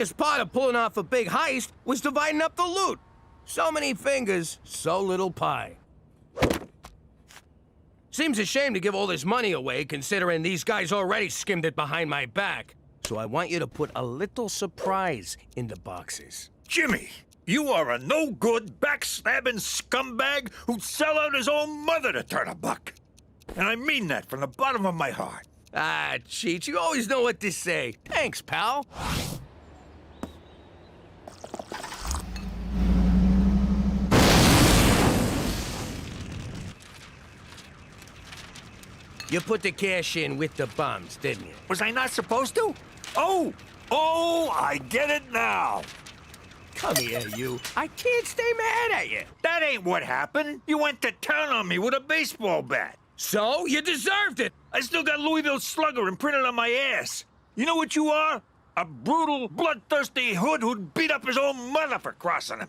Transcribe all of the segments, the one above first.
As part of pulling off a big heist was dividing up the loot. So many fingers, so little pie. Seems a shame to give all this money away, considering these guys already skimmed it behind my back. So I want you to put a little surprise in the boxes. Jimmy, you are a no-good, backstabbing scumbag who'd sell out his own mother to turn a buck. And I mean that from the bottom of my heart. Ah, Cheech, you always know what to say. Thanks, pal. You put the cash in with the bombs, didn't you? Was I not supposed to? Oh, I get it now. Come here, you. I can't stay mad at you. That ain't what happened. You went to town on me with a baseball bat. So? You deserved it. I still got Louisville Slugger imprinted on my ass. You know what you are? A brutal, bloodthirsty hood who'd beat up his own mother for crossing him.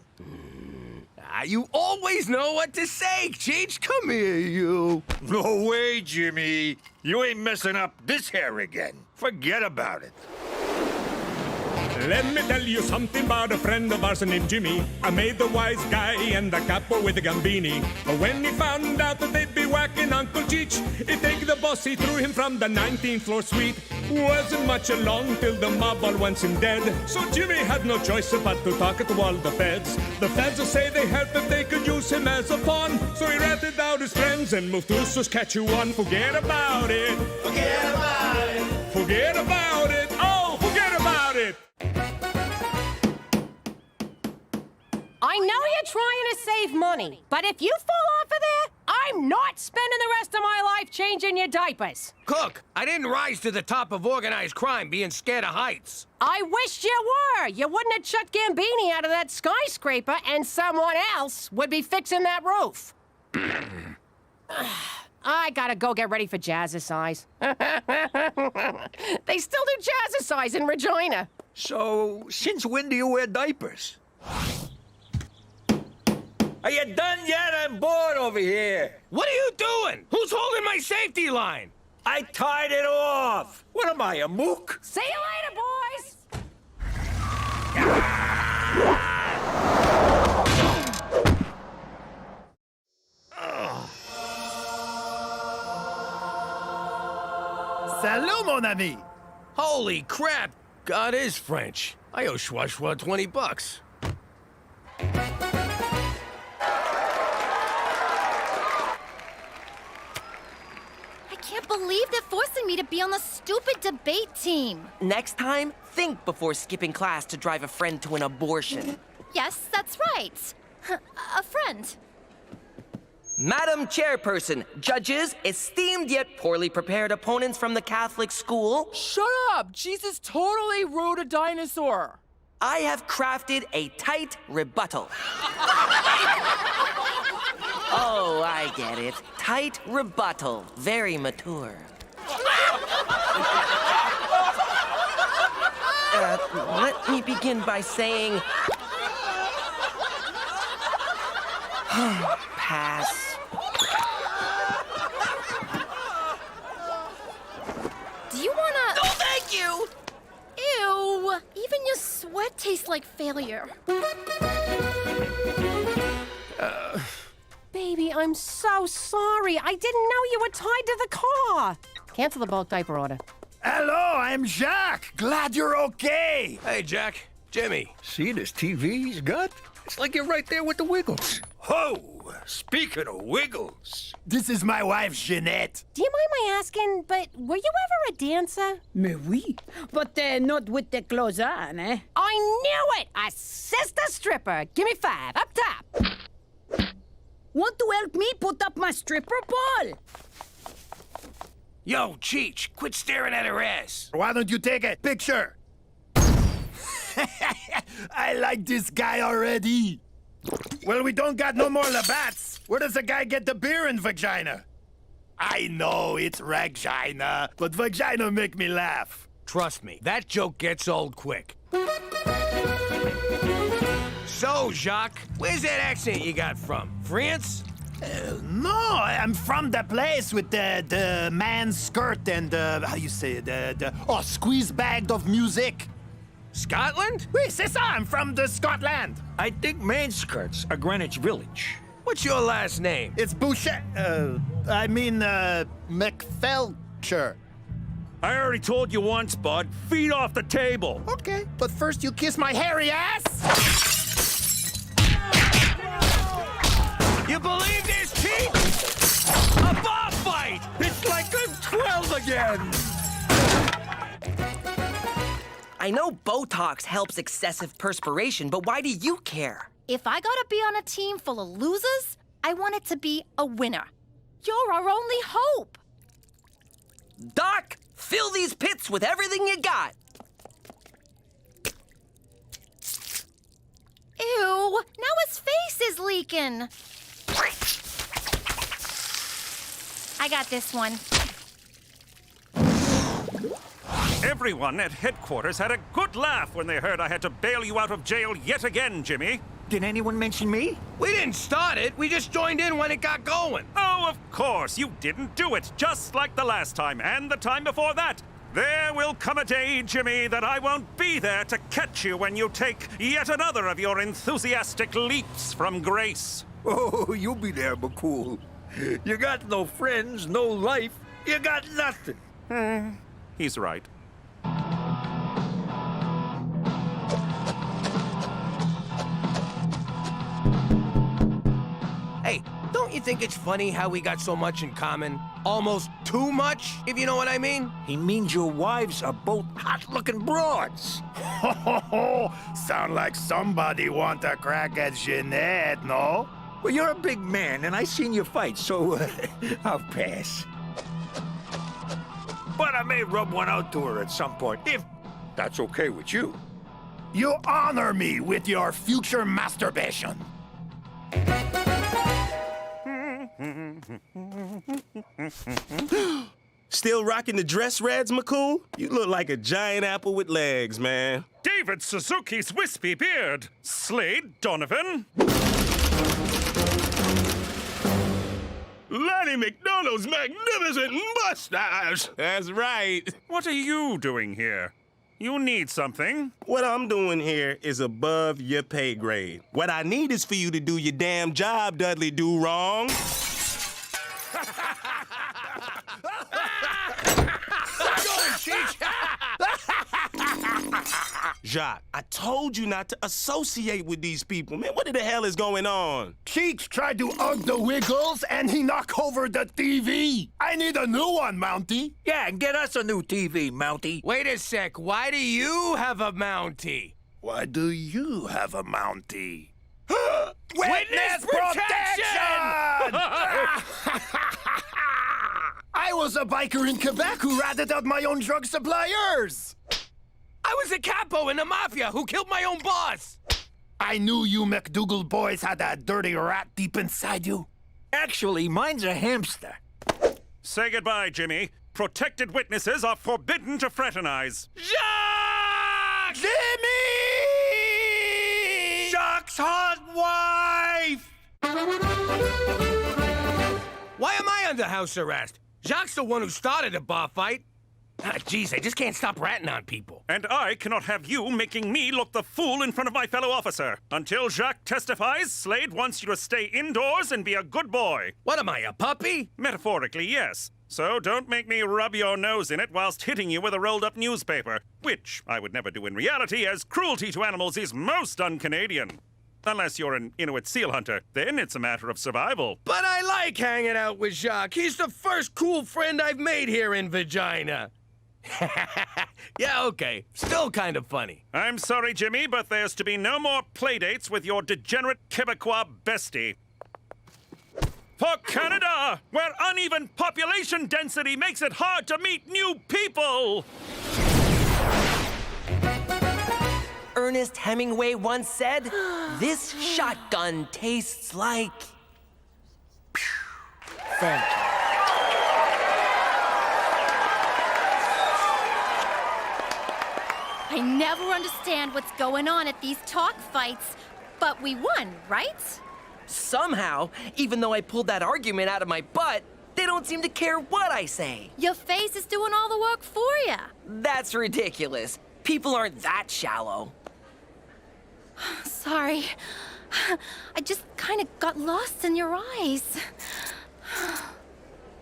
You always know what to say, Cheech. Come here, you. No way, Jimmy. You ain't messing up this hair again. Forget about it. Let me tell you something about a friend of ours named Jimmy. I made the wise guy and the capo with the gambini. But when he found out that they'd be whacking Uncle Cheech, he'd take the boss, he threw him from the 19th floor suite. Wasn't much along till the mob all wants him dead. So Jimmy had no choice but to talk to all the feds. The feds will say they heard that they could use him as a pawn. So he ratted out his friends and moved to Saskatchewan. Forget about it. Forget about it. Forget about it. Oh, forget about it. I know you're trying to save money, but if you fall off of there, I'm not spending the rest of my life changing your diapers. Cook, I didn't rise to the top of organized crime being scared of heights. I wished you were. You wouldn't have chucked Gambini out of that skyscraper, and someone else would be fixing that roof. I gotta go get ready for Jazzercise. They still do Jazzercise in Regina. So, since when do you wear diapers? Are you done yet? I'm bored over here. What are you doing? Who's holding my safety line? I tied it off. What am I, a mook? See you later, boys! Salut, mon ami! Holy crap! God is French. I owe Schwa 20 bucks. I can't believe they're forcing me to be on the stupid debate team. Next time, think before skipping class to drive a friend to an abortion. Yes, that's right. A friend. Madam Chairperson, judges, esteemed yet poorly prepared opponents from the Catholic school, Shut up! Jesus totally rode a dinosaur. I have crafted a tight rebuttal. Oh, I get it. Tight rebuttal. Very mature. Let me begin by saying... Pass. Do you wanna... Oh, thank you! Ew! Even your sweat tastes like failure. Baby, I'm so sorry. I didn't know you were tied to the car. Cancel the bulk diaper order. Hello, I'm Jacques. Glad you're okay. Hey, Jack. Jimmy. See this TV he's got? It's like you're right there with the Wiggles. Oh, speaking of Wiggles. This is my wife, Jeanette. Do you mind my asking, but were you ever a dancer? Mais oui, but not with the clothes on, eh? I knew it! A sister stripper. Give me 5. Up top. Want to help me put up my stripper ball? Yo, Cheech, quit staring at her ass. Why don't you take a picture? I like this guy already. Well, we don't got no more Labats. Where does the guy get the beer in vagina? I know it's Regina, but vagina make me laugh. Trust me, that joke gets old quick. So, Jacques, where's that accent you got from? France? No, I'm from the place with the man's skirt and how you say it, squeeze bag of music. Scotland? Oui, c'est ça. I'm from the Scotland. I think Manskirts are Greenwich Village. What's your last name? It's Boucher. McFelcher. I already told you once, bud. Feet off the table. Okay, but first you kiss my hairy ass. You believe this, Pete? A bar fight! It's like I'm 12 again. I know Botox helps excessive perspiration, but why do you care? If I gotta be on a team full of losers, I want it to be a winner. You're our only hope. Doc, fill these pits with everything you got. Ew, now his face is leaking. I got this one. Everyone at headquarters had a good laugh when they heard I had to bail you out of jail yet again, Jimmy. Did anyone mention me? We didn't start it. We just joined in when it got going. Oh, of course, you didn't do it, just like the last time and the time before that. There will come a day, Jimmy, that I won't be there to catch you when you take yet another of your enthusiastic leaps from grace. Oh, you'll be there, McCool. You got no friends, no life. You got nothing. He's right. Hey, don't you think it's funny how we got so much in common? Almost too much, if you know what I mean? He means your wives are both hot-looking broads. Sound like somebody want a crack at Jeanette, no? Well, you're a big man, and I seen you fight, so I'll pass. But I may rub one out to her at some point, if that's okay with you. You honor me with your future masturbation. Still rocking the dress reds, McCool? You look like a giant apple with legs, man. David Suzuki's wispy beard. Slade Donovan. Lanny McDonald's magnificent mustache. That's right. What are you doing here? You need something. What I'm doing here is above your pay grade. What I need is for you to do your damn job, Dudley Do-Wrong. Jacques, I told you not to associate with these people. Man, what the hell is going on? Cheeks tried to hug the Wiggles and he knocked over the TV. I need a new one, Mountie. Yeah, and get us a new TV, Mountie. Wait a sec, why do you have a Mountie? Why do you have a Mountie? Witness protection! I was a biker in Quebec who ratted out my own drug suppliers. I was a capo in the mafia who killed my own boss. I knew you McDougal boys had that dirty rat deep inside you. Actually, mine's a hamster. Say goodbye, Jimmy. Protected witnesses are forbidden to fraternize. Jacques! Jimmy! Jacques' hot wife! Why am I under house arrest? Jacques' the one who started the bar fight. Jeez, I just can't stop ratting on people. And I cannot have you making me look the fool in front of my fellow officer. Until Jacques testifies, Slade wants you to stay indoors and be a good boy. What am I, a puppy? Metaphorically, yes. So don't make me rub your nose in it whilst hitting you with a rolled-up newspaper, which I would never do in reality, as cruelty to animals is most un-Canadian. Unless you're an Inuit seal hunter, then it's a matter of survival. But I like hanging out with Jacques. He's the first cool friend I've made here in Vagina. Yeah, okay. Still kind of funny. I'm sorry, Jimmy, but there's to be no more playdates with your degenerate Quebecois bestie. For Canada, where uneven population density makes it hard to meet new people! Ernest Hemingway once said, "This shotgun tastes like..." Thank you. I never understand what's going on at these talk fights, but we won, right? Somehow, even though I pulled that argument out of my butt, they don't seem to care what I say. Your face is doing all the work for you. That's ridiculous. People aren't that shallow. Sorry. I just kind of got lost in your eyes.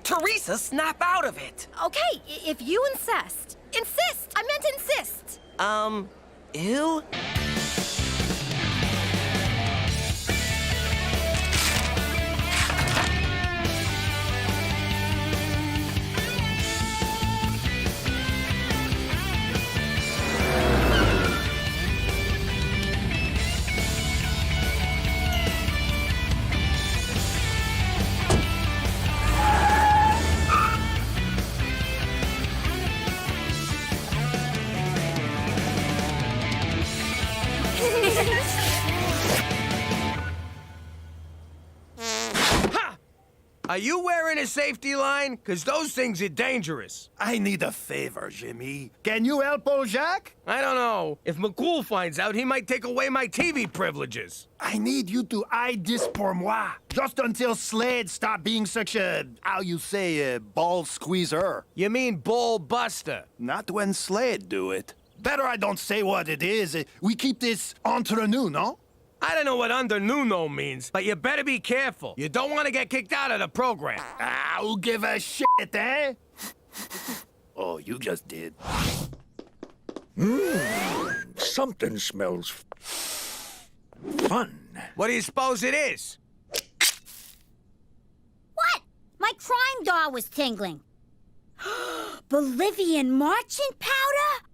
Teresa, snap out of it! Okay, if you insist. Insist! I meant insist! Ew? Are you wearing a safety line? Because those things are dangerous. I need a favor, Jimmy. Can you help old Jacques? I don't know. If McCool finds out, he might take away my TV privileges. I need you to hide this pour moi. Just until Slade stop being such a, how you say, a ball squeezer. You mean ball buster? Not when Slade do it. Better I don't say what it is. We keep this entre nous, no? I don't know what under Nuno means, but you better be careful. You don't want to get kicked out of the program. Ah, who give a shit, eh? Oh, you just did. Something smells fun. What do you suppose it is? What? My crime doll was tingling. Bolivian marching powder?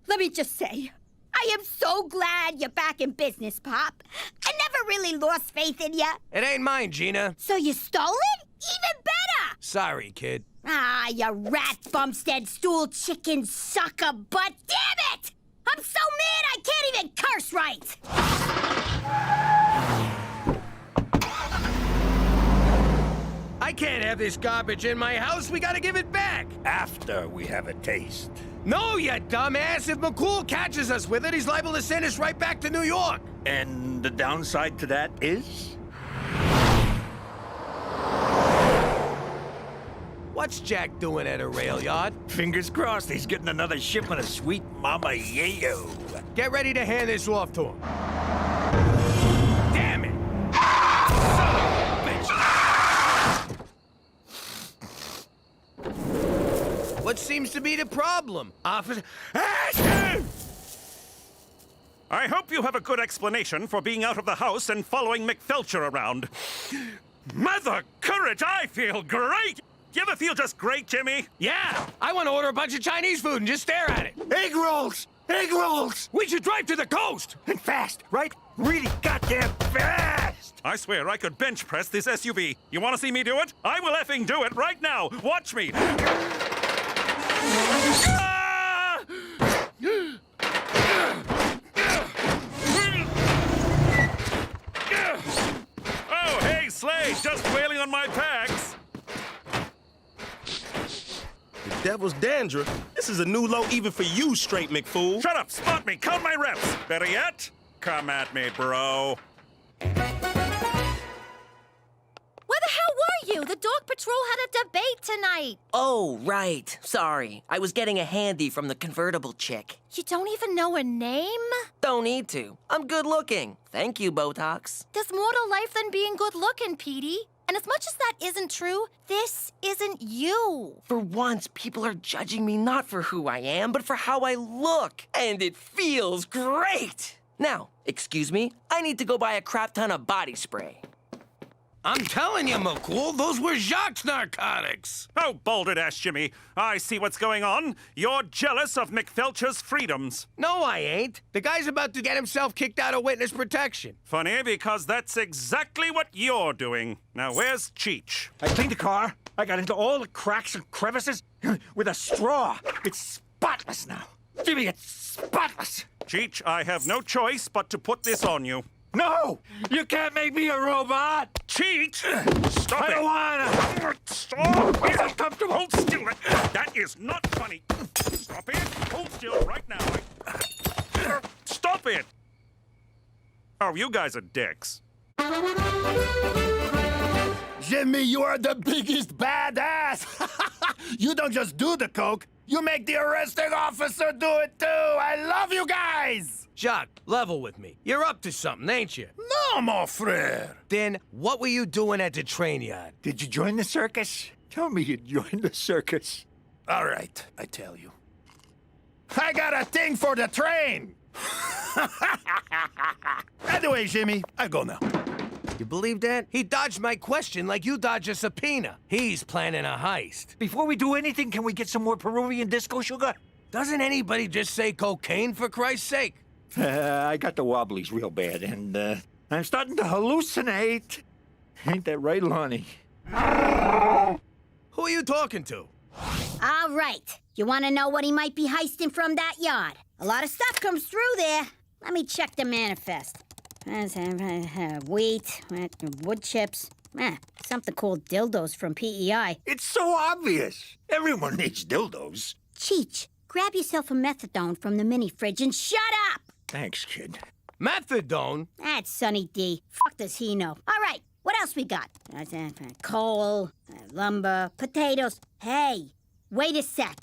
Let me just say, I am so glad you're back in business, Pop. I never really lost faith in you. It ain't mine, Gina. So you stole it? Even better! Sorry, kid. Ah, you rat bumstead stool chicken sucker butt. Damn it! I'm so mad I can't even curse right! I can't have this garbage in my house. We gotta give it back. After we have a taste. No, you dumbass. If McCool catches us with it, he's liable to send us right back to New York. And the downside to that is? What's Jack doing at a rail yard? Fingers crossed he's getting another shipment of sweet Mama Yayo. Get ready to hand this off to him. Damn it! What seems to be the problem, officer? I hope you have a good explanation for being out of the house and following McFelcher around. Mother courage, I feel great! You ever feel just great, Jimmy? Yeah! I want to order a bunch of Chinese food and just stare at it. Egg rolls! Egg rolls! We should drive to the coast! And fast, right? Really goddamn fast! I swear I could bench press this SUV. You want to see me do it? I will effing do it right now. Watch me. Ah! Oh, hey, Slade, just wailing on my packs. The devil's dandruff. This is a new low even for you, straight McFool. Shut up, spot me, count my reps. Better yet, come at me, bro. Where the hell were you? The dog patrol had a debate tonight. Oh, right. Sorry. I was getting a handy from the convertible chick. You don't even know her name? Don't need to. I'm good looking. Thank you, Botox. There's more to life than being good looking, Petey. And as much as that isn't true, this isn't you. For once, people are judging me not for who I am, but for how I look. And it feels great. Now, excuse me, I need to go buy a crap ton of body spray. I'm telling you, McCool, those were Jacques' narcotics. Oh, bolded-ass Jimmy. I see what's going on. You're jealous of McFelcher's freedoms. No, I ain't. The guy's about to get himself kicked out of witness protection. Funny, because that's exactly what you're doing. Now, where's Cheech? I cleaned the car. I got into all the cracks and crevices with a straw. It's spotless now. Jimmy, it's spotless. Cheech, I have no choice but to put this on you. No! You can't make me a robot! Cheech! Stop I it! don't wanna! Stop! It's uncomfortable! Hold still! That is not funny! Stop it! Hold still right now! Stop it! Oh, you guys are dicks. Jimmy, you are the biggest badass! You don't just do the coke, You make the arresting officer do it too! I love you guys! Jacques, level with me. You're up to something, ain't you? No, mon frère! Then what were you doing at the train yard? Did you join the circus? Tell me you joined the circus. All right, I tell you. I got a thing for the train! Anyway, Jimmy, I go now. You believe that? He dodged my question like you dodge a subpoena. He's planning a heist. Before we do anything, can we get some more Peruvian disco sugar? Doesn't anybody just say cocaine, for Christ's sake? I got the wobblies real bad, and I'm starting to hallucinate. Ain't that right, Lonnie? Who are you talking to? All right. You want to know what he might be heisting from that yard? A lot of stuff comes through there. Let me check the manifest. Wheat, wood chips, something called dildos from PEI. It's so obvious. Everyone needs dildos. Cheech, grab yourself a methadone from the mini fridge and shut up! Thanks, kid. Methadone? That's Sonny D. Fuck does he know? All right, what else we got? Coal, lumber, potatoes. Hey, wait a sec.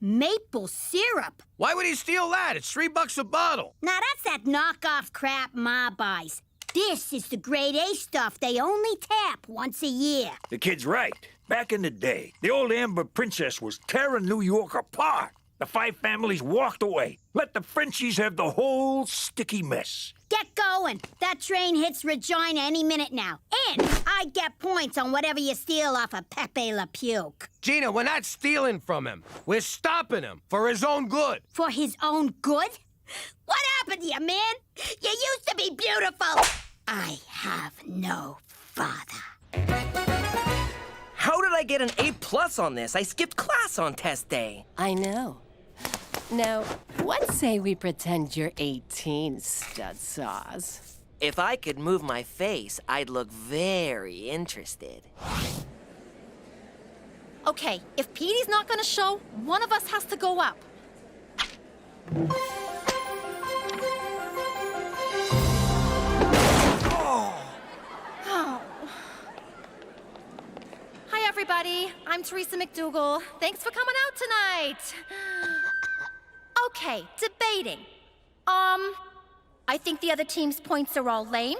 Maple syrup. Why would he steal that? It's $3 a bottle. Now that's that knockoff crap Ma buys. This is the grade A stuff they only tap once a year. The kid's right. Back in the day, the old Amber Princess was tearing New York apart. The 5 families walked away. Let the Frenchies have the whole sticky mess. Get going. That train hits Regina any minute now. And I get points on whatever you steal off of Pepe Le Puke. Gina, we're not stealing from him. We're stopping him for his own good. For his own good? What happened to you, man? You used to be beautiful. I have no father. How did I get an A+ on this? I skipped class on test day. I know. Now, what say we pretend you're 18, stud saws? If I could move my face, I'd look very interested. Okay, if Petey's not gonna show, one of us has to go up. Hi, everybody. I'm Teresa McDougal. Thanks for coming out tonight. Okay, debating. I think the other team's points are all lame,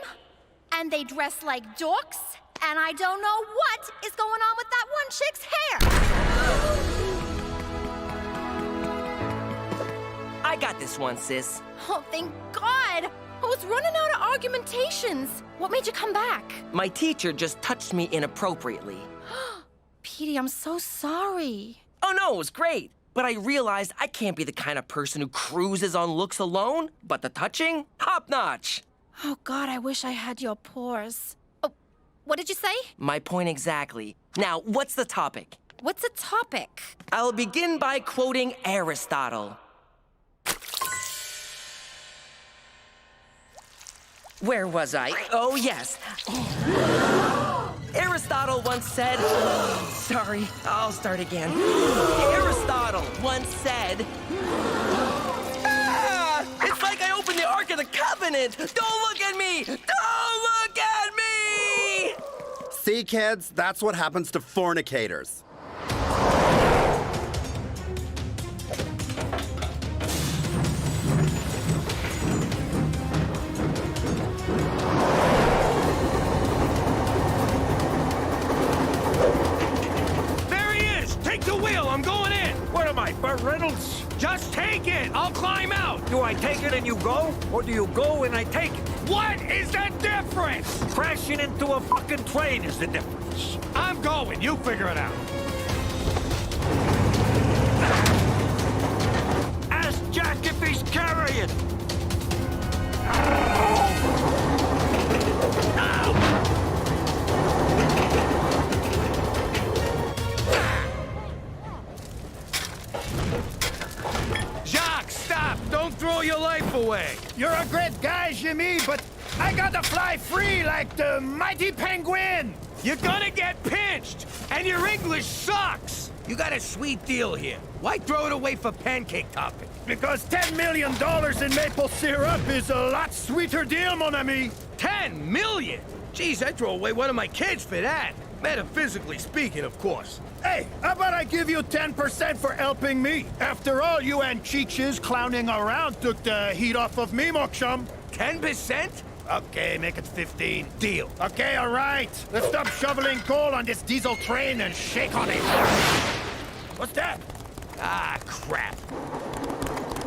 and they dress like dorks, and I don't know what is going on with that one chick's hair. I got this one, sis. Oh, thank God. I was running out of argumentations. What made you come back? My teacher just touched me inappropriately. Petey, I'm so sorry. Oh no, it was great. But I realized I can't be the kind of person who cruises on looks alone. But the touching? Top notch. Oh, God, I wish I had your pores. Oh, what did you say? My point exactly. Now, what's the topic? What's the topic? I'll begin by quoting Aristotle. Where was I? Oh, yes. Aristotle once said... Sorry, I'll start again. Aristotle once said... It's like I opened the Ark of the Covenant! Don't look at me! Don't look at me! See, kids? That's what happens to fornicators. I'm going in! What am I, Burt Reynolds? Just take it! I'll climb out! Do I take it and you go? Or do you go and I take it? What is the difference? Crashing into a fucking train is the difference. I'm going. You figure it out. Ask Jack if he's carrying. Jacques, stop! Don't throw your life away! You're a great guy, Jimmy, but I gotta fly free like the mighty penguin! You're gonna get pinched! And your English sucks! You got a sweet deal here. Why throw it away for pancake topping? Because $10 million in maple syrup is a lot sweeter deal, mon ami! 10 million? Geez, I'd throw away one of my kids for that. Metaphysically speaking, of course. Hey, how about I give you 10% for helping me? After all, you and Cheeches clowning around took the heat off of me, Mooksham. 10%? Okay, make it 15. Deal. Okay, all right. Let's stop shoveling coal on this diesel train and shake on it. What's that? Ah, crap.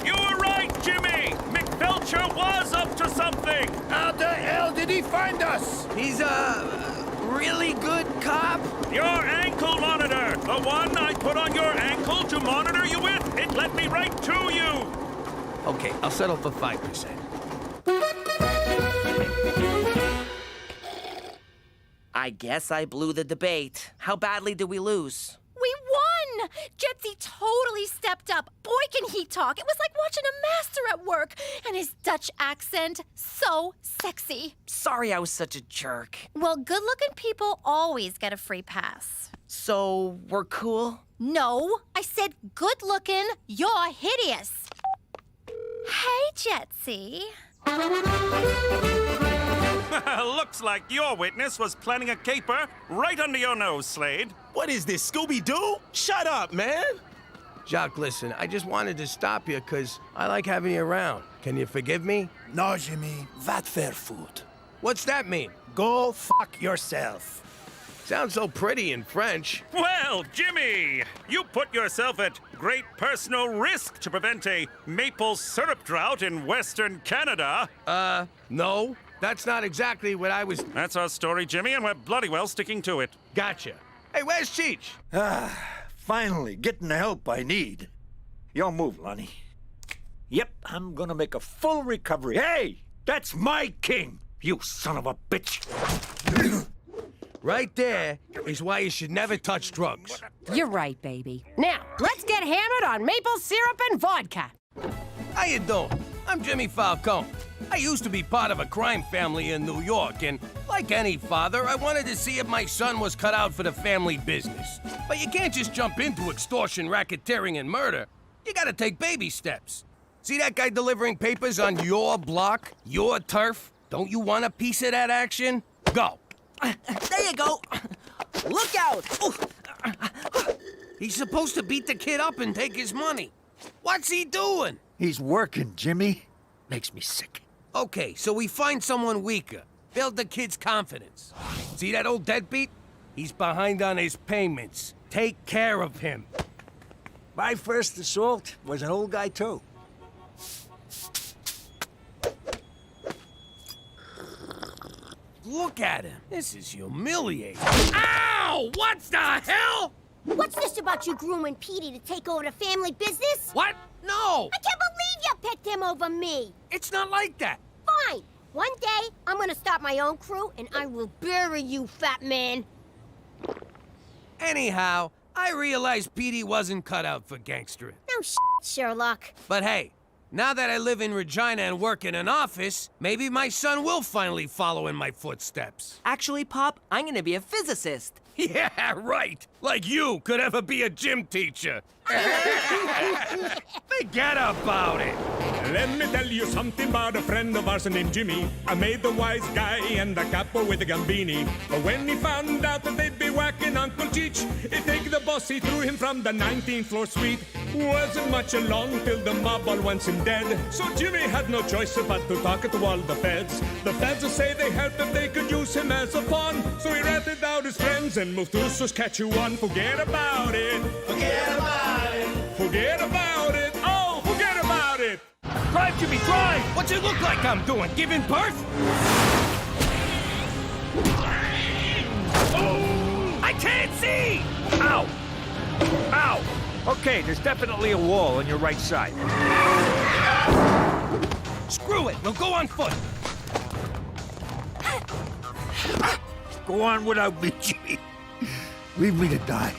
You were right, Jimmy! McFelcher was up to something! How the hell did he find us? He's a really good cop. Your ankle monitor! The one I put on your ankle to monitor you with! It led me right to you! Okay, I'll settle for 5%. I guess I blew the debate. How badly did we lose? We won! Jetsy totally stepped up. Boy, can he talk. It was like watching a master at work. And his Dutch accent, so sexy. Sorry I was such a jerk. Well, good-looking people always get a free pass. So, we're cool? No, I said good-looking. You're hideous. Hey, Jetsy. Looks like your witness was planning a caper right under your nose, Slade. What is this, Scooby-Doo? Shut up, man! Jacques, listen, I just wanted to stop you because I like having you around. Can you forgive me? No, Jimmy. That fair food. What's that mean? Go fuck yourself. Sounds so pretty in French. Well, Jimmy, you put yourself at great personal risk to prevent a maple syrup drought in Western Canada. No. That's not exactly what I was... That's our story, Jimmy, and we're bloody well sticking to it. Gotcha. Hey, where's Cheech? Finally, getting the help I need. Your move, Lonnie. Yep, I'm gonna make a full recovery. Hey, that's my king, you son of a bitch. Right there is why you should never touch drugs. You're right, baby. Now, let's get hammered on maple syrup and vodka. How you doing? I'm Jimmy Falcone. I used to be part of a crime family in New York, and like any father, I wanted to see if my son was cut out for the family business. But you can't just jump into extortion, racketeering, and murder. You gotta take baby steps. See that guy delivering papers on your block, your turf? Don't you want a piece of that action? Go. There you go. Look out. He's supposed to beat the kid up and take his money. What's he doing? He's working, Jimmy. Makes me sick. Okay, so we find someone weaker. Build the kid's confidence. See that old deadbeat? He's behind on his payments. Take care of him. My first assault was an old guy, too. Look at him. This is humiliating. Ow! What the hell? What's this about you grooming Petey to take over the family business? What? No! I can't believe you picked him over me. It's not like that. Fine. One day, I'm gonna start my own crew, and I will bury you, fat man. Anyhow, I realized Petey wasn't cut out for gangstering. No Sherlock. But hey, now that I live in Regina and work in an office, maybe my son will finally follow in my footsteps. Actually, Pop, I'm gonna be a physicist. Yeah, right. Like you could ever be a gym teacher. Forget about it. Let me tell you something about a friend of ours named Jimmy. I made the wise guy and the capo with the gambini. But when he found out that they'd be whacking Uncle Cheech, he'd take the boss, he threw him from the 19th floor suite. Wasn't much along till the mob all wants him dead. So Jimmy had no choice but to talk to all the feds. The feds say they helped if they could use him as a pawn. So he ratted out his friends and moved to Saskatchewan. Forget about it. Forget about it. Forget about it. Oh, forget about it. Drive, Jimmy, drive! What's it look like I'm doing? Giving birth? Oh! I can't see! Ow! Ow! Okay, there's definitely a wall on your right side. Screw it, we'll go on foot. Go on without me, Jimmy. Leave me to die.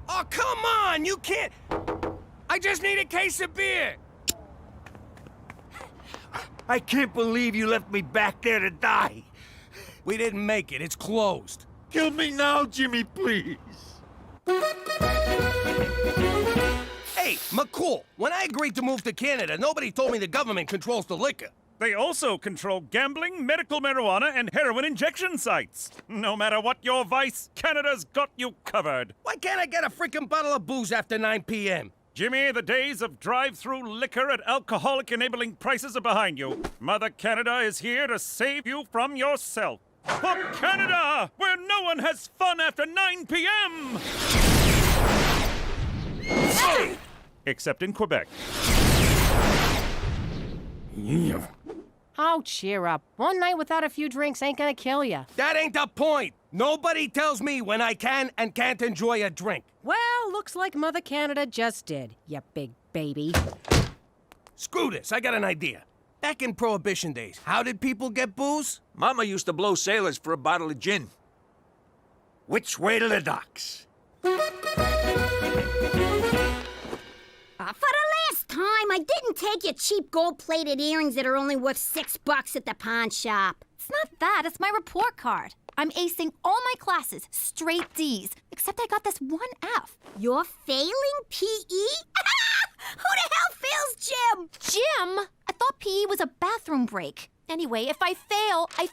Oh, come on! You can't... I just need a case of beer. I can't believe you left me back there to die. We didn't make it. It's closed. Kill me now, Jimmy, please. Hey, McCool, when I agreed to move to Canada, nobody told me the government controls the liquor. They also control gambling, medical marijuana, and heroin injection sites. No matter what your vice, Canada's got you covered. Why can't I get a freaking bottle of booze after 9 p.m.? Jimmy, the days of drive-through liquor at alcoholic-enabling prices are behind you. Mother Canada is here to save you from yourself. For Canada, where no one has fun after 9 p.m. Except in Quebec. Oh, cheer up. One night without a few drinks ain't gonna kill you. That ain't the point. Nobody tells me when I can and can't enjoy a drink. Well, looks like Mother Canada just did, you big baby. Screw this, I got an idea. Back in Prohibition days, how did people get booze? Mama used to blow sailors for a bottle of gin. Which way to the docks? For the last time, I didn't take your cheap gold-plated earrings that are only worth $6 at the pawn shop. It's not that, it's my report card. I'm acing all my classes, straight D's, except I got this one F. You're failing PE? Who the hell fails gym? Gym? I thought PE was a bathroom break. Anyway, if I fail the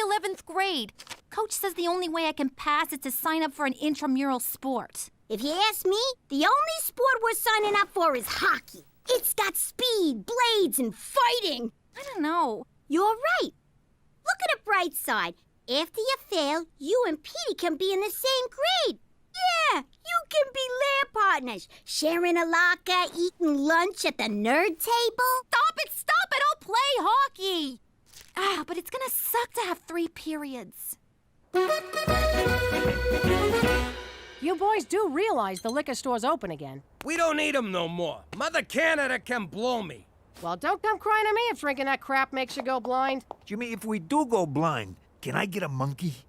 11th grade. Coach says the only way I can pass is to sign up for an intramural sport. If you ask me, the only sport we're signing up for is hockey. It's got speed, blades, and fighting. I don't know. You're right. Look at the bright side. After you fail, you and Petey can be in the same grade. Yeah, you can be lab partners, sharing a locker, eating lunch at the nerd table. Stop it, I'll play hockey. But it's gonna suck to have 3 periods. You boys do realize the liquor store's open again. We don't need them no more. Mother Canada can blow me. Well, don't come crying to me if drinking that crap makes you go blind. Jimmy, if we do go blind, can I get a monkey?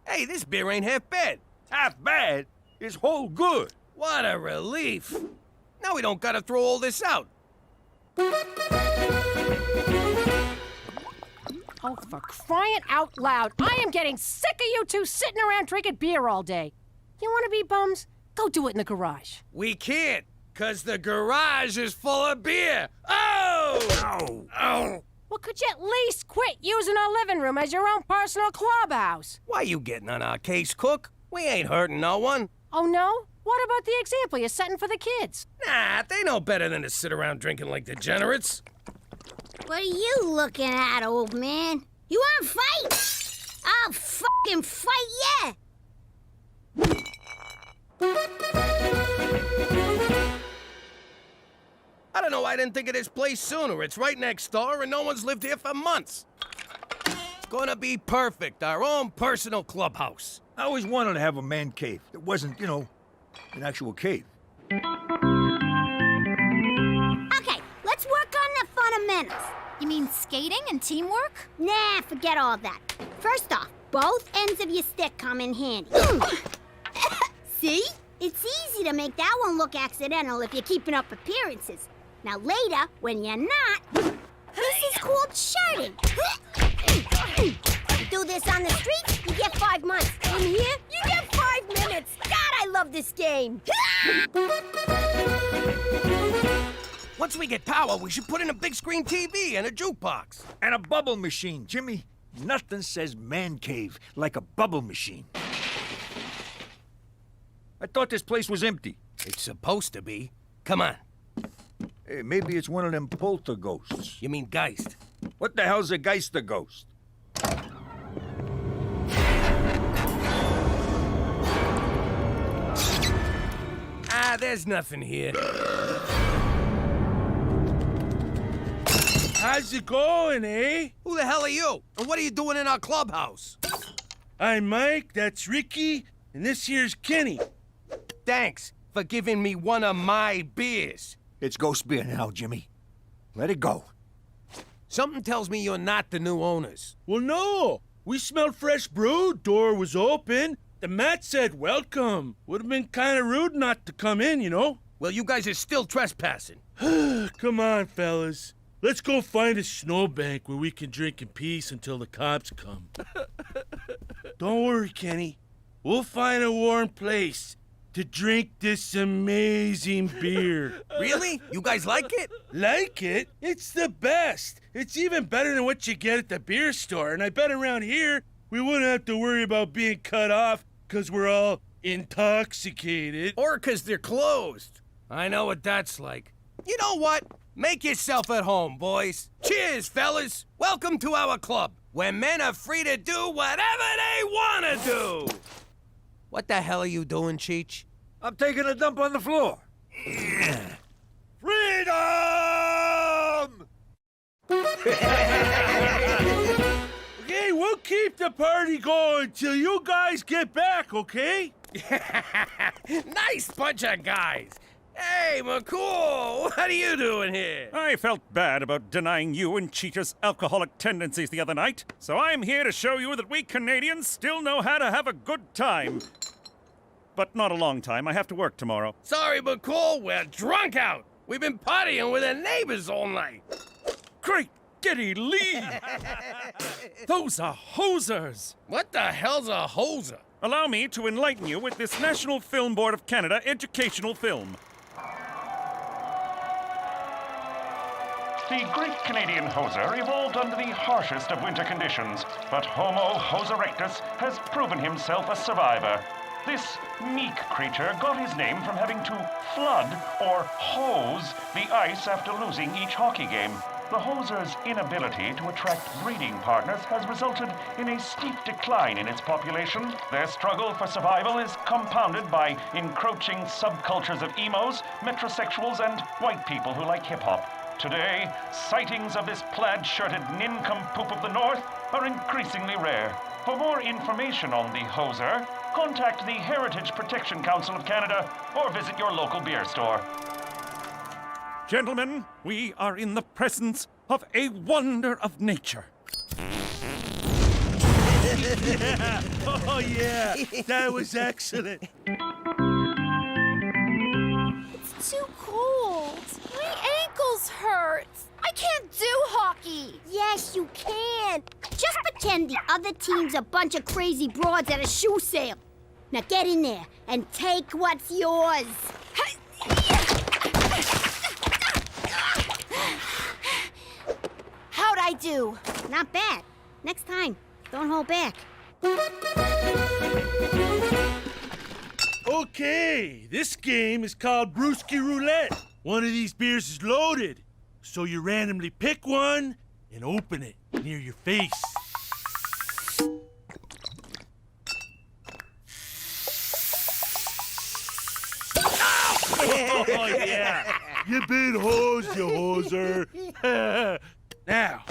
Hey, this beer ain't half bad. Half bad? It's whole good. What a relief. Now we don't gotta throw all this out. Oh, for crying out loud. I am getting sick of you two sitting around drinking beer all day. You want to be bums? Go do it in the garage. We can't, 'cause the garage is full of beer. Oh! Ow. Oh! Well, could you at least quit using our living room as your own personal clubhouse? Why you getting on our case, Cook? We ain't hurting no one. Oh, no? What about the example you're setting for the kids? Nah, they know better than to sit around drinking like degenerates. What are you looking at, old man? You want to fight? I'll fucking fight ya! I don't know why I didn't think of this place sooner. It's right next door and no one's lived here for months. It's gonna be perfect, our own personal clubhouse. I always wanted to have a man cave. It wasn't, an actual cave. Okay, let's work on the fundamentals. You mean skating and teamwork? Nah, forget all that. First off, both ends of your stick come in handy. See? It's easy to make that one look accidental if you're keeping up appearances. Now later, when you're not, this is called shirting. You do this on the street, you get 5 months. In here, you get 5 minutes. God, I love this game. Once we get power, we should put in a big screen TV and a jukebox. And a bubble machine, Jimmy. Nothing says man cave like a bubble machine. I thought this place was empty. It's supposed to be. Come on. Hey, maybe it's one of them poltergeists. You mean Geist? What the hell's a Geister ghost? Ah, there's nothing here. How's it going, eh? Who the hell are you? And what are you doing in our clubhouse? I'm Mike, that's Ricky, and this here's Kenny. Thanks for giving me one of my beers. It's ghost beer now, Jimmy. Let it go. Something tells me you're not the new owners. Well, no. We smelled fresh brew, door was open. The mat said welcome. Would have been kind of rude not to come in, Well, you guys are still trespassing. Come on, fellas. Let's go find a snowbank where we can drink in peace until the cops come. Don't worry, Kenny. We'll find a warm place. to drink this amazing beer. Really? You guys like it? Like it? It's the best. It's even better than what you get at the beer store. And I bet around here, we wouldn't have to worry about being cut off because we're all intoxicated. Or 'cause they're closed. I know what that's like. You know what? Make yourself at home, boys. Cheers, fellas. Welcome to our club, where men are free to do whatever they want to do. What the hell are you doing, Cheech? I'm taking a dump on the floor. Freedom! Okay, we'll keep the party going till you guys get back, okay? Nice bunch of guys. Hey, McCool, what are you doing here? I felt bad about denying you and Cheetah's alcoholic tendencies the other night, so I'm here to show you that we Canadians still know how to have a good time. But not a long time. I have to work tomorrow. Sorry, McCool, we're drunk out. We've been partying with the neighbors all night. Great Giddy Lee! Those are hosers! What the hell's a hoser? Allow me to enlighten you with this National Film Board of Canada educational film. The Great Canadian Hoser evolved under the harshest of winter conditions, but Homo hos erectus has proven himself a survivor. This meek creature got his name from having to flood, or hose, the ice after losing each hockey game. The hoser's inability to attract breeding partners has resulted in a steep decline in its population. Their struggle for survival is compounded by encroaching subcultures of emos, metrosexuals, and white people who like hip-hop. Today, sightings of this plaid-shirted nincompoop of the North are increasingly rare. For more information on the hoser, contact the Heritage Protection Council of Canada or visit your local beer store. Gentlemen, we are in the presence of a wonder of nature. Oh, yeah. That was excellent. It's too cold. My ankles hurt. I can't do hockey. Yes, you can. Just pretend the other team's a bunch of crazy broads at a shoe sale. Now get in there and take what's yours. How'd I do? Not bad. Next time, don't hold back. Okay, this game is called Brewski Roulette. One of these beers is loaded, so you randomly pick one and open it near your face. Oh, yeah. You been hosed, you hoser. Now.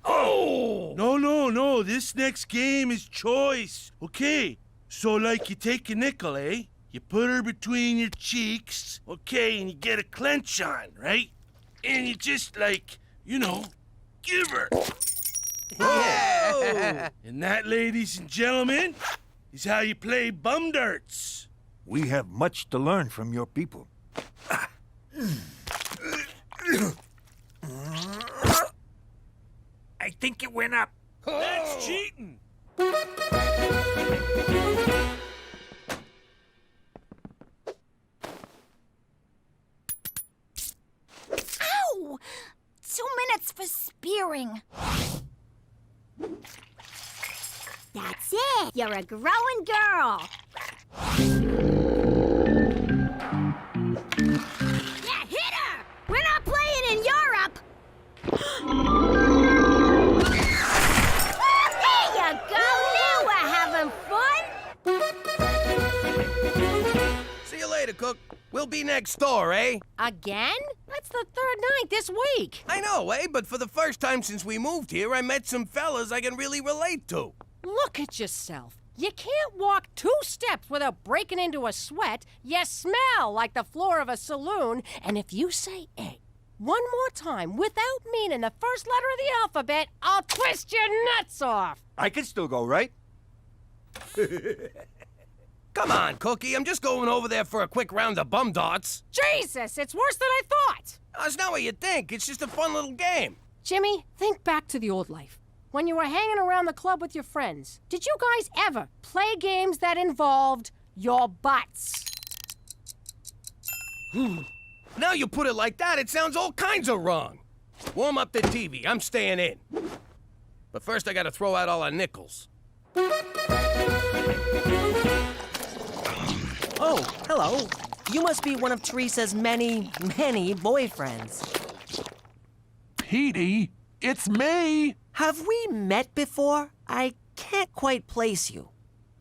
Oh! No. This next game is choice. Okay, so like you take a nickel, eh? You put her between your cheeks, okay, and you get a clench on, right? And you just like, give her. Yeah. And that, ladies and gentlemen, is how you play bum darts. We have much to learn from your people. I think it went up. That's cheating. Ow! 2 minutes for spearing. That's it. You're a growing girl. Yeah, hit her! We're not playing in Europe. There you go. Now we're having fun. See you later, Cook. We'll be next door, eh? Again? That's the third night this week. I know, eh? But for the first time since we moved here, I met some fellas I can really relate to. Look at yourself. You can't walk 2 steps without breaking into a sweat. You smell like the floor of a saloon. And if you say A one more time without meaning the first letter of the alphabet, I'll twist your nuts off. I can still go, right? Come on, Cookie. I'm just going over there for a quick round of bum darts. Jesus, it's worse than I thought. Oh, it's not what you think. It's just a fun little game. Jimmy, think back to the old life. When you were hanging around the club with your friends, did you guys ever play games that involved your butts? Now you put it like that, it sounds all kinds of wrong. Warm up the TV. I'm staying in. But first, I gotta throw out all our nickels. Oh, hello. You must be one of Teresa's many, many boyfriends. Petey, it's me. Have we met before? I can't quite place you.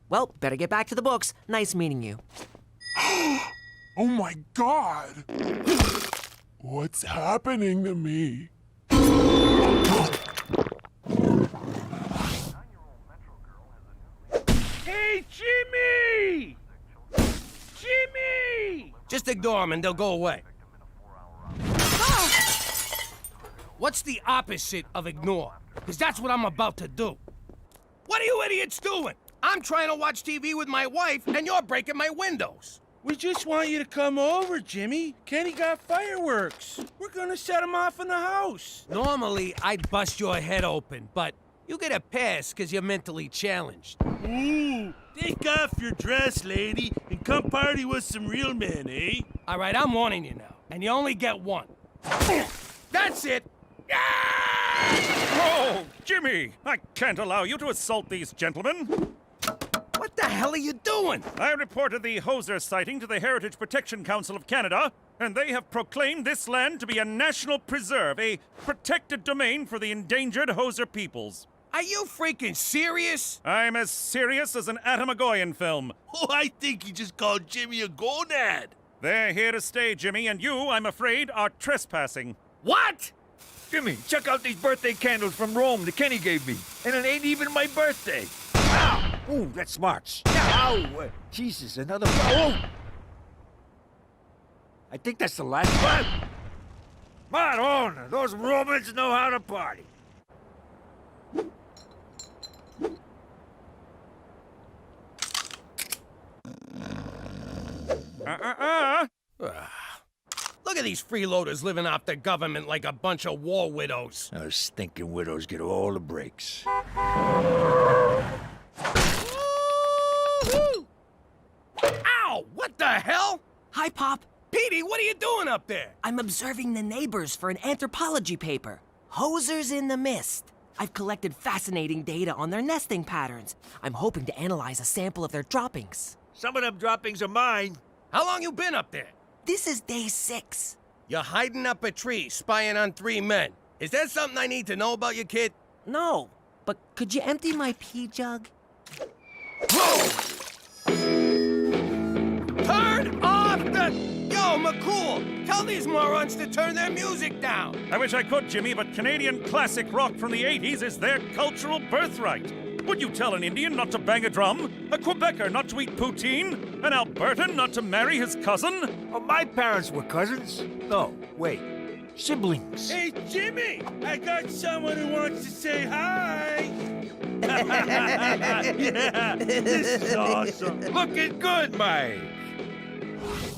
Well, better get back to the books. Nice meeting you. Oh my God. What's happening to me? Hey, Jimmy! Jimmy! Just ignore them and they'll go away. What's the opposite of ignore? Because that's what I'm about to do. What are you idiots doing? I'm trying to watch TV with my wife, and you're breaking my windows. We just want you to come over, Jimmy. Kenny got fireworks. We're gonna set them off in the house. Normally, I'd bust your head open, but you get a pass because you're mentally challenged. Ooh, take off your dress, lady, and come party with some real men, eh? All right, I'm warning you now, and you only get one. That's it. Oh, Jimmy! I can't allow you to assault these gentlemen. What the hell are you doing? I reported the Hoser sighting to the Heritage Protection Council of Canada, and they have proclaimed this land to be a national preserve, a protected domain for the endangered Hoser peoples. Are you freaking serious? I'm as serious as an Atamagoyan film. Oh, I think he just called Jimmy a gonad. They're here to stay, Jimmy, and you, I'm afraid, are trespassing. What? Jimmy, check out these birthday candles from Rome that Kenny gave me. And it ain't even my birthday. Ow! Ooh, that smarts. Ow! Jesus, another... Oh! I think that's the last one. Madonna, those Romans know how to party. Look at these freeloaders living off the government like a bunch of war widows. Those stinking widows get all the breaks. Woo-hoo! Ow! What the hell? Hi, Pop. Petey, what are you doing up there? I'm observing the neighbors for an anthropology paper. Hosers in the mist. I've collected fascinating data on their nesting patterns. I'm hoping to analyze a sample of their droppings. Some of them droppings are mine. How long you been up there? This is day 6. You're hiding up a tree, spying on 3 men. Is that something I need to know about you, kid? No, but could you empty my pee jug? Whoa! Turn off the... Yo, McCool, tell these morons to turn their music down. I wish I could, Jimmy, but Canadian classic rock from the 80s is their cultural birthright. Would you tell an Indian not to bang a drum? A Quebecer not to eat poutine? An Albertan not to marry his cousin? Oh, my parents were cousins. No, wait. Siblings. Hey, Jimmy! I got someone who wants to say hi! Yeah, this is awesome. Looking good, Mike.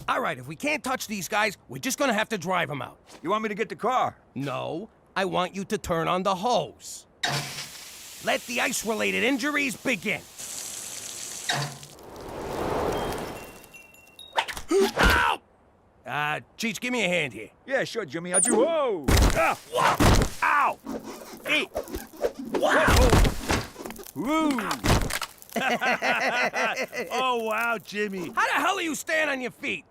All right, if we can't touch these guys, we're just gonna have to drive them out. You want me to get the car? No, I want you to turn on the hose. Let the ice-related injuries begin. Ow! Cheech, give me a hand here. Yeah, sure, Jimmy. I'll do... Whoa! Ah! Ow! Hey! Wow! Woo! Oh, wow, Jimmy. How the hell are you staying on your feet?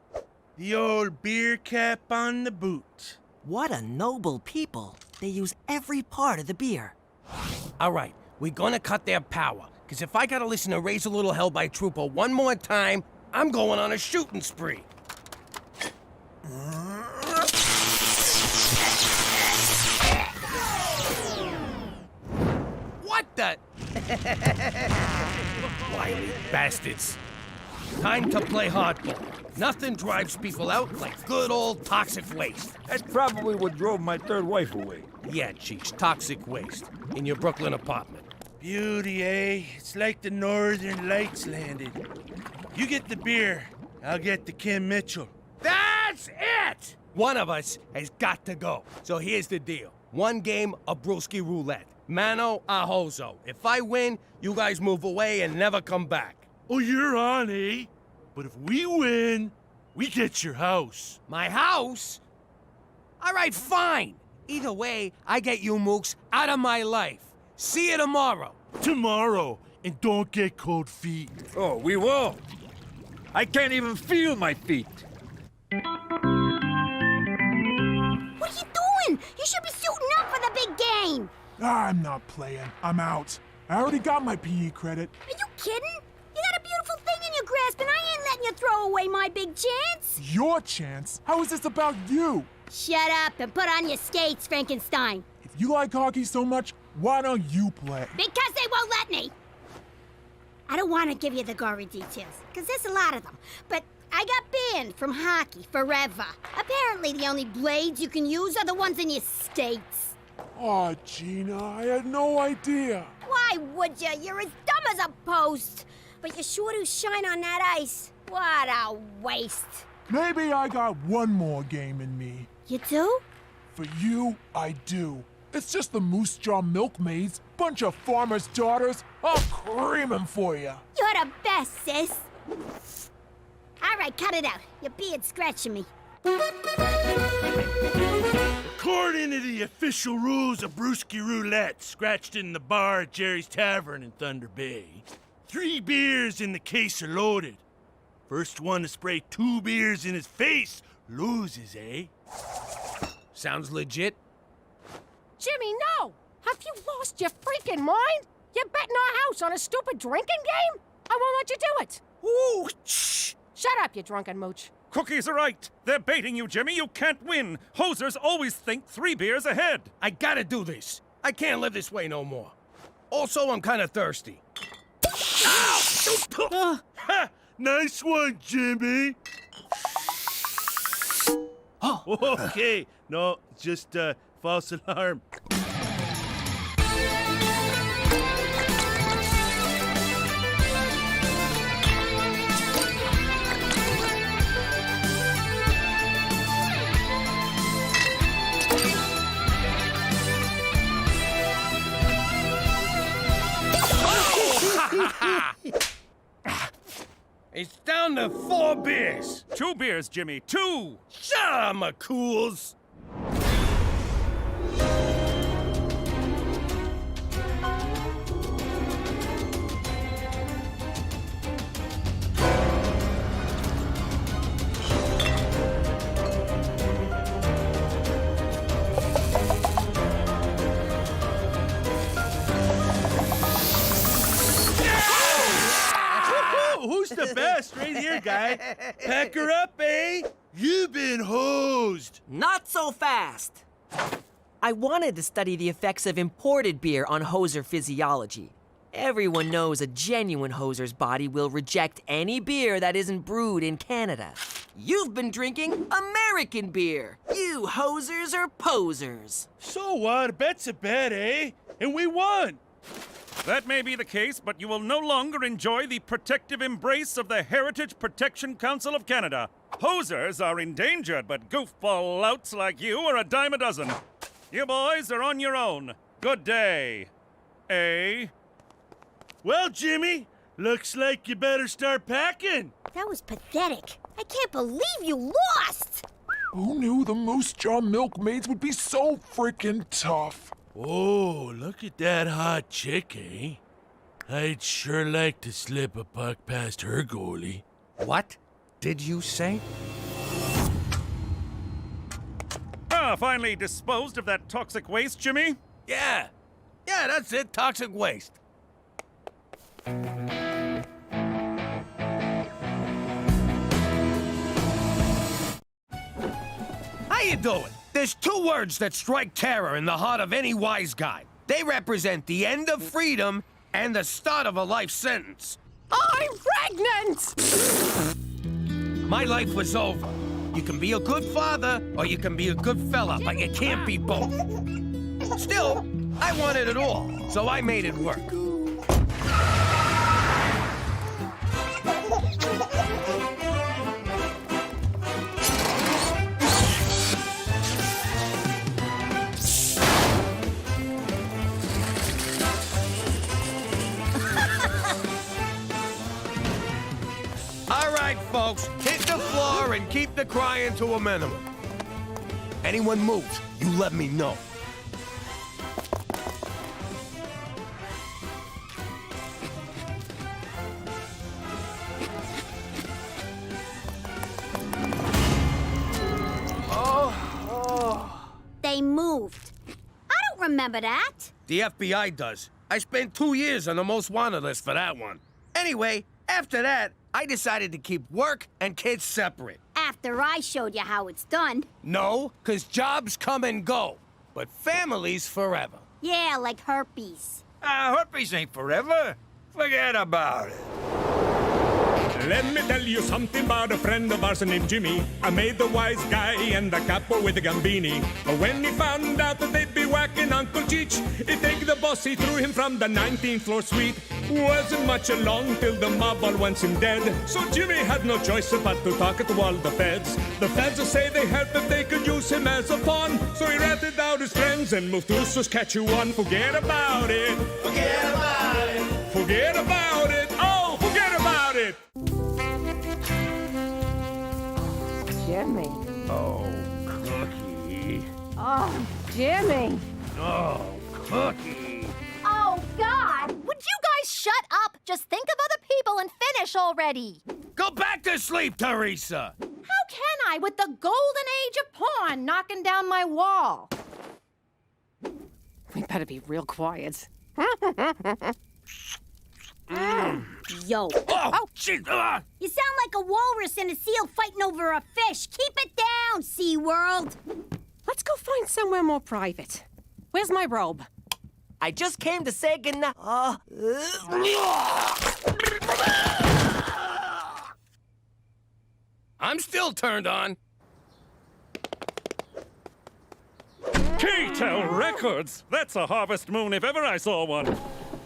The old beer cap on the boot. What a noble people. They use every part of the beer. All right, we're gonna cut their power. Because if I gotta listen to Raise a Little Hell by Trooper one more time, I'm going on a shooting spree. What the? Wily bastards. Time to play hardball. Nothing drives people out like good old toxic waste. That's probably what drove my third wife away. Yeah, Cheech, toxic waste. In your Brooklyn apartment. Beauty, eh? It's like the Northern Lights landed. You get the beer, I'll get the Kim Mitchell. That's it! One of us has got to go. So here's the deal. 1 game of Brewski Roulette. Mano a hozo. If I win, you guys move away and never come back. Oh, you're on, eh? But if we win, We get your house. My house? All right, fine. Either way, I get you mooks out of my life. See you tomorrow. Tomorrow. And don't get cold feet. Oh, we won't. I can't even feel my feet. What are you doing? You should be suiting up for the big game. I'm not playing. I'm out. I already got my PE credit. Are you kidding? You got a beautiful thing in your grasp, and I ain't letting you throw away my big chance. Your chance? How is this about you? Shut up and put on your skates, Frankenstein. If you like hockey so much, why don't you play? Because they won't let me. I don't want to give you the gory details, because there's a lot of them. But I got banned from hockey forever. Apparently the only blades you can use are the ones in your skates. Aw, Gina, I had no idea. Why would you? You're as dumb as a post. But you sure do shine on that ice. What a waste. Maybe I got one more game in me. You do? For you, I do. It's just the Moose Jaw Milkmaids, bunch of farmers' daughters. I'll cream 'em for you. You're the best, sis. All right, cut it out. Your beard's scratching me. According to the official rules of Brewski Roulette, scratched in the bar at Jerry's Tavern in Thunder Bay, 3 beers in the case are loaded. First one to spray 2 beers in his face loses, eh? Sounds legit. Jimmy, no! Have you lost your freaking mind? You're betting our house on a stupid drinking game? I won't let you do it. Ooh, shh! Shut up, you drunken mooch. Cookies are right. They're baiting you, Jimmy. You can't win. Hosers always think 3 beers ahead. I gotta do this. I can't live this way no more. Also, I'm kind of thirsty. Ow! Ha! Nice one, Jimmy. Okay. No, just false alarm. It's down to 4 beers. 2 beers, Jimmy. 2! Shut up, McCools. Who's the best? Right here, guy. Pack her up, eh? You've been hosed. Not so fast! I wanted to study the effects of imported beer on hoser physiology. Everyone knows a genuine hoser's body will reject any beer that isn't brewed in Canada. You've been drinking American beer. You hosers are posers. So what? A bet's a bet, eh? And we won. That may be the case, but you will no longer enjoy the protective embrace of the Heritage Protection Council of Canada. Hosers are endangered, but goofball louts like you are a dime a dozen. You boys are on your own. Good day. Eh? Well, Jimmy, looks like you better start packing. That was pathetic. I can't believe you lost. Who knew the Moose Jaw Milkmaids would be so freaking tough? Oh, look at that hot chick, eh? I'd sure like to slip a puck past her goalie. What did you say? Finally disposed of that toxic waste, Jimmy? Yeah, that's it. Toxic waste. How you doing? There's 2 words that strike terror in the heart of any wise guy. They represent the end of freedom and the start of a life sentence. I'm pregnant! My life was over. You can be a good father or you can be a good fella, but you can't be both. Still, I wanted it all, so I made it work. All right, folks, hit the floor and keep the crying to a minimum. Anyone moves, you let me know. They moved. I don't remember that. The FBI does. I spent 2 years on the most wanted list for that one. Anyway, after that, I decided to keep work and kids separate. After I showed you how it's done. No, 'cause jobs come and go, but families forever. Yeah, like herpes. Herpes ain't forever. Forget about it. Let me tell you something about a friend of ours named Jimmy. I made the wise guy and the capo with the gambini. When he found out that they'd be whacking Uncle Cheech, he take the boss, he threw him from the 19th floor suite. Wasn't much along till the mob all wants him dead. So Jimmy had no choice but to talk to all the feds. The feds say they heard that they could use him as a pawn. So he ratted out his friends and moved to Saskatchewan. Forget about it. Forget about it. Forget about it. Oh, forget about it. Jimmy. Oh, Cookie. Oh, Jimmy. Oh, Cookie. Oh, God! Would you guys shut up? Just think of other people and finish already. Go back to sleep, Teresa. How can I with the golden age of porn knocking down my wall? We better be real quiet. Yo. Oh, shit. You sound like a walrus and a seal fighting over a fish. Keep it down, SeaWorld. Let's go find somewhere more private. Where's my robe? I just came to say goodnight. I'm still turned on. K-Tel Records! That's a Harvest Moon if ever I saw one.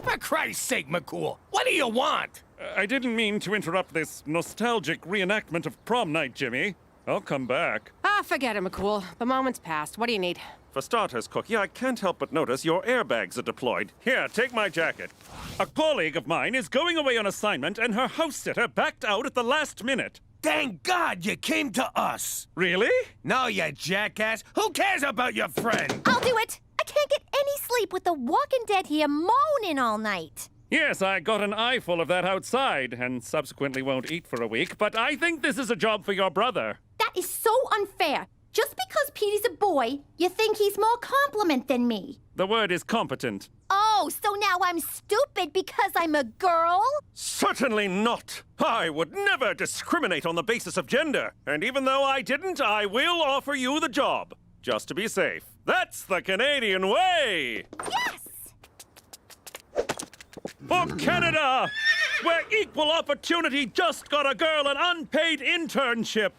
For Christ's sake, McCool, what do you want? I didn't mean to interrupt this nostalgic reenactment of prom night, Jimmy. I'll come back. Forget it, McCool. The moment's passed. What do you need? For starters, Cookie, I can't help but notice your airbags are deployed. Here, take my jacket. A colleague of mine is going away on assignment, and her house sitter backed out at the last minute. Thank God you came to us. Really? No, you jackass. Who cares about your friend? I'll do it. I can't get any sleep with the Walking Dead here moaning all night. Yes, I got an eyeful of that outside, and subsequently won't eat for a week, but I think this is a job for your brother. That is so unfair. Just because Petey's a boy, you think he's more competent than me. The word is competent. Oh, so now I'm stupid because I'm a girl? Certainly not. I would never discriminate on the basis of gender. And even though I didn't, I will offer you the job. Just to be safe. That's the Canadian way! Yes! For Canada, where equal opportunity just got a girl an unpaid internship.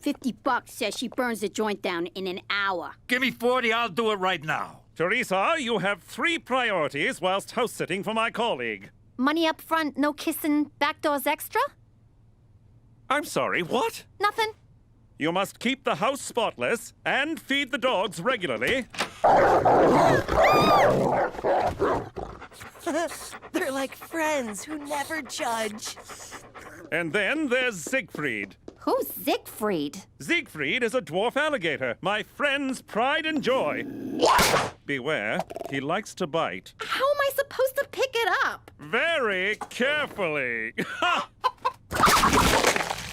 $50 says she burns the joint down in an hour. Give me 40, I'll do it right now. Teresa, you have 3 priorities whilst house-sitting for my colleague. Money up front, no kissing, back doors extra? I'm sorry, what? Nothing. You must keep the house spotless and feed the dogs regularly. They're like friends who never judge. And then there's Siegfried. Who's Siegfried? Siegfried is a dwarf alligator, my friend's pride and joy. Beware, he likes to bite. How am I supposed to pick it up? Very carefully.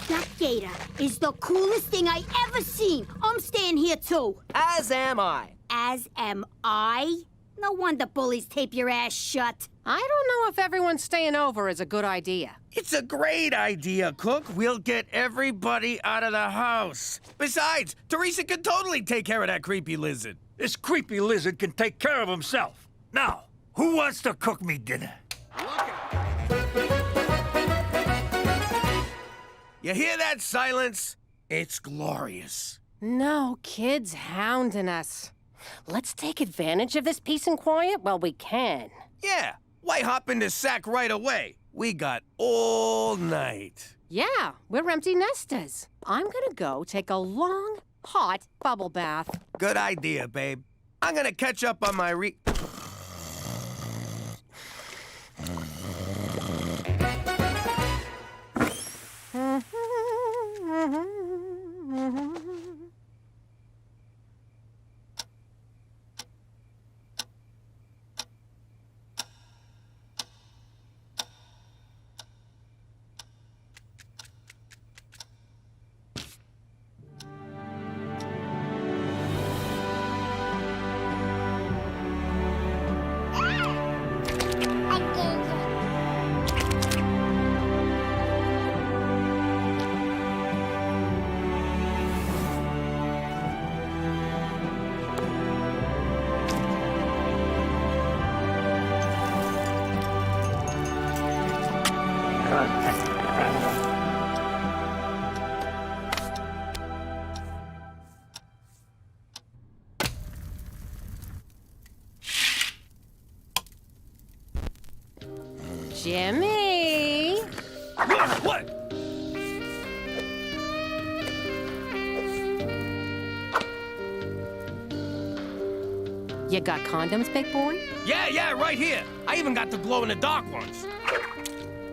That gator is the coolest thing I ever seen. I'm staying here too. As am I. As am I? No wonder bullies tape your ass shut. I don't know if everyone staying over is a good idea. It's a great idea, Cook. We'll get everybody out of the house. Besides, Teresa can totally take care of that creepy lizard. This creepy lizard can take care of himself. Now, who wants to cook me dinner? You hear that silence? It's glorious. No kids hounding us. Let's take advantage of this peace and quiet while we can. Yeah, why hop in the sack right away? We got all night. Yeah, we're empty nesters. I'm gonna go take a long, hot bubble bath. Good idea, babe. I'm gonna catch up on my Jimmy! What? You got condoms, big boy? Yeah, right here. I even got the glow-in-the-dark ones.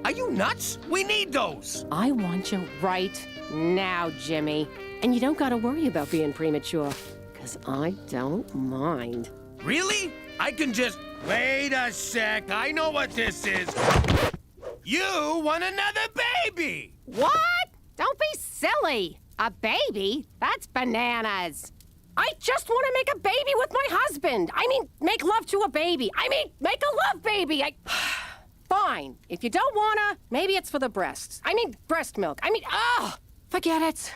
Are you nuts? We need those. I want you right now, Jimmy. And you don't gotta worry about being premature, because I don't mind. Really? I can just... Wait a sec. I know what this is. You want another baby! What? Don't be silly. A baby? That's bananas. I just want to make a baby with my husband. I mean, make love to a baby. I mean, make a love baby. Fine. If you don't wanna, maybe it's for the breasts. I mean, breast milk. I mean, forget it.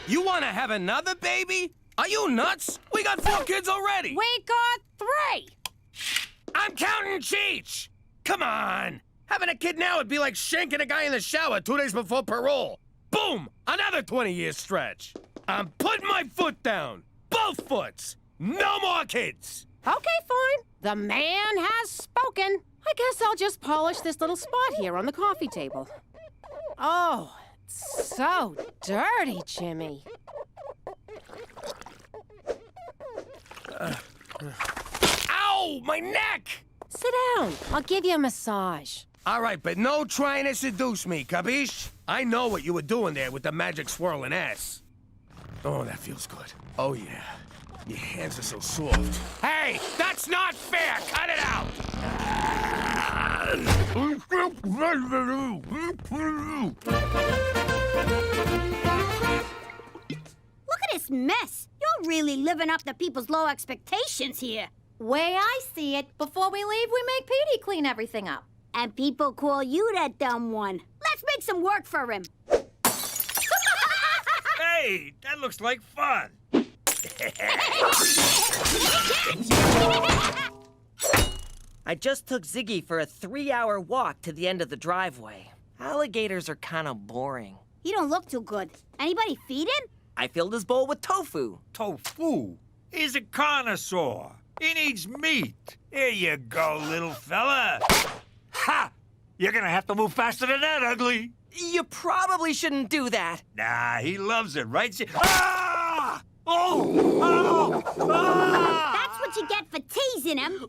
You want to have another baby? Are you nuts? We got 4 kids already. We got 3. I'm counting Cheech. Come on. Having a kid now would be like shanking a guy in the shower 2 days before parole. Boom! Another 20-year stretch. I'm putting my foot down. Both foots. No more kids. Okay, fine. The man has spoken. I guess I'll just polish this little spot here on the coffee table. Oh, it's so dirty, Jimmy. Ow! My neck! Sit down. I'll give you a massage. All right, but no trying to seduce me, capiche? I know what you were doing there with the magic swirling ass. Oh, that feels good. Oh, yeah. Your hands are so soft. Hey, that's not fair! Cut it out! Look at this mess. You're really living up to people's low expectations here. Way I see it, before we leave, we make Petey clean everything up. And people call you that dumb one. Let's make some work for him. Hey, that looks like fun. I just took Ziggy for a 3-hour walk to the end of the driveway. Alligators are kind of boring. He don't look too good. Anybody feed him? I filled his bowl with tofu. Tofu? He's a connoisseur. He needs meat. Here you go, little fella. Ha! You're gonna have to move faster than that, ugly. You probably shouldn't do that. Nah, he loves it, right? Ah! Oh! Oh! Ah! That's what you get for teasing him.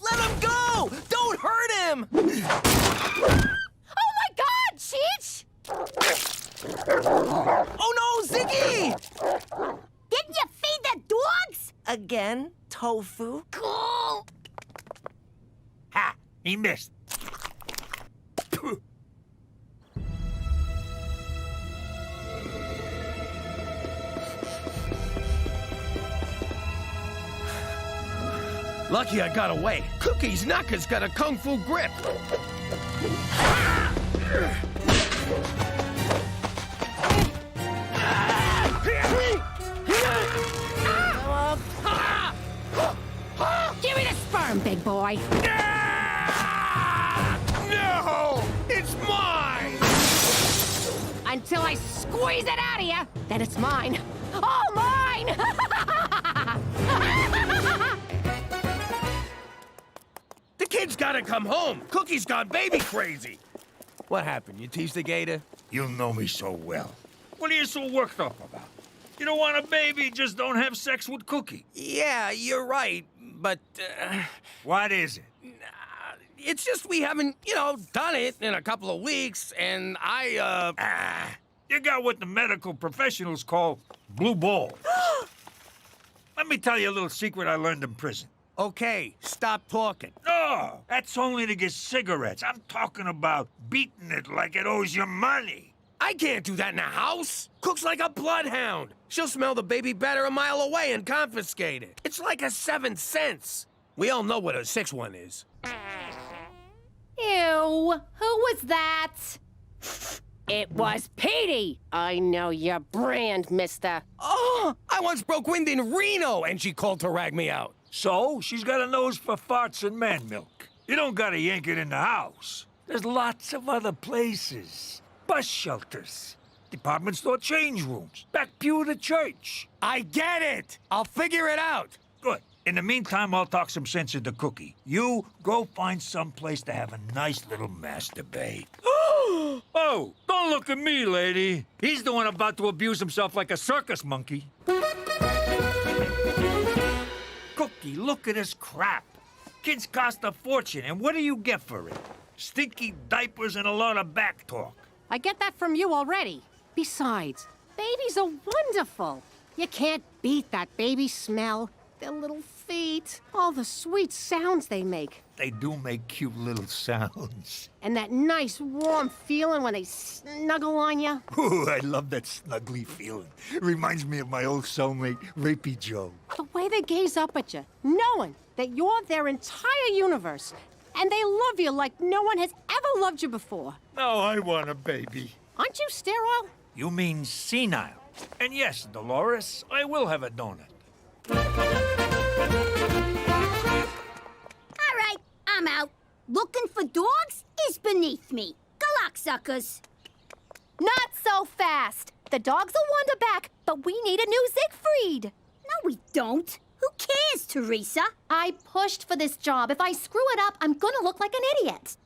Let him go! Don't hurt him! Oh my God, Cheech! Oh no, Ziggy! Didn't you feed the dogs? Again, tofu? Cool. Ha! He missed. Lucky I got away. Cookie's knocker's got a kung fu grip. Give me the sperm, big boy. No! It's mine! Until I squeeze it out of you, then it's mine. All mine! The kid's gotta come home. Cookie's gone baby crazy. What happened? You teased the gator? You know me so well. What are you so worked up about? You don't want a baby, just don't have sex with Cookie. Yeah, you're right, but... What is it? It's just we haven't, done it in a couple of weeks, and You got what the medical professionals call blue balls. Let me tell you a little secret I learned in prison. Okay, stop talking. No, that's only to get cigarettes. I'm talking about beating it like it owes you money. I can't do that in the house. Cook's like a bloodhound. She'll smell the baby better a mile away and confiscate it. It's like a 7 cents. We all know what a 6-1 is. Ew, who was that? It was Petey. I know your brand, mister. Oh, I once broke wind in Reno, and she called to rag me out. So, she's got a nose for farts and man milk. You don't gotta yank it in the house. There's lots of other places. Bus shelters. Department store change rooms. Back pew of the church. I get it. I'll figure it out. Good. In the meantime, I'll talk some sense into Cookie. You go find some place to have a nice little masturbate. Oh, don't look at me, lady. He's the one about to abuse himself like a circus monkey. Cookie, look at this crap. Kids cost a fortune, and what do you get for it? Stinky diapers and a lot of back talk. I get that from you already. Besides, babies are wonderful. You can't beat that baby smell. Their little feet, all the sweet sounds they make. They do make cute little sounds. And that nice warm feeling when they snuggle on you. Ooh, I love that snuggly feeling. Reminds me of my old cellmate, Rapey Joe. The way they gaze up at you, knowing that you're their entire universe. And they love you like no one has ever loved you before. Now I want a baby. Aren't you sterile? You mean senile. And yes, Dolores, I will have a donut. All right, I'm out. Looking for dogs is beneath me. Good luck, suckers. Not so fast. The dogs will wander back, but we need a new Siegfried. No, we don't. Who cares, Teresa? I pushed for this job. If I screw it up, I'm gonna look like an idiot.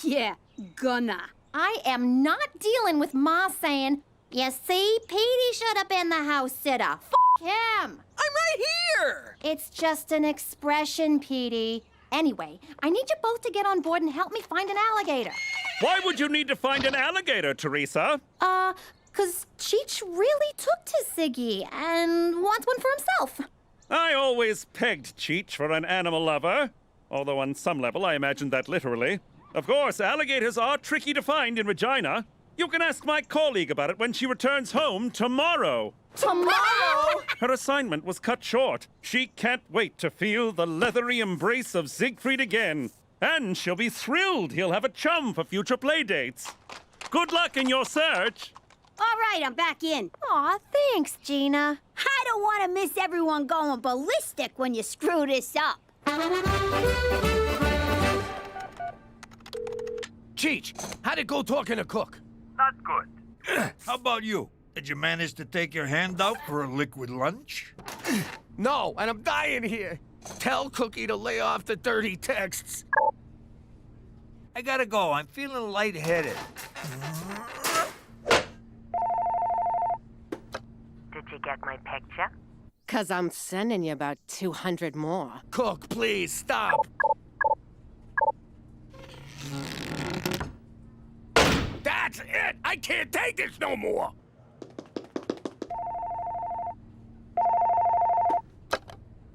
Yeah, gonna. I am not dealing with Ma saying, you see, Petey should have been the house sitter. F him. I'm right here! It's just an expression, Petey. Anyway, I need you both to get on board and help me find an alligator. Why would you need to find an alligator, Teresa? 'Cause Cheech really took to Siggy and wants one for himself. I always pegged Cheech for an animal lover. Although on some level, I imagined that literally. Of course, alligators are tricky to find in Regina. You can ask my colleague about it when she returns home tomorrow. Tomorrow? Her assignment was cut short. She can't wait to feel the leathery embrace of Siegfried again. And she'll be thrilled he'll have a chum for future playdates. Good luck in your search. All right, I'm back in. Aw, thanks, Gina. I don't want to miss everyone going ballistic when you screw this up. Cheech, how'd it go talking to Cook? Not good. How about you? Did you manage to take your hand out for a liquid lunch? No, and I'm dying here. Tell Cookie to lay off the dirty texts. I gotta go. I'm feeling lightheaded. Did you get my picture? 'Cause I'm sending you about 200 more. Cook, please, stop. That's it! I can't take this no more!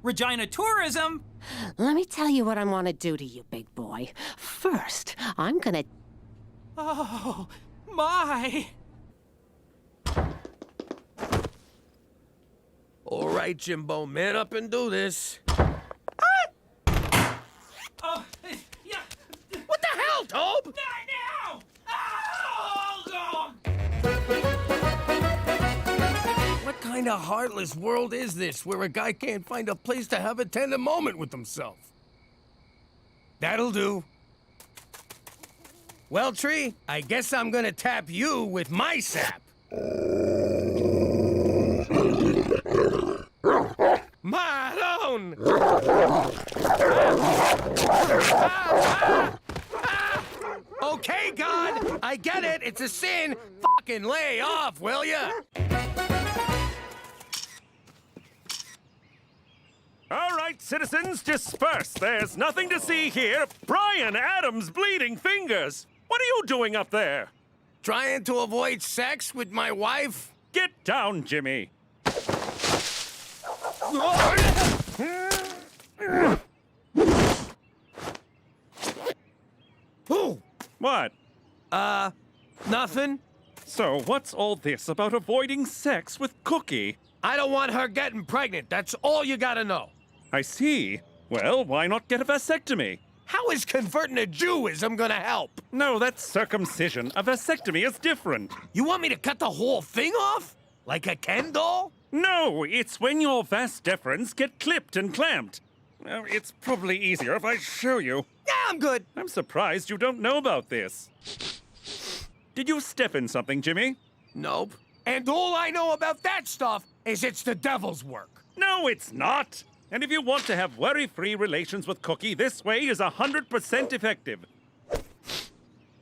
Regina Tourism! Let me tell you what I want to do to you, big boy. First, I'm gonna... Oh, my! All right, Jimbo, man up and do this. Oh, yeah. What the hell, Tobe? Not now! Oh, God! What kind of heartless world is this where a guy can't find a place to have a tender moment with himself? That'll do. Well, Tree, I guess I'm gonna tap you with my sap. Maroon! Okay, God, I get it. It's a sin. Fucking lay off, will ya? All right, citizens, disperse. There's nothing to see here. Brian Adams' bleeding fingers. What are you doing up there? Trying to avoid sex with my wife? Get down, Jimmy. Who? What? Nothing. So what's all this about avoiding sex with Cookie? I don't want her getting pregnant. That's all you gotta know. I see. Well, why not get a vasectomy? How is converting to Jewism gonna help? No, that's circumcision. A vasectomy is different. You want me to cut the whole thing off? Like a Ken doll? No, it's when your vas deferens get clipped and clamped. It's probably easier if I show you. Yeah, I'm good. I'm surprised you don't know about this. Did you step in something, Jimmy? Nope. And all I know about that stuff is it's the devil's work. No, it's not. And if you want to have worry-free relations with Cookie, this way is 100% effective.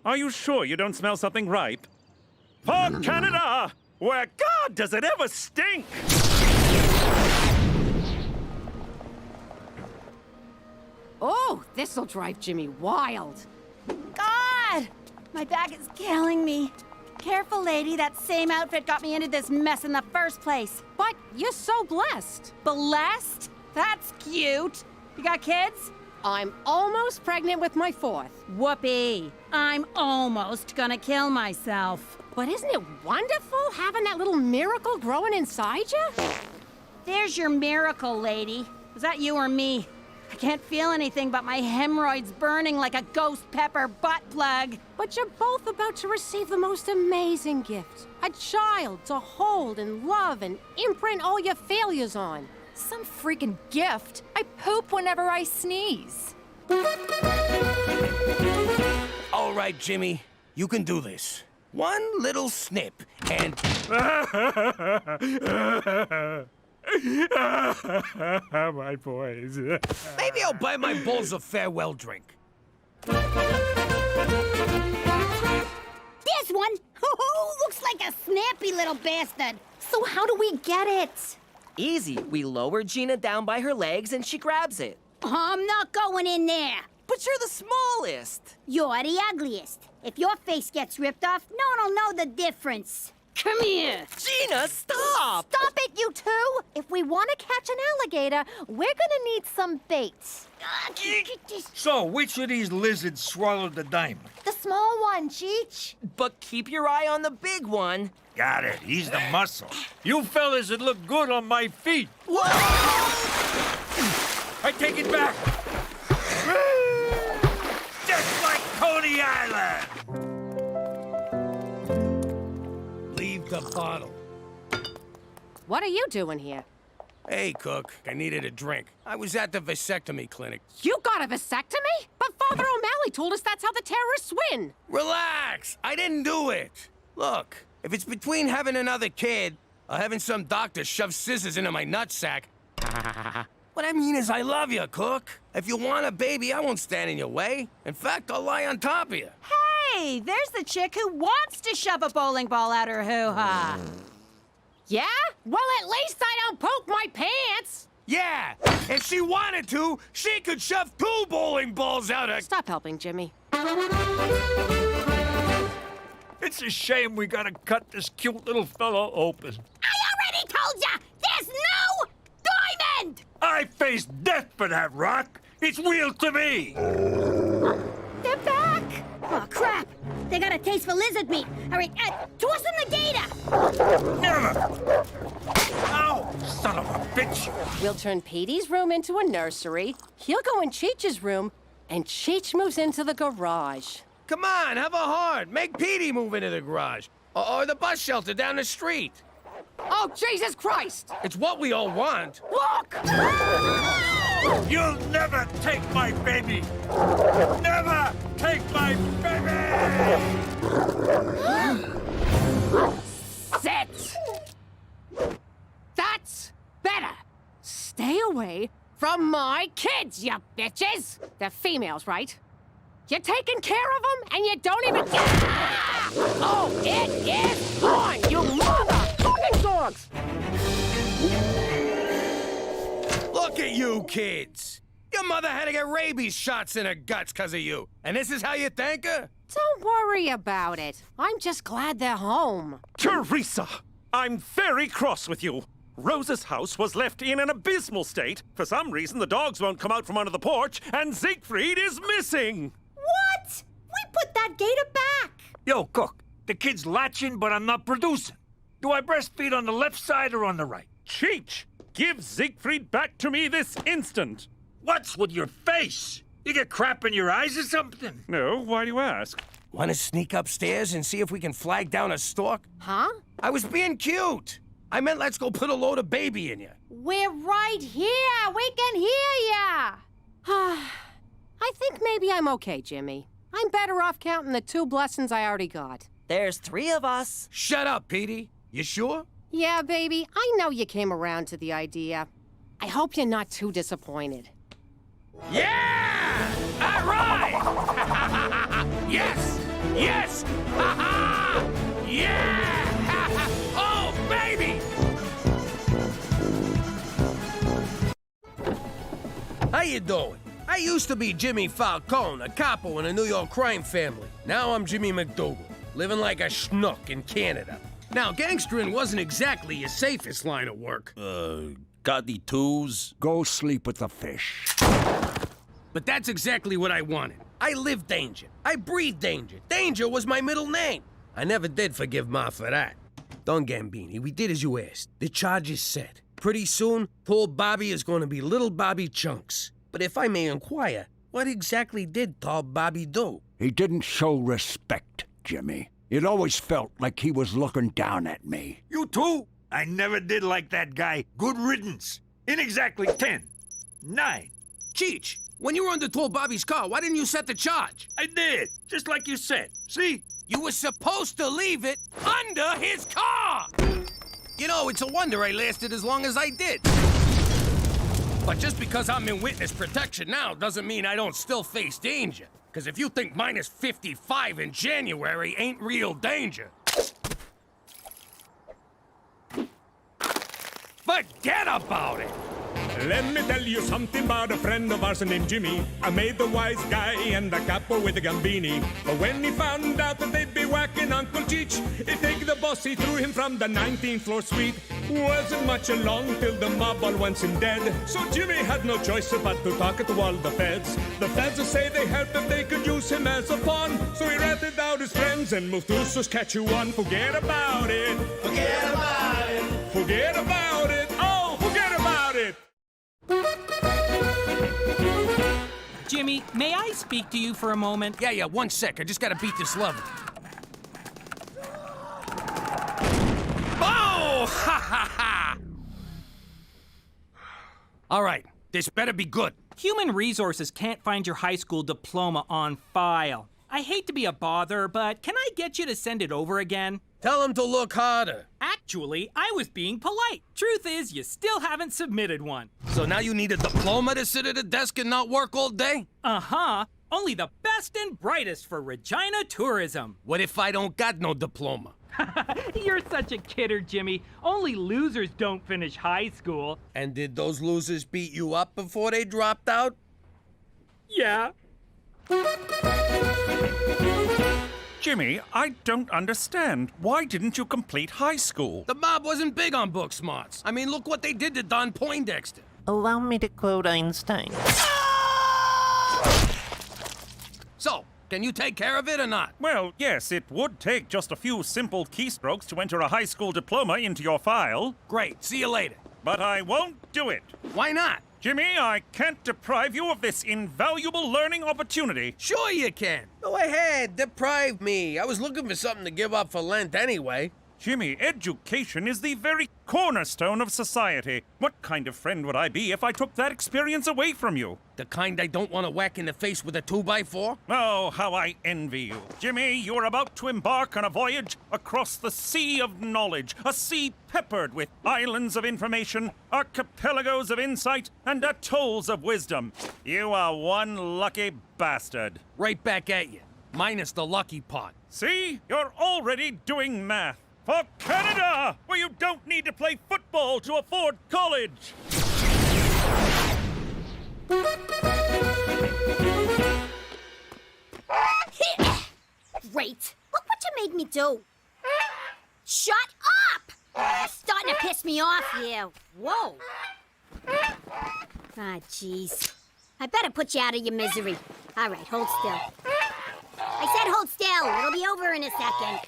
Are you sure you don't smell something ripe? For Canada, where God does it ever stink! Oh, this'll drive Jimmy wild. God! My back is killing me. Careful, lady. That same outfit got me into this mess in the first place. But you're so blessed. Blessed? That's cute. You got kids? I'm almost pregnant with my 4th. Whoopee. I'm almost gonna kill myself. But isn't it wonderful having that little miracle growing inside you? There's your miracle, lady. Was that you or me? I can't feel anything but my hemorrhoids burning like a ghost pepper butt plug. But you're both about to receive the most amazing gift. A child to hold and love and imprint all your failures on. Some freaking gift. I poop whenever I sneeze. All right, Jimmy, you can do this. One little snip, and... My boys. Maybe I'll buy my bulls a farewell drink. This one? Looks like a snappy little bastard. So how do we get it? Easy. We lower Gina down by her legs and she grabs it. I'm not going in there. But you're the smallest. You're the ugliest. If your face gets ripped off, no one will know the difference. Come here. Gina, stop! Stop it, you two! If we want to catch an alligator, we're gonna need some bait. So, which of these lizards swallowed the diamond? The small one, Cheech. But keep your eye on the big one. Got it. He's the muscle. You fellas would look good on my feet. Whoa! I take it back. Just like Coney Island. Leave the bottle. What are you doing here? Hey, Cook, I needed a drink. I was at the vasectomy clinic. You got a vasectomy? But Father O'Malley told us that's how the terrorists win. Relax! I didn't do it. Look, if it's between having another kid or having some doctor shove scissors into my nutsack, what I mean is I love you, Cook. If you want a baby, I won't stand in your way. In fact, I'll lie on top of you. Hey, there's the chick who wants to shove a bowling ball out her hoo-ha. Yeah? Well, at least I don't poke my pants. Yeah, if she wanted to, she could shove 2 bowling balls out her... Stop helping, Jimmy. It's a shame we gotta cut this cute little fellow open. I already told ya! There's no diamond! I face death for that rock. It's real to me. They're back! Oh, crap! They got a taste for lizard meat. All right, toss them the gator! Never! Ow! Son of a bitch! We'll turn Petey's room into a nursery. He'll go in Cheech's room, and Cheech moves into the garage. Come on, have a heart. Make Petey move into the garage. Or the bus shelter down the street. Oh, Jesus Christ! It's what we all want. Look! You'll never take my baby! Never take my baby! Sit! That's better. Stay away from my kids, you bitches! They're females, right? You're taking care of them, and you don't even... Oh, it is on, you motherfucking dogs! Look at you kids. Your mother had to get rabies shots in her guts because of you. And this is how you thank her? Don't worry about it. I'm just glad they're home. Teresa, I'm very cross with you. Rosa's house was left in an abysmal state. For some reason, the dogs won't come out from under the porch, and Siegfried is missing. What? We put that gator back! Yo, Cook, the kid's latching, but I'm not producing. Do I breastfeed on the left side or on the right? Cheech, give Siegfried back to me this instant. What's with your face? You get crap in your eyes or something? No, why do you ask? Want to sneak upstairs and see if we can flag down a stork? Huh? I was being cute. I meant let's go put a load of baby in you. We're right here. We can hear ya. I think maybe I'm okay, Jimmy. I'm better off counting the 2 blessings I already got. There's 3 of us. Shut up, Petey. You sure? Yeah, baby, I know you came around to the idea. I hope you're not too disappointed. Yeah! All right! Yes! Yes! Ha ha! Yeah! Oh, baby! How you doing? I used to be Jimmy Falcone, a capo in a New York crime family. Now I'm Jimmy McDougal, living like a schnook in Canada. Now, gangstering wasn't exactly your safest line of work. Got the twos? Go sleep with the fish. But that's exactly what I wanted. I lived danger. I breathed danger. Danger was my middle name. I never did forgive Ma for that. Don Gambini, we did as you asked. The charge is set. Pretty soon, poor Bobby is going to be little Bobby Chunks. But if I may inquire, what exactly did tall Bobby do? He didn't show respect, Jimmy. It always felt like he was looking down at me. You too? I never did like that guy. Good riddance. In exactly 10, 9. Cheech, when you were under tall Bobby's car, why didn't you set the charge? I did, just like you said. See? You were supposed to leave it under his car! You know, it's a wonder I lasted as long as I did. But just because I'm in witness protection now doesn't mean I don't still face danger. Because if you think minus 55 in January ain't real danger, forget about it! Let me tell you something about a friend of ours named Jimmy. I made the wise guy and the capo with the gambini. But when he found out that they'd be whacking Uncle Cheech, he'd take the boss, he threw him from the 19th floor suite. Wasn't much along till the mob all went him dead. So Jimmy had no choice but to talk to all the feds. The feds say they helped if they could use him as a pawn. So he ratted out his friends and moved to Saskatchewan. Forget about it. Forget about it. Forget about it. Oh, forget about it. Jimmy, may I speak to you for a moment? Yeah, 1 sec. I just gotta beat this level. Oh! Ha ha ha! All right, this better be good. Human Resources can't find your high school diploma on file. I hate to be a bother, but can I get you to send it over again? Tell him to look harder. Actually, I was being polite. Truth is, you still haven't submitted one. So now you need a diploma to sit at a desk and not work all day? Uh-huh. Only the best and brightest for Regina tourism. What if I don't got no diploma? You're such a kidder, Jimmy. Only losers don't finish high school. And did those losers beat you up before they dropped out? Yeah. Jimmy, I don't understand. Why didn't you complete high school? The mob wasn't big on book smarts. I mean, look what they did to Don Poindexter. Allow me to quote Einstein. So, can you take care of it or not? Well, yes, it would take just a few simple keystrokes to enter a high school diploma into your file. Great, see you later. But I won't do it. Why not? Jimmy, I can't deprive you of this invaluable learning opportunity. Sure you can. Go ahead, deprive me. I was looking for something to give up for Lent anyway. Jimmy, education is the very cornerstone of society. What kind of friend would I be if I took that experience away from you? The kind I don't want to whack in the face with a 2x4? Oh, how I envy you. Jimmy, you're about to embark on a voyage across the sea of knowledge, a sea peppered with islands of information, archipelagos of insight, and atolls of wisdom. You are one lucky bastard. Right back at you, minus the lucky part. See? You're already doing math. For Canada, where you don't need to play football to afford college. Great. Look what you made me do. Shut up! You're starting to piss me off here. Whoa. Ah, jeez. I better put you out of your misery. All right, hold still. I said hold still. It'll be over in a second.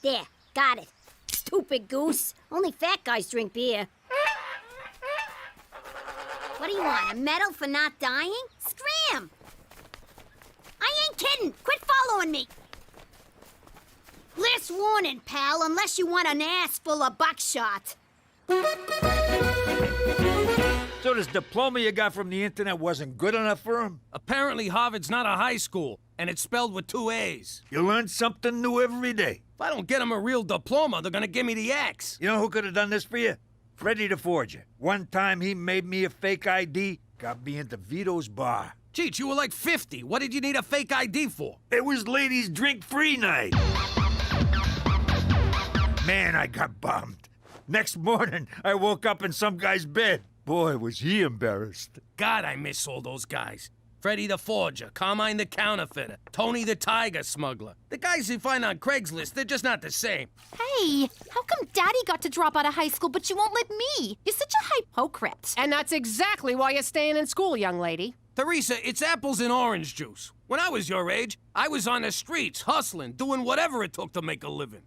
There, got it. Stupid goose. Only fat guys drink beer. What do you want, a medal for not dying? Scram! I ain't kidding. Quit following me. Last warning, pal, unless you want an ass full of buckshot. So this diploma you got from the internet wasn't good enough for him? Apparently Harvard's not a high school, and it's spelled with 2 A's. You learn something new every day. If I don't get them a real diploma, they're gonna give me the axe. You know who could have done this for you? Freddy the Forger. One time he made me a fake ID, got me into Vito's bar. Cheech, you were like 50. What did you need a fake ID for? It was ladies' drink-free night. Man, I got bummed. Next morning, I woke up in some guy's bed. Boy, was he embarrassed. God, I miss all those guys. Freddy the Forger, Carmine the Counterfeiter, Tony the Tiger Smuggler. The guys you find on Craigslist, they're just not the same. Hey, how come Daddy got to drop out of high school, but you won't let me? You're such a hypocrite. And that's exactly why you're staying in school, young lady. Teresa, it's apples and orange juice. When I was your age, I was on the streets, hustling, doing whatever it took to make a living.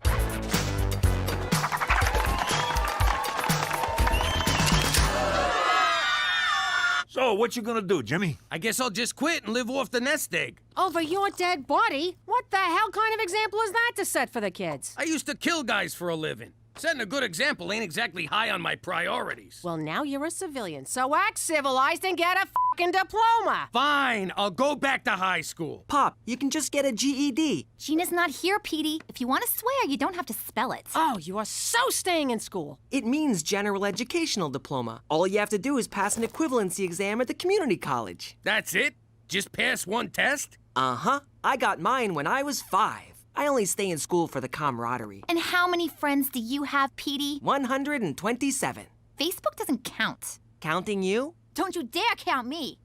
So, what you gonna do, Jimmy? I guess I'll just quit and live off the nest egg. Over your dead body? What the hell kind of example is that to set for the kids? I used to kill guys for a living. Setting a good example ain't exactly high on my priorities. Well, now you're a civilian, so act civilized and get a fucking diploma. Fine, I'll go back to high school. Pop, you can just get a GED. Gina's not here, Petey. If you want to swear, you don't have to spell it. Oh, you are so staying in school. It means general educational diploma. All you have to do is pass an equivalency exam at the community college. That's it? Just pass one test? Uh-huh. I got mine when I was 5. I only stay in school for the camaraderie. And how many friends do you have, Petey? 127. Facebook doesn't count. Counting you? Don't you dare count me.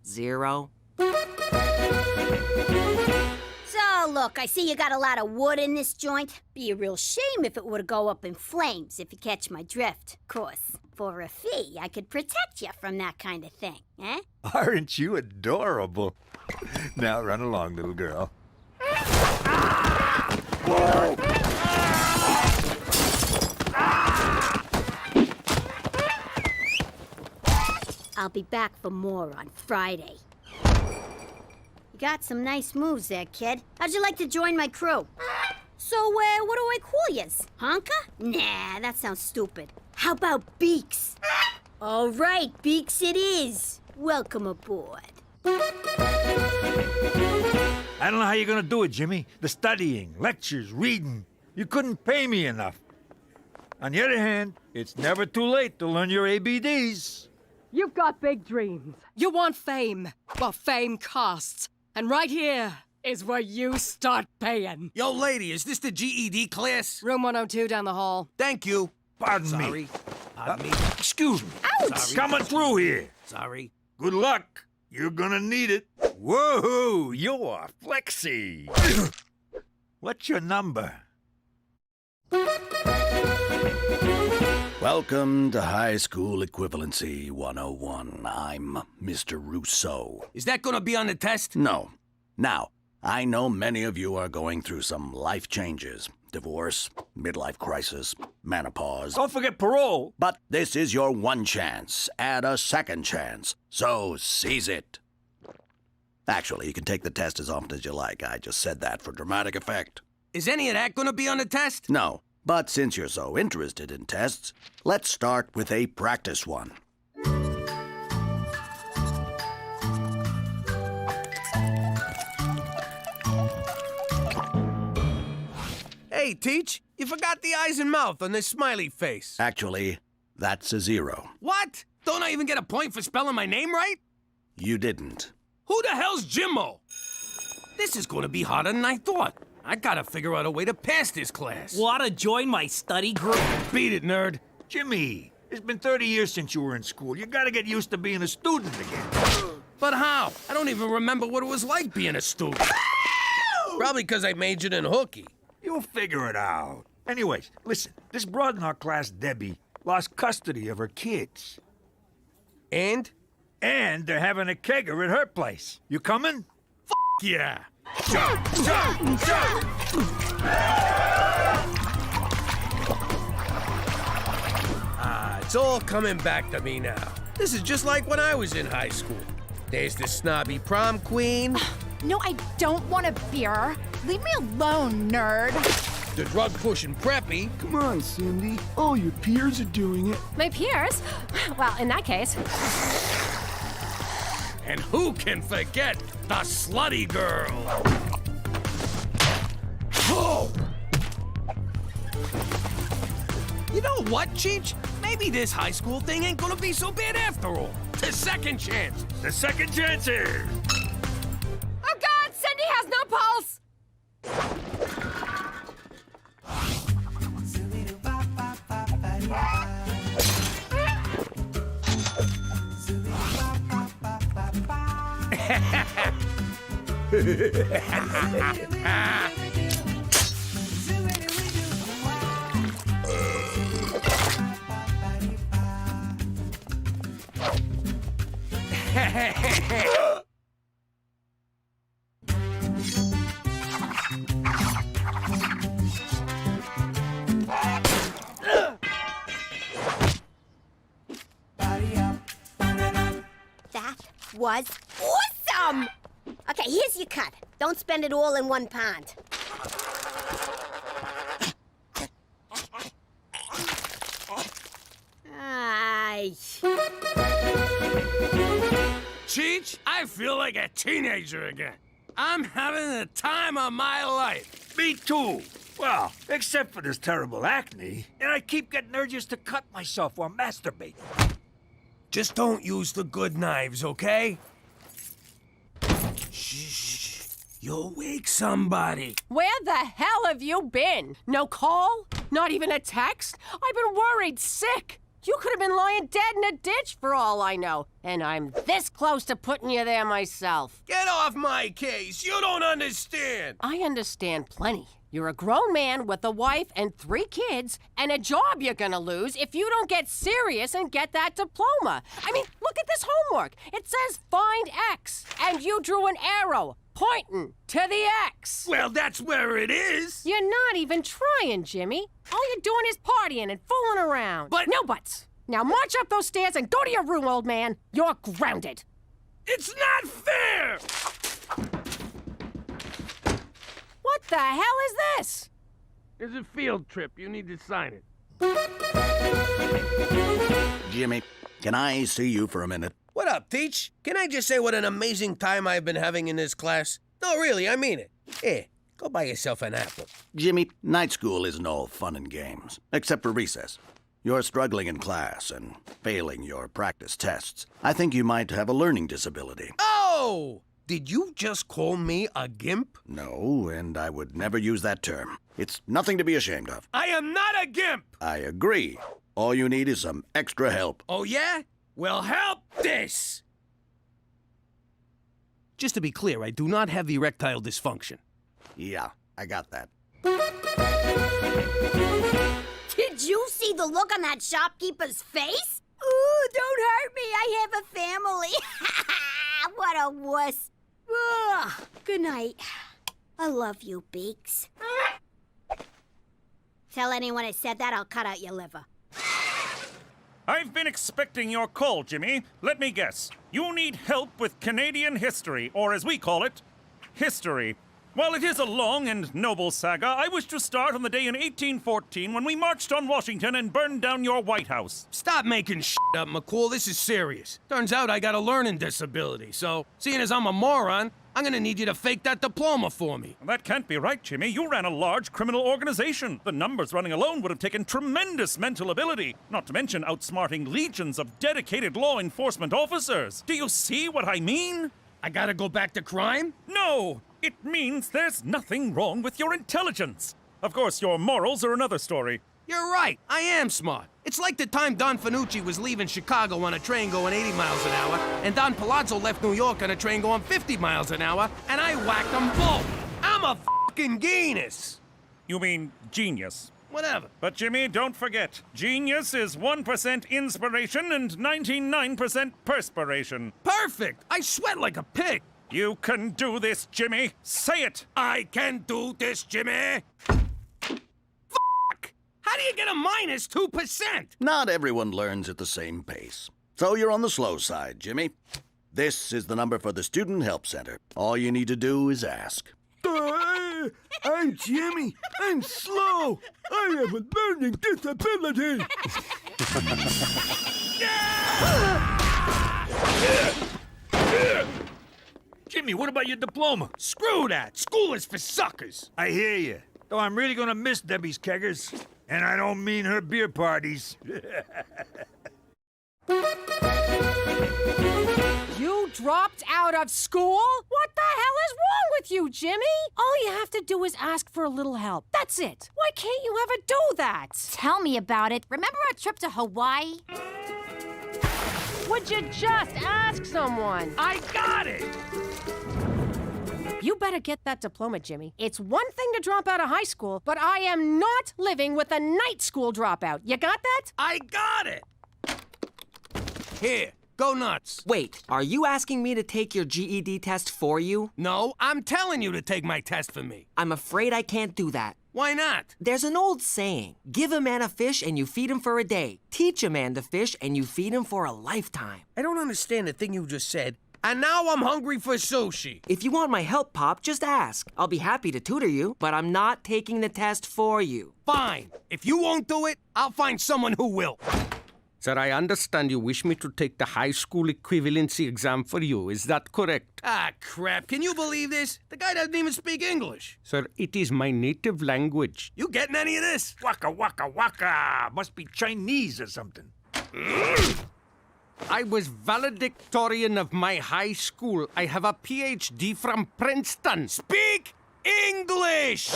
0. So, look, I see you got a lot of wood in this joint. Be a real shame if it were to go up in flames, if you catch my drift. Of course, for a fee, I could protect you from that kind of thing, eh? Aren't you adorable? Now run along, little girl. I'll be back for more on Friday. You got some nice moves there, kid. How'd you like to join my crew? So, what do I call yous? Honka? Nah, that sounds stupid. How about Beaks? All right, Beaks it is. Welcome aboard. I don't know how you're gonna do it, Jimmy. The studying, lectures, reading. You couldn't pay me enough. On the other hand, it's never too late to learn your ABDs. You've got big dreams. You want fame. Well, fame costs. And right here is where you start paying. Yo, lady, is this the GED class? Room 102 down the hall. Thank you. Pardon me. Sorry. Pardon me. Excuse me. Ouch! Sorry. Coming through here. Sorry. Good luck. You're gonna need it. Whoa, you're flexy. What's your number? Welcome to High School Equivalency 101. I'm Mr. Rousseau. Is that gonna be on the test? No. Now, I know many of you are going through some life changes. Divorce, midlife crisis, menopause. Don't forget parole. But this is your one chance. Add a second chance. So seize it. Actually, you can take the test as often as you like. I just said that for dramatic effect. Is any of that gonna be on the test? No. But since you're so interested in tests, let's start with a practice one. Hey, Teach, you forgot the eyes and mouth on this smiley face. Actually, that's a 0. What? Don't I even get a point for spelling my name right? You didn't. Who the hell's Jimmo? This is gonna be harder than I thought. I gotta figure out a way to pass this class. Wanna join my study group? Beat it, nerd. Jimmy, it's been 30 years since you were in school. You gotta get used to being a student again. But how? I don't even remember what it was like being a student. Probably because I majored in hooky. You'll figure it out. Anyways, listen, this broad in our class, Debbie, lost custody of her kids. And? And they're having a kegger at her place. You coming? Yeah. Jump, jump, jump! It's all coming back to me now. This is just like when I was in high school. There's the snobby prom queen. No, I don't want a beer. Leave me alone, nerd. The drug-pushing preppy. Come on, Cindy. All your peers are doing it. My peers? Well, in that case. And who can forget the slutty girl? Whoa! You know what, Cheech? Maybe this high school thing ain't gonna be so bad after all. The second chance. The second chances. Oh, God! Cindy has no pulse! That was awesome! Okay, here's your cut. Don't spend it all in one pond. Ay. Cheech, I feel like a teenager again. I'm having the time of my life. Me too. Well, except for this terrible acne, and I keep getting urges to cut myself or masturbate. Just don't use the good knives, okay? Shh. You'll wake somebody. Where the hell have you been? No call? Not even a text? I've been worried sick. You could have been lying dead in a ditch for all I know. And I'm this close to putting you there myself. Get off my case. You don't understand. I understand plenty. You're a grown man with a wife and 3 kids and a job you're gonna lose if you don't get serious and get that diploma. I mean, look at this homework. It says find X, and you drew an arrow pointing to the X. Well, that's where it is. You're not even trying, Jimmy. All you're doing is partying and fooling around. But no buts. Now march up those stairs and go to your room, old man. You're grounded. It's not fair. What the hell is this? It's a field trip. You need to sign it. Jimmy, can I see you for a minute? What up, Teach? Can I just say what an amazing time I've been having in this class? No, really, I mean it. Here, go buy yourself an apple. Jimmy, night school isn't all fun and games, except for recess. You're struggling in class and failing your practice tests. I think you might have a learning disability. Oh! Did you just call me a gimp? No, and I would never use that term. It's nothing to be ashamed of. I am not a gimp! I agree. All you need is some extra help. Oh, yeah? Well, help this! Just to be clear, I do not have erectile dysfunction. Yeah, I got that. Did you see the look on that shopkeeper's face? Ooh, don't hurt me. I have a family. What a wuss. Ugh. Good night. I love you, Beaks. Tell anyone I said that, I'll cut out your liver. I've been expecting your call, Jimmy. Let me guess. You need help with Canadian history, or as we call it, history. While it is a long and noble saga, I wish to start on the day in 1814 when we marched on Washington and burned down your White House. Stop making shit up, McCool. This is serious. Turns out I got a learning disability, so seeing as I'm a moron, I'm gonna need you to fake that diploma for me. That can't be right, Jimmy. You ran a large criminal organization. The numbers running alone would have taken tremendous mental ability, not to mention outsmarting legions of dedicated law enforcement officers. Do you see what I mean? I gotta go back to crime? No! It means there's nothing wrong with your intelligence. Of course, your morals are another story. You're right. I am smart. It's like the time Don Fanucci was leaving Chicago on a train going 80 miles an hour, and Don Palazzo left New York on a train going 50 miles an hour, and I whacked them both. I'm a fucking genius. You mean genius? Whatever. But Jimmy, don't forget, genius is 1% inspiration and 99% perspiration. Perfect. I sweat like a pig. You can do this, Jimmy. Say it. I can do this, Jimmy. Fuck! How do you get a minus 2%? Not everyone learns at the same pace. So you're on the slow side, Jimmy. This is the number for the Student Help Center. All you need to do is ask. I'm Jimmy. I'm slow. I have a learning disability. Jimmy, what about your diploma? Screw that! School is for suckers! I hear you. Though I'm really gonna miss Debbie's keggers. And I don't mean her beer parties. You dropped out of school? What the hell is wrong with you, Jimmy? All you have to do is ask for a little help. That's it. Why can't you ever do that? Tell me about it. Remember our trip to Hawaii? Would you just ask someone? I got it! You better get that diploma, Jimmy. It's one thing to drop out of high school, but I am not living with a night school dropout. You got that? I got it! Here, go nuts. Wait, are you asking me to take your GED test for you? No, I'm telling you to take my test for me. I'm afraid I can't do that. Why not? There's an old saying, give a man a fish and you feed him for a day. Teach a man to fish and you feed him for a lifetime. I don't understand the thing you just said. And now I'm hungry for sushi. If you want my help, Pop, just ask. I'll be happy to tutor you, but I'm not taking the test for you. Fine. If you won't do it, I'll find someone who will. Sir, I understand you wish me to take the high school equivalency exam for you. Is that correct? Ah, crap. Can you believe this? The guy doesn't even speak English. Sir, it is my native language. You getting any of this? Waka waka waka. Must be Chinese or something. I was valedictorian of my high school. I have a PhD from Princeton. Speak English!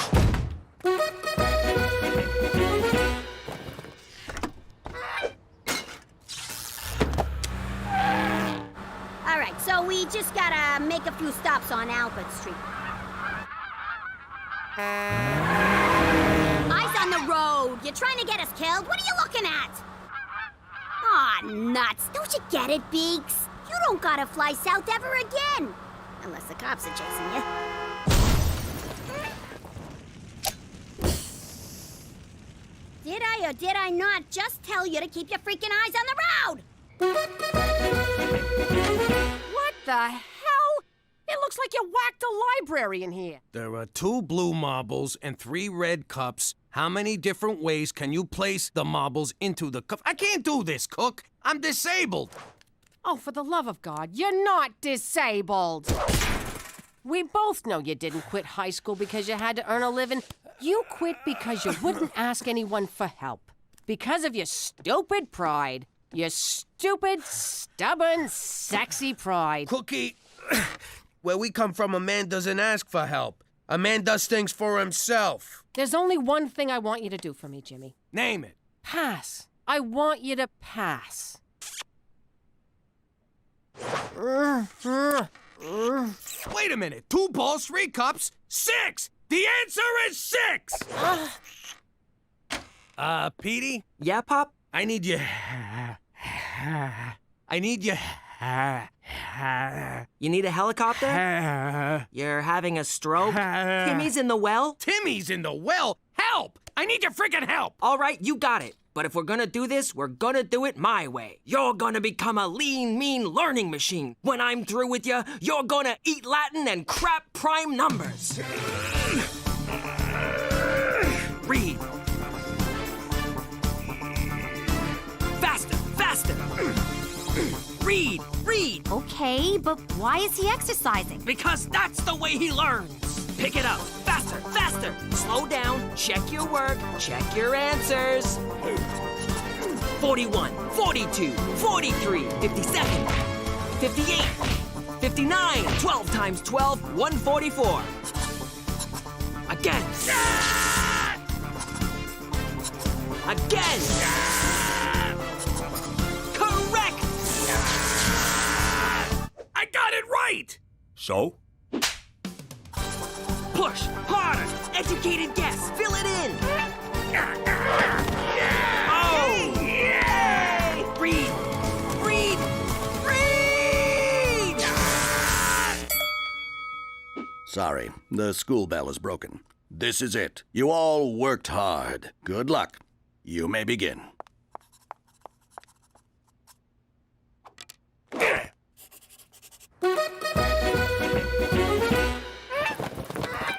All right, so we just gotta make a few stops on Albert Street. Eyes on the road. You're trying to get us killed? What are you looking at? Aw, nuts. Don't you get it, Beaks? You don't gotta fly south ever again. Unless the cops are chasing you. Did I or did I not just tell you to keep your freaking eyes on the road? What the hell? It looks like you whacked a library in here. There are 2 blue marbles and 3 red cups. How many different ways can you place the marbles into the cup? I can't do this, Cook. I'm disabled. Oh, for the love of God, you're not disabled. We both know you didn't quit high school because you had to earn a living. You quit because you wouldn't ask anyone for help. Because of your stupid pride. Your stupid, stubborn, sexy pride. Cookie, where we come from, a man doesn't ask for help. A man does things for himself. There's only one thing I want you to do for me, Jimmy. Name it. Pass. I want you to pass. Wait a minute. 2 balls, 3 cups, 6! The answer is 6! Petey? Yeah, Pop? I need you... I need you... You need a helicopter? You're having a stroke? Timmy's in the well? Timmy's in the well? Help! I need your freaking help! All right, you got it. But if we're gonna do this, we're gonna do it my way. You're gonna become a lean, mean learning machine. When I'm through with you, you're gonna eat Latin and crap prime numbers. Read. Faster, faster. Read, read. Okay, but why is he exercising? Because that's the way he learns. Pick it up. Faster, faster. Slow down. Check your work. Check your answers. 41, 42, 43, 57, 58, 59. 12 times 12, 144. Again. Again. Correct. I got it right! So? Push harder. Educated guess. Fill it in. Oh! Yay! Read. Read. Read! Sorry, the school bell is broken. This is it. You all worked hard. Good luck. You may begin.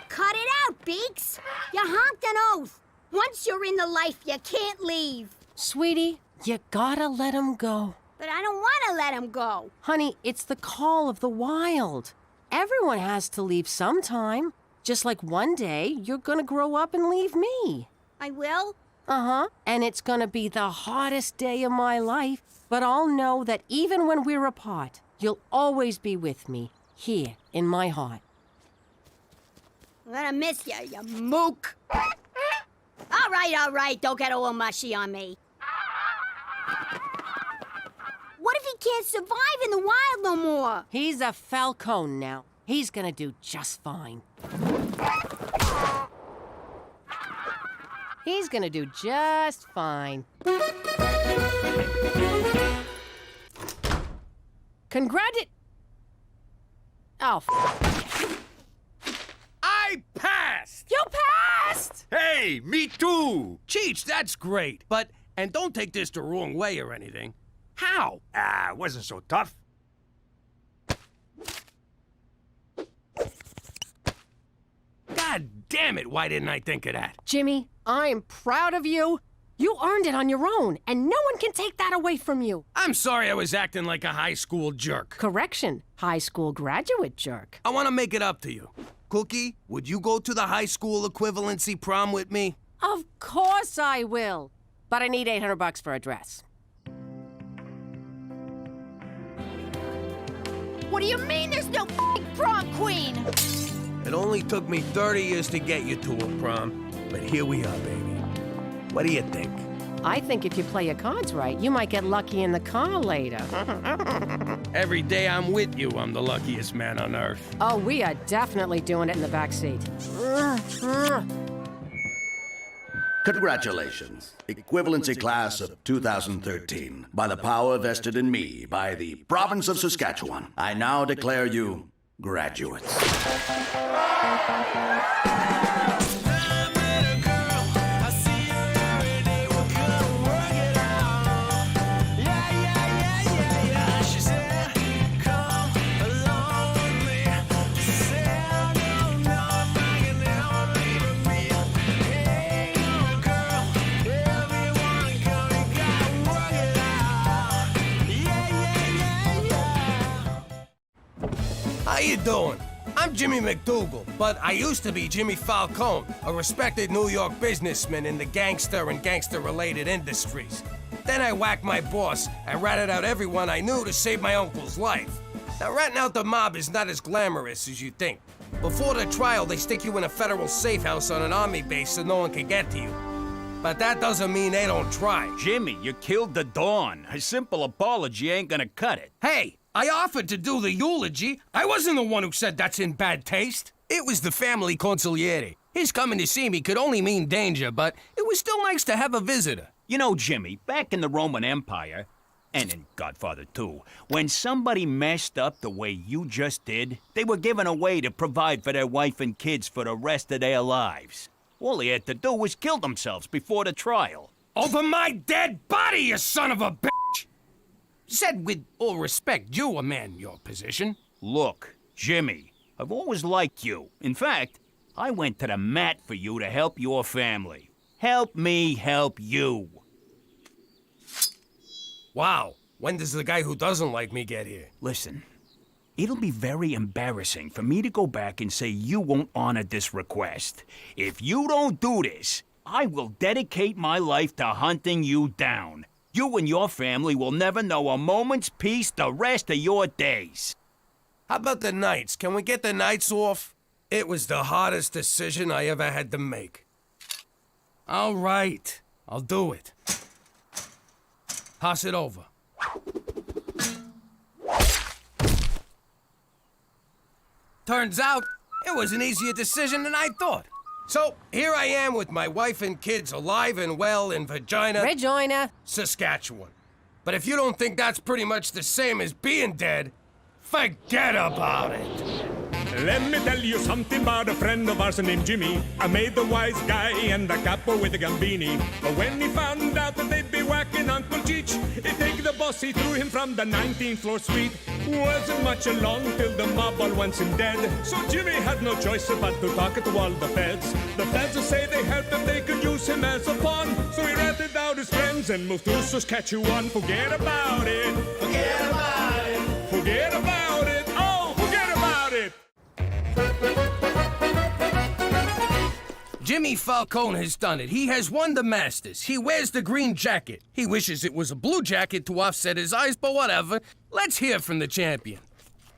Cut it out, Beaks. You honked an oath. Once you're in the life, you can't leave. Sweetie, you gotta let him go. But I don't want to let him go. Honey, it's the call of the wild. Everyone has to leave sometime. Just like one day, you're gonna grow up and leave me. I will? Uh-huh. And it's gonna be the hardest day of my life, but I'll know that even when we're apart, you'll always be with me, here in my heart. I'm gonna miss you, you mook. All right, don't get all mushy on me. What if he can't survive in the wild no more? He's a falcon now. He's gonna do just fine. He's gonna do just fine. Oh, I passed! You passed! Hey, me too! Cheech, that's great. But, and don't take this the wrong way or anything. How? It wasn't so tough. God damn it, why didn't I think of that? Jimmy, I'm proud of you. You earned it on your own, and no one can take that away from you. I'm sorry I was acting like a high school jerk. Correction, high school graduate jerk. I want to make it up to you. Cookie, would you go to the high school equivalency prom with me? Of course I will. But I need $800 for a dress. What do you mean there's no f***ing prom queen? It only took me 30 years to get you to a prom, but here we are, baby. What do you think? I think if you play your cards right, you might get lucky in the car later. Every day I'm with you, I'm the luckiest man on earth. Oh, we are definitely doing it in the back seat. Congratulations, equivalency class of 2013. By the power vested in me by the province of Saskatchewan, I now declare you graduates. How you doing? I'm Jimmy McDougal, but I used to be Jimmy Falcone, a respected New York businessman in the gangster and gangster-related industries. Then I whacked my boss and ratted out everyone I knew to save my uncle's life. Now, ratting out the mob is not as glamorous as you think. Before the trial, they stick you in a federal safe house on an army base so no one can get to you. But that doesn't mean they don't try. Jimmy, you killed the Dawn. A simple apology ain't gonna cut it. Hey, I offered to do the eulogy. I wasn't the one who said that's in bad taste. It was the family consigliere. His coming to see me could only mean danger, but it was still nice to have a visitor. You know, Jimmy, back in the Roman Empire, and in Godfather 2, when somebody messed up the way you just did, they were given a way to provide for their wife and kids for the rest of their lives. All they had to do was kill themselves before the trial. Over my dead body, you son of a bitch! Said with all respect, you a man in your position. Look, Jimmy, I've always liked you. In fact, I went to the mat for you to help your family. Help me help you. Wow, when does the guy who doesn't like me get here? Listen, it'll be very embarrassing for me to go back and say you won't honor this request. If you don't do this, I will dedicate my life to hunting you down. You and your family will never know a moment's peace the rest of your days. How about the nights? Can we get the nights off? It was the hardest decision I ever had to make. All right, I'll do it. Pass it over. Turns out, it was an easier decision than I thought. So, here I am with my wife and kids alive and well in Regina, Saskatchewan. But if you don't think that's pretty much the same as being dead, forget about it. Let me tell you something about a friend of ours named Jimmy. I made the wise guy and the capo with the gambini. But when he found out that they'd be whacking Uncle Cheech, he take the boss, he threw him from the 19th floor suite. Wasn't much along till the mob all wants him dead. So Jimmy had no choice but to talk to all the feds. The feds say they heard that they could use him as a pawn. So he ratted out his friends and moved to Saskatchewan. Forget about it. Forget about it. Forget about it. Oh, forget about it. Jimmy Falcone has done it. He has won the Masters. He wears the green jacket. He wishes it was a blue jacket to offset his eyes, but whatever. Let's hear from the champion.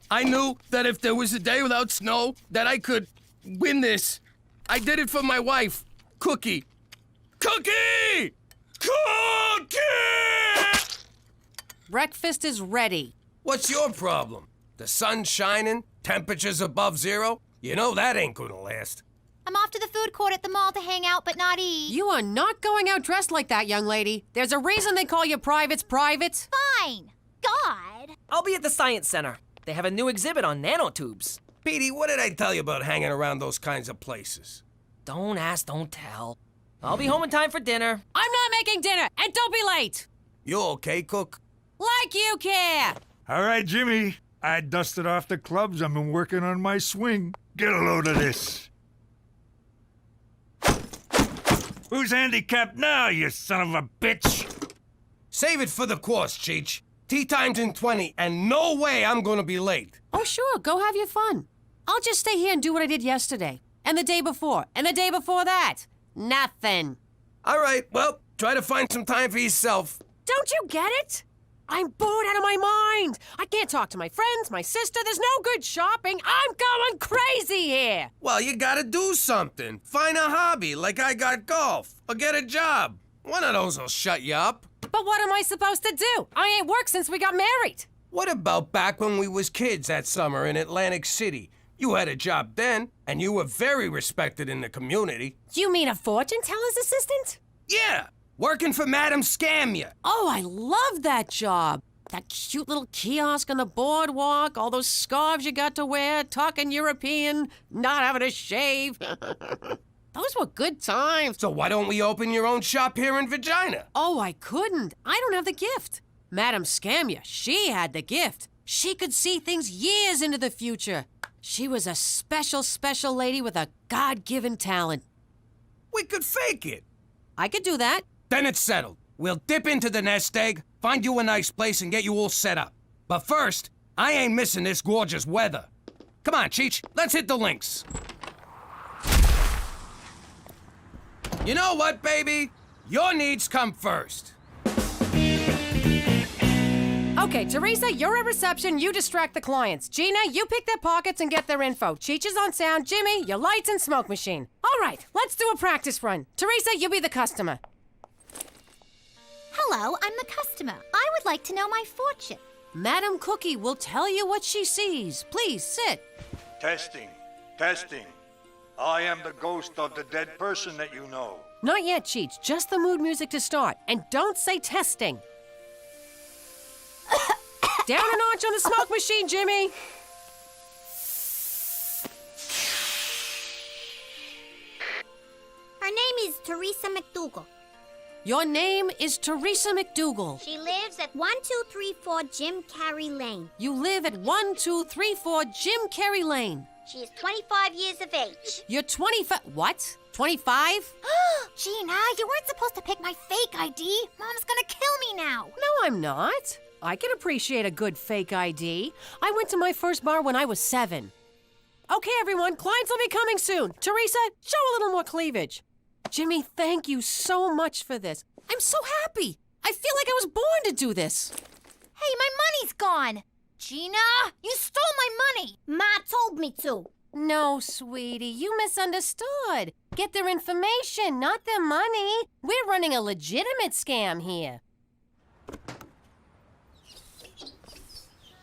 I knew that if there was a day without snow, that I could win this. I did it for my wife, Cookie. Cookie! Cookie! Breakfast is ready. What's your problem? The sun's shining, temperatures above zero? You know that ain't gonna last. I'm off to the food court at the mall to hang out but not eat. You are not going out dressed like that, young lady. There's a reason they call you privates privates. Fine. God. I'll be at the Science Center. They have a new exhibit on nanotubes. Petey, what did I tell you about hanging around those kinds of places? Don't ask, don't tell. I'll be home in time for dinner. I'm not making dinner, and don't be late. You okay, Cook? Like you care. All right, Jimmy. I dusted off the clubs. I've been working on my swing. Get a load of this. Who's handicapped now, you son of a bitch? Save it for the course, Cheech. Tea time's in 20, and no way I'm gonna be late. Oh, sure, go have your fun. I'll just stay here and do what I did yesterday, and the day before, and the day before that. Nothing. All right, well, try to find some time for yourself. Don't you get it? I'm bored out of my mind. I can't talk to my friends, my sister. There's no good shopping. I'm going crazy here. Well, you gotta do something. Find a hobby, like I got golf, or get a job. One of those will shut you up. But what am I supposed to do? I ain't worked since we got married. What about back when we was kids that summer in Atlantic City? You had a job then, and you were very respected in the community. You mean a fortune teller's assistant? Yeah, working for Madam Scamia. Oh, I love that job. That cute little kiosk on the boardwalk, all those scarves you got to wear, talking European, not having to shave. Those were good times. So why don't we open your own shop here in Vagina? Oh, I couldn't. I don't have the gift. Madam Scamia, she had the gift. She could see things years into the future. She was a special, special lady with a God-given talent. We could fake it. I could do that. Then it's settled. We'll dip into the nest egg, find you a nice place, and get you all set up. But first, I ain't missing this gorgeous weather. Come on, Cheech, let's hit the links. You know what, baby? Your needs come first. Okay, Teresa, you're at reception. You distract the clients. Gina, you pick their pockets and get their info. Cheech is on sound. Jimmy, your lights and smoke machine. All right, let's do a practice run. Teresa, you be the customer. Hello, I'm the customer. I would like to know my fortune. Madam Cookie will tell you what she sees. Please sit. Testing. Testing. I am the ghost of the dead person that you know. Not yet, Cheech. Just the mood music to start. And don't say testing. Down a notch on the smoke machine, Jimmy. Her name is Teresa McDougal. Your name is Teresa McDougal. She lives at 1234 Jim Carrey Lane. You live at 1234 Jim Carrey Lane. She is 25 years of age. You're 25. What? 25? Gina, you weren't supposed to pick my fake ID. Mom's gonna kill me now. No, I'm not. I can appreciate a good fake ID. I went to my first bar when I was 7. Okay, everyone, clients will be coming soon. Teresa, show a little more cleavage. Jimmy, thank you so much for this. I'm so happy. I feel like I was born to do this. Hey, my money's gone. Gina, you stole my money. Ma told me to. No, sweetie, you misunderstood. Get their information, not their money. We're running a legitimate scam here.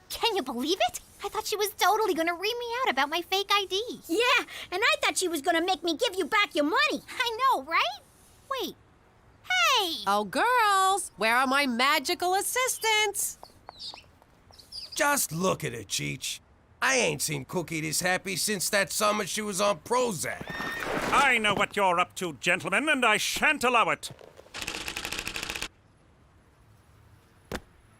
Can you believe it? I thought she was totally gonna read me out about my fake ID. Yeah, and I thought she was gonna make me give you back your money. I know, right? Wait. Hey! Oh, girls, where are my magical assistants? Just look at her, Cheech. I ain't seen Cookie this happy since that summer she was on Prozac. I know what you're up to, gentlemen, and I shan't allow it.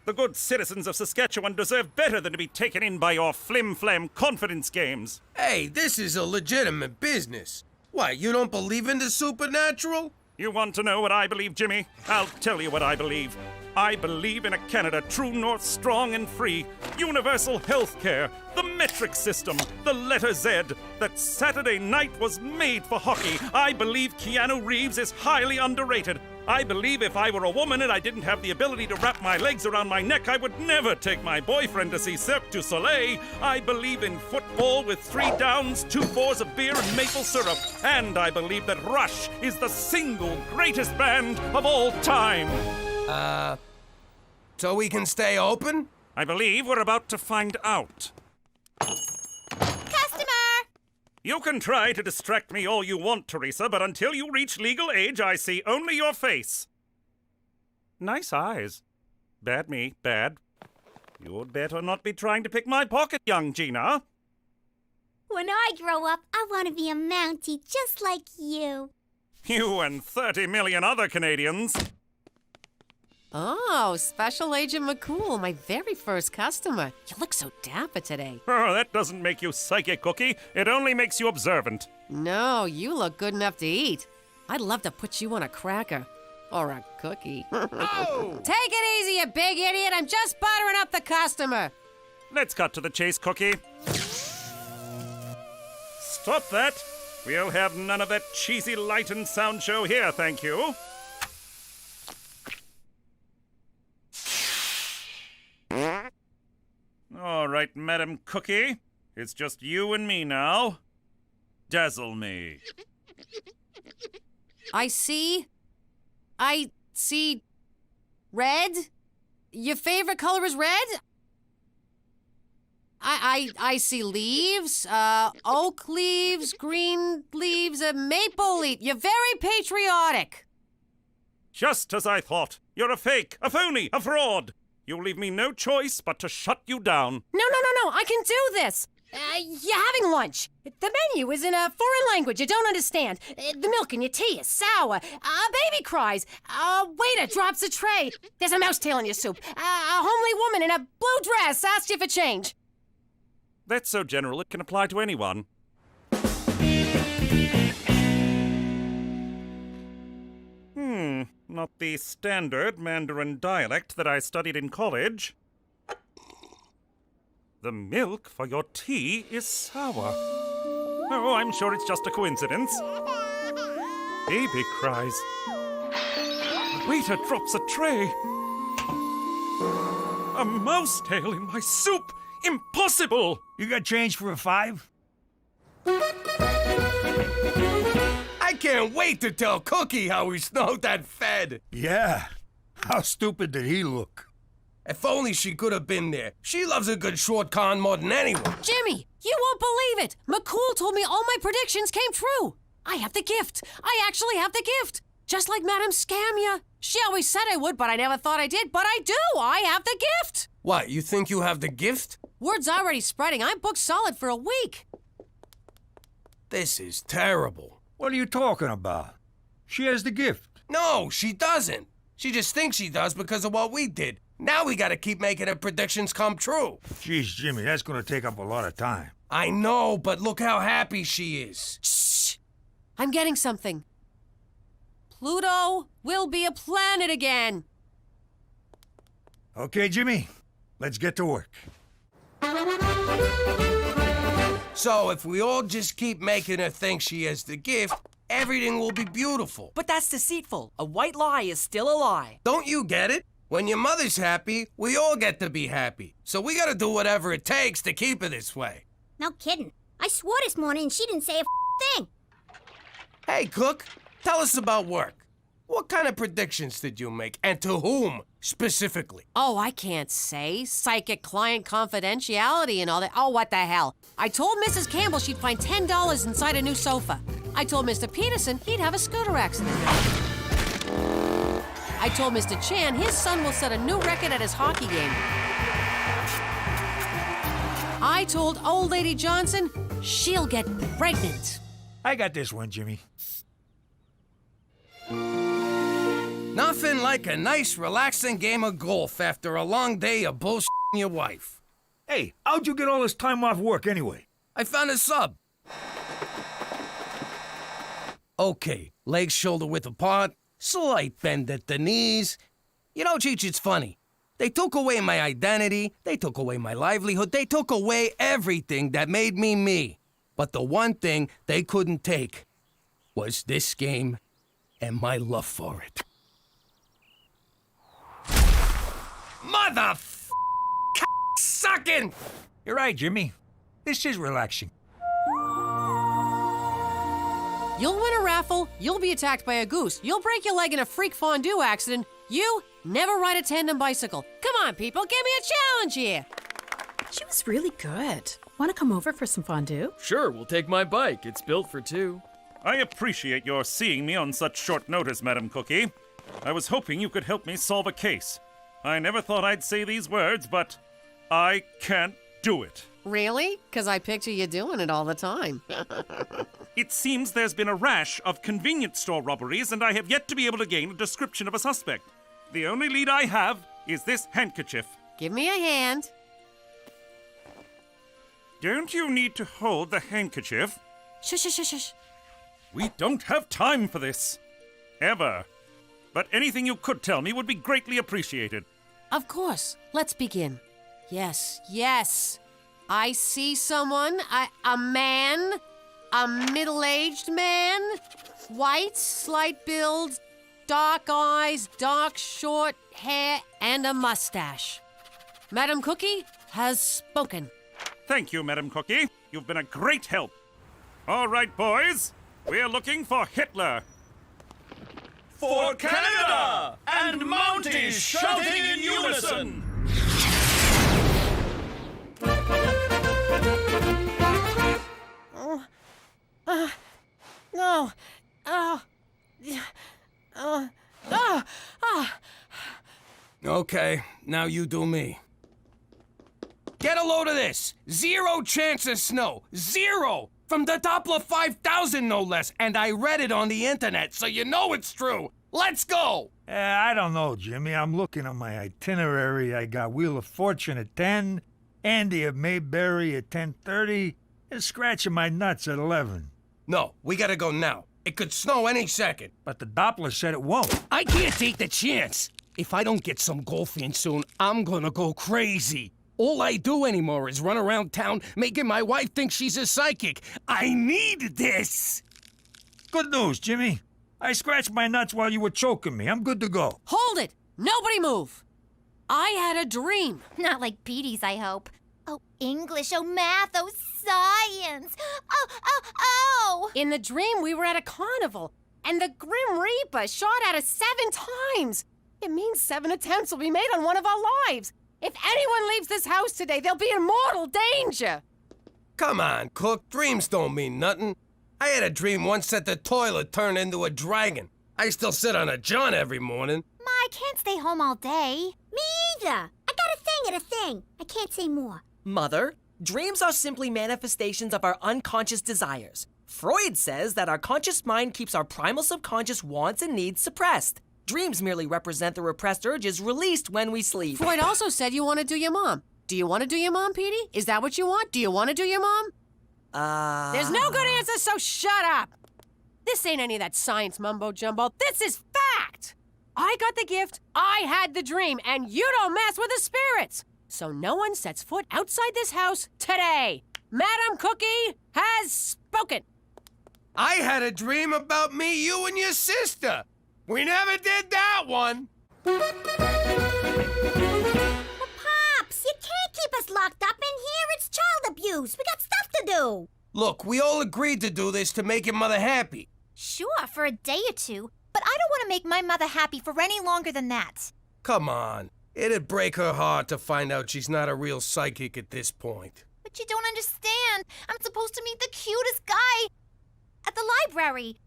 The good citizens of Saskatchewan deserve better than to be taken in by your flim-flam confidence games. Hey, this is a legitimate business. Why, you don't believe in the supernatural? You want to know what I believe, Jimmy? I'll tell you what I believe. I believe in a Canada true north, strong and free, universal health care, the metric system, the letter Z, that Saturday night was made for hockey. I believe Keanu Reeves is highly underrated. I believe if I were a woman and I didn't have the ability to wrap my legs around my neck, I would never take my boyfriend to see Cirque du Soleil. I believe in football with 3 downs, 2 fours of beer and maple syrup. And I believe that Rush is the single greatest band of all time. So we can stay open? I believe we're about to find out. Customer! You can try to distract me all you want, Teresa, but until you reach legal age, I see only your face. Nice eyes. Bad me, bad. You'd better not be trying to pick my pocket, young Gina. When I grow up, I want to be a Mountie just like you. You and 30 million other Canadians. Oh, Special Agent McCool, my very first customer. You look so dapper today. Oh, that doesn't make you psychic, Cookie. It only makes you observant. No, you look good enough to eat. I'd love to put you on a cracker. Or a cookie. Oh! Take it easy, you big idiot. I'm just buttering up the customer. Let's cut to the chase, Cookie. Stop that. We'll have none of that cheesy light and sound show here, thank you. All right, Madam Cookie. It's just you and me now. Dazzle me. I see red. Your favorite color is red? I see leaves, oak leaves, green leaves, a maple leaf. You're very patriotic. Just as I thought. You're a fake, a phony, a fraud. You'll leave me no choice but to shut you down. No, I can do this. You're having lunch. The menu is in a foreign language you don't understand. The milk in your tea is sour. A baby cries. A waiter drops a tray. There's a mouse tail in your soup. A homely woman in a blue dress asks you for change. That's so general it can apply to anyone. Not the standard Mandarin dialect that I studied in college. The milk for your tea is sour. Oh, I'm sure it's just a coincidence. Baby cries. The waiter drops a tray. A mouse tail in my soup. Impossible! You got change for a 5? I can't wait to tell Cookie how we snowed that Fed. Yeah. How stupid did he look? If only she could have been there. She loves a good short con more than anyone. Jimmy, you won't believe it. McCool told me all my predictions came true. I have the gift. I actually have the gift. Just like Madame Scamia. She always said I would, but I never thought I did. But I do. I have the gift. What, you think you have the gift? Word's already spreading. I'm booked solid for a week. This is terrible. What are you talking about? She has the gift. No, she doesn't. She just thinks she does because of what we did. Now we gotta keep making her predictions come true. Jeez, Jimmy, that's gonna take up a lot of time. I know, but look how happy she is. Shh! I'm getting something. Pluto will be a planet again. Okay, Jimmy, let's get to work. So if we all just keep making her think she has the gift, everything will be beautiful. But that's deceitful. A white lie is still a lie. Don't you get it? When your mother's happy, we all get to be happy. So we gotta do whatever it takes to keep her this way. No kidding. I swore this morning and she didn't say a thing. Hey, Cook, tell us about work. What kind of predictions did you make, and to whom, specifically? Oh, I can't say. Psychic client confidentiality and all that. Oh, what the hell. I told Mrs. Campbell she'd find $10 inside a new sofa. I told Mr. Peterson he'd have a scooter accident. I told Mr. Chan his son will set a new record at his hockey game. I told old lady Johnson she'll get pregnant. I got this one, Jimmy. Nothing like a nice, relaxing game of golf after a long day of bullshitting your wife. Hey, how'd you get all this time off work anyway? I found a sub. Okay, legs shoulder width apart, slight bend at the knees. You know, Cheech, it's funny. They took away my identity, they took away my livelihood, they took away everything that made me me. But the one thing they couldn't take was this game and my love for it. Mother sucking! You're right, Jimmy. This is relaxing. You'll win a raffle, you'll be attacked by a goose, you'll break your leg in a freak fondue accident, you never ride a tandem bicycle. Come on, people, give me a challenge here. She was really good. Want to come over for some fondue? Sure, we'll take my bike. It's built for two. I appreciate your seeing me on such short notice, Madam Cookie. I was hoping you could help me solve a case. I never thought I'd say these words, but I can't do it. Really? Because I picture you doing it all the time. It seems there's been a rash of convenience store robberies, and I have yet to be able to gain a description of a suspect. The only lead I have is this handkerchief. Give me a hand. Don't you need to hold the handkerchief? Shush, shush, shush, shush. We don't have time for this. Ever. But anything you could tell me would be greatly appreciated. Of course. Let's begin. Yes, yes. I see someone, a man, a middle-aged man, white, slight build, dark eyes, dark short hair, and a mustache. Madam Cookie has spoken. Thank you, Madam Cookie. You've been a great help. All right, boys. We're looking for Hitler. For Canada! And Mounties shouting in unison! No. Okay, now you do me. Get a load of this. 0 chance of snow. 0! From the Doppler 5000, no less. And I read it on the internet, so you know it's true. Let's go! I don't know, Jimmy. I'm looking at my itinerary. I got Wheel of Fortune at 10, Andy at Mayberry at 10:30, and scratching my nuts at 11. No, we gotta go now. It could snow any second. But the Doppler said it won't. I can't take the chance. If I don't get some golf in soon, I'm gonna go crazy. All I do anymore is run around town making my wife think she's a psychic. I need this! Good news, Jimmy. I scratched my nuts while you were choking me. I'm good to go. Hold it! Nobody move! I had a dream. Not like Petey's, I hope. Oh, English, oh, math, oh, science. Oh! In the dream, we were at a carnival, and the Grim Reaper shot at us 7 times. It means 7 attempts will be made on one of our lives. If anyone leaves this house today, they'll be in mortal danger. Come on, Cook. Dreams don't mean nothing. I had a dream once that the toilet turned into a dragon. I still sit on a john every morning. Ma, I can't stay home all day. Me either. I got a thing and a thing. I can't say more. Mother, dreams are simply manifestations of our unconscious desires. Freud says that our conscious mind keeps our primal subconscious wants and needs suppressed. Dreams merely represent the repressed urges released when we sleep. Freud also said you want to do your mom. Do you want to do your mom, Petey? Is that what you want? Do you want to do your mom? There's no good answer, so shut up. This ain't any of that science mumbo-jumbo. This is fact. I got the gift, I had the dream, and you don't mess with the spirits. So no one sets foot outside this house today. Madam Cookie has spoken. I had a dream about me, you, and your sister. We never did that one. But Pops, you can't keep us locked up in here. It's child abuse. We got stuff to do. Look, we all agreed to do this to make your mother happy. Sure, for a day or two, but I don't want to make my mother happy for any longer than that. Come on. It'd break her heart to find out she's not a real psychic at this point. But you don't understand. I'm supposed to meet the cutest guy at the library,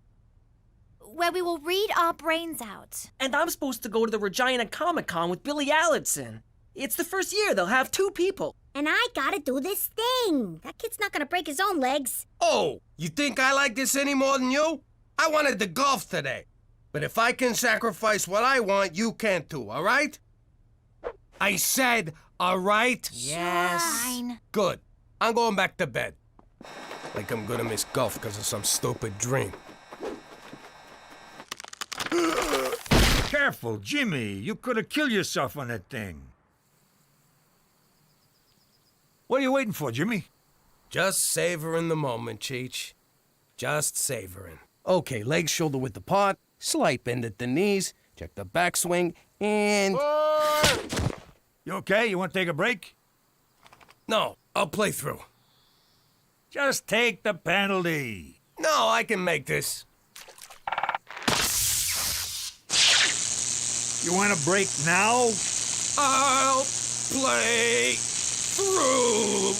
where we will read our brains out. And I'm supposed to go to the Regina Comic-Con with Billy Allenson. It's the first year they'll have 2 people. And I gotta do this thing. That kid's not gonna break his own legs. Oh, you think I like this any more than you? I wanted to golf today. But if I can sacrifice what I want, you can't too, all right? I said, all right? Yes. Fine. Good. I'm going back to bed. Like I'm gonna miss golf because of some stupid dream. Careful, Jimmy. You could have killed yourself on that thing. What are you waiting for, Jimmy? Just savoring the moment, Cheech. Just savoring. Okay, leg shoulder width apart, slight bend at the knees, check the backswing, and... You okay? You want to take a break? No, I'll play through. Just take the penalty. No, I can make this. You want a break now? I'll play through.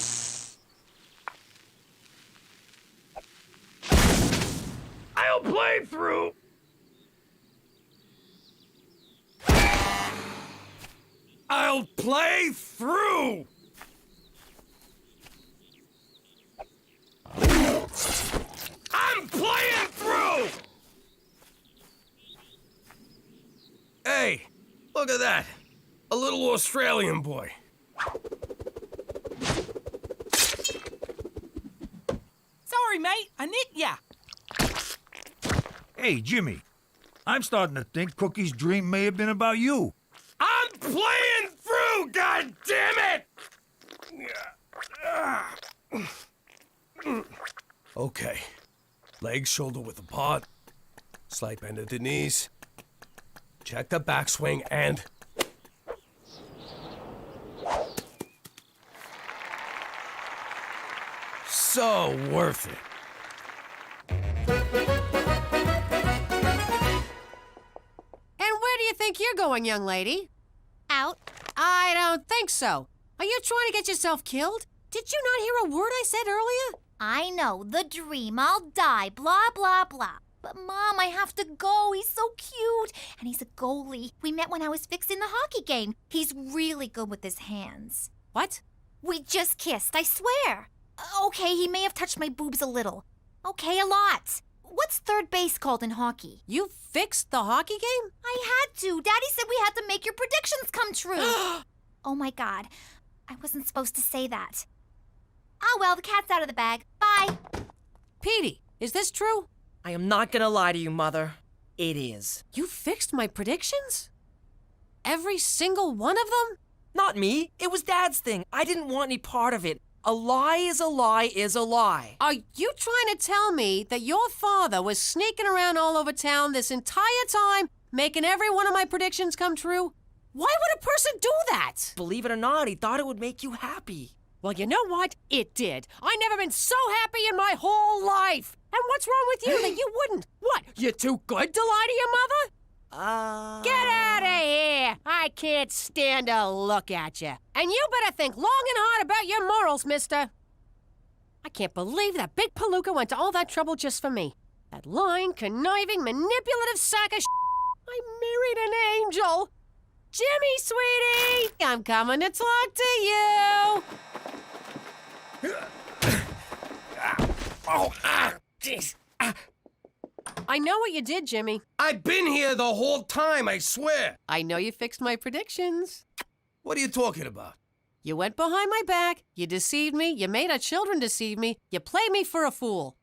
I'll play through. I'll play through. I'm playing through. Hey, look at that. A little Australian boy. Sorry, mate. I nicked ya. Hey, Jimmy. I'm starting to think Cookie's dream may have been about you. I'm playing through, God damn it! Okay. Legs shoulder width apart. Slight bend at the knees. Check the backswing and... So worth it. And where do you think you're going, young lady? Out. I don't think so. Are you trying to get yourself killed? Did you not hear a word I said earlier? I know, the dream. I'll die, blah, blah, blah. But, Mom, I have to go. He's so cute. And he's a goalie. We met when I was fixing the hockey game. He's really good with his hands. What? We just kissed, I swear. Okay, he may have touched my boobs a little. Okay, a lot. What's third base called in hockey? You fixed the hockey game? I had to. Daddy said we had to make your predictions come true. Oh, my God. I wasn't supposed to say that. Oh, well, the cat's out of the bag. Bye. Petey, is this true? I am not gonna lie to you, Mother. It is. You fixed my predictions? Every single one of them? Not me. It was Dad's thing. I didn't want any part of it. A lie is a lie is a lie. Are you trying to tell me that your father was sneaking around all over town this entire time, making every one of my predictions come true? Why would a person do that? Believe it or not, he thought it would make you happy. Well, you know what? It did. I never been so happy in my whole life. And what's wrong with you that you wouldn't? What, you're too good to lie to your mother? Get out of here! I can't stand to look at you. And you better think long and hard about your morals, mister. I can't believe that big palooka went to all that trouble just for me. That lying, conniving, manipulative sack of I married an angel. Jimmy, sweetie! I'm coming to talk to you. Jeez. I know what you did, Jimmy. I've been here the whole time, I swear. I know you fixed my predictions. What are you talking about? You went behind my back, you deceived me, you made our children deceive me, you played me for a fool.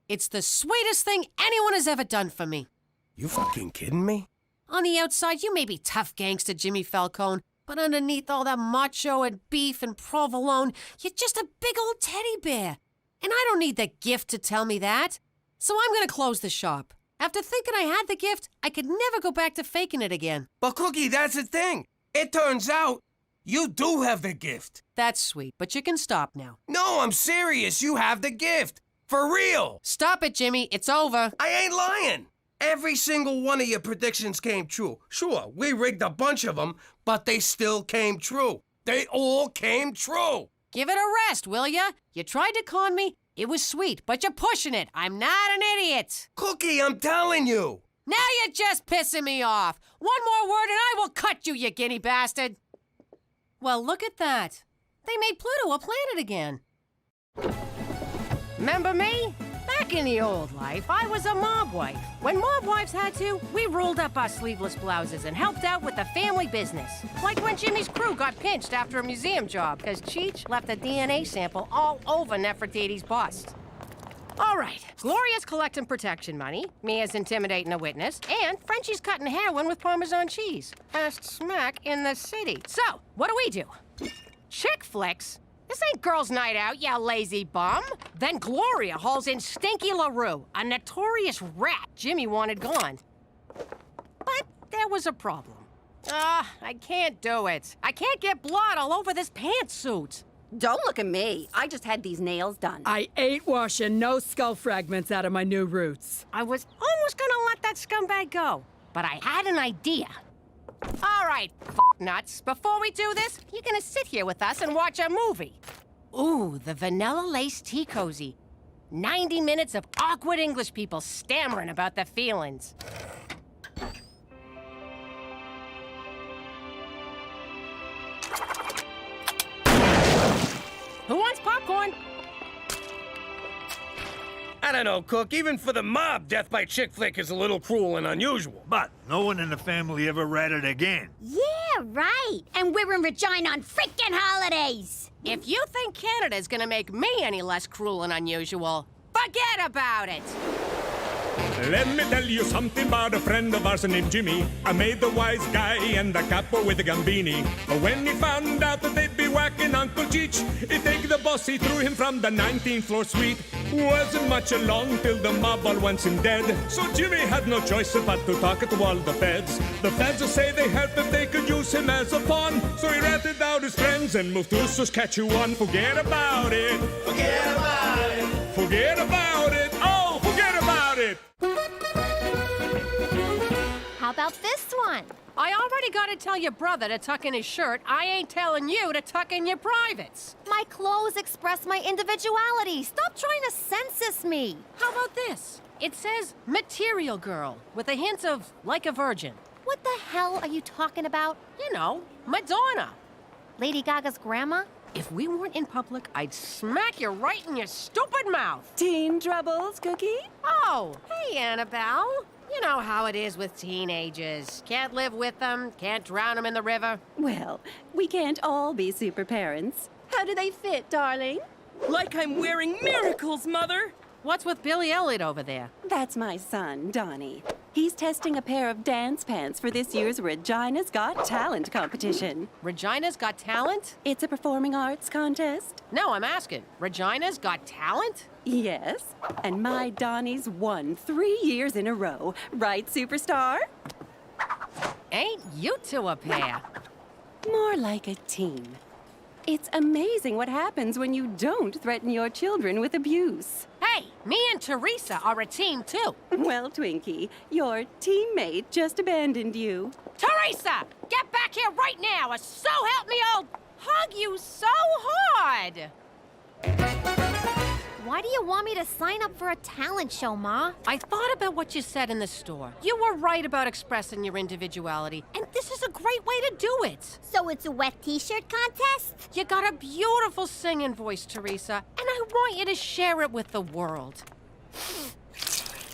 It's the sweetest thing anyone has ever done for me. You fucking kidding me? On the outside, you may be tough gangster Jimmy Falcone, but underneath all that macho and beef and provolone, you're just a big old teddy bear. And I don't need the gift to tell me that. So I'm gonna close the shop. After thinking I had the gift, I could never go back to faking it again. But Cookie, that's the thing. It turns out you do have the gift. That's sweet, but you can stop now. No, I'm serious. You have the gift. For real. Stop it, Jimmy. It's over. I ain't lying. Every single one of your predictions came true. Sure, we rigged a bunch of them, but they still came true. They all came true. Give it a rest, will ya? You tried to con me. It was sweet, but you're pushing it. I'm not an idiot. Cookie, I'm telling you. Now you're just pissing me off. One more word and I will cut you, you guinea bastard. Well, look at that. They made Pluto a planet again. Remember me? Back in the old life, I was a mob wife. When mob wives had to, we rolled up our sleeveless blouses and helped out with the family business. Like when Jimmy's crew got pinched after a museum job because Cheech left a DNA sample all over Nefertiti's bust. All right, Gloria's collecting protection money, Mia's intimidating a witness, and Frenchie's cutting heroin with Parmesan cheese. Fast smack in the city. So, what do? Chick flicks? This ain't girls' night out, you lazy bum. Then Gloria hauls in Stinky LaRue, a notorious rat Jimmy wanted gone. But there was a problem. I can't do it. I can't get blood all over this pantsuit. Don't look at me. I just had these nails done. I ain't washing no skull fragments out of my new roots. I was almost gonna let that scumbag go, but I had an idea. All right, nuts. Before we do this, you're gonna sit here with us and watch a movie. Ooh, the Vanilla Lace Tea Cozy. 90 minutes of awkward English people stammering about their feelings. Who wants popcorn? I don't know, Cook. Even for the mob, death by chick flick is a little cruel and unusual. But no one in the family ever read it again. Yeah, right. And we're in Regina on frickin' holidays. If you think Canada's gonna make me any less cruel and unusual, forget about it. Let me tell you something about a friend of ours named Jimmy. I made the wise guy and the capo with the gambini. But when he found out that they'd be whacking Uncle Cheech, he'd take the boss, he threw him from the 19th floor suite. Wasn't much along till the mob all wants him dead. So Jimmy had no choice but to talk to all the feds. The feds say they heard that they could use him as a pawn. So he ratted out his friends and moved to Saskatchewan. Forget about it. Forget about it. Forget about it. Oh, forget about it. How about this one? I already gotta tell your brother to tuck in his shirt. I ain't telling you to tuck in your privates. My clothes express my individuality. Stop trying to census me. How about this? It says Material Girl with a hint of like a virgin. What the hell are you talking about? You know, Madonna. Lady Gaga's grandma? If we weren't in public, I'd smack you right in your stupid mouth. Teen troubles, Cookie? Oh, hey, Annabelle. You know how it is with teenagers. Can't live with them, can't drown them in the river. Well, we can't all be super parents. How do they fit, darling? Like I'm wearing miracles, Mother! What's with Billy Elliot over there? That's my son, Donnie. He's testing a pair of dance pants for this year's Regina's Got Talent competition. Regina's Got Talent? It's a performing arts contest. No, I'm asking. Regina's Got Talent? Yes, and my Donnie's won 3 years in a row. Right, superstar? Ain't you two a pair? More like a team. It's amazing what happens when you don't threaten your children with abuse. Hey, me and Teresa are a team, too. Well, Twinkie, your teammate just abandoned you. Teresa, get back here right now, or so help me I'll hug you so hard. Why do you want me to sign up for a talent show, Ma? I thought about what you said in the store. You were right about expressing your individuality, and this is a great way to do it. So it's a wet t-shirt contest? You got a beautiful singing voice, Teresa, and I want you to share it with the world.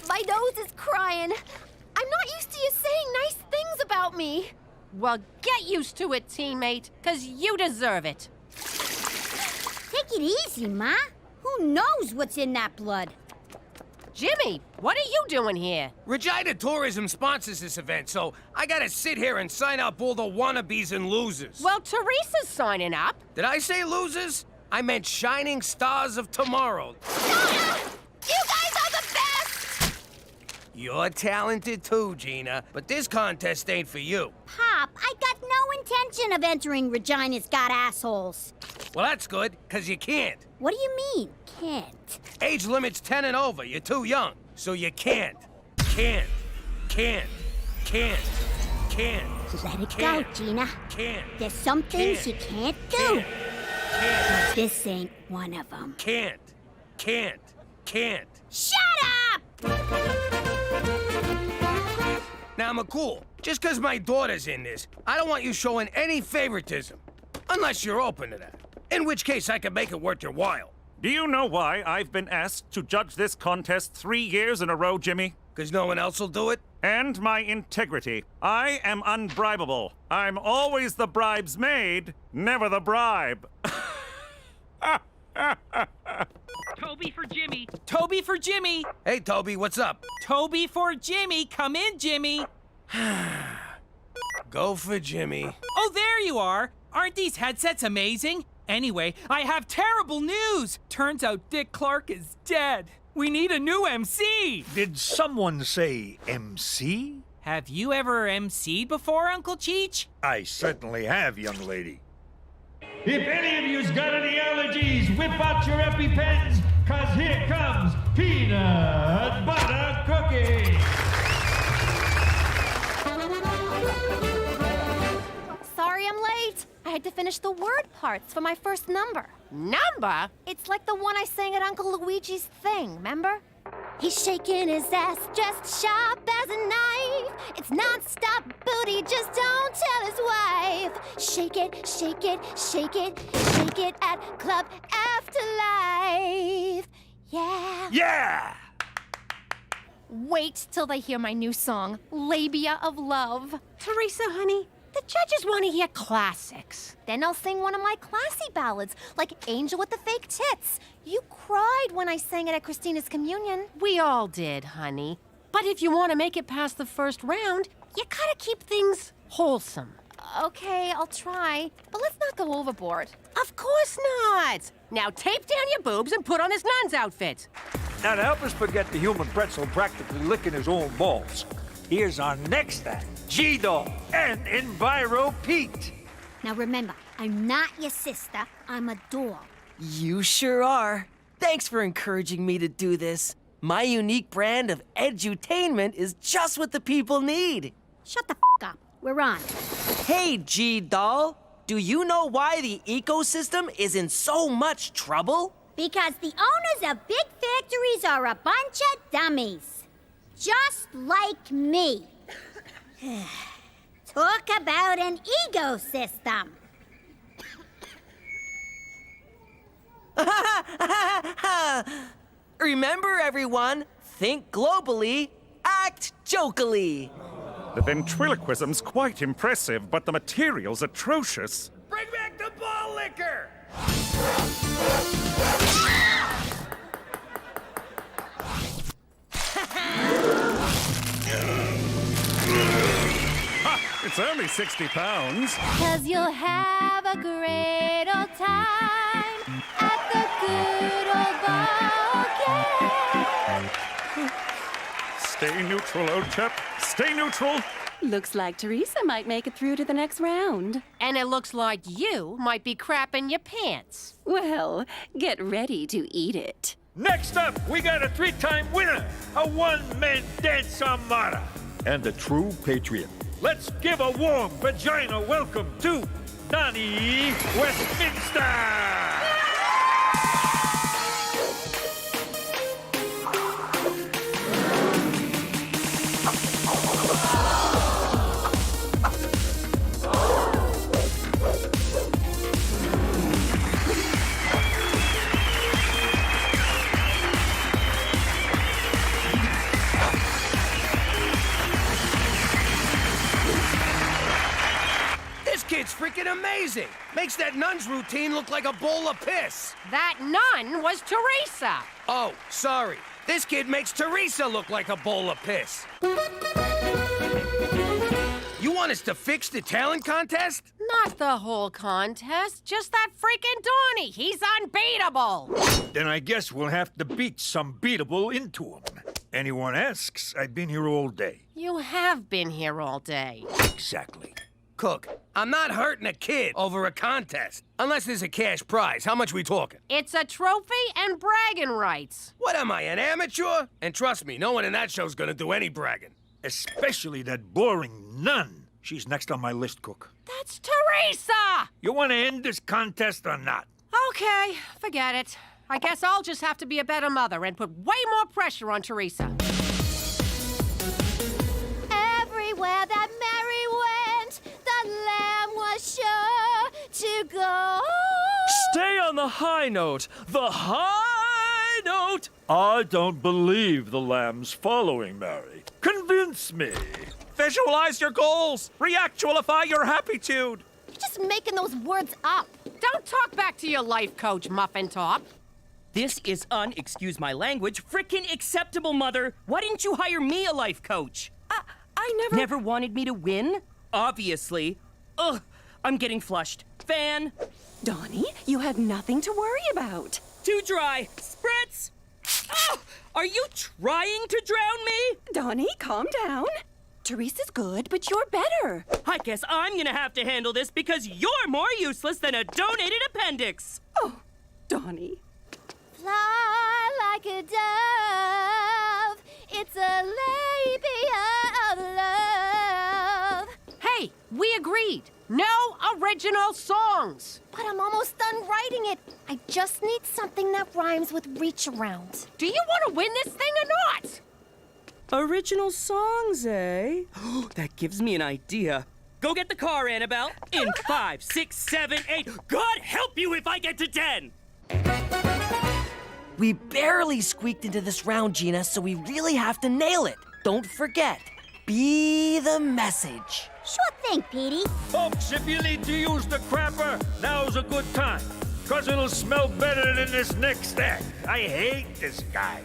My nose is crying. I'm not used to you saying nice things about me. Well, get used to it, teammate, 'cause you deserve it. Take it easy, Ma. Who knows what's in that blood? Jimmy, what are you doing here? Regina Tourism sponsors this event, so I gotta sit here and sign up all the wannabes and losers. Well, Teresa's signing up. Did I say losers? I meant shining stars of tomorrow. You guys are the best! You're talented too, Gina, but this contest ain't for you. Pop, I got no intention of entering Regina's Got Assholes. Well, that's good, 'cause you can't. What do you mean, can't? Age limit's 10 and over. You're too young, so you can't. Can't. Let it go, Gina. Can't. There's some things you can't do. But this ain't one of them. Can't. Shut up! Now, McCool, just 'cause my daughter's in this, I don't want you showing any favoritism. Unless you're open to that. In which case, I can make it worth your while. Do you know why I've been asked to judge this contest 3 years in a row, Jimmy? 'Cause no one else will do it? And my integrity. I am unbribable. I'm always the bribes made, never the bribe. Toby for Jimmy. Toby for Jimmy. Hey, Toby, what's up? Toby for Jimmy. Come in, Jimmy. Go for Jimmy. Oh, there you are. Aren't these headsets amazing? Anyway, I have terrible news. Turns out Dick Clark is dead. We need a new MC. Did someone say MC? Have you ever MC'd before, Uncle Cheech? I certainly have, young lady. If any of you's got any allergies, whip out your EpiPens, cause here comes Peanut Butter Cookie! Sorry I'm late. I had to finish the word parts for my first number. Number? It's like the one I sang at Uncle Luigi's thing, remember? He's shaking his ass just sharp as a knife. It's non-stop booty, just don't tell his wife. Shake it, shake it, shake it, shake it at Club Afterlife. Yeah. Yeah! Wait till they hear my new song, Labia of Love. Teresa, honey, the judges want to hear classics. Then I'll sing one of my classy ballads, like Angel with the Fake Tits. You cried when I sang it at Christina's communion. We all did, honey. But if you want to make it past the first round, you gotta keep things wholesome. Okay, I'll try, but let's not go overboard. Of course not! Now tape down your boobs and put on his nun's outfit. Now, to help us forget the human pretzel practically licking his own balls, here's our next act, G-Doll and Enviro Pete. Now remember, I'm not your sister, I'm a doll. You sure are. Thanks for encouraging me to do this. My unique brand of edutainment is just what the people need. Shut the f*** up. We're on. Hey, G-Doll. Do you know why the ecosystem is in so much trouble? Because the owners of big factories are a bunch of dummies. Just like me. Talk about an ecosystem. Remember, everyone, think globally, act jokily. The ventriloquism's quite impressive, but the material's atrocious. Bring back the ball liquor! Ha! It's only 60 pounds. 'Cause you'll have a great old time at the good old ball game. Stay neutral, old chap. Stay neutral. Looks like Teresa might make it through to the next round. And it looks like you might be crapping your pants. Well, get ready to eat it. Next up, we got a 3-time winner, a one-man dance armada, and a true patriot. Let's give a warm vagina welcome to Donnie Westminster! Kid's freaking amazing. Makes that nun's routine look like a bowl of piss. That nun was Teresa. Oh, sorry. This kid makes Teresa look like a bowl of piss. You want us to fix the talent contest? Not the whole contest, just that freaking Donnie. He's unbeatable. Then I guess we'll have to beat some beatable into him. Anyone asks, I've been here all day. You have been here all day. Exactly. Cook, I'm not hurting a kid over a contest. Unless there's a cash prize. How much we talking? It's a trophy and bragging rights. What am I, an amateur? And trust me, no one in that show's gonna do any bragging. Especially that boring nun. She's next on my list, Cook. That's Teresa! You want to end this contest or not? Okay, forget it. I guess I'll just have to be a better mother and put way more pressure on Teresa. Everywhere that Mary went, the lamb was sure to go. Stay on the high note. The high note! I don't believe the lamb's following, Mary. Convince me. Visualize your goals. Reactualify your happitude. You're just making those words up. Don't talk back to your life coach, Muffin Top. This is excuse my language, frickin' acceptable, Mother. Why didn't you hire me a life coach? I never... Never wanted me to win? Obviously. Ugh, I'm getting flushed. Fan. Donnie, you have nothing to worry about. Too dry. Spritz! Oh, are you trying to drown me? Donnie, calm down. Teresa's good, but you're better. I guess I'm gonna have to handle this because you're more useless than a donated appendix. Oh, Donnie. Fly like a dove. It's a labia of love. Hey, we agreed. No original songs. But I'm almost done writing it. I just need something that rhymes with reach around. Do you want to win this thing or not? Original songs, eh? That gives me an idea. Go get the car, Annabelle. In 5, 6, 7, 8. God help you if I get to 10. We barely squeaked into this round, Gina, so we really have to nail it. Don't forget, be the message. Sure thing, Petey. Folks, if you need to use the crapper, now's a good time. Cause it'll smell better than this next act. I hate this guy.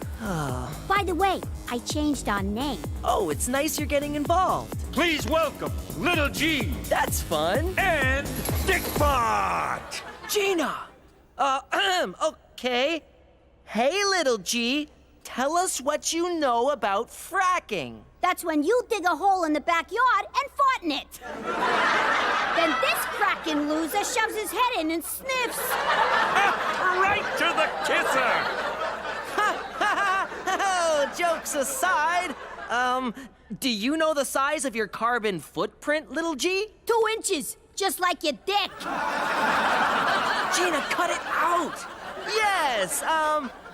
By the way, I changed our name. Oh, it's nice you're getting involved. Please welcome Little G. That's fun. And Dickpot. Gina! Okay. Hey, Little G, tell us what you know about fracking. That's when you dig a hole in the backyard and fart in it. Then this cracking loser shoves his head in and sniffs. Right to the kisser. Oh, jokes aside, do you know the size of your carbon footprint, Little G? 2 inches, just like your dick. Gina, cut it out. Yes,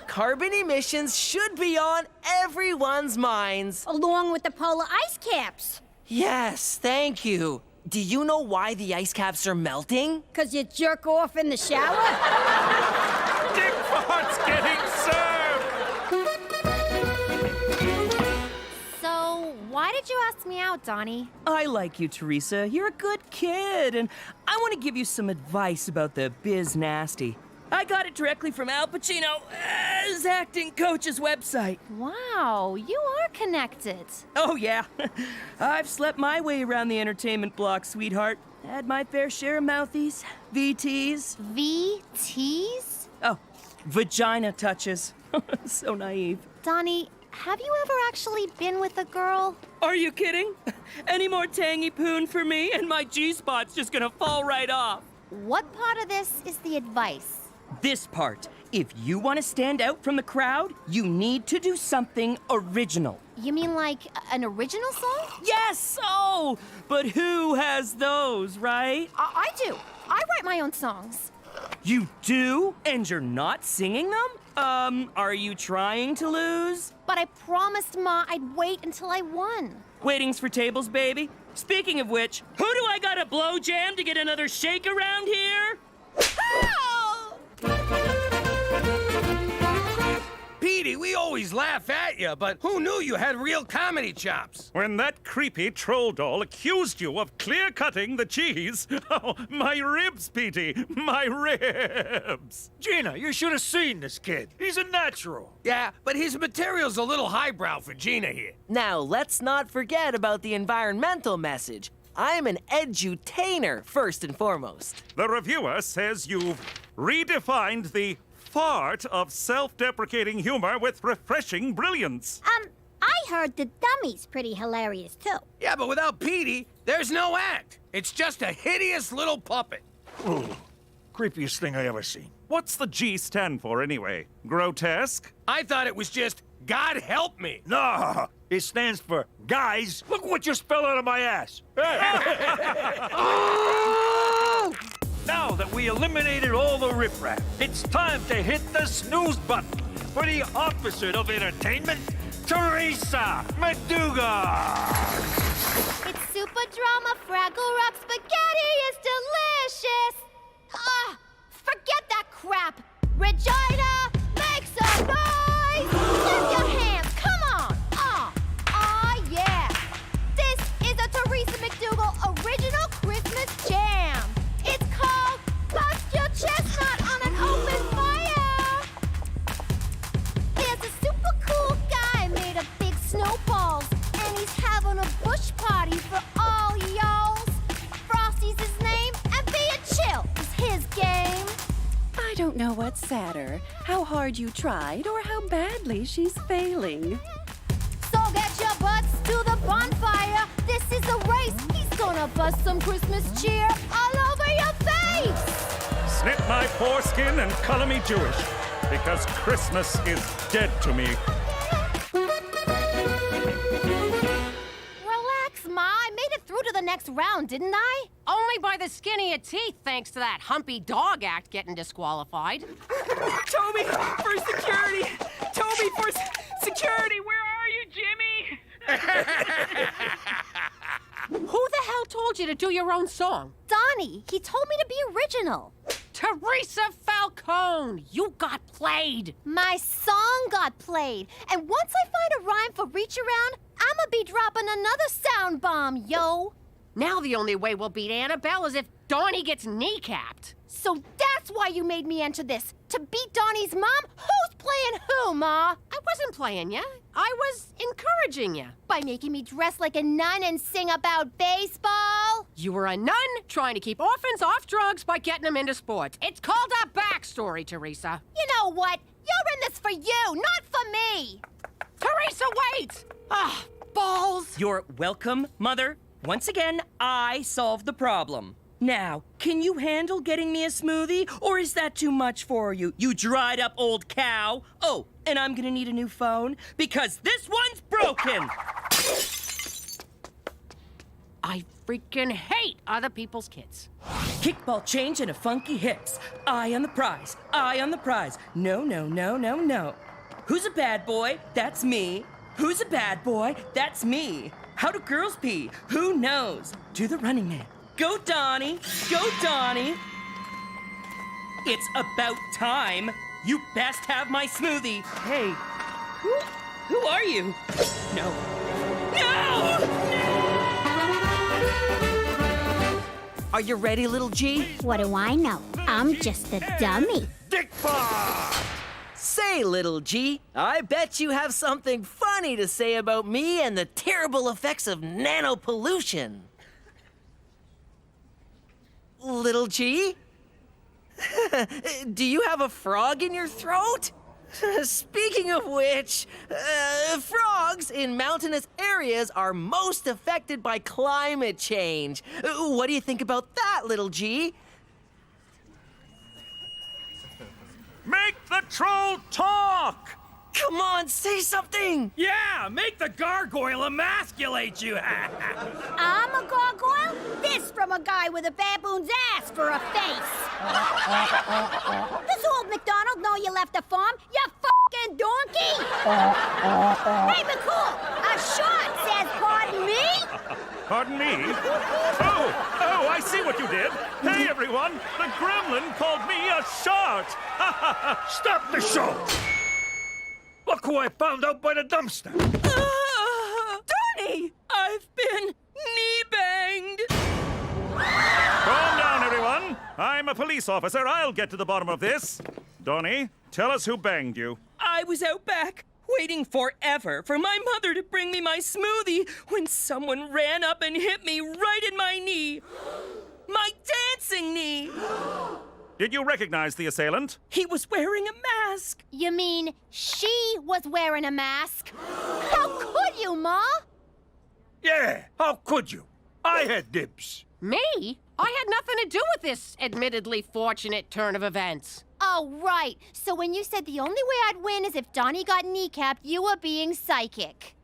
carbon emissions should be on everyone's minds. Along with the polar ice caps. Yes, thank you. Do you know why the ice caps are melting? 'Cause you jerk off in the shower? Dickpot's getting served. So, why did you ask me out, Donnie? I like you, Teresa. You're a good kid, and I want to give you some advice about the biz nasty. I got it directly from Al Pacino's acting coach's website. Wow, you are connected. Oh, yeah. I've slept my way around the entertainment block, sweetheart. Had my fair share of mouthies, VTs. VTs? Oh, vagina touches. So naive. Donnie, have you ever actually been with a girl? Are you kidding? Any more tangy poon for me, and my G-spot's just gonna fall right off. What part of this is the advice? This part. If you want to stand out from the crowd, you need to do something original. You mean like an original song? Yes! Oh! But who has those, right? I do. I write my own songs. You do? And you're not singing them? Are you trying to lose? But I promised Ma I'd wait until I won. Waiting's for tables, baby. Speaking of which, who do I gotta blow jam to get another shake around here? Petey, we always laugh at you, but who knew you had real comedy chops? When that creepy troll doll accused you of clear-cutting the cheese. Oh, my ribs, Petey, my ribs. Gina, you should have seen this kid. He's a natural. Yeah, but his material's a little highbrow for Gina here. Now, let's not forget about the environmental message. I'm an edutainer, first and foremost. The reviewer says you've redefined the fart of self-deprecating humor with refreshing brilliance. I heard the dummy's pretty hilarious, too. Yeah, but without Petey, there's no act. It's just a hideous little puppet. Ooh, creepiest thing I ever seen. What's the G stand for, anyway? Grotesque? I thought it was just, God help me. No, it stands for, guys, look what you spell out of my ass. Now that we eliminated all the riffraff, it's time to hit the snooze button for the opposite of entertainment, Teresa Maduga. It's super drama, Fraggle Rock spaghetti is delicious. Forget that crap! Regina, make some noise! Clap your hands, come on! Yeah! This is a Teresa McDougal original Christmas jam! It's called Bust Your Chestnut on an Open Fire! There's a super cool guy made of big snowballs, and he's having a bush party for all y'alls. Frosty's his name, and being chill is his game. I don't know what's sadder, how hard you tried or how badly she's failing. So get your butts to the bonfire. This is a race. He's gonna bust some Christmas cheer all over your face. Snip my foreskin and color me Jewish, because Christmas is dead to me. Relax, Ma. I made it through to the next round, didn't I? Only by the skin of your teeth, thanks to that humpy dog act getting disqualified. Toby, for security! Toby, for security! Where are you, Jimmy? Who the hell told you to do your own song? Donnie, he told me to be original. Teresa Falcone, you got played. My song got played. And once I find a rhyme for Reach Around, I'ma be dropping another sound bomb, yo. Now the only way we'll beat Annabelle is if Donnie gets kneecapped. So that's why you made me enter this. To beat Donnie's mom? Who's playing who, Ma? I wasn't playing ya. I was encouraging ya. By making me dress like a nun and sing about baseball? You were a nun trying to keep orphans off drugs by getting them into sports. It's called a backstory, Teresa. You know what? You're in this for you, not for me. Teresa, wait! Ah, balls! You're welcome, Mother. Once again, I solved the problem. Now, can you handle getting me a smoothie, or is that too much for you, you dried up old cow? Oh, and I'm gonna need a new phone, because this one's broken! I freaking hate other people's kids. Kickball change and a funky hips. Eye on the prize, eye on the prize. No, no, no, no, no. Who's a bad boy? That's me. Who's a bad boy? That's me. How do girls pee? Who knows? Do the running man. Go, Donnie! Go, Donnie! It's about time. You best have my smoothie. Hey, who are you? No. No! Are you ready, little G? What do I know? I'm just a dummy. Dick Bar! Say, little G, I bet you have something funny to say about me and the terrible effects of nanopollution. Little G? Do you have a frog in your throat? Speaking of which, frogs in mountainous areas are most affected by climate change. What do you think about that, little G? Make the troll talk! Come on, say something! Yeah, make the gargoyle emasculate you! I'm a gargoyle? This from a guy with a baboon's ass for a face. Does old MacDonald know you left the farm, you fucking donkey? Hey, McCool, a short says pardon me? Pardon me? Oh, I see what you did. Hey, everyone, the gremlin called me a shart. Stop the show! Look who I found out by the dumpster. Donnie! I've been knee-banged. Calm down, everyone. I'm a police officer. I'll get to the bottom of this. Donnie, tell us who banged you. I was out back, waiting forever for my mother to bring me my smoothie when someone ran up and hit me right in my knee. My dancing knee. Did you recognize the assailant? He was wearing a mask. You mean she was wearing a mask? How could you, Ma? Yeah, how could you? I had dibs. Me? I had nothing to do with this admittedly fortunate turn of events. Oh, right. So when you said the only way I'd win is if Donnie got kneecapped, you were being psychic.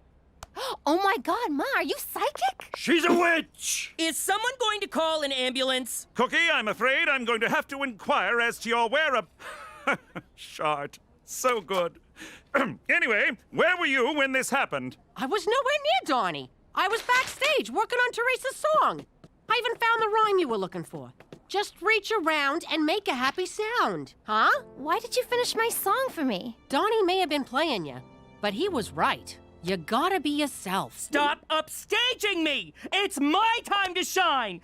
Oh my God, Ma, are you psychic? She's a witch! Is someone going to call an ambulance? Cookie, I'm afraid I'm going to have to inquire as to your shart. So good. Anyway, where were you when this happened? I was nowhere near Donnie. I was backstage working on Teresa's song. I even found the rhyme you were looking for. Just reach around and make a happy sound, huh? Why did you finish my song for me? Donnie may have been playing you, but he was right. You gotta be yourself. Stop upstaging me! It's my time to shine!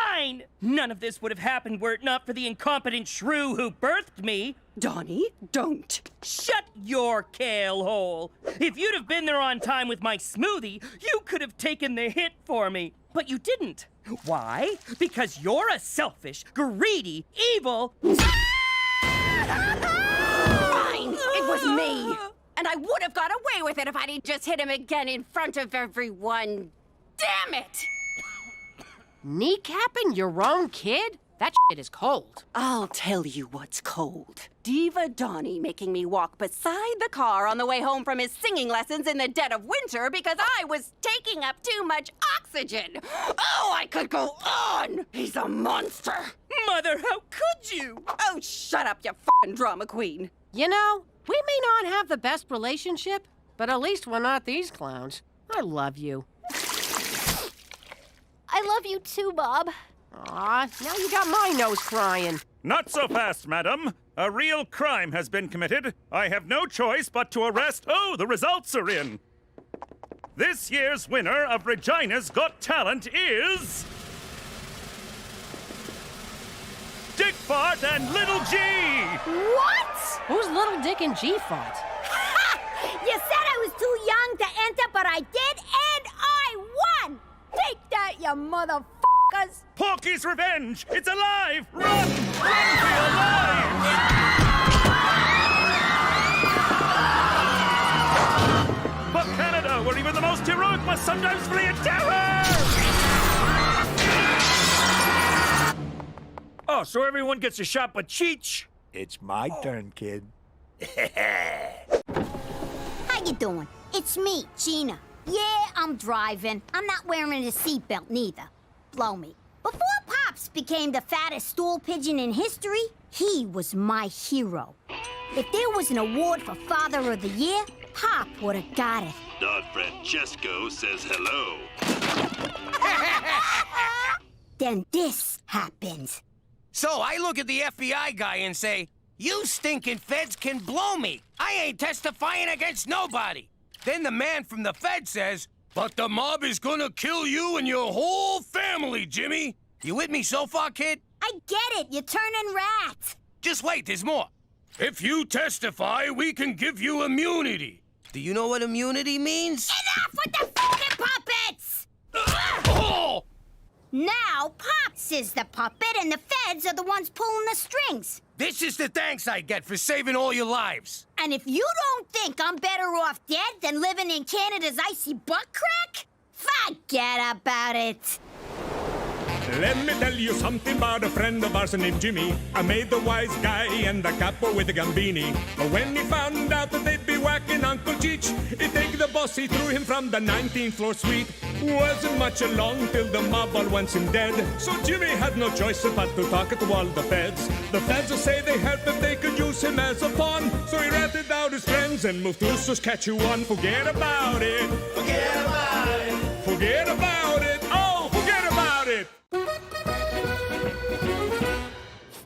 Mine! None of this would have happened were it not for the incompetent shrew who birthed me. Donnie, don't. Shut your kale hole. If you'd have been there on time with my smoothie, you could have taken the hit for me. But you didn't. Why? Because you're a selfish, greedy, evil... Fine! It was me! And I would have got away with it if I'd just hit him again in front of everyone. Damn it! Kneecapping your own kid? That shit is cold. I'll tell you what's cold. Diva Donnie making me walk beside the car on the way home from his singing lessons in the dead of winter because I was taking up too much oxygen. Oh, I could go on! He's a monster! Mother, how could you? Oh, shut up, you f***ing drama queen. You know, we may not have the best relationship, but at least we're not these clowns. I love you. I love you too, Bob. Aw, now you got my nose crying. Not so fast, madam. A real crime has been committed. I have no choice but to arrest... Oh, the results are in. This year's winner of Regina's Got Talent is... Dick Fart and Little G! What? Who's Little Dick and G Fart? Ha! You said I was too young to enter, but I did, and I won! Take that, you motherfuckers! Porky's Revenge! It's alive! Run! Run for your lives! For Canada, where even the most heroic must sometimes flee in terror! Oh, so everyone gets a shot but Cheech? It's my turn, kid. How you doing? It's me, Gina. Yeah, I'm driving. I'm not wearing a seatbelt neither. Blow me. Before Pops became the fattest stool pigeon in history, he was my hero. If there was an award for Father of the Year, Pop would have got it. Don Francesco says hello. Then this happens. So I look at the FBI guy and say, "You stinking feds can blow me. I ain't testifying against nobody." Then the man from the Fed says, "But the mob is gonna kill you and your whole family, Jimmy." You with me so far, kid? I get it. You're turning rat. Just wait, there's more. "If you testify, we can give you immunity." Do you know what immunity means? Enough with the fucking puppets! Oh! Now Pops is the puppet and the feds are the ones pulling the strings. This is the thanks I get for saving all your lives. And if you don't think I'm better off dead than living in Canada's icy butt crack, forget about it. Let me tell you something about a friend of ours named Jimmy. I made the wise guy and the capo with the gambini. But when he found out that they'd be whacking Uncle Cheech, he'd take the boss, he threw him from the 19th floor suite. Wasn't much along till the mob all wants him dead. So Jimmy had no choice but to talk to all the feds. The feds say they heard that they could use him as a pawn. So he ratted out his friends and moved to Saskatchewan. Forget about it. Forget about it. Forget about it. Oh, forget about it.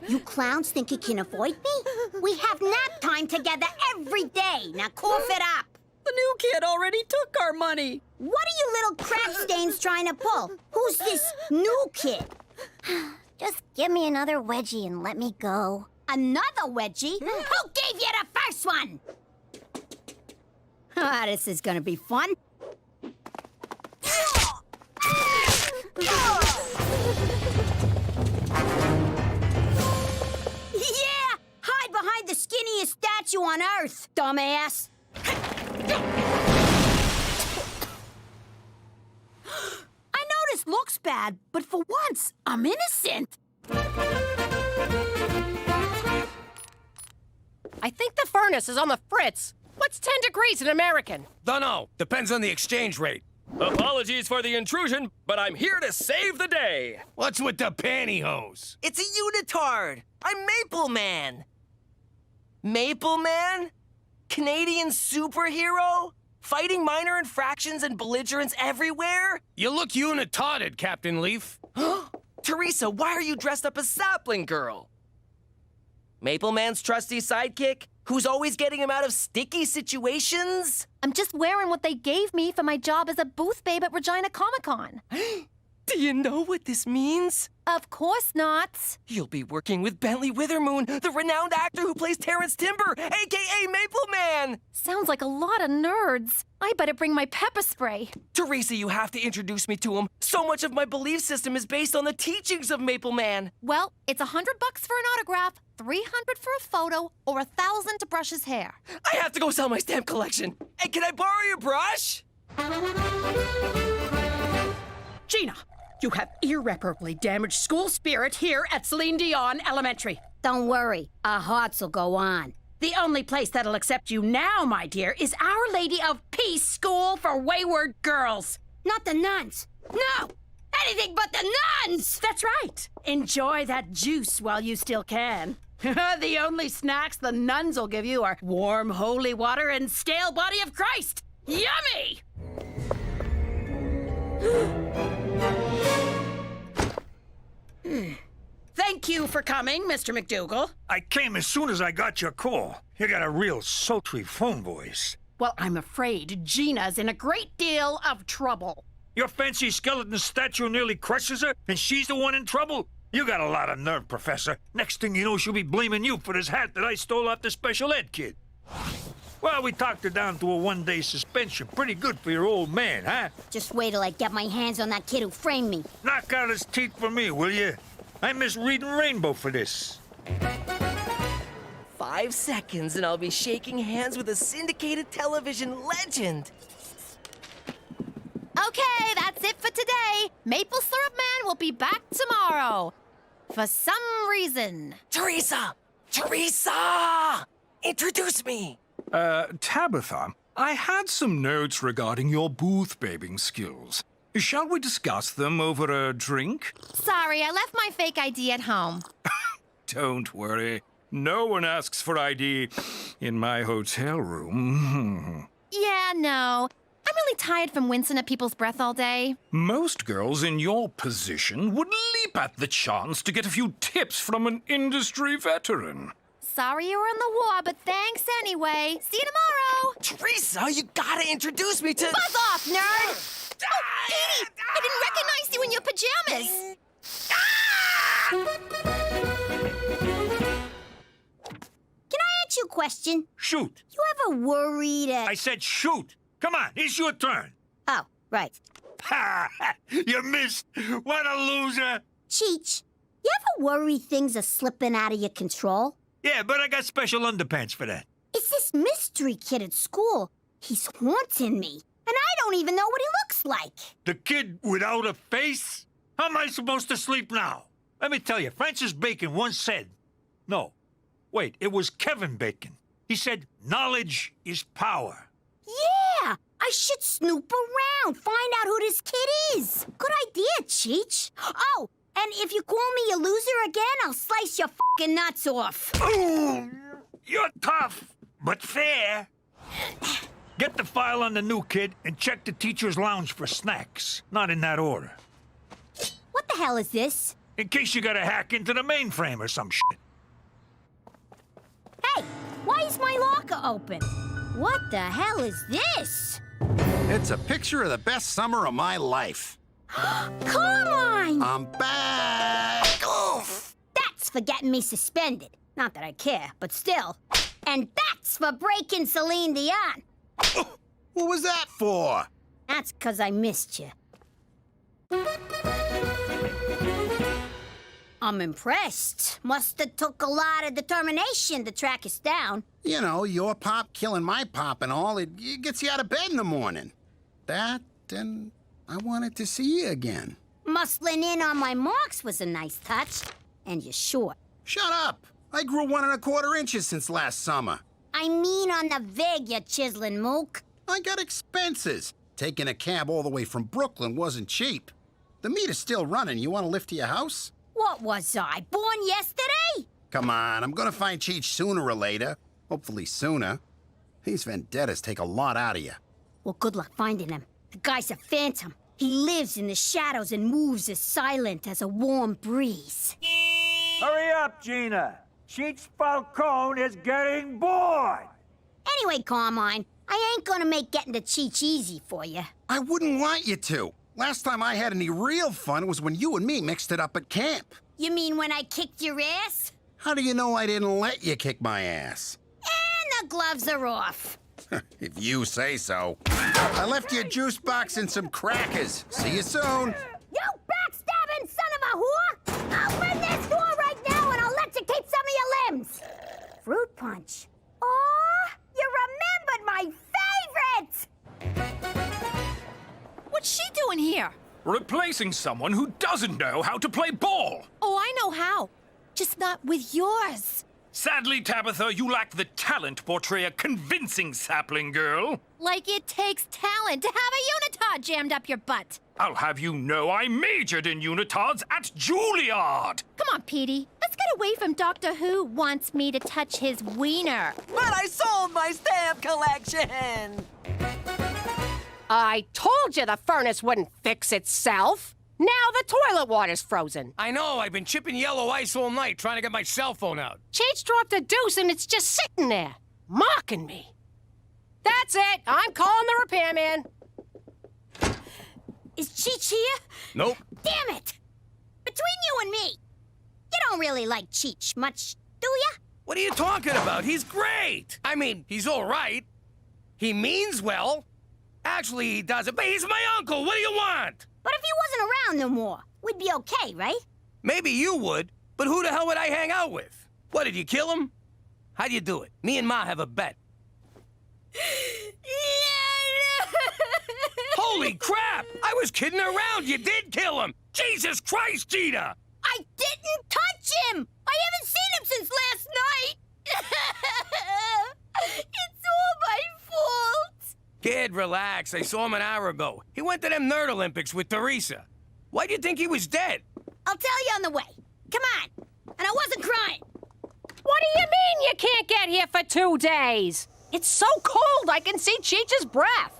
You clowns think you can avoid me? We have nap time together every day. Now cough it up. The new kid already took our money. What are you little crack stains trying to pull? Who's this new kid? Just give me another wedgie and let me go. Another wedgie? Who gave you the first one? Ah, this is gonna be fun. Yeah! Hide behind the skinniest statue on Earth, dumbass! I know this looks bad, but for once, I'm innocent. I think the furnace is on the fritz. What's 10 degrees in American? Dunno. Depends on the exchange rate. Apologies for the intrusion, but I'm here to save the day. What's with the pantyhose? It's a unitard. I'm Maple Man. Maple Man? Canadian superhero? Fighting minor infractions and belligerents everywhere? You look unitarded, Captain Leaf. Teresa, why are you dressed up as Sapling Girl? Maple Man's trusty sidekick? Who's always getting him out of sticky situations? I'm just wearing what they gave me for my job as a booth babe at Regina Comic-Con. Do you know what this means? Of course not. You'll be working with Bentley Withermoon, the renowned actor who plays Terrence Timber, a.k.a. Maple Man! Sounds like a lot of nerds. I better bring my pepper spray. Teresa, you have to introduce me to him. So much of my belief system is based on the teachings of Maple Man. Well, it's $100 for an autograph, $300 for a photo, or $1,000 to brush his hair. I have to go sell my stamp collection. Hey, can I borrow your brush? Gina, you have irreparably damaged school spirit here at Celine Dion Elementary. Don't worry, our hearts will go on. The only place that'll accept you now, my dear, is Our Lady of Peace School for Wayward Girls. Not the nuns. No! Anything but the nuns! That's right. Enjoy that juice while you still can. The only snacks the nuns will give you are warm holy water and stale body of Christ. Yummy! Thank you for coming, Mr. McDougal. I came as soon as I got your call. You got a real sultry phone voice. Well, I'm afraid Gina's in a great deal of trouble. Your fancy skeleton statue nearly crushes her, and she's the one in trouble? You got a lot of nerve, Professor. Next thing you know, she'll be blaming you for this hat that I stole off the special ed kid. Well, we talked her down to a one-day suspension. Pretty good for your old man, huh? Just wait till I get my hands on that kid who framed me. Knock out his teeth for me, will you? I miss reading Rainbow for this. 5 seconds and I'll be shaking hands with a syndicated television legend. Okay, that's it for today. Maple Syrup Man will be back tomorrow. For some reason. Teresa! Teresa! Introduce me! Tabitha, I had some notes regarding your booth-babing skills. Shall we discuss them over a drink? Sorry, I left my fake ID at home. Don't worry. No one asks for ID in my hotel room. Yeah, no. I'm really tired from wincing at people's breath all day. Most girls in your position would leap at the chance to get a few tips from an industry veteran. Sorry you were in the war, but thanks anyway. See you tomorrow. Teresa, you gotta introduce me to... Buzz off, nerd! Oh, Edie! I didn't recognize you in your pajamas! Can I ask you a question? Shoot. You ever worried I said shoot. Come on, it's your turn. Oh, right. Ha! You missed. What a loser. Cheech, you ever worry things are slipping out of your control? Yeah, but I got special underpants for that. It's this mystery kid at school. He's haunting me, and I don't even know what he looks like. The kid without a face? How am I supposed to sleep now? Let me tell you, Francis Bacon once said... No, wait, it was Kevin Bacon. He said, knowledge is power. Yeah, I should snoop around, find out who this kid is. Good idea, Cheech. Oh, and if you call me a loser again, I'll slice your f***ing nuts off. Ooh, you're tough, but fair. Get the file on the new kid and check the teacher's lounge for snacks. Not in that order. What the hell is this? In case you gotta hack into the mainframe or some shit. Hey, why is my locker open? What the hell is this? It's a picture of the best summer of my life. Come on! I'm back! Oof! That's for getting me suspended. Not that I care, but still. And that's for breaking Celine Dion. What was that for? That's 'cause I missed you. I'm impressed. Must have took a lot of determination to track us down. You know, your pop killing my pop and all, it gets you out of bed in the morning. That, and I wanted to see you again. Muscling in on my marks was a nice touch. And you're short. Shut up! I grew 1 1/4 inches since last summer. I mean on the vig, you chiseling mook. I got expenses. Taking a cab all the way from Brooklyn wasn't cheap. The meter's still running. You want to lift to your house? What was I, born yesterday? Come on, I'm gonna find Cheech sooner or later. Hopefully sooner. These vendettas take a lot out of you. Well, good luck finding him. The guy's a phantom. He lives in the shadows and moves as silent as a warm breeze. Hurry up, Gina. Cheech Falcone is getting bored. Anyway, Carmine, I ain't gonna make getting to Cheech easy for you. I wouldn't want you to. Last time I had any real fun was when you and me mixed it up at camp. You mean when I kicked your ass? How do you know I didn't let you kick my ass? And the gloves are off. If you say so. I left you a juice box and some crackers. See you soon. You backstabbing son of a whore! Open this door right now and I'll let you keep some of your limbs. Fruit punch. Oh, you remembered my favorite! What's she doing here? Replacing someone who doesn't know how to play ball. Oh, I know how. Just not with yours. Sadly, Tabitha, you lack the talent to portray a convincing sapling girl. Like it takes talent to have a unitard jammed up your butt. I'll have you know I majored in unitards at Juilliard. Come on, Petey. Let's get away from Doctor Who wants me to touch his wiener. But I sold my stamp collection! I told you the furnace wouldn't fix itself. Now the toilet water's frozen. I know, I've been chipping yellow ice all night trying to get my cell phone out. Cheech dropped a deuce and it's just sitting there, mocking me. That's it. I'm calling the repairman. Is Cheech here? Nope. Damn it! Between you and me, you don't really like Cheech much, do ya? What are you talking about? He's great. I mean, he's all right. He means well. Actually, he doesn't, but he's my uncle. What do you want? But if he wasn't around no more, we'd be okay, right? Maybe you would, but who the hell would I hang out with? What, did you kill him? How'd you do it? Me and Ma have a bet. Holy crap! I was kidding around. You did kill him. Jesus Christ, Gina! I didn't touch him! I haven't seen him since last night! It's all my fault! Kid, relax. I saw him an hour ago. He went to them Nerd Olympics with Teresa. Why'd you think he was dead? I'll tell you on the way. Come on. And I wasn't crying. What do you mean you can't get here for 2 days? It's so cold I can see Cheech's breath.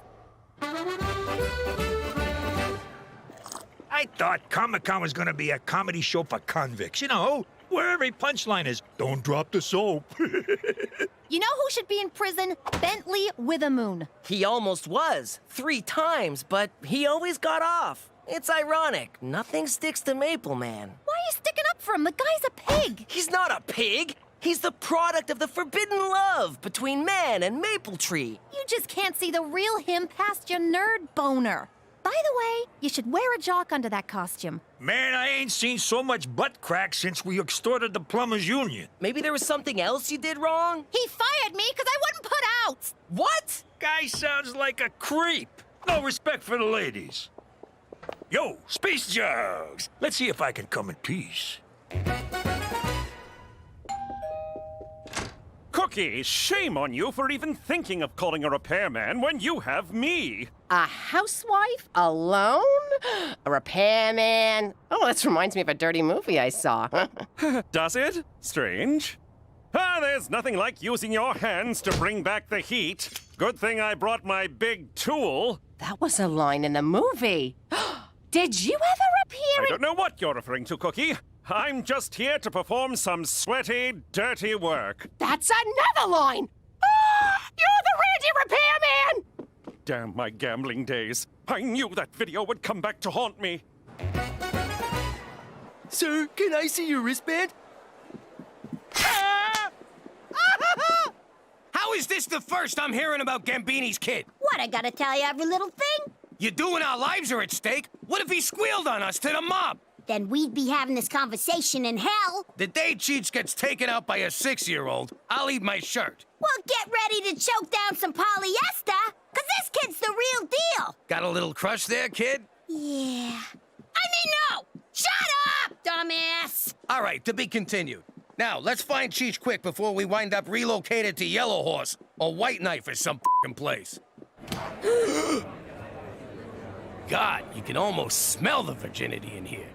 I thought Comic-Con was gonna be a comedy show for convicts, you know, where every punchline is, don't drop the soap. You know who should be in prison? Bentley Withemoon. He almost was, 3 times, but he always got off. It's ironic. Nothing sticks to Maple Man. Why are you sticking up for him? The guy's a pig. He's not a pig. He's the product of the forbidden love between man and Maple Tree. You just can't see the real him past your nerd boner. By the way, you should wear a jock under that costume. Man, I ain't seen so much butt crack since we extorted the plumbers union. Maybe there was something else you did wrong? He fired me because I wouldn't put out. What? Guy sounds like a creep. No respect for the ladies. Yo, space jugs. Let's see if I can come in peace. Cookie, shame on you for even thinking of calling a repairman when you have me. A housewife? Alone? A repairman? Oh, this reminds me of a dirty movie I saw. Does it? Strange. There's nothing like using your hands to bring back the heat. Good thing I brought my big tool. That was a line in the movie. Did you ever appear in... I don't know what you're referring to, Cookie. I'm just here to perform some sweaty, dirty work. That's another line! Ah, you're the Randy repairman! Damn my gambling days. I knew that video would come back to haunt me. Sir, can I see your wristband? How is this the first I'm hearing about Gambini's kid? What, I gotta tell you every little thing? You doing our lives are at stake? What if he squealed on us to the mob? Then we'd be having this conversation in hell. The day Cheech gets taken out by a 6-year-old, I'll eat my shirt. Well, get ready to choke down some polyester, because this kid's the real deal. Got a little crush there, kid? Yeah. I mean, no! Shut up, dumbass! All right, to be continued. Now, let's find Cheech quick before we wind up relocated to Yellow Horse or White Knife or some f***ing place. God, you can almost smell the virginity in here.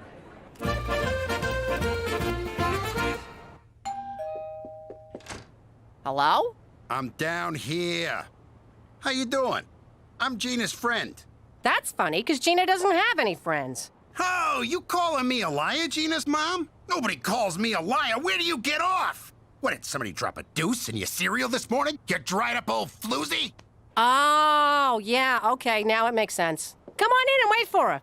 Hello? I'm down here. How you doing? I'm Gina's friend. That's funny, because Gina doesn't have any friends. Oh, you calling me a liar, Gina's mom? Nobody calls me a liar. Where do you get off? What, did somebody drop a deuce in your cereal this morning? You dried up old floozy? Oh, yeah, okay, now it makes sense. Come on in and wait for her.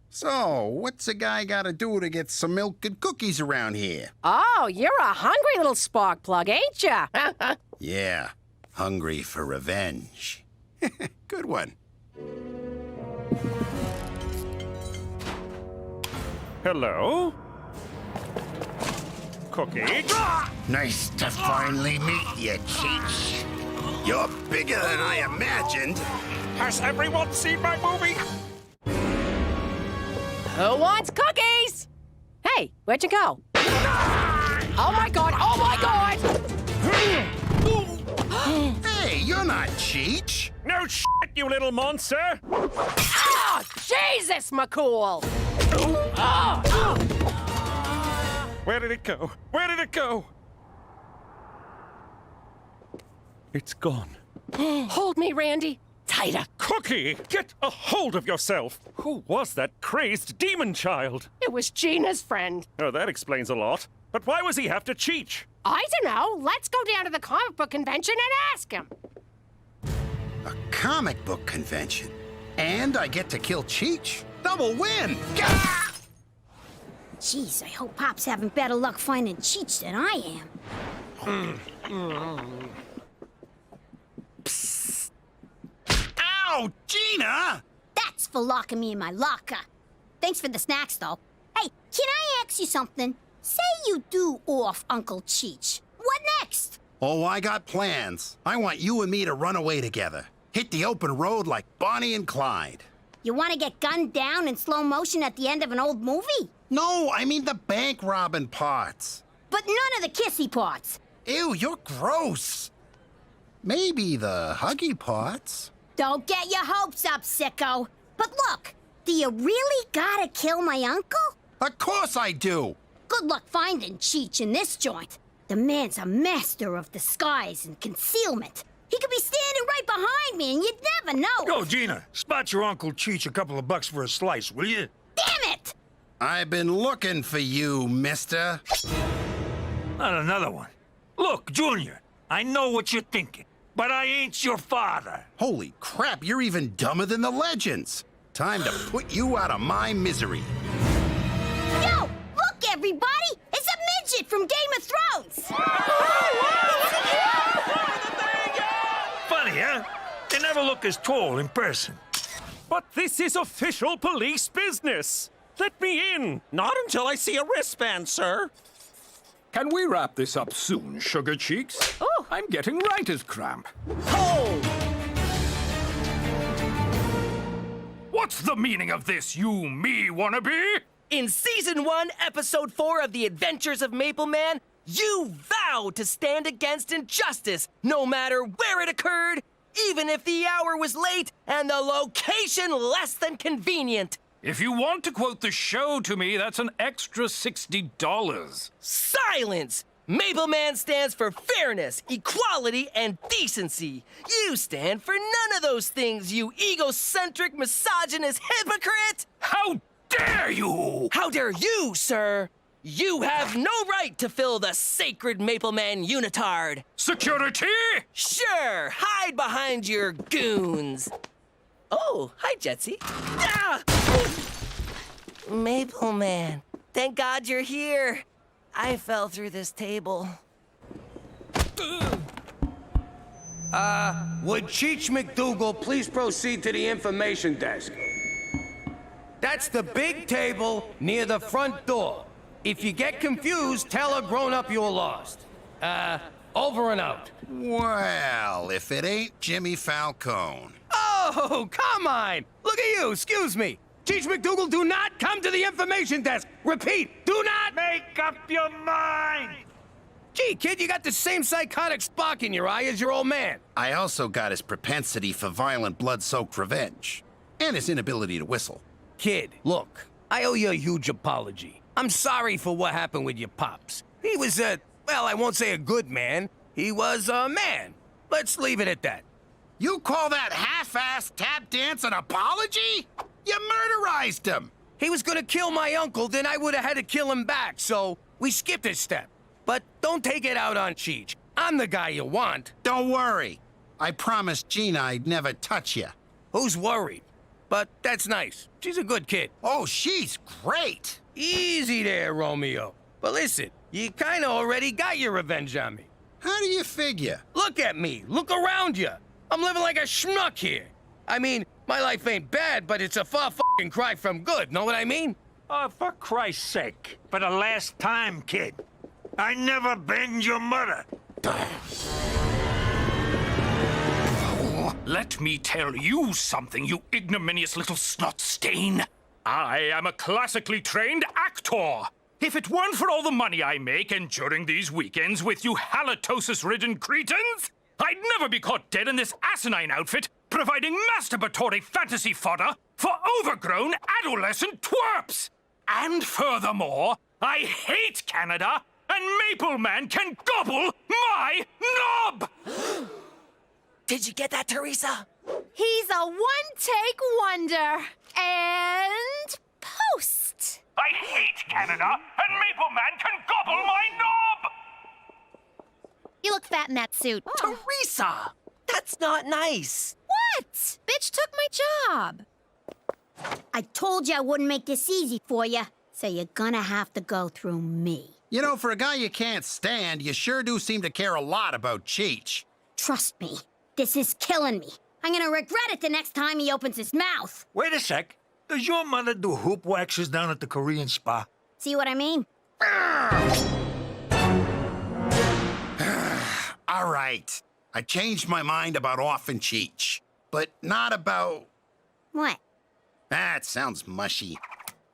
So, what's a guy gotta do to get some milk and cookies around here? Oh, you're a hungry little spark plug, ain't ya? Yeah, hungry for revenge. Good one. Hello? Cookie? Nice to finally meet you, Cheech. You're bigger than I imagined. Has everyone seen my movie? Who wants cookies? Hey, where'd you go? Oh my god, oh my god! Hey, you're not Cheech. No shit, you little monster! Oh, Jesus, McCool! Where did it go? Where did it go? It's gone. Hold me, Randy. Tighter. Cookie, get a hold of yourself. Who was that crazed demon child? It was Gina's friend. Oh, that explains a lot. But why was he have to cheat? I don't know. Let's go down to the comic book convention and ask him. A comic book convention. And I get to kill Cheech. Double win. Gah! Jeez, I hope Pop's having better luck finding Cheech than I am. Psst. Ow, Gina! That's for locking me in my locker. Thanks for the snacks, though. Hey, can I ask you something? Say you do off Uncle Cheech. What next? Oh, I got plans. I want you and me to run away together. Hit the open road like Bonnie and Clyde. You want to get gunned down in slow motion at the end of an old movie? No, I mean the bank robbing parts. But none of the kissy parts. Ew, you're gross. Maybe the huggy parts. Don't get your hopes up, sicko. But look, do you really gotta kill my uncle? Of course I do. Good luck finding Cheech in this joint. The man's a master of disguise and concealment. He could be standing right behind me and you'd never know. Go, Gina. Spot your Uncle Cheech a couple of bucks for a slice, will you? Damn it! I've been looking for you, mister. Not another one. Look, Junior, I know what you're thinking, but I ain't your father. Holy crap, you're even dumber than the legends. Time to put you out of my misery. Yo, look, everybody! It's a midget from Game of Thrones! Funny, huh? They never look as tall in person. But this is official police business. Let me in. Not until I see a wristband, sir. Can we wrap this up soon, Sugar Cheeks? Oh. I'm getting writer's cramp. Oh! What's the meaning of this, you me wannabe? In Season 1, Episode 4 of The Adventures of Maple Man, you vowed to stand against injustice, no matter where it occurred, even if the hour was late and the location less than convenient. If you want to quote the show to me, that's an extra $60. Silence! Maple Man stands for fairness, equality, and decency. You stand for none of those things, you egocentric, misogynist hypocrite! How dare you! How dare you, sir? You have no right to fill the sacred Maple Man unitard. Security? Sure, hide behind your goons. Oh, hi, Jetsy. Ah! Maple Man, thank God you're here. I fell through this table. Would Cheech McDougal please proceed to the information desk? That's the big table near the front door. If you get confused, tell a grown-up you're lost. Over and out. Well, if it ain't Jimmy Falcone. Oh, come on! Look at you, excuse me. Cheech McDougal, do not come to the information desk. Repeat, do not make up your mind. Gee, kid, you got the same psychotic spark in your eye as your old man. I also got his propensity for violent, blood-soaked revenge. And his inability to whistle. Kid, look, I owe you a huge apology. I'm sorry for what happened with your pops. He was well, I won't say a good man. He was a man. Let's leave it at that. You call that half-assed tap dance an apology? You murderized him! He was gonna kill my uncle, then I would've had to kill him back, so we skipped a step. But don't take it out on Cheech. I'm the guy you want. Don't worry. I promised Gina I'd never touch you. Who's worried? But that's nice. She's a good kid. Oh, she's great! Easy there, Romeo. But listen, you kinda already got your revenge on me. How do you figure? Look at me. Look around you. I'm living like a schmuck here. I mean, my life ain't bad, but it's a far fucking cry from good. Know what I mean? Oh, for Christ's sake. For the last time, kid. I never banged your mother. Let me tell you something, you ignominious little snot stain. I am a classically trained actor. If it weren't for all the money I make enduring these weekends with you halitosis-ridden cretins, I'd never be caught dead in this asinine outfit providing masturbatory fantasy fodder for overgrown adolescent twerps. And furthermore, I hate Canada, and Maple Man can gobble my knob! Did you get that, Teresa? He's a one-take wonder. And post. I hate Canada, and Maple Man can gobble my knob! You look fat in that suit. Teresa! That's not nice. What? Bitch took my job. I told you I wouldn't make this easy for you, so you're gonna have to go through me. You know, for a guy you can't stand, you sure do seem to care a lot about Cheech. Trust me, this is killing me. I'm gonna regret it the next time he opens his mouth. Wait a sec. Does your mother do hoop waxes down at the Korean spa? See what I mean? All right. I changed my mind about Orphan Cheech, but not about... What? That sounds mushy.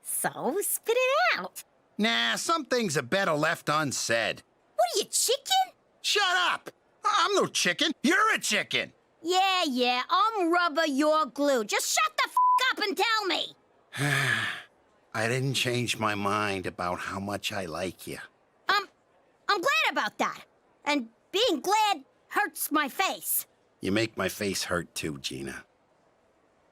So, spit it out. Nah, some things are better left unsaid. What are you, chicken? Shut up! I'm no chicken. You're a chicken. Yeah, I'm rubber, you're glue. Just shut the f*** up and tell me. I didn't change my mind about how much I like you. I'm glad about that. And being glad hurts my face. You make my face hurt too, Gina.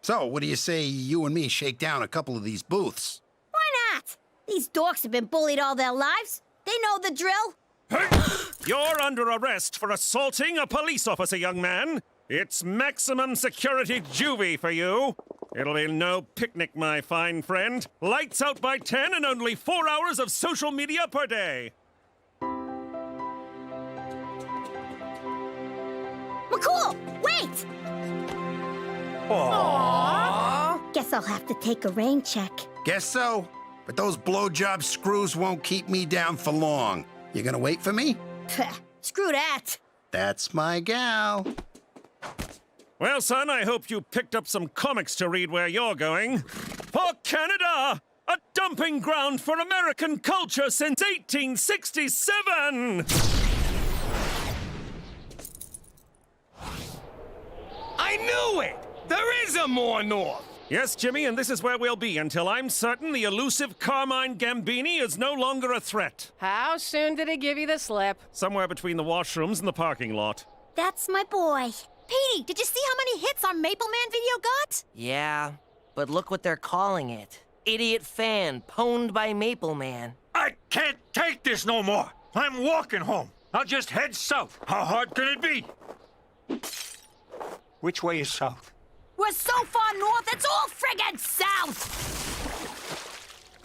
So, what do you say you and me shake down a couple of these booths? Why not? These dorks have been bullied all their lives. They know the drill. You're under arrest for assaulting a police officer, young man. It's maximum security juvie for you. It'll be no picnic, my fine friend. Lights out by 10 and only 4 hours of social media per day. McCool, wait! Aww. Guess I'll have to take a rain check. Guess so. But those blowjob screws won't keep me down for long. You gonna wait for me? Screw that. That's my gal. Well, son, I hope you picked up some comics to read where you're going. For Canada! A dumping ground for American culture since 1867! I knew it! There is a more north! Yes, Jimmy, and this is where we'll be until I'm certain the elusive Carmine Gambini is no longer a threat. How soon did he give you the slip? Somewhere between the washrooms and the parking lot. That's my boy. Petey, did you see how many hits our Maple Man video got? Yeah, but look what they're calling it. Idiot fan pwned by Maple Man. I can't take this no more. I'm walking home. I'll just head south. How hard can it be? Which way is south? We're so far north, it's all friggin' south!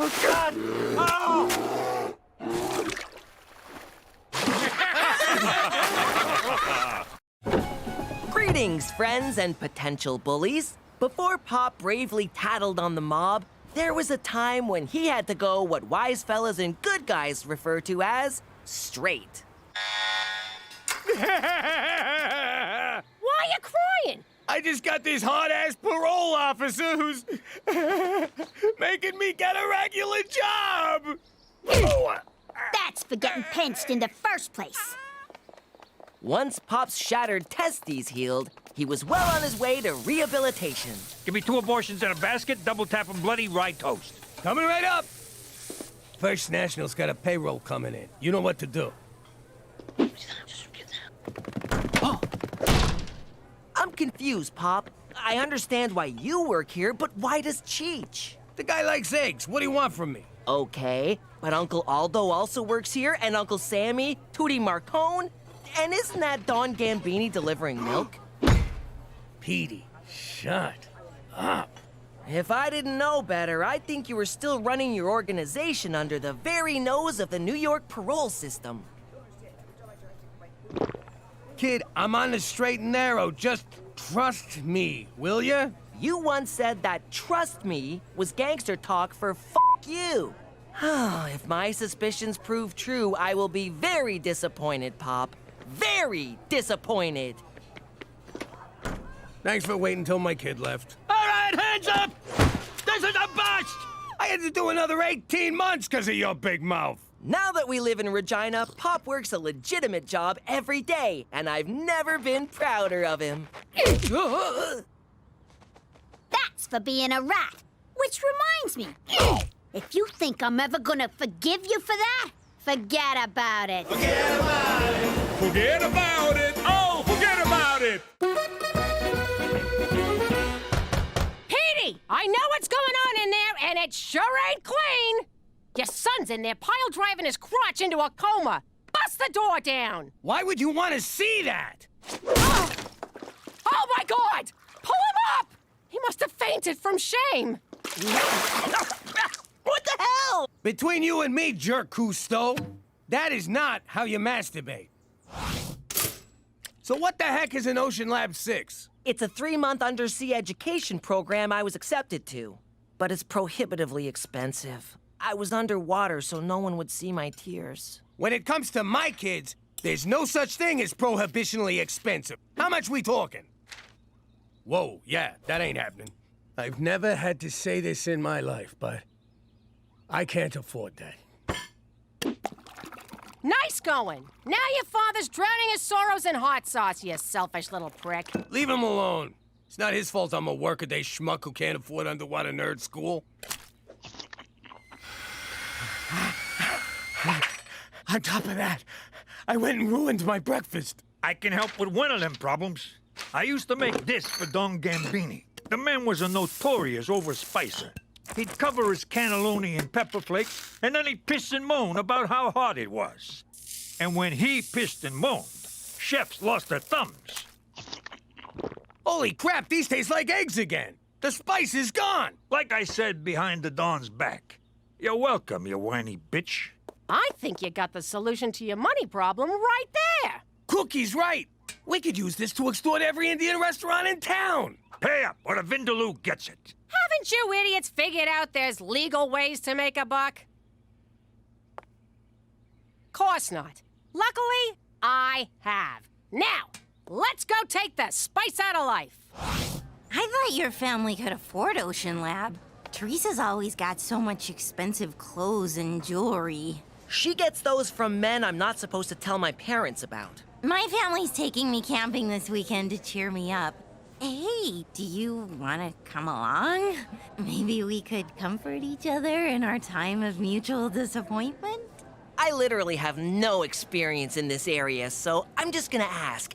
Oh, God! Oh! Greetings, friends and potential bullies. Before Pop bravely tattled on the mob, there was a time when he had to go what wise fellas and good guys refer to as straight. Why are you crying? I just got this hot-ass parole officer who's making me get a regular job! That's for getting pinched in the first place. Once Pop's shattered testes healed, he was well on his way to rehabilitation. Give me 2 abortions in a basket, double tap 'em bloody rye toast. Coming right up! First National's got a payroll coming in. You know what to do. I'm confused, Pop. I understand why you work here, but why does Cheech? The guy likes eggs. What do you want from me? Okay, but Uncle Aldo also works here, and Uncle Sammy, Tootie Marcone, and isn't that Don Gambini delivering milk? Petey, shut up. If I didn't know better, I'd think you were still running your organization under the very nose of the New York parole system. Kid, I'm on the straight and narrow. Just trust me, will ya? You once said that trust me was gangster talk for f you. If my suspicions prove true, I will be very disappointed, Pop. Very disappointed. Thanks for waiting until my kid left. All right, hands up! This is a bust! I had to do another 18 months because of your big mouth. Now that we live in Regina, Pop works a legitimate job every day, and I've never been prouder of him. That's for being a rat. Which reminds me, if you think I'm ever gonna forgive you for that, forget about it. Forget about it. Forget about it. Oh, forget about it. Petey, I know what's going on in there, and it sure ain't clean. Your son's in there pile driving his crotch into a coma. Bust the door down. Why would you want to see that? Oh my God! Pull him up! He must have fainted from shame. What the hell? Between you and me, Jerk Cousteau, that is not how you masturbate. So what the heck is an Ocean Lab 6? It's a 3-month undersea education program I was accepted to, but it's prohibitively expensive. I was underwater so no one would see my tears. When it comes to my kids, there's no such thing as prohibitionally expensive. How much we talking? Whoa, yeah, that ain't happening. I've never had to say this in my life, but I can't afford that. Nice going. Now your father's drowning his sorrows in hot sauce, you selfish little prick. Leave him alone. It's not his fault I'm a workaday schmuck who can't afford underwater nerd school. On top of that, I went and ruined my breakfast. I can help with one of them problems. I used to make this for Don Gambini. The man was a notorious overspicer. He'd cover his cannelloni in pepper flakes, and then he'd piss and moan about how hot it was. And when he pissed and moaned, chefs lost their thumbs. Holy crap, these taste like eggs again. The spice is gone. Like I said behind the Don's back. You're welcome, you whiny bitch. I think you got the solution to your money problem right there. Cookie's right. We could use this to extort every Indian restaurant in town. Pay up, or the Vindaloo gets it. Haven't you idiots figured out there's legal ways to make a buck? Course not. Luckily, I have. Now, let's go take the spice out of life. I thought your family could afford Ocean Lab. Teresa's always got so much expensive clothes and jewelry. She gets those from men I'm not supposed to tell my parents about. My family's taking me camping this weekend to cheer me up. Hey, do you want to come along? Maybe we could comfort each other in our time of mutual disappointment? I literally have no experience in this area, so I'm just gonna ask.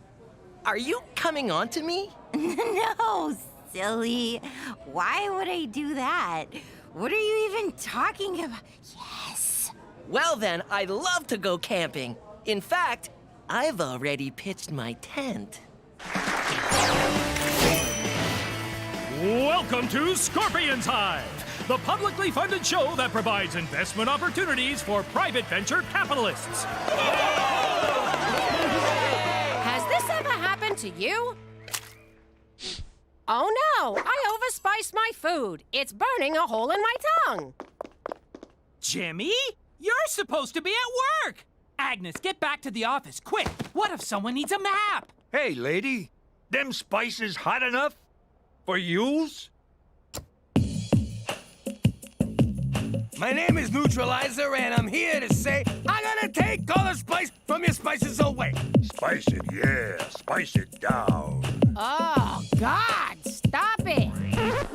Are you coming on to me? No, silly. Why would I do that? What are you even talking about? Yes. Well then, I'd love to go camping. In fact, I've already pitched my tent. Welcome to Scorpion's Hive, the publicly funded show that provides investment opportunities for private venture capitalists. Has this ever happened to you? Oh no, I overspiced my food. It's burning a hole in my tongue. Jimmy, you're supposed to be at work. Agnes, get back to the office, quick. What if someone needs a map? Hey, lady, them spices hot enough for yous? My name is Neutralizer, and I'm here to say I'm gonna take all the spice from your spices away. Spice it, yeah. Spice it down. Oh, God, stop it.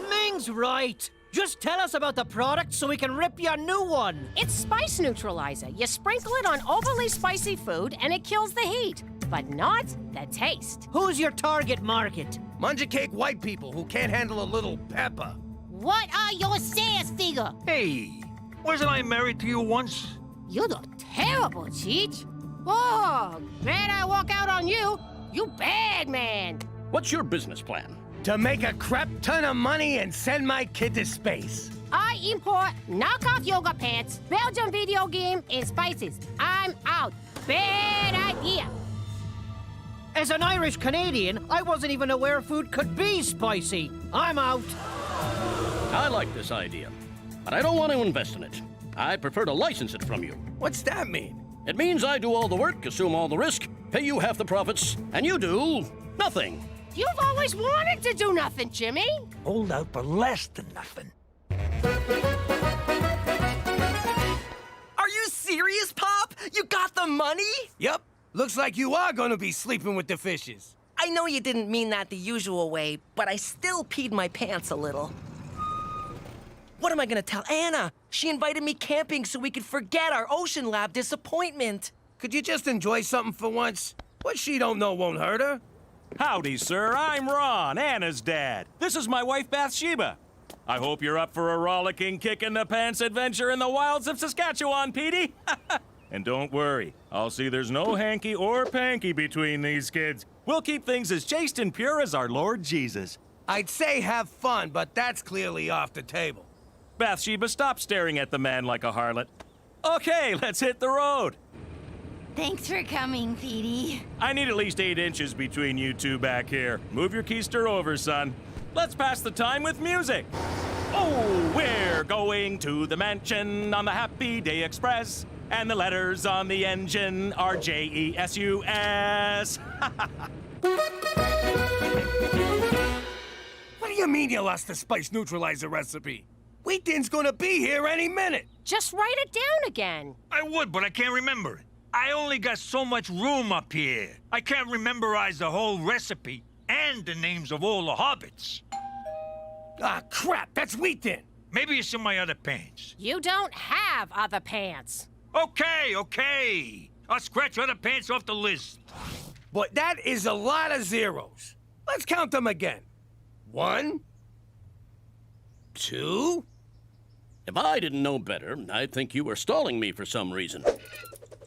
Ming's right. Just tell us about the product so we can rip you a new one. It's Spice Neutralizer. You sprinkle it on overly spicy food, and it kills the heat, but not the taste. Who's your target market? Munja cake white people who can't handle a little pepper. What are your sass figure? Hey, wasn't I married to you once? You look terrible, Cheech. Whoa, glad I walk out on you. You bad man. What's your business plan? To make a crap ton of money and send my kid to space. I import knockoff yoga pants, Belgian video game, and spices. I'm out. Bad idea. As an Irish Canadian, I wasn't even aware food could be spicy. I'm out. I like this idea, but I don't want to invest in it. I prefer to license it from you. What's that mean? It means I do all the work, assume all the risk, pay you half the profits, and you do nothing. You've always wanted to do nothing, Jimmy. Hold out for less than nothing. Are you serious, Pop? You got the money? Yep. Looks like you are gonna be sleeping with the fishes. I know you didn't mean that the usual way, but I still peed my pants a little. What am I gonna tell Anna? She invited me camping so we could forget our Ocean Lab disappointment. Could you just enjoy something for once? What she don't know won't hurt her. Howdy, sir. I'm Ron, Anna's dad. This is my wife, Bathsheba. I hope you're up for a rollicking, kick-in-the-pants adventure in the wilds of Saskatchewan, Petey. And don't worry, I'll see there's no hanky or panky between these kids. We'll keep things as chaste and pure as our Lord Jesus. I'd say have fun, but that's clearly off the table. Bathsheba, stop staring at the man like a harlot. Okay, let's hit the road. Thanks for coming, Petey. I need at least 8 inches between you two back here. Move your keister over, son. Let's pass the time with music. Oh, we're going to the mansion on the Happy Day Express. And the letters on the engine are J-E-S-U-S. What do you mean you lost the spice neutralizer recipe? Wheat Thin's gonna be here any minute. Just write it down again. I would, but I can't remember it. I only got so much room up here. I can't memorize the whole recipe and the names of all the hobbits. Ah, crap, that's Wheat Thin. Maybe it's in my other pants. You don't have other pants. Okay. I'll scratch other pants off the list. But that is a lot of zeros. Let's count them again. 1, 2. If I didn't know better, I'd think you were stalling me for some reason.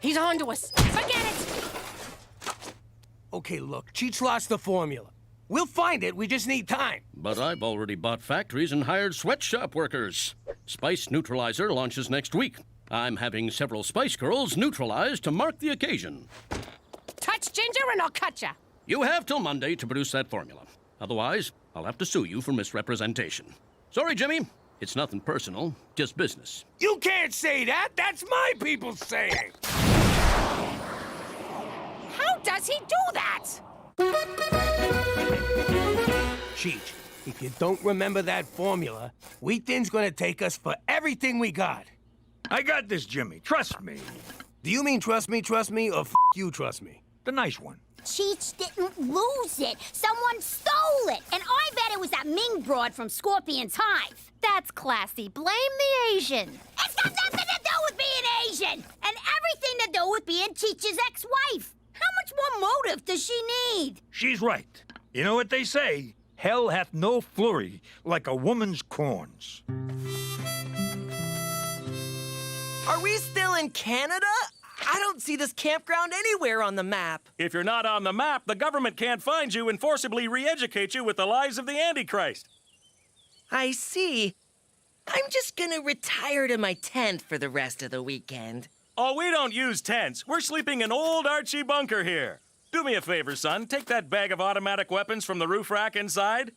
He's on to us. Forget it. Okay, look, Cheech lost the formula. We'll find it, we just need time. But I've already bought factories and hired sweatshop workers. Spice Neutralizer launches next week. I'm having several Spice Girls neutralized to mark the occasion. Touch Ginger and I'll cut ya. You have till Monday to produce that formula. Otherwise, I'll have to sue you for misrepresentation. Sorry, Jimmy. It's nothing personal, just business. You can't say that. That's my people saying. How does he do that? Cheech, if you don't remember that formula, Wheat Thin's gonna take us for everything we got. I got this, Jimmy. Trust me. Do you mean trust me, or you trust me? The nice one. Cheech didn't lose it. Someone stole it. And I bet it was that Ming broad from Scorpion's Hive. That's classy. Blame the Asian. It's got nothing to do with being Asian. And everything to do with being Cheech's ex-wife. How much more motive does she need? She's right. You know what they say? Hell hath no flurry like a woman's corns. Are we still in Canada? I don't see this campground anywhere on the map. If you're not on the map, the government can't find you and forcibly re-educate you with the lies of the Antichrist. I see. I'm just gonna retire to my tent for the rest of the weekend. Oh, we don't use tents. We're sleeping in old Archie bunker here. Do me a favor, son. Take that bag of automatic weapons from the roof rack inside.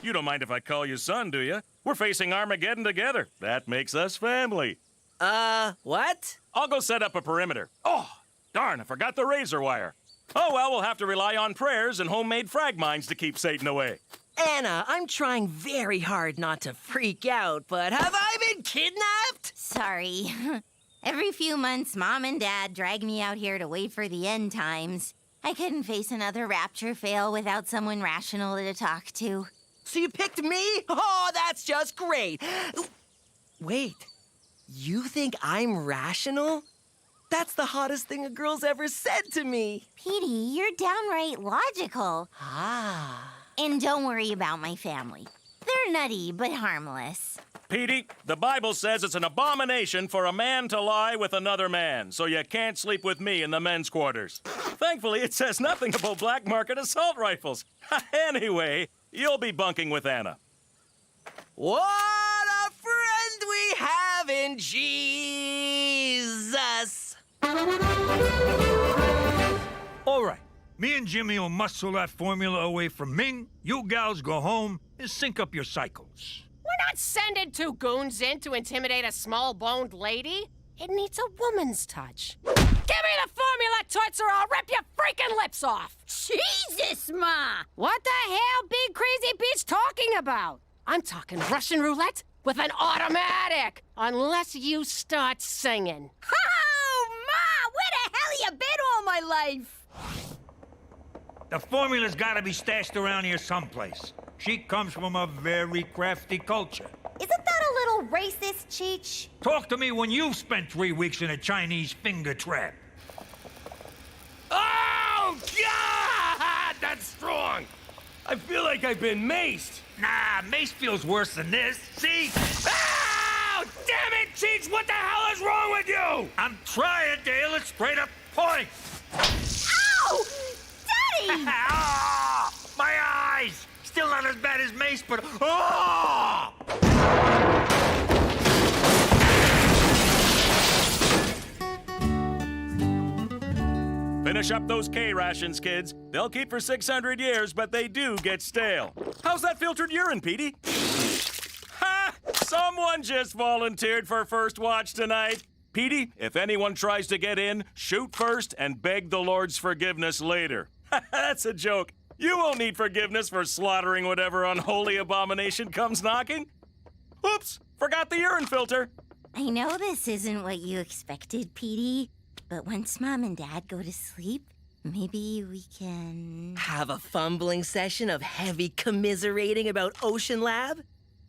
You don't mind if I call you son, do you? We're facing Armageddon together. That makes us family. What? I'll go set up a perimeter. Oh, darn, I forgot the razor wire. Oh, well, we'll have to rely on prayers and homemade frag mines to keep Satan away. Anna, I'm trying very hard not to freak out, but have I been kidnapped? Sorry. Every few months, Mom and Dad drag me out here to wait for the end times. I couldn't face another rapture fail without someone rational to talk to. So you picked me? Oh, that's just great. Wait, you think I'm rational? That's the hottest thing a girl's ever said to me. Petey, you're downright logical. Ah. And don't worry about my family. They're nutty, but harmless. Petey, the Bible says it's an abomination for a man to lie with another man, so you can't sleep with me in the men's quarters. Thankfully, it says nothing about black market assault rifles. Anyway, you'll be bunking with Anna. What a friend we have in Jesus! All right. Me and Jimmy will muscle that formula away from Ming. You gals go home and sync up your cycles. We're not sending 2 goons in to intimidate a small-boned lady. It needs a woman's touch. Give me the formula, Toots, or I'll rip your freaking lips off! Jesus, Ma! What the hell Big Crazy Pete's talking about? I'm talking Russian roulette with an automatic, unless you start singing. Oh, Ma! Where the hell you been all my life? The formula's gotta be stashed around here someplace. She comes from a very crafty culture. Isn't that a little racist, Cheech? Talk to me when you've spent 3 weeks in a Chinese finger trap. Oh, God! That's strong! I feel like I've been maced. Nah, mace feels worse than this. See? Oh, damn it, Cheech! What the hell is wrong with you? I'm trying to hit it straight up point. Ow! Daddy! Ah, my eyes! Still not as bad as mace, but oh! Finish up those K-rations, kids. They'll keep for 600 years, but they do get stale. How's that filtered urine, Petey? Ha! Someone just volunteered for first watch tonight. Petey, if anyone tries to get in, shoot first and beg the Lord's forgiveness later. That's a joke. You won't need forgiveness for slaughtering whatever unholy abomination comes knocking. Oops, forgot the urine filter. I know this isn't what you expected, Petey, but once Mom and Dad go to sleep, maybe we can... Have a fumbling session of heavy commiserating about Ocean Lab?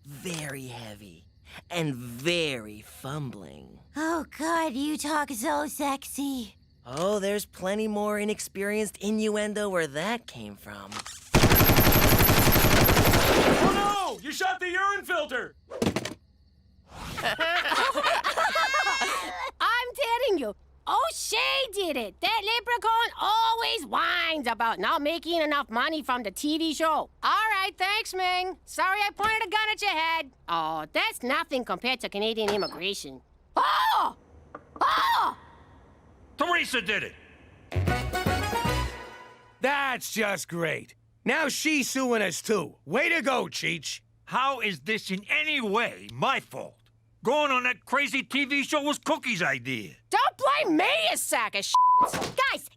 Very heavy. And very fumbling. Oh, God, you talk so sexy. Oh, there's plenty more inexperienced innuendo where that came from. Oh no! You shot the urine filter! I'm telling you, O'Shea did it. That leprechaun always whines about not making enough money from the TV show. All right, thanks, Ming. Sorry I pointed a gun at your head. Oh, that's nothing compared to Canadian immigration. Oh! Oh! Teresa did it. That's just great. Now she's suing us too. Way to go, Cheech. How is this in any way my fault? Going on that crazy TV show was Cookie's idea. Don't blame me, you sack of shit.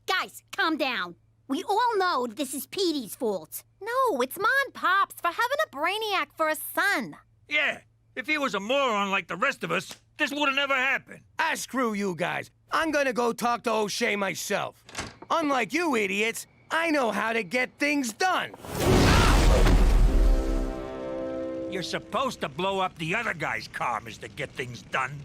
Guys, calm down. We all know this is Petey's fault. No, it's Ma and Pop's for having a brainiac for a son. Yeah, if he was a moron like the rest of us, this would have never happened. Ah, screw you guys. I'm gonna go talk to O'Shea myself. Unlike you idiots, I know how to get things done. You're supposed to blow up the other guy's commas to get things done.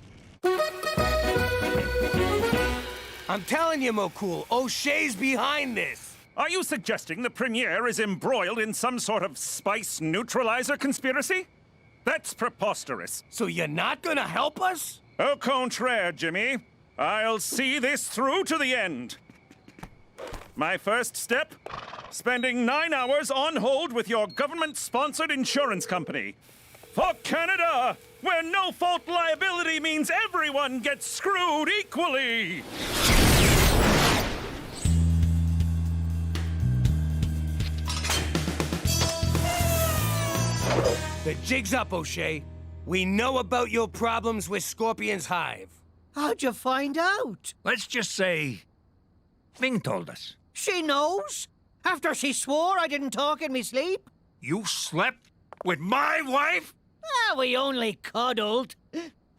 I'm telling you, Mokool, O'Shea's behind this. Are you suggesting the Premier is embroiled in some sort of spice neutralizer conspiracy? That's preposterous. So you're not gonna help us? Au contraire, Jimmy. I'll see this through to the end. My first step? Spending 9 hours on hold with your government-sponsored insurance company. For Canada, where no-fault liability means everyone gets screwed equally! The jig's up, O'Shea. We know about your problems with Scorpion's Hive. How'd you find out? Let's just say Ming told us. She knows? After she swore I didn't talk in me sleep? You slept with my wife? Ah, we only cuddled.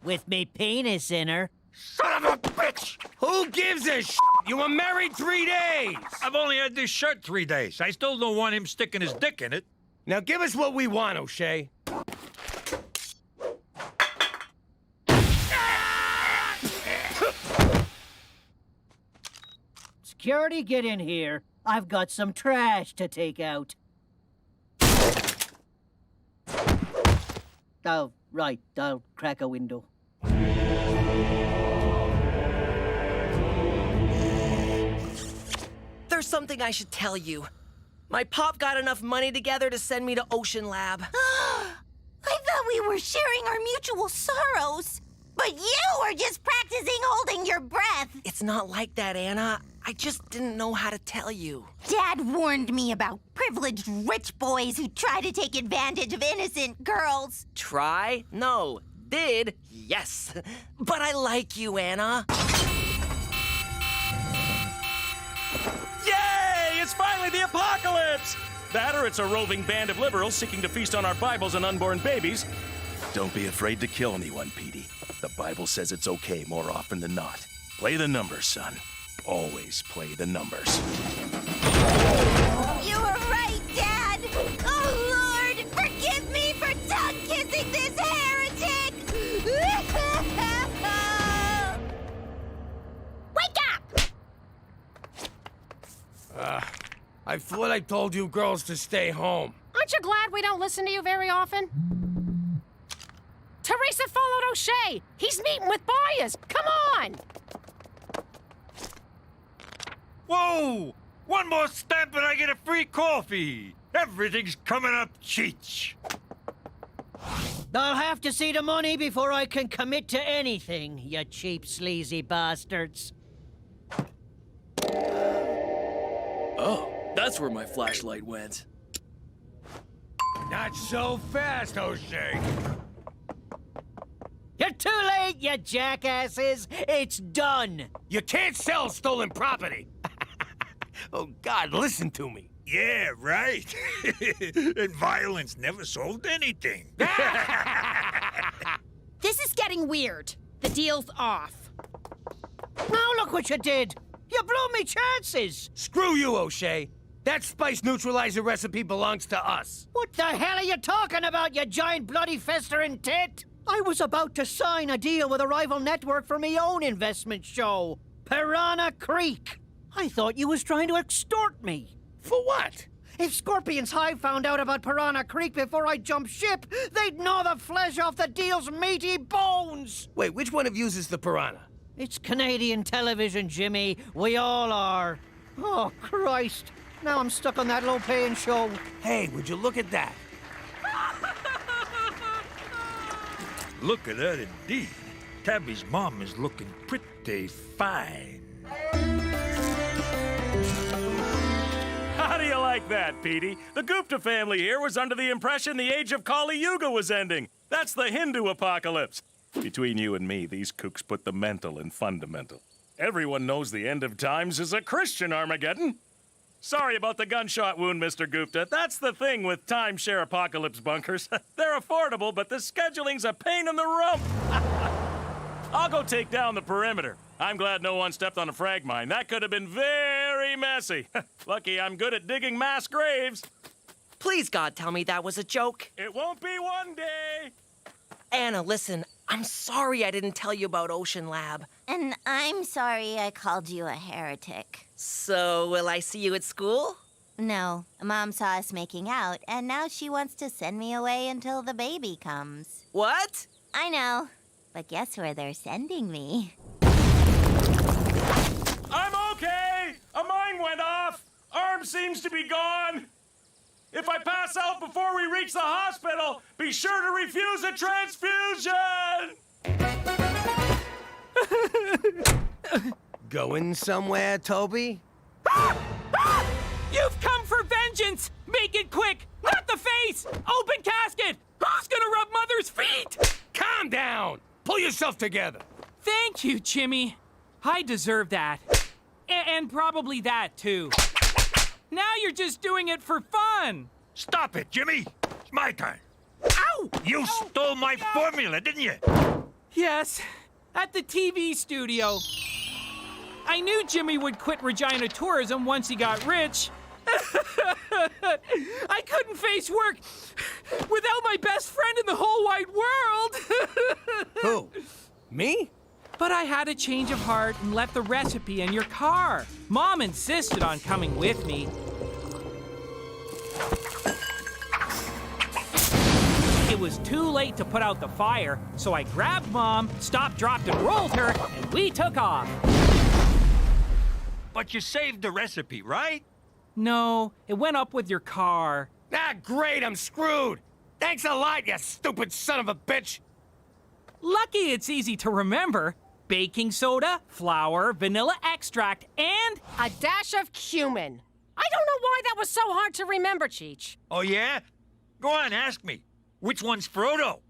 With me penis in her. Son of a bitch! Who gives a shit? You were married 3 days! I've only had this shirt 3 days. I still don't want him sticking his dick in it. Now give us what we want, O'Shea. Security, get in here. I've got some trash to take out. Oh, right. I'll crack a window. There's something I should tell you. My pop got enough money together to send me to Ocean Lab. I thought we were sharing our mutual sorrows. But you were just practicing holding your breath. It's not like that, Anna. I just didn't know how to tell you. Dad warned me about privileged rich boys who try to take advantage of innocent girls. Try? No. Did? Yes. But I like you, Anna. Yay! It's finally the apocalypse! That or it's a roving band of liberals seeking to feast on our Bibles and unborn babies. Don't be afraid to kill anyone, Petey. The Bible says it's okay more often than not. Play the numbers, son. Always play the numbers. You were right, Dad! Oh, Lord! Forgive me for tongue-kissing this heretic! Wake up! I thought I told you girls to stay home. Aren't you glad we don't listen to you very often? Teresa followed O'Shea. He's meeting with buyers. Come on! Whoa! One more stamp and I get a free coffee. Everything's coming up cheech. I'll have to see the money before I can commit to anything, you cheap, sleazy bastards. Oh, that's where my flashlight went. Not so fast, O'Shea. You're too late, you jackasses! It's done! You can't sell stolen property. Oh, God, listen to me. Yeah, right. And violence never solved anything. This is getting weird. The deal's off. Now look what you did! You blew me chances! Screw you, O'Shea. That spice neutralizer recipe belongs to us. What the hell are you talking about, you giant bloody festering tit? I was about to sign a deal with a rival network for me own investment show, Piranha Creek. I thought you was trying to extort me. For what? If Scorpion's Hive found out about Piranha Creek before I jumped ship, they'd gnaw the flesh off the deal's meaty bones. Wait, which one of yous is the piranha? It's Canadian television, Jimmy. We all are. Oh, Christ. Now I'm stuck on that low-paying show. Hey, would you look at that? Look at that indeed. Tabby's mom is looking pretty fine. How do you like that, Petey? The Gupta family here was under the impression the age of Kali Yuga was ending. That's the Hindu apocalypse. Between you and me, these kooks put the mental in fundamental. Everyone knows the end of times is a Christian Armageddon. Sorry about the gunshot wound, Mr. Gupta. That's the thing with timeshare apocalypse bunkers. They're affordable, but the scheduling's a pain in the rump. I'll go take down the perimeter. I'm glad no one stepped on a frag mine. That could have been very messy. Lucky I'm good at digging mass graves. Please, God, tell me that was a joke. It won't be one day. Anna, listen, I'm sorry I didn't tell you about Ocean Lab. And I'm sorry I called you a heretic. So, will I see you at school? No, Mom saw us making out, and now she wants to send me away until the baby comes. What? I know, but guess where they're sending me? I'm okay! A mine went off! Arm seems to be gone! If I pass out before we reach the hospital, be sure to refuse a transfusion! Going somewhere, Toby? You've come for vengeance! Make it quick! Not the face! Open casket! Who's gonna rub Mother's feet? Calm down! Pull yourself together! Thank you, Jimmy. I deserve that. And probably that, too. Now you're just doing it for fun. Stop it, Jimmy. It's my turn. Ow! You stole my formula, didn't you? Yes, at the TV studio. I knew Jimmy would quit Regina Tourism once he got rich. I couldn't face work without my best friend in the whole wide world. Who? Me? But I had a change of heart and left the recipe in your car. Mom insisted on coming with me. It was too late late to put out the fire, so I grabbed Mom, stopped, dropped, and rolled her, and we took off. But you saved the recipe, right? No, it went up with your car. Ah, great, I'm screwed. Thanks a lot, you stupid son of a bitch. Lucky it's easy to remember. Baking soda, flour, vanilla extract, and a dash of cumin. I don't know why that was so hard to remember, Cheech. Oh, yeah? Go on, ask me. Which one's Frodo?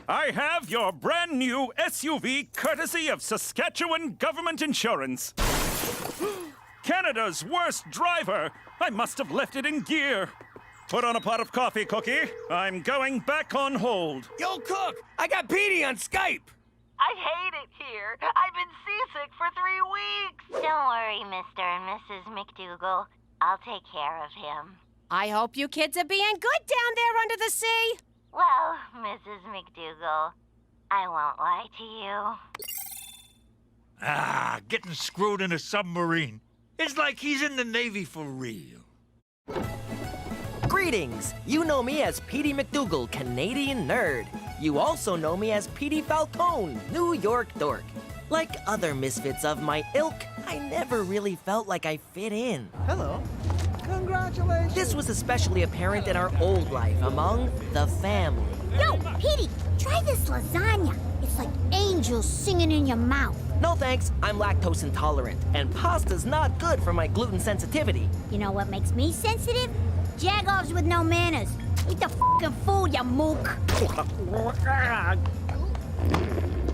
I have your brand new SUV courtesy of Saskatchewan Government Insurance. Canada's worst driver. I must have left it in gear. Put on a pot of coffee, Cookie. I'm going back on hold. Yo, Cook, I got Petey on Skype. I hate it here. I've been seasick for 3 weeks. Don't worry, Mr. and Mrs. McDougal. I'll take care of him. I hope you kids are being good down there under the sea. Well, Mrs. McDougal, I won't lie to you. Ah, getting screwed in a submarine. It's like he's in the Navy for real. Greetings! You know me as Petey McDougal, Canadian nerd. You also know me as Petey Falcone, New York dork. Like other misfits of my ilk, I never really felt like I fit in. Hello. Congratulations. This was especially apparent in our old life among the family. Yo, Petey, try this lasagna. It's like angels singing in your mouth. No thanks, I'm lactose intolerant, and pasta's not good for my gluten sensitivity. You know what makes me sensitive? Jagoffs with no manners. Eat the fucking food, you mook.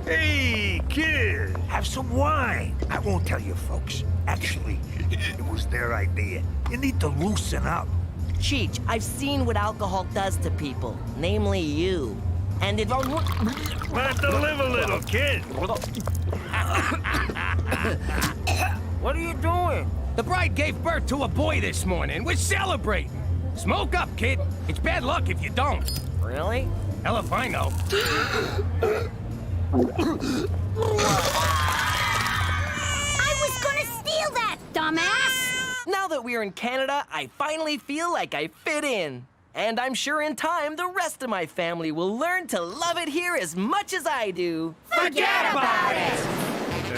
Hey, kid, have some wine. I won't tell you folks. Actually, it was their idea. You need to loosen up. Cheech, I've seen what alcohol does to people, namely you. And it won't... Let to live a little, kid. What are you doing? The bride gave birth to a boy this morning. We're celebrating. Smoke up, kid. It's bad luck if you don't. Really? Hell if I know. I was gonna steal that, dumbass! Now that we're in Canada, I finally feel like I fit in. And I'm sure in time, the rest of my family will learn to love it here as much as I do. Forget about it!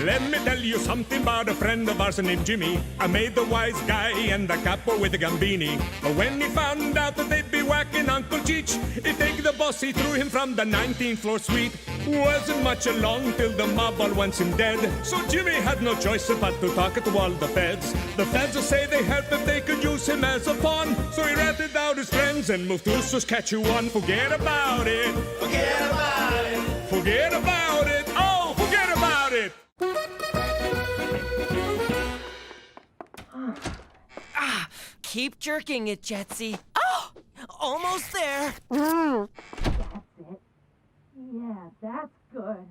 Let me tell you something about a friend of ours named Jimmy. I made the wise guy and the capo with the gambini. But when he found out that they'd be whacking Uncle Cheech, he take the boss, he threw him from the 19th floor suite. Wasn't much along till the mob all wants him dead. So Jimmy had no choice but to talk to all the feds. The feds will say they help if they could use him as a pawn. So he ratted out his friends and moved to Saskatchewan. Forget about it. Forget about it. Forget about it. Oh, forget about it. Keep jerking it, Jetsy. Oh! Almost there. That's it. Yeah, that's good.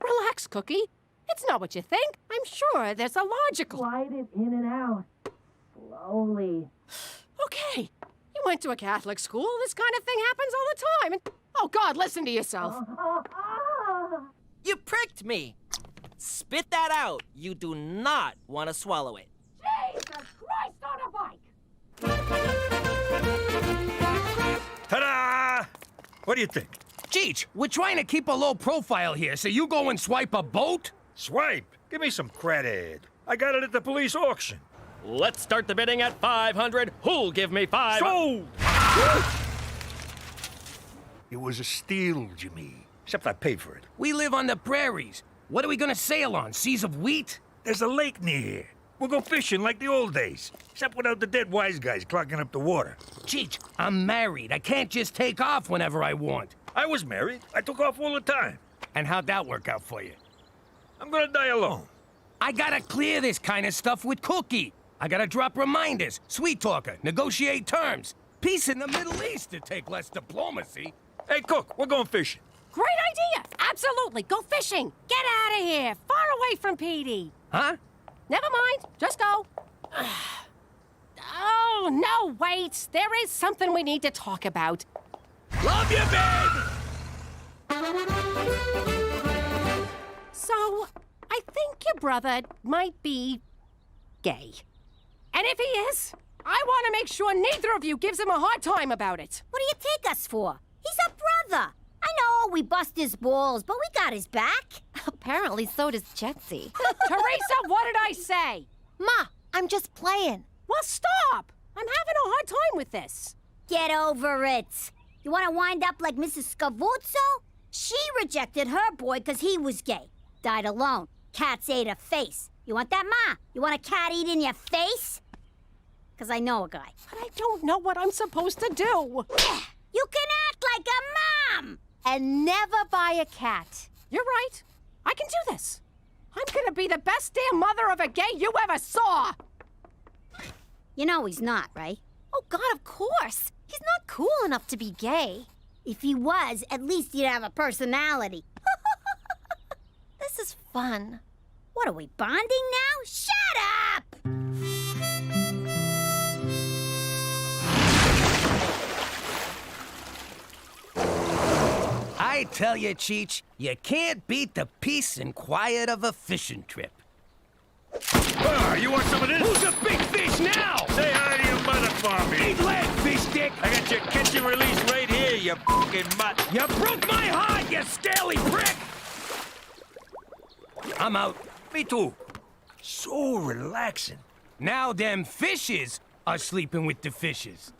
Relax, Cookie. It's not what you think. I'm sure there's a logical... Slide it in and out. Slowly. Okay. You went to a Catholic school. This kind of thing happens all the time. And, oh, God, listen to yourself. You pricked me. Spit that out. You do not want to swallow it. Jesus Christ on a bike! Ta-da! What do you think? Cheech, we're trying to keep a low profile here, so you go and swipe a boat? Swipe? Give me some credit. I got it at the police auction. Let's start the bidding at 500. Who'll give me 5? Sold! It was a steal, Jimmy. Except I paid for it. We live on the prairies. What are we gonna sail on? Seas of wheat? There's a lake near here. We'll go fishing like the old days. Except without the dead wise guys clogging up the water. Cheech, I'm married. I can't just take off whenever I want. I was married. I took off all the time. And how'd that work out for you? I'm gonna die alone. I gotta clear this kind of stuff with Cookie. I gotta drop reminders, sweet talker, negotiate terms. Peace in the Middle East to take less diplomacy. Hey, Cook, we're going fishing. Great idea! Absolutely! Go fishing! Get out of here! Far away from Petey! Huh? Never mind. Just go. Oh, no, wait. There is something we need to talk about. Love you, babe! So, I think your brother might be gay. And if he is, I want to make sure neither of you gives him a hard time about it. What do you take us for? He's a brother. I know we bust his balls, but we got his back. Apparently, so does Jetsy. Teresa, what did I say? Ma, I'm just playing. Well, stop! I'm having a hard time with this. Get over it. You want to wind up like Mrs. Scavuzzo? She rejected her boy because he was gay. Died alone. Cats ate her face. You want that, Ma? You want a cat eating your face? Because I know a guy. But I don't know what I'm supposed to do. You can act like a mom! And never buy a cat. You're right. I can do this. I'm gonna be the best damn mother of a gay you ever saw! You know he's not, right? Oh, God, of course. He's not cool enough to be gay. If he was, at least he'd have a personality. This is fun. What are we, bonding now? Shut up! I tell you, Cheech, you can't beat the peace and quiet of a fishing trip. You want some of this? Who's a big fish now? Say hi to your mother for me. Eat leg, fish dick! I got your catch and release right here, you fucking mutt. You broke my heart, you scaly prick! I'm out. Me too. So relaxing. Now them fishes are sleeping with the fishes.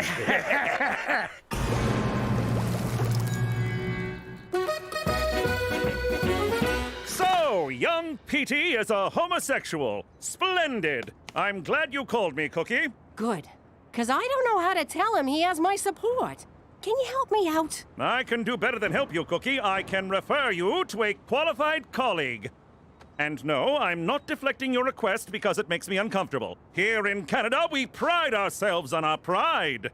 So, young Petey is a homosexual. Splendid. I'm glad you called me, Cookie. Good. Because I don't know how to tell him he has my support. Can you help me out? I can do better than help you, Cookie. I can refer you to a qualified colleague. And no, I'm not deflecting your request because it makes me uncomfortable. Here in Canada, we pride ourselves on our pride.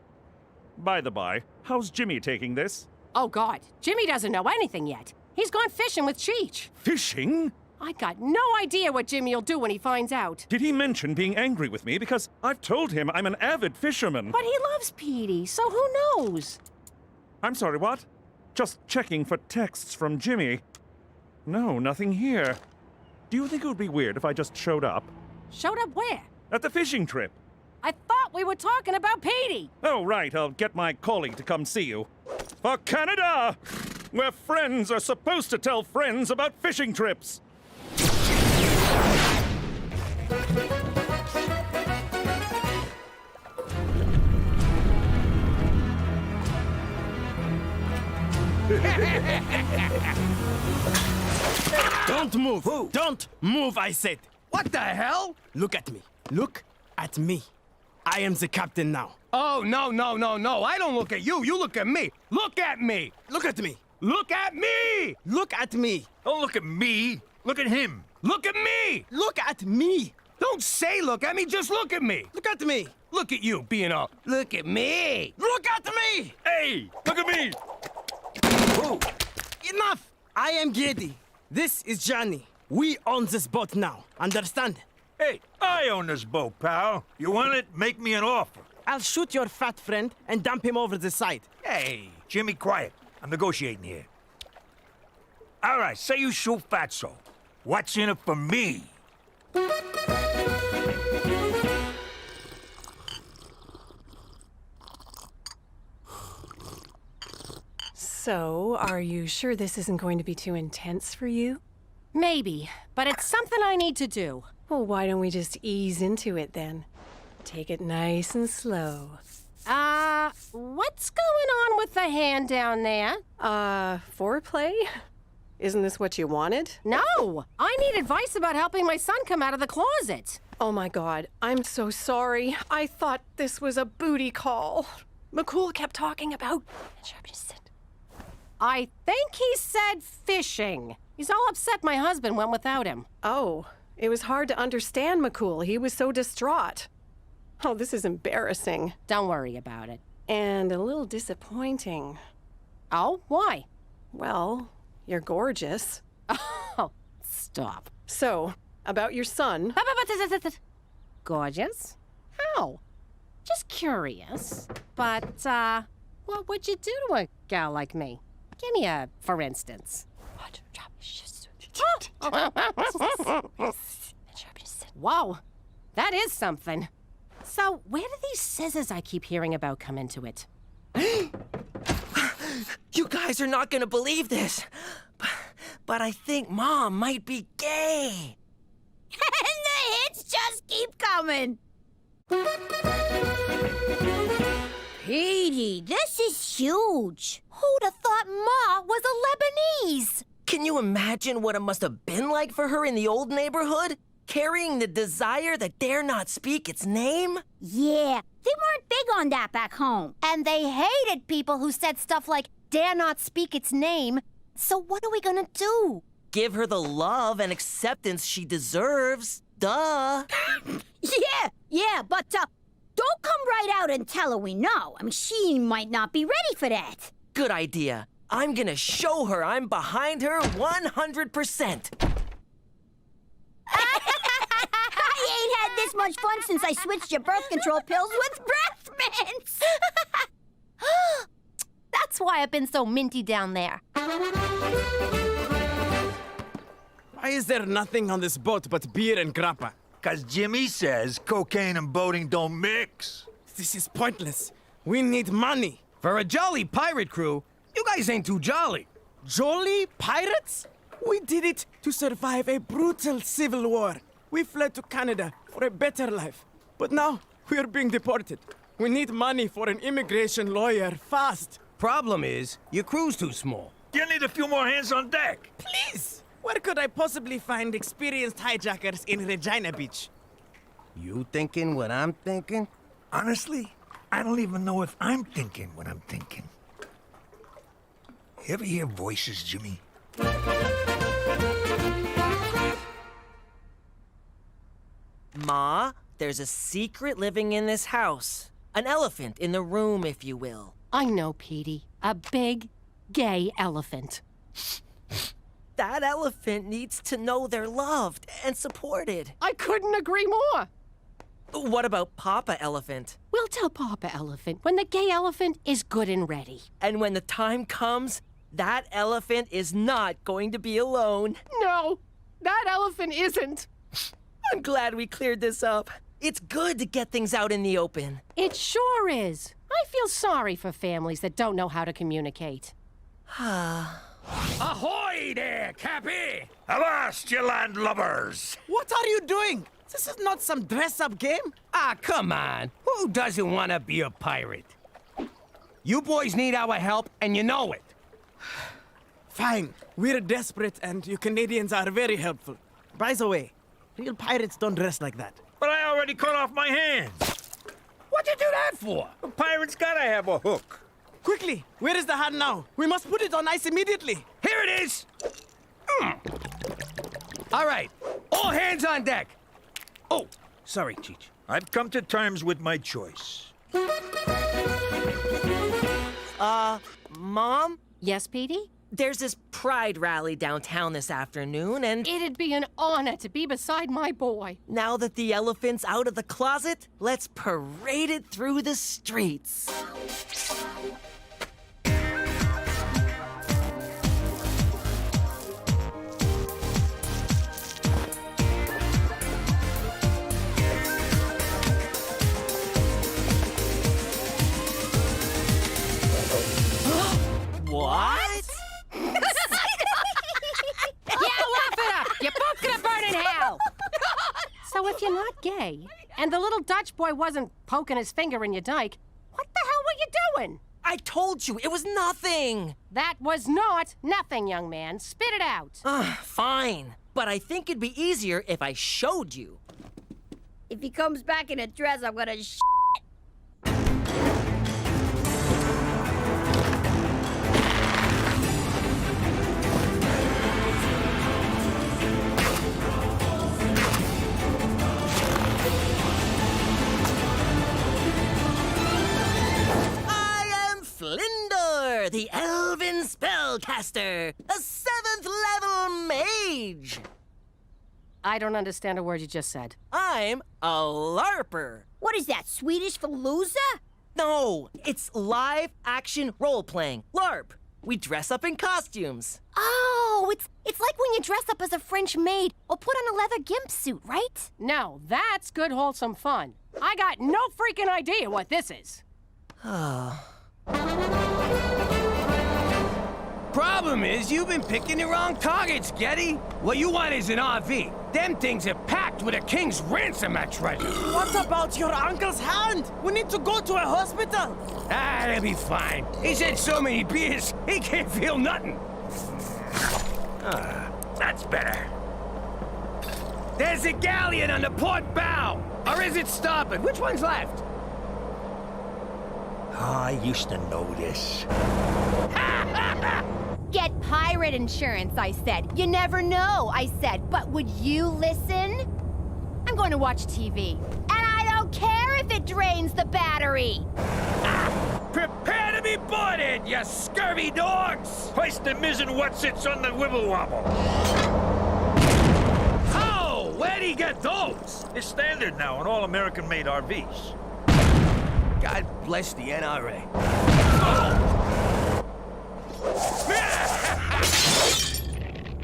By the by, how's Jimmy taking this? Oh, God. Jimmy doesn't know anything yet. He's gone fishing with Cheech. Fishing? I got no idea what Jimmy'll do when he finds out. Did he mention being angry with me? Because I've told him I'm an avid fisherman. But he loves Petey, so who knows? I'm sorry, what? Just checking for texts from Jimmy. No, nothing here. Do you think it would be weird if I just showed up? Showed up where? At the fishing trip. I thought we were talking about Petey. Oh, right. I'll get my colleague to come see you. For Canada! Where friends are supposed to tell friends about fishing trips. Don't move! Who? Don't move, I said! What the hell? Look at me. Look at me. I am the captain now. Oh, no, no, no, no. I don't look at you. You look at me. Look at me. Look at me. Look at me! Look at me. Don't look at me. Look at him. Look at me! Look at me. Don't say look at me, just look at me. Look at me. Look at you being all, look at me. Look at me! Hey, look at me. Whoa. Enough! I am Gedi. This is Johnny. We own this boat now. Understand? Hey, I own this boat, pal. You want it? Make me an offer. I'll shoot your fat friend and dump him over the side. Hey, Jimmy, quiet. I'm negotiating here. All right, say you shoot Fatso. What's in it for me? So, are you sure this isn't going to be too intense for you? Maybe, but it's something I need to do. Well, why don't we just ease into it then? Take it nice and slow. What's going on with the hand down there? Foreplay? Isn't this what you wanted? No! I need advice about helping my son come out of the closet. Oh my God, I'm so sorry. I thought this was a booty call. McCool kept talking about... I think he said fishing. He's all upset my husband went without him. Oh, it was hard to understand McCool. He was so distraught. Oh, this is embarrassing. Don't worry about it. And a little disappointing. Oh, why? Well, you're gorgeous. Oh, stop. So, about your son. Gorgeous? How? Just curious. But, what would you do to a gal like me? Give me a for instance. Whoa, that is something. So, where do these scissors I keep hearing about come into it? You guys are not gonna believe this, but I think Mom might be gay. And the hits just keep coming. Petey, this is huge. Who'd have thought Ma was a Lebanese? Can you imagine what it must have been like for her in the old neighborhood? Carrying the desire that dare not speak its name? Yeah, they weren't big on that back home. And they hated people who said stuff like, dare not speak its name. So what are we gonna do? Give her the love and acceptance she deserves. Duh. Yeah, but don't come right out and tell her we know. I mean, she might not be ready for that. Good idea. I'm gonna show her I'm behind her 100%. I ain't had this much fun since I switched your birth control pills with breath mints. That's why I've been so minty down there. Why is there nothing on this boat but beer and grappa? 'Cause Jimmy says cocaine and boating don't mix. This is pointless. We need money. For a jolly pirate crew, you guys ain't too jolly. Jolly pirates? We did it to survive a brutal civil war. We fled to Canada for a better life. But now, we are being deported. We need money for an immigration lawyer, fast. Problem is, your crew's too small. You need a few more hands on deck. Please! Where could I possibly find experienced hijackers in Regina Beach? You thinking what I'm thinking? Honestly, I don't even know if I'm thinking what I'm thinking. You ever hear voices, Jimmy? Ma, there's a secret living in this house. An elephant in the room, if you will. I know, Petey. A big, gay elephant. That elephant needs to know they're loved and supported. I couldn't agree more. What about Papa Elephant? We'll tell Papa Elephant when the gay elephant is good and ready. And when the time comes, that elephant is not going to be alone. No, that elephant isn't. I'm glad we cleared this up. It's good to get things out in the open. It sure is. I feel sorry for families that don't know how to communicate. Ahoy there, Cappy! Avast, you landlubbers! What are you doing? This is not some dress-up game. Ah, come on. Who doesn't want to be a pirate? You boys need our help, and you know it. Fine. We're desperate, and you Canadians are very helpful. By the way, real pirates don't dress like that. But I already cut off my hands. What'd you do that for? A pirate's gotta have a hook. Quickly, where is the hat now? We must put it on ice immediately. Here it is. All right, all hands on deck. Oh, sorry, Cheech. I've come to terms with my choice. Mom? Yes, Petey? There's this pride rally downtown this afternoon, and It'd be an honor to be beside my boy. now that the elephant's out of the closet, let's parade it through the streets. What? Yeah, laugh it up. You're both gonna burn in hell. So if you're not gay, and the little Dutch boy wasn't poking his finger in your dike, what the hell were you doing? I told you, it was nothing. That was not nothing, young man. Spit it out. Fine. But I think it'd be easier if I showed you. If he comes back in a dress, I'm gonna Flindor, the Elven Spellcaster, a 7th level mage. I don't understand a word you just said. I'm a LARPer. What is that, Swedish for loser? No, it's live action role playing. LARP. We dress up in costumes. Oh, Oh, it's like when you dress up as a French maid or put on a leather gimp suit, right? No, that's good, wholesome fun. I got no freaking idea what this is. Problem is, you've been picking the wrong targets, Getty. What you want is an RV. Them things are packed with a king's ransom at treasure. What about your uncle's hand? We need to go to a hospital. Ah, they'll be fine. He's had so many beers, he can't feel nothing. That's better. There's a galleon on the port bow. Or is it starboard? Which one's left? I used to know this. Get pirate insurance, I said. You never know, I said. But would you listen? I'm going to watch TV. And I don't care if it drains the battery. Prepare to be boarded, you scurvy dogs! Hoist the mizzen what sits on the wibble wobble. Oh, where'd he get those? It's standard now on all American-made RVs. God bless the NRA.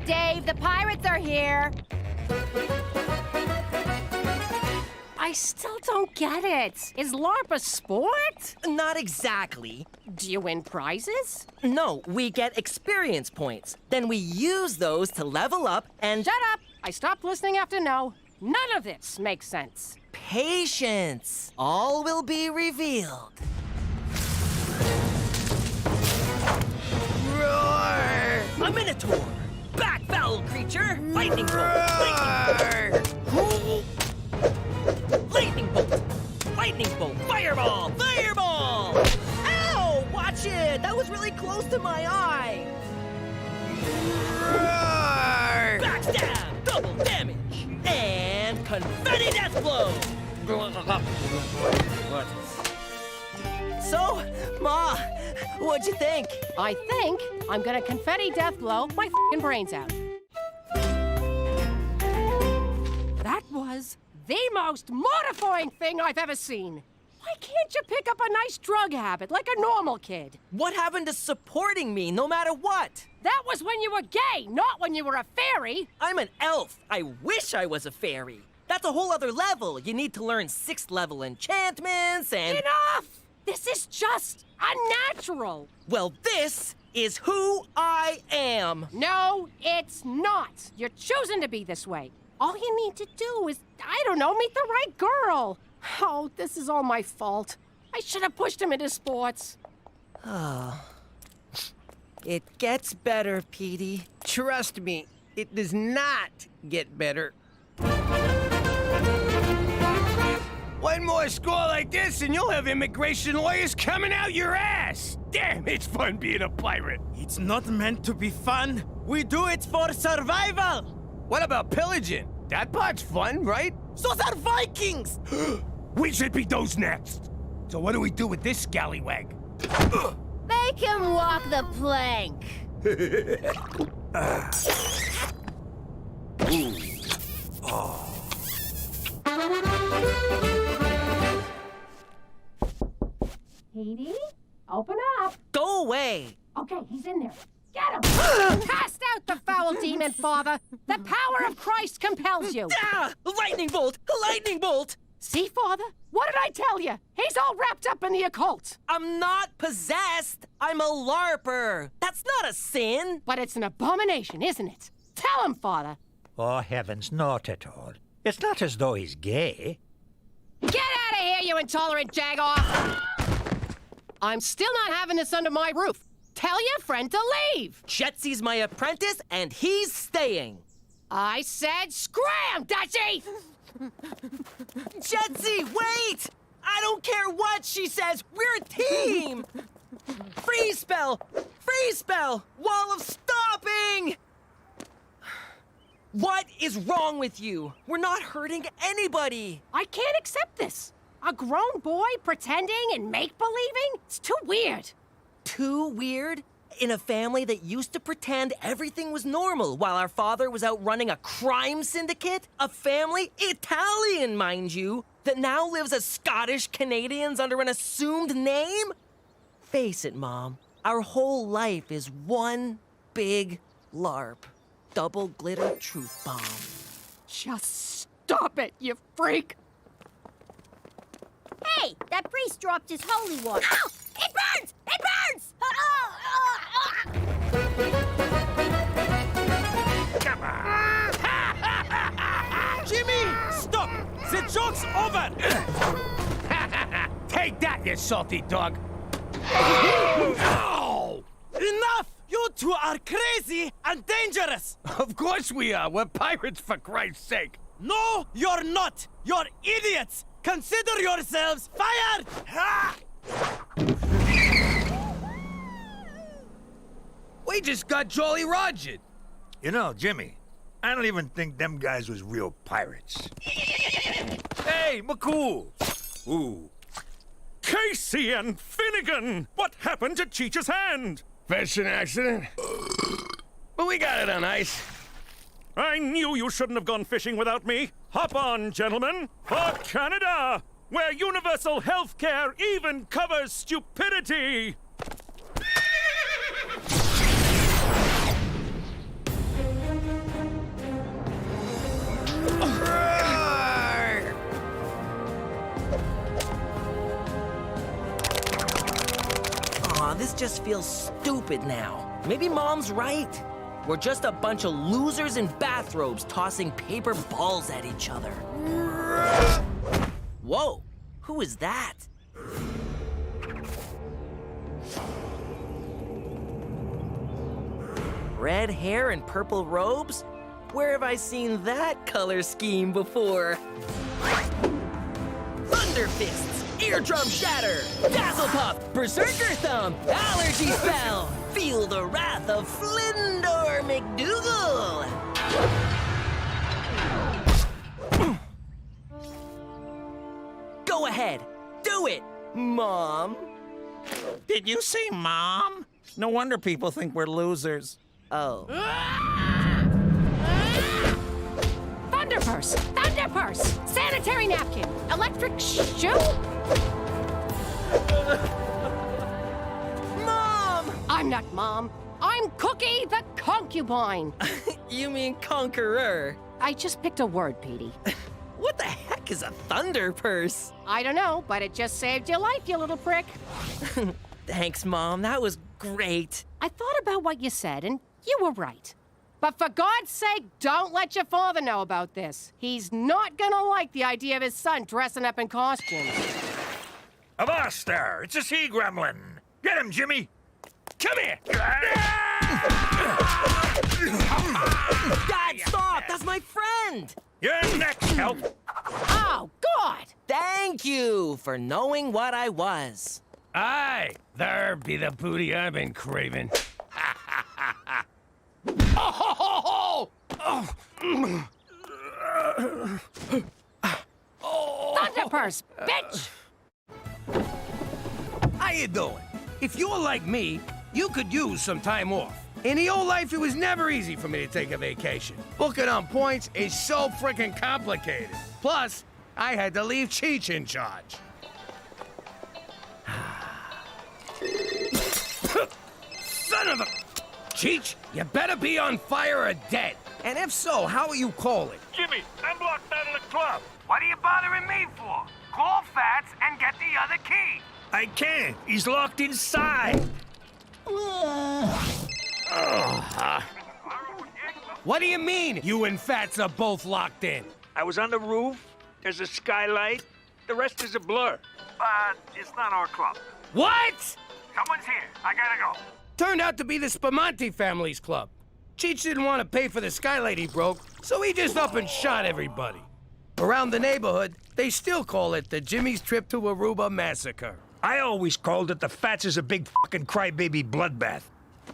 Dave, the pirates are here. I still don't get it. Is LARP a sport? Not exactly. Do you win prizes? No, we get experience points. Then we use those to level up and... Shut up! I stopped listening after no. None of this makes sense. Patience. All will be revealed. Roar! A minotaur! Back, foul creature! Lightning bolt! Lightning bolt! Lightning bolt! Fireball! Fireball! Ow! Watch it! That was really close to my eye! Roar! Backstab! Double damage! And confetti death blow! So, Ma, what'd you think? I think I'm gonna confetti death blow my f***ing brains out. That was the most mortifying thing I've ever seen. Why can't you pick up a nice drug habit like a normal kid? What happened to supporting me no matter what? That was when you were gay, not when you were a fairy. I'm an elf. I wish I was a fairy. That's a whole other level. You need to learn 6th level enchantments and... Enough! This is just unnatural. Well, this is who I am. No, it's not. You're choosing to be this way. All you need to do is, I don't know, meet the right girl. Oh, this is all my fault. I should have pushed him into sports. Oh. It gets better, Petey. Trust me, it does not get better. One more score like this and you'll have immigration lawyers coming out your ass! Damn, it's fun being a pirate! It's not meant to be fun. We do it for survival. What about pillaging? That part's fun, right? Those are Vikings! We should be those next! So what do we do with this scallywag? Make him walk the plank. Petey, open up. Go away. Okay, he's in there. Get him! Cast out the foul demon, Father. The power of Christ compels you. Ah! Lightning bolt! Lightning bolt! See, Father? What did I tell you? He's all wrapped up in the occult. I'm not possessed. I'm a LARPer. That's not a sin. But it's an abomination, isn't it? Tell him, Father. Oh, heavens, not at all. It's not as though he's gay. Get out of here, you intolerant jagoff! I'm still not having this under my roof. Tell your friend to leave. Jetsy's my apprentice, and he's staying. I said scram, Dutchie! Jetsy, wait! I don't care what she says. We're a team! Freeze spell! Freeze spell! Wall of stopping! What is wrong with you? We're not hurting anybody. I can't accept this. A grown boy pretending and make-believing? It's too weird. Too weird? In a family that used to pretend everything was normal while our father was out running a crime syndicate? A family, Italian, mind you, that now lives as Scottish Canadians under an assumed name? Face it, Mom. Our whole life is one big LARP. double glitter truth bomb. Just stop it, you freak! Hey, that priest dropped his holy water. Ow! It burns! It burns! Come on! Jimmy, stop! The joke's over! Take that, you salty dog! Ow! Enough! You two are crazy and dangerous! Of course we are. We're pirates, for Christ's sake. No, you're not! You're idiots! Consider yourselves fired! Ha! We just got Jolly Rogered. You know, Jimmy, I don't even think them guys was real pirates. Hey, McCool! Ooh. Casey and Finnegan! What happened to Cheech's hand? Fishing accident. But we got it on ice. I knew you shouldn't have gone fishing without me. Hop on, gentlemen, for Canada, where universal health care even covers stupidity. Aw, this just feels stupid now. Maybe Mom's right. We're just a bunch of losers in bathrobes tossing paper balls at each other. Whoa, who is that? Red hair and purple robes? Where have I seen that color scheme before? Thunder fists, eardrum shatter, dazzle puff, berserker thumb, allergy spell. Feel the wrath of Flindor McDougal! Go ahead, do it, Mom. Did you say Mom? No wonder people think we're losers. Oh. Thunderpurse! Thunderpurse! Sanitary napkin! Electric shoe! Mom! I'm not Mom. I'm Cookie the concubine. You mean conqueror? I just picked a word, Petey. What the heck is a thunderpurse? I don't know, but it just saved your life, you little prick. Thanks, Mom. That was great. I thought about what you said, and you were right. But for God's sake, don't let your father know about this. He's not gonna like the idea of his son dressing up in costumes. Avast there! It's a sea gremlin! Get him, Jimmy! Come here! Dad, stop! That's my friend! You're next, help! Oh, God! Thank you for knowing what I was. Aye, there be the booty I've been craving. Thunderpurse, bitch! How you doing? If you're like me, you could use some time off. In the old life, it was never easy for me to take a vacation. Booking on points is so freaking complicated. Plus, I had to leave Cheech in charge. Son of a... Cheech, you better be on fire or dead. And if so, how will you call it? Jimmy, I'm locked out of the club. What are you bothering me for? Call Fats and get the other key. I can't. He's locked inside. What do you mean, you and Fats are both locked in? I was on the roof. There's a skylight. The rest is a blur. But it's not our club. What? Someone's here. I gotta go. Turned out to be the Spumante family's club. Cheech didn't want to pay for the skylight he broke, so he just up and shot everybody. Around the neighborhood, they still call it the Jimmy's Trip to Aruba Massacre. I always called it the Fats is a big fucking crybaby bloodbath.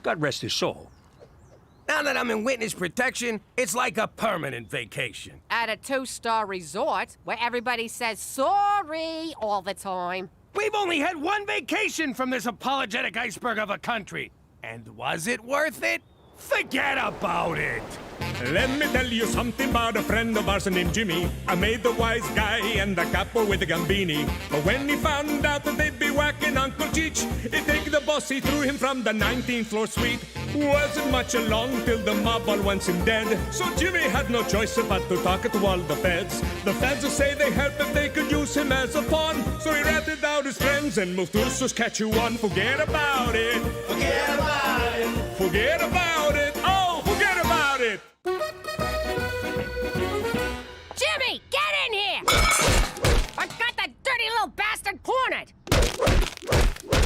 God rest his soul. Now that I'm in witness protection, it's like a permanent vacation. At a 2-star resort where everybody says sorry all the time. We've only had one vacation from this apologetic iceberg of a country. And was it worth it? Forget about it! Let me tell you something about a friend of ours named Jimmy. I made the wise guy and the capo with the gambini. But when he found out that they'd be whacking Uncle Cheech, he take the boss, he threw him from the 19th floor suite. Wasn't much along till the mob all went in dead. So Jimmy had no choice but to talk to all the feds. The feds say they help if they could use him as a pawn. So he ratted out his friends and moved to Saskatchewan. Forget about it. Forget about it. Forget about it. Oh, forget about it. Jimmy, get in here! I got that dirty little bastard cornered!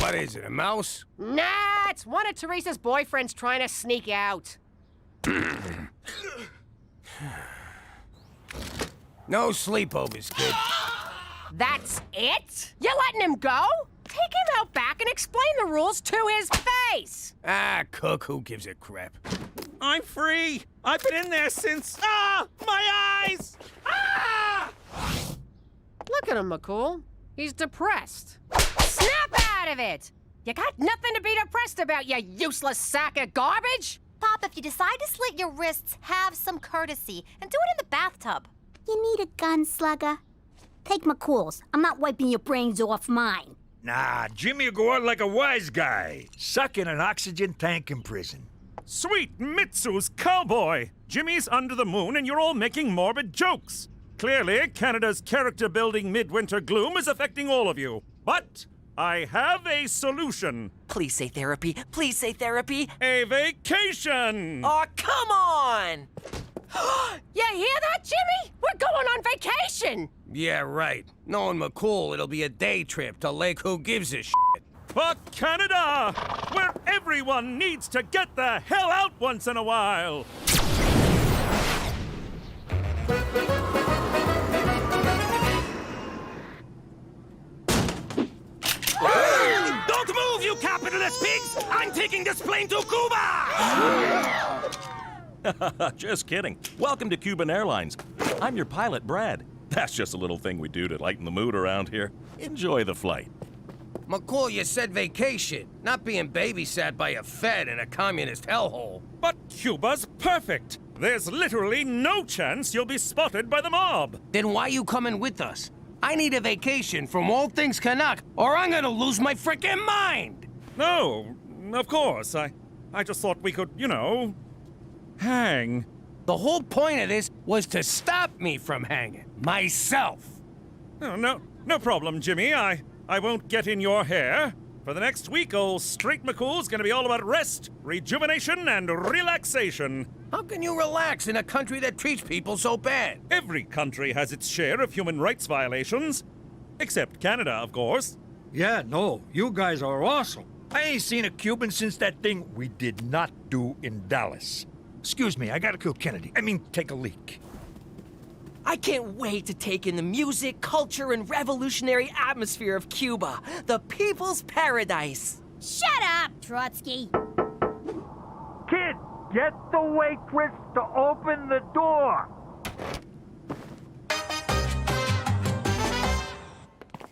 What is it, a mouse? Nah, it's one of Teresa's boyfriends trying to sneak out. No sleepovers, kid. That's it? You're letting him go? Take him out back and explain the rules to his face! Ah, Cook, who gives a crap? I'm free. I've been in there since... Ah! My eyes! Ah! Look at him, McCool. He's depressed. Snap out of it! You got nothing to be depressed about, you useless sack of garbage! Pop, if you decide to slit your wrists, have some courtesy and do it in the bathtub. You need a gun, Slugger. Take McCool's. I'm not wiping your brains off mine. Nah, Jimmy will go out like a wise guy, stuck in an oxygen tank in prison. Sweet Mitsu's cowboy! Jimmy's under the moon and you're all making morbid jokes. Clearly, Canada's character-building midwinter gloom is affecting all of you. But I have a solution. Please say therapy. Please say therapy. A vacation! Oh, come on! You hear that, Jimmy? We're going on vacation! Yeah, right. Knowing McCool, it'll be a day trip to Lake Who Gives a Shit. For Canada, where everyone needs to get the hell out once in a while. Don't move, you capitalist pigs! I'm taking this plane to Cuba! Just kidding. Welcome to Cuban Airlines. I'm your pilot, Brad. That's just a little thing we do to lighten the mood around here. Enjoy the flight. McCool, you said vacation, not being babysat by a Fed in a communist hellhole. But Cuba's perfect. There's literally no chance you'll be spotted by the mob. Then why you coming with us? I need a vacation from all things Canuck, or I'm gonna lose my frickin' mind! No, of course. I just thought we could, hang. The whole point of this was to stop me from hanging. Myself. Oh, no problem, Jimmy. I won't get in your hair. For the next week, old Straight McCool's gonna be all about rest, rejuvenation, and relaxation. How can you relax in a country that treats people so bad? Every country has its share of human rights violations. Except Canada, of course. Yeah, no, you guys are awesome. I ain't seen a Cuban since that thing we did not do in Dallas. Excuse me, I gotta kill Kennedy. Take a leak. I can't wait to take in the music, culture, and revolutionary atmosphere of Cuba, the people's paradise. Shut up, Trotsky. Kid, get the waitress to open the door.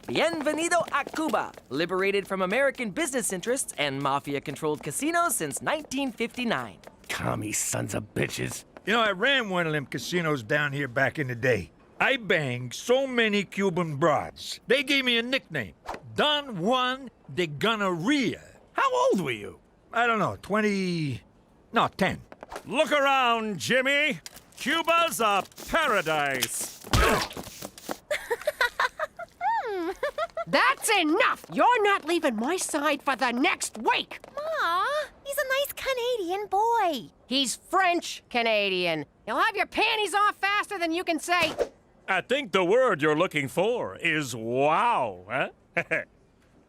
Bienvenido a Cuba, liberated from American business interests and mafia-controlled casinos since 1959. Commie sons of bitches. You know, I ran one of them casinos down here back in the day. I banged so many Cuban broads. They gave me a nickname, Don Juan de Gonorrhea. How old were you? I don't know, 10. Look around, Jimmy. Cuba's a paradise. That's enough! You're not leaving my side for the next week! Ma, he's a nice Canadian boy. He's French-Canadian. You'll have your panties off faster than you can say... I think the word you're looking for is wow, huh?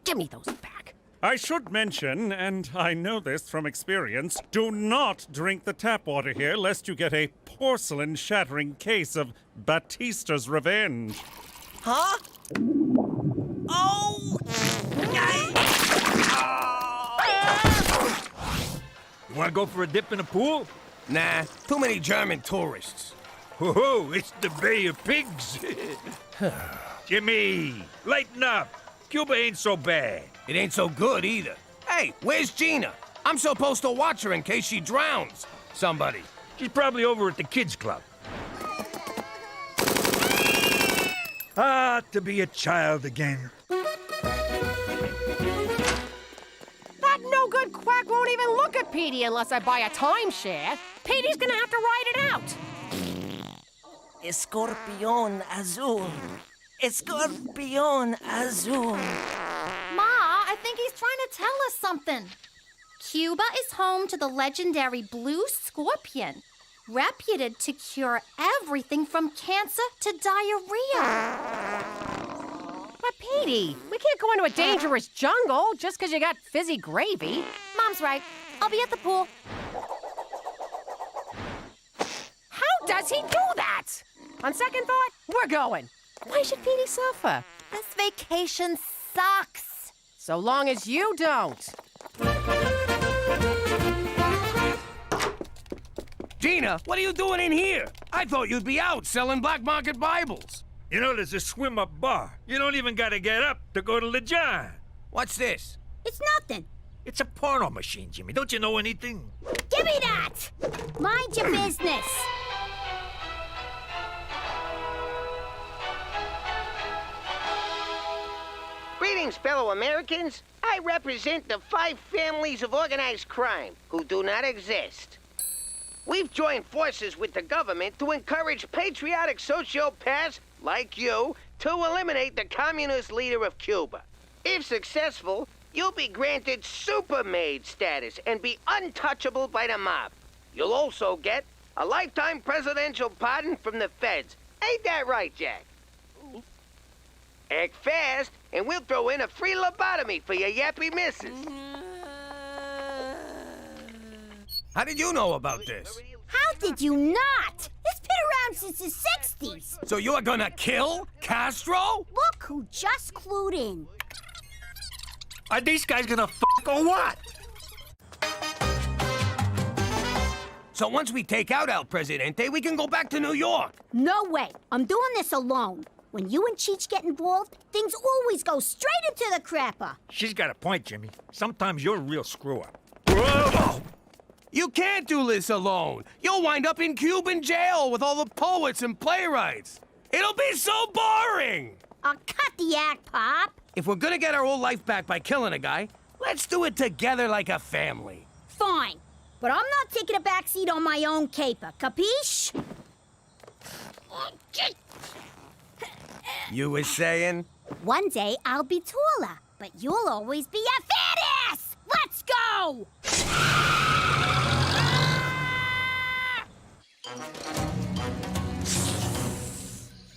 Give me those back. I should mention, and I know this from experience, do not drink the tap water here lest you get a porcelain-shattering case of Batista's revenge. Huh? Oh! You wanna go for a dip in the pool? Nah, too many German tourists. Whoa, it's the Bay of Pigs. Jimmy, lighten up. Cuba ain't so bad. It ain't so good either. Hey, where's Gina? I'm supposed to watch her in case she drowns. Somebody. She's probably over at the kids' club. Ah, to be a child again. That no-good quack won't even look at Petey unless I buy a timeshare. Petey's gonna have to ride it out. Escorpión azul. Escorpión azul. Ma, I think he's trying to tell us something. Cuba is home to the legendary blue scorpion, reputed to cure everything from cancer to diarrhea. But Petey, we can't go into a dangerous jungle just because you got fizzy gravy. Mom's right. I'll be at the pool. How does he do that? On second thought, we're going. Why should Petey suffer? This vacation sucks. So long as you don't. Gina, what are you doing in here? I thought you'd be out selling black market Bibles. You know, there's a swim-up bar. You don't even gotta get up to go to the jar. What's this? It's nothing. It's a porno machine, Jimmy. Don't you know anything? Give me that! Mind your business. Greetings, fellow Americans. I represent the 5 families of organized crime who do not exist. We've joined forces with the government to encourage patriotic sociopaths like you to eliminate the communist leader of Cuba. If successful, you'll be granted supermaid status and be untouchable by the mob. You'll also get a lifetime presidential pardon from the feds. Ain't that right, Jack? Act fast, and we'll throw in a free lobotomy for your yappy missus. How did you know about this? How did you not? It's been around since the 60s. So you're gonna kill Castro? Look who just clued in. Are these guys gonna fuck or what? So once we take out El Presidente, we can go back to New York. No way. I'm doing this alone. When you and Cheech get involved, things always go straight into the crapper. She's got a point, Jimmy. Sometimes you're a real screw-up. Whoa! You can't do this alone. You'll wind up in Cuban jail with all the poets and playwrights. It'll be so boring. I'll cut the act, Pop. If we're gonna get our old life back by killing a guy, let's do it together like a family. Fine. But I'm not taking a backseat on my own caper, capiche? You were saying? One day I'll be taller, but you'll always be a fat ass! Let's go!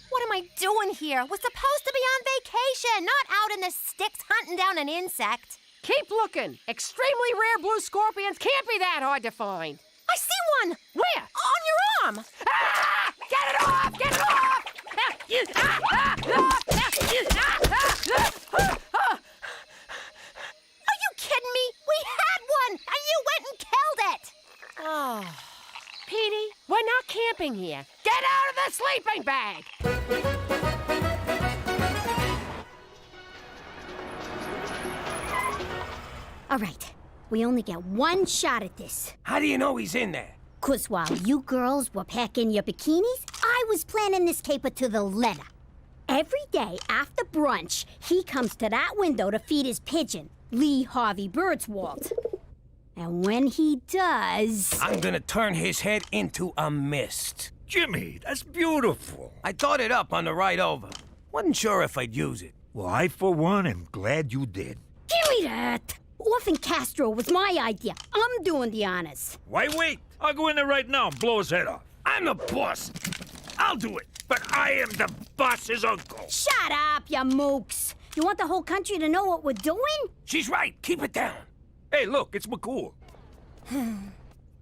What am I doing here? We're supposed to be on vacation, not out in the sticks hunting down an insect. Keep looking. Extremely rare blue scorpions can't be that hard to find. I see one! Where? On your arm! Ah! Get it off! Get it off! Are you kidding me? We had one, and you went and killed it! Oh. Petey, we're not camping here. Get out of the sleeping bag! All right. We only get one shot at this. How do you know he's in there? 'Cause while you girls were packing your bikinis, I was planning this caper to the letter. Every day after brunch, he comes to that window to feed his pigeon, Lee Harvey Birdswald. And when he does... I'm gonna turn his head into a mist. Jimmy, that's beautiful. I thought it up on the ride over. Wasn't sure if I'd use it. Well, I, for one, am glad you did. Give me that! Orphan Castro was my idea. I'm doing the honors. Why wait? I'll go in there right now and blow his head off. I'm the boss. I'll do it. But I am the boss's uncle. Shut up, you mooks. You want the whole country to know what we're doing? She's right. Keep it down. Hey, look, it's McCool.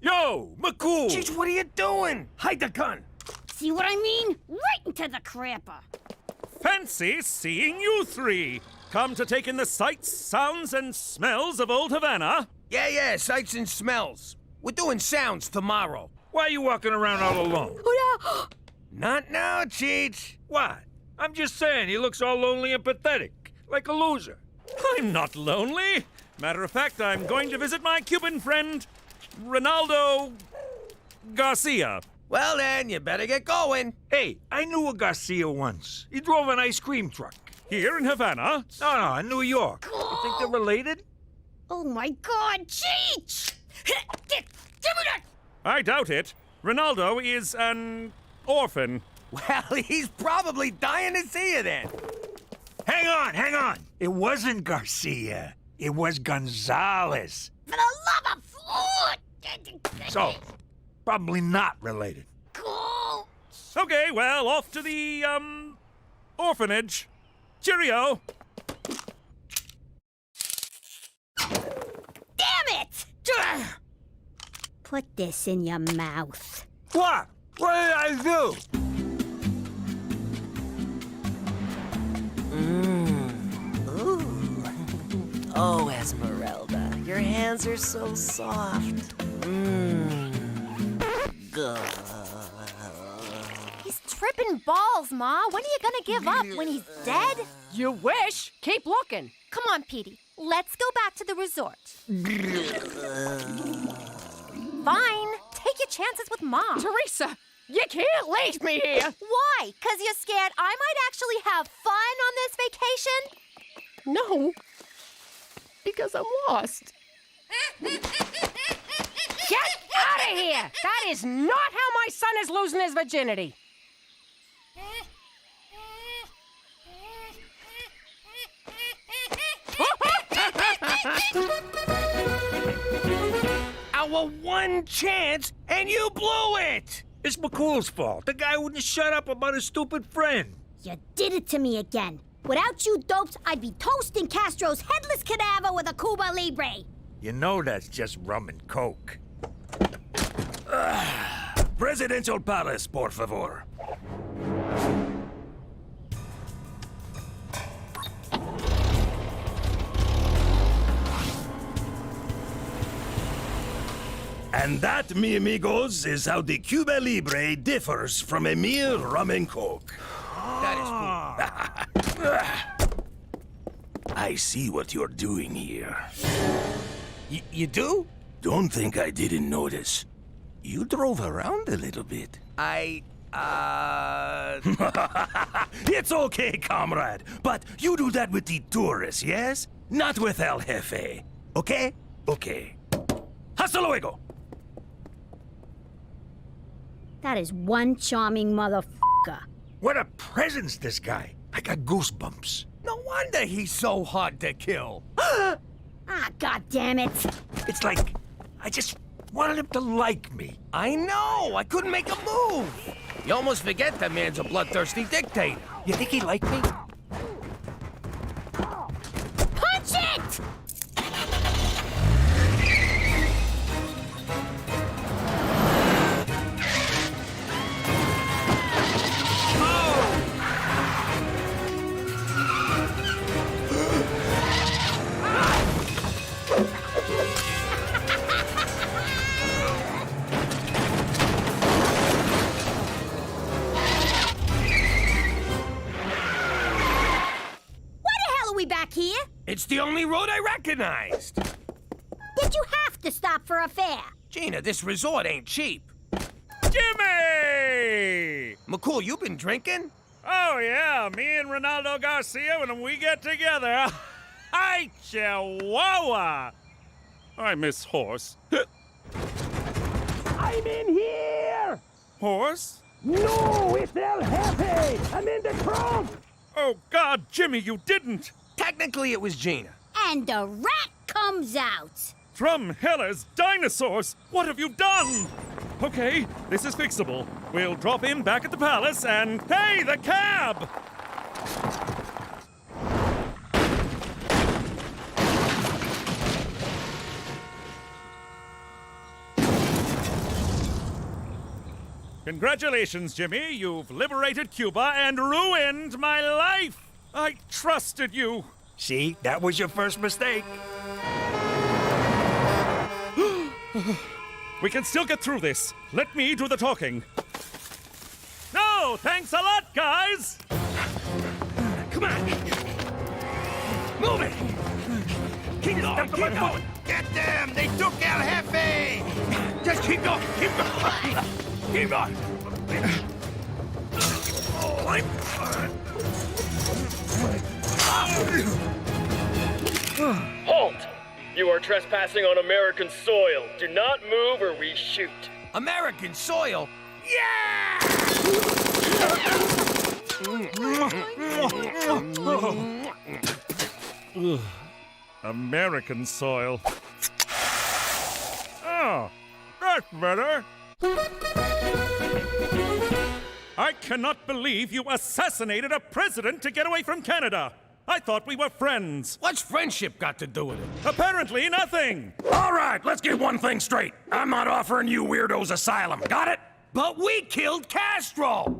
Yo, McCool! Jeez, what are you doing? Hide the gun. See what I mean? Right into the crapper. Fancy seeing you 3. Come to take in the sights, sounds, and smells of Old Havana. Yeah, sights and smells. We're doing sounds tomorrow. Why are you walking around all alone? Not now, Cheech. What? I'm just saying, he looks all lonely and pathetic, like a loser. I'm not lonely. Matter of fact, I'm going to visit my Cuban friend, Ronaldo Garcia. Well then, you better get going. Hey, I knew a Garcia once. He drove an ice cream truck. Here in Havana? No, in New York. You think they're related? Oh my God, Cheech! I doubt it. Ronaldo is an orphan. Well, he's probably dying to see you then. Hang on. It wasn't Garcia. It was Gonzalez. For the love of food! So, probably not related. Cool. Okay, well, off to the, orphanage. Cheerio. Damn it! Put this in your mouth. What? What did I do? Oh, Esmeralda, your hands are so soft. He's tripping balls, Ma. When are you gonna give up? When he's dead? You wish. Keep looking. Come on, Petey. Let's go back to the resort. Fine. Take your chances with Mom. Teresa, you can't leave me here. Why? 'Cause you're scared I might actually have fun on this vacation? No, because I'm lost. Get out of here! That is not how my son is losing his virginity. Our one chance, and you blew it! It's McCool's fault. The guy wouldn't shut up about his stupid friend. You did it to me again. Without you dopes, I'd be toasting Castro's headless cadaver with a Cuba Libre. You know that's just rum and coke. Presidential Palace, por favor. And that, mi amigos, is how the Cuba Libre differs from a mere rum and coke. That is cool. I see what you're doing here. You do? Don't think I didn't notice. You drove around a little bit. It's okay, comrade. But you do that with the tourists, yes? Not with El Jefe. Okay? Okay. Hasta luego! That is one charming motherfucker. What a presence, this guy. I got goosebumps. No wonder he's so hard to kill. Ah, God damn it. It's like I just wanted him to like me. I know. I couldn't make a move. You almost forget that man's a bloodthirsty dictator. You think he liked me? Punch it! Back here? It's the only road I recognized. Did you have to stop for a fare? Gina, this resort ain't cheap. Jimmy! McCool, you been drinking? Oh, yeah. Me and Ronaldo Garcia, when we get together. Hi, Chihuahua! I miss Horse. I'm in here! Horse? No, it's El Jefe! I'm in the trunk! Oh, God, Jimmy, you didn't! Technically, it was Gina. And the rat comes out. From Hellas, dinosaurs! What have you done? Okay, this is fixable. We'll drop in back at the palace and... Hey, the cab! Congratulations, Jimmy. You've liberated Cuba and ruined my life! I trusted you. See, that was your first mistake. We can still get through this. Let me do the talking. No, thanks a lot, guys! Come on! Move it! Keep going, keep going! Get them! They took El Jefe! Just keep going, keep going! Keep going! Halt! You are trespassing on American soil. Do not move or we shoot. American soil? Yeah! American soil. Oh, that's better. I cannot believe you assassinated a president to get away from Canada. I thought we were friends. What's friendship got to do with it? Apparently nothing. All right, let's get one thing straight. I'm not offering you weirdos asylum. Got it? But we killed Castro!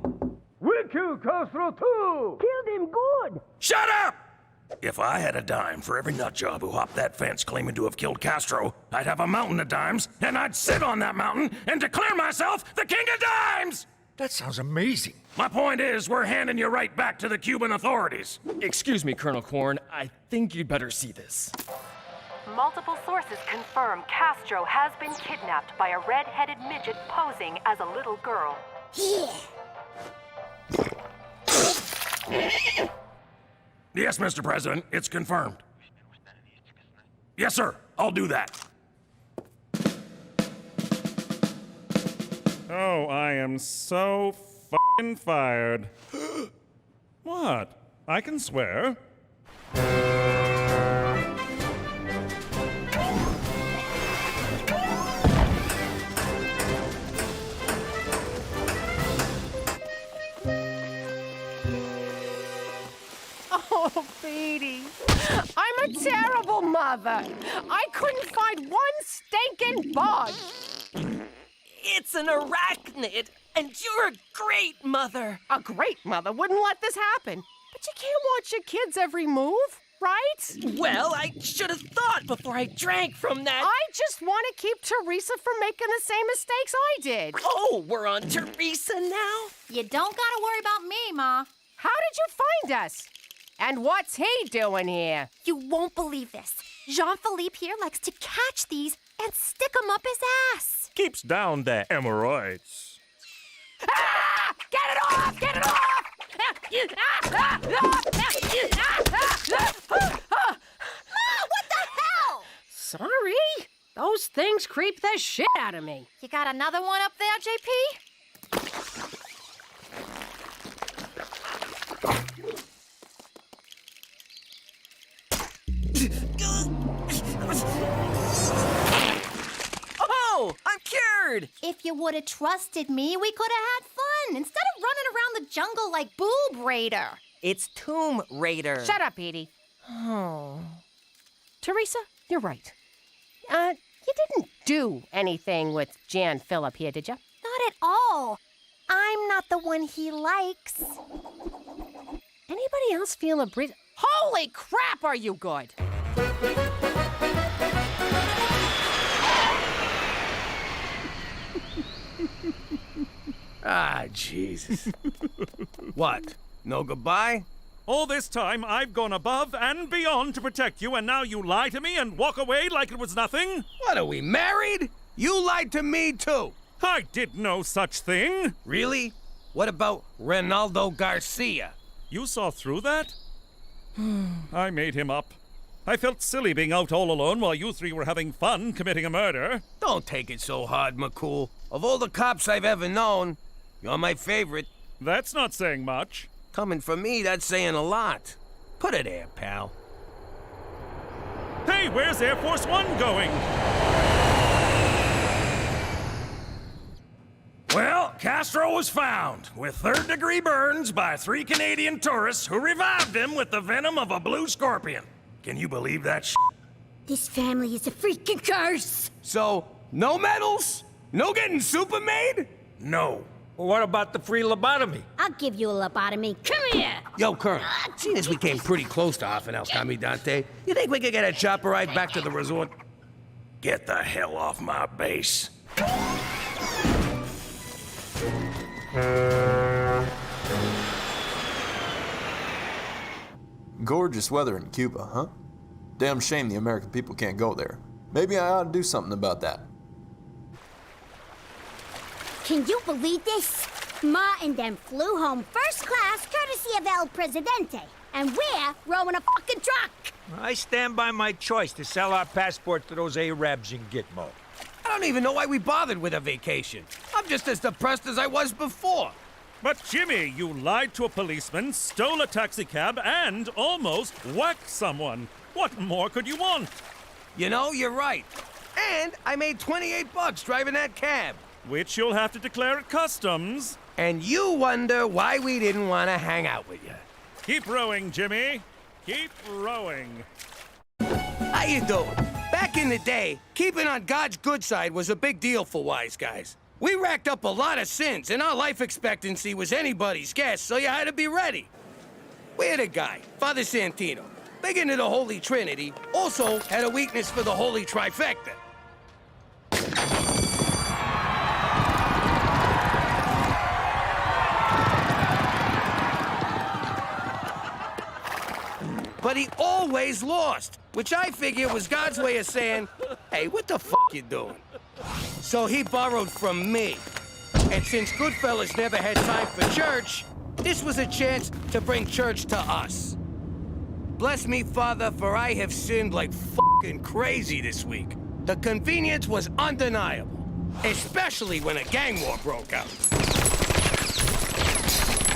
We killed Castro too! Killed him good. Shut up! If I had a dime for every nutjob who hopped that fence claiming to have killed Castro, I'd have a mountain of dimes, and I'd sit on that mountain and declare myself the king of dimes! That sounds amazing. My point is, we're handing you right back to the Cuban authorities. Excuse me, Colonel Korn. I think you'd better see this. Multiple sources confirm Castro has been kidnapped by a red-headed midget posing as a little girl. Yes, Mr. President, it's confirmed. Yes, sir, I'll do that. Oh, I am so f***ing fired. What? I can swear. Oh, Petey, I'm a terrible mother. I couldn't find one stinking bug. It's an arachnid, and you're a great mother. A great mother wouldn't let this happen. But you can't watch your kids' every move, right? Well, I should have thought before I drank from that. I just want to keep Teresa from making the same mistakes I did. Oh, we're on Teresa now? You don't gotta worry about me, Ma. How did you find us? And what's he doing here? You won't believe this. Jean-Philippe here likes to catch these and stick them up his ass. Keeps down the hemorrhoids. Ah! Get it off! Get it off! Ma, what the hell? Sorry. Those things creep the shit out of me. You got another one up there, JP? Oh, I'm cured! If you would have trusted me, we could have had fun instead of running around the jungle like Boob Raider. It's Tomb Raider. Shut up, Edie. Oh. Teresa, you're right. You didn't do anything with Jan Phillip here, did you? Not at all. I'm not the one he likes. Anybody else feel a breeze? Holy crap, are you good? Ah, Jesus. What? No goodbye? All this time, I've gone above and beyond to protect you, and now you lie to me and walk away like it was nothing? What, are we married? You lied to me, too. I did no such thing. Really? What about Ronaldo Garcia? You saw through that? I made him up. I felt silly being out all alone while you three were having fun committing a murder. Don't take it so hard, McCool. Of all the cops I've ever known, you're my favorite. That's not saying much. Coming from me, that's saying a lot. Put it there, pal. Hey, where's Air Force One going? Well, Castro was found with third-degree burns by 3 Canadian tourists who revived him with the venom of a blue scorpion. Can you believe that shit? This family is a freaking curse. So, no medals? No getting super made? No. Well, what about the free lobotomy? I'll give you a lobotomy. Come here. Yo, Colonel, seeing as we came pretty close to Hoffen El Comandante, you think we could get a chopper ride back to the resort? Get the hell off my base. Gorgeous weather in Cuba, huh? Damn shame the American people can't go there. Maybe I ought to do something about that. Can you believe this? Ma and them flew home first class courtesy of El Presidente. And we're rowing a fucking truck. I stand by my choice to sell our passports to those Arabs in Gitmo. I don't even know why we bothered with a vacation. I'm just as depressed as I was before. But Jimmy, you lied to a policeman, stole a taxicab, and almost whacked someone. What more could you want? You know, you're right. And I made $28 driving that cab. Which you'll have to declare at customs. And you wonder why we didn't want to hang out with you. Keep rowing, Jimmy. Keep rowing. How you doing? Back in the day, keeping on God's good side was a big deal for wise guys. We racked up a lot of sins, and our life expectancy was anybody's guess, so you had to be ready. We had a guy, Father Santino, big into the Holy Trinity, also had a weakness for the Holy Trifecta. But he always lost, which I figure was God's way of saying, hey, what the f*** you doing? So he borrowed from me. And since Goodfellas never had time for church, this was a chance to bring church to us. Bless me, Father, for I have sinned like f***ing crazy this week. The convenience was undeniable, especially when a gang war broke out.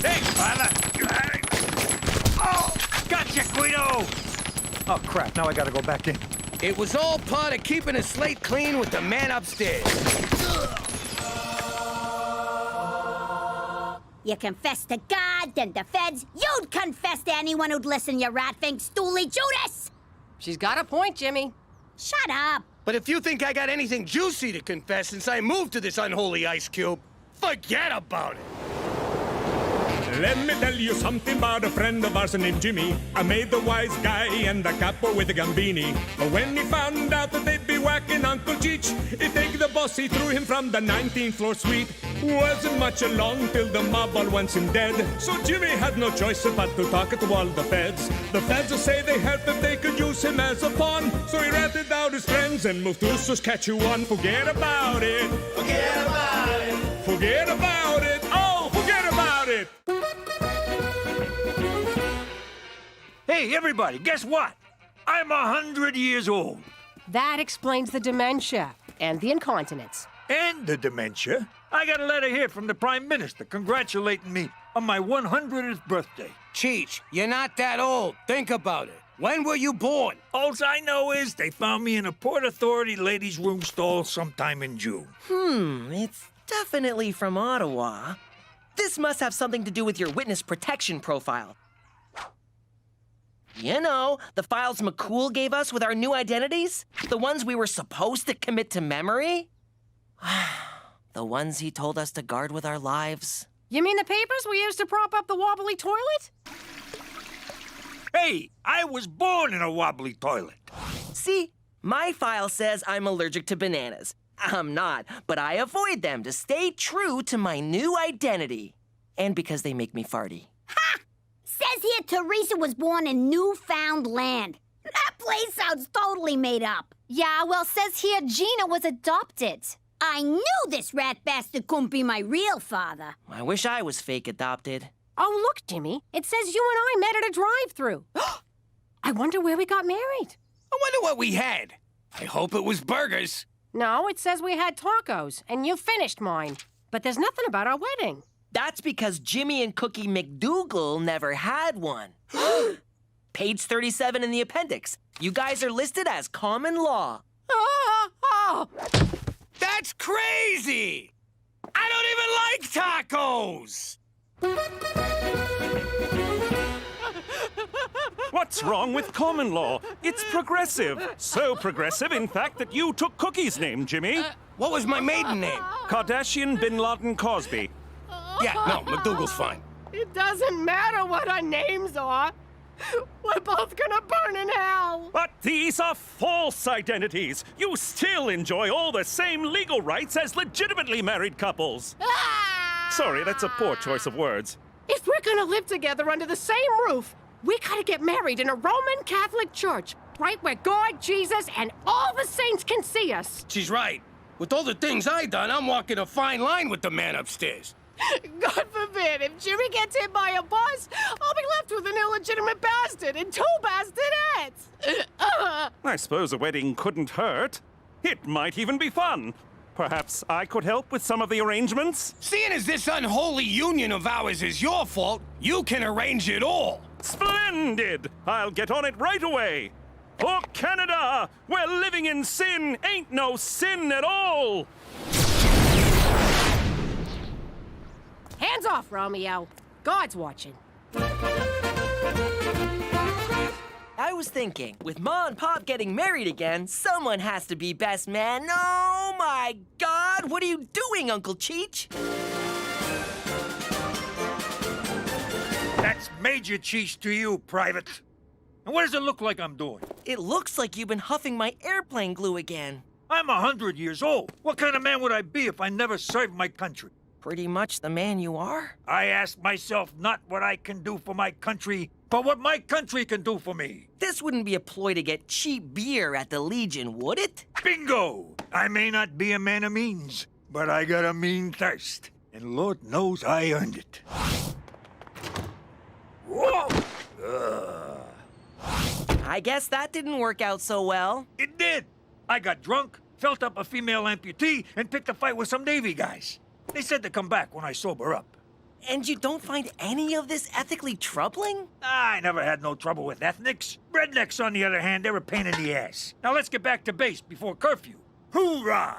Hey, Father! Oh! Gotcha, Guido! Oh, crap. Now I gotta go back in. It was all part of keeping a slate clean with the man upstairs. You confess to God, then the feds. You'd confess to anyone who'd listen, you rat-fink stoolie Judas! She's got a point, Jimmy. Shut up! But if you think I got anything juicy to confess since I moved to this unholy ice cube, forget about it. Let me tell you something about a friend of ours named Jimmy. I made the wise guy and the capo with the gambini. But when he found out that they'd be whacking Uncle Cheech, he take the boss, he threw him from the 19th floor suite. Wasn't much along till the mob all wants him dead. So Jimmy had no choice but to talk to all the feds. The feds say they heard that they could use him as a pawn. So he ratted out his friends and moved to Saskatchewan. Forget about it. Forget about it. Forget about it. Oh, forget about it. Hey, everybody, guess what? I'm 100 years old. That explains the dementia and the incontinence. And the dementia. I got a letter here from the Prime Minister congratulating me on my 100th birthday. Cheech, you're not that old. Think about it. When were you born? All I know is they found me in a Port Authority ladies' room stall sometime in June. It's definitely from Ottawa. This must have something to do with your witness protection profile. You know, the files McCool gave us with our new identities? The ones we were supposed to commit to memory? The ones he told us to guard with our lives. You mean the papers we used to prop up the wobbly toilet? Hey, I was born in a wobbly toilet. See, my file says I'm allergic to bananas. I'm not, but I avoid them to stay true to my new identity. And because they make me farty. Ha! Says here Teresa was born in Newfoundland. That place sounds totally made up. Yeah, well, says here Gina was adopted. I knew this rat bastard couldn't be my real father. I wish I was fake adopted. Oh, look, Jimmy. It says you and I met at a drive-thru. I wonder where we got married. I wonder what we had. I hope it was burgers. No, it says we had tacos, and you finished mine. But there's nothing about our wedding. That's because Jimmy and Cookie McDougal never had one. Page 37 in the appendix. You guys are listed as common law. That's crazy! I don't even like tacos! What's wrong with common law? It's progressive. So progressive, in fact, that you took Cookie's name, Jimmy. What was my maiden name? Kardashian Bin Laden Cosby. Yeah, no, McDougal's fine. It doesn't matter what our names are. We're both gonna burn in hell. But these are false identities. You still enjoy all the same legal rights as legitimately married couples. Sorry, that's a poor choice of words. If we're gonna live together under the same roof, we gotta get married in a Roman Catholic church, right where God, Jesus, and all the saints can see us. She's right. With all the things I done, I'm walking a fine line with the man upstairs. God forbid, if Jimmy gets hit by a bus, I'll be left with an illegitimate bastard and 2 bastadettes. I suppose a wedding couldn't hurt. It might even be fun. Perhaps I could help with some of the arrangements? Seeing as this unholy union of ours is your fault, you can arrange it all. Splendid! I'll get on it right away. For Canada, where living in sin ain't no sin at all! Hands off, Romeo. God's watching. I was thinking, with Ma and Pop getting married again, someone has to be best man. Oh my God! What are you doing, Uncle Cheech? That's Major Cheech to you, Private. And what does it look like I'm doing? It looks like you've been huffing my airplane glue again. I'm 100 years old. What kind of man would I be if I never served my country? Pretty much the man you are. I ask myself not what I can do for my country, but what my country can do for me. This wouldn't be a ploy to get cheap beer at the Legion, would it? Bingo! I may not be a man of means, but I got a mean thirst. And Lord knows I earned it. Whoa! I guess that didn't work out so well. It did. I got drunk, felt up a female amputee, and picked a fight with some Navy guys. They said to come back when I sober up. And you don't find any of this ethically troubling? I never had no trouble with ethnics. Rednecks, on the other hand, they're a pain in the ass. Now let's get back to base before curfew. Hoorah!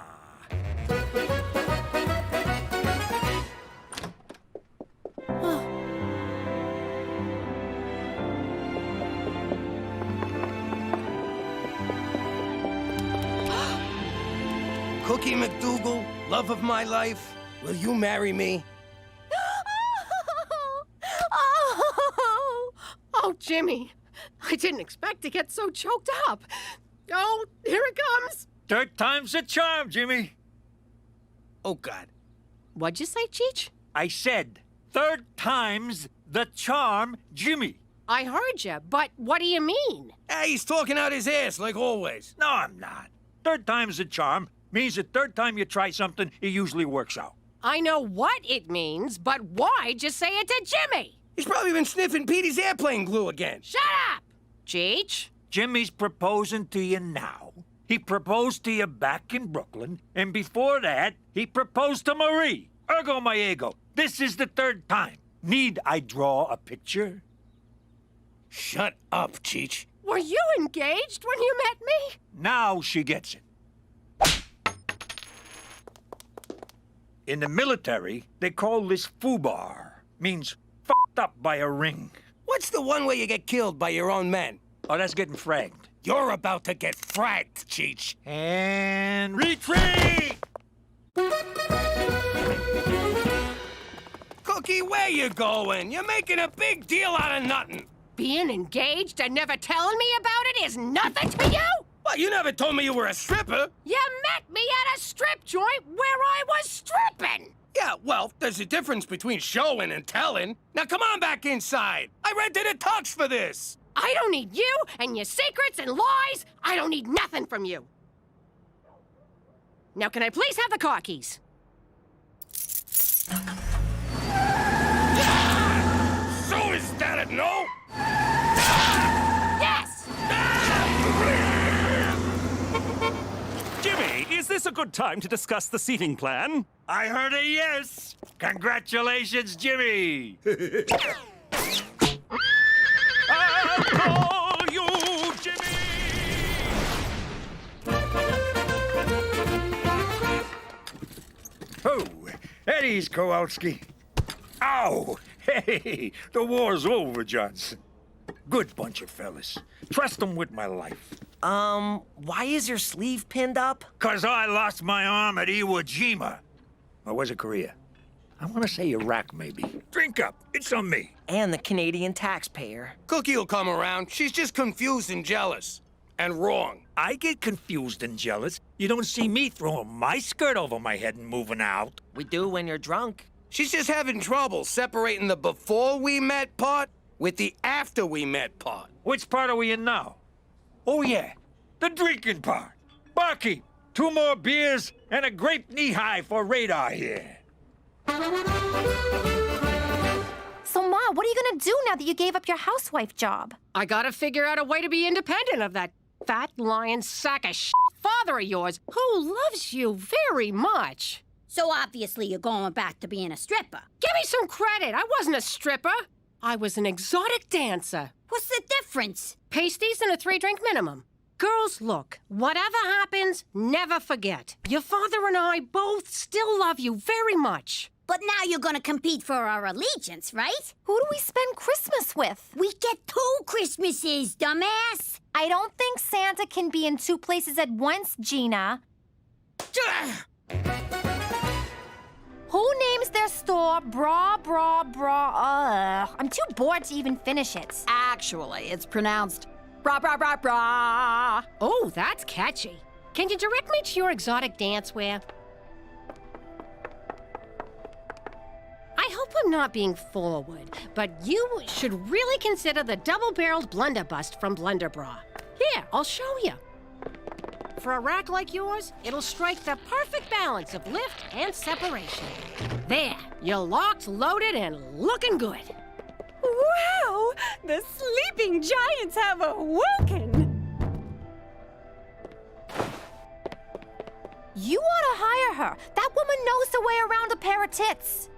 Cookie McDougal, love of my life, will you marry me? Oh, Jimmy. I didn't expect to get so choked up. Oh, here it comes. 3rd time's a charm, Jimmy. Oh, God. What'd you say, Cheech? I said 3rd time's the charm, Jimmy. I heard you, but what do you mean? He's talking out his ass, like always. No, I'm not. 3rd time's the charm means the 3rd time you try something, it usually works out. I know what it means, but why just say it to Jimmy? He's probably been sniffing Petey's airplane glue again. Shut up! Cheech? Jimmy's proposing to you now. He proposed to you back in Brooklyn, and before that, he proposed to Marie. Ergo my ego. This is the 3rd time. Need I draw a picture? Shut up, Cheech. Were you engaged when you met me? Now she gets it. In the military, they call this foobar. Means f***ed up by a ring. What's the one where you get killed by your own men? Oh, that's getting fragged. You're about to get fragged, Cheech. And retreat! Cookie, where you going? You're making a big deal out of nothing. Being engaged and never telling me about it is nothing to you? Well, you never told me you were a stripper. You met me at a strip joint where I was stripping. Yeah, well, there's a difference between showing and telling. Now come on back inside. I rented a tux for this. I don't need you and your secrets and lies. I don't need nothing from you. Now, can I please have the car keys? So is that a no? Yes! Jimmy, is this a good time to discuss the seating plan? I heard a yes! Congratulations, Jimmy! I'll call you Jimmy! Oh, Eddie's Kowalski. Ow! Hey, the war's over, Johnson. Good bunch of fellas. Trust them with my life. Why is your sleeve pinned up? 'Cause I lost my arm at Iwo Jima. Or was it Korea? I want to say Iraq, maybe. Drink up. It's on me. And the Canadian taxpayer. Cookie will come around. She's just confused and jealous. And wrong. I get confused and jealous. You don't see me throwing my skirt over my head and moving out. We do when you're drunk. She's just having trouble separating the before we met part with the after we met part. Which part are we in now? Oh, yeah. The drinking part. Barkeep, 2 more beers and a grape knee-high for radar here. So, Ma, what are you gonna do now that you gave up your housewife job? I gotta figure out a way to be independent of that fat lying sack of shit father of yours who loves you very much. So obviously you're going back to being a stripper. Give me some credit. I wasn't a stripper. I was an exotic dancer. What's the difference? Pasties and a 3-drink minimum. Girls, look, whatever happens, never forget. Your father and I both still love you very much. But now you're gonna compete for our allegiance, right? Who do we spend Christmas with? We get 2 Christmases, dumbass! I don't think Santa can be in 2 places at once, Gina. Who names their store Bra Bra Bra? I'm too bored to even finish it. Actually, it's pronounced Bra Bra Bra Bra. Oh, that's catchy. Can you direct me to your exotic dancewear? I hope I'm not being forward, but you should really consider the double-barreled blunderbust from Blunderbra. Here, I'll show you. For a rack like yours, it'll strike the perfect balance of lift and separation. There, you're locked, loaded, and looking good. Wow! The sleeping giants have awoken! You ought to hire her. That woman knows the way around a pair of tits.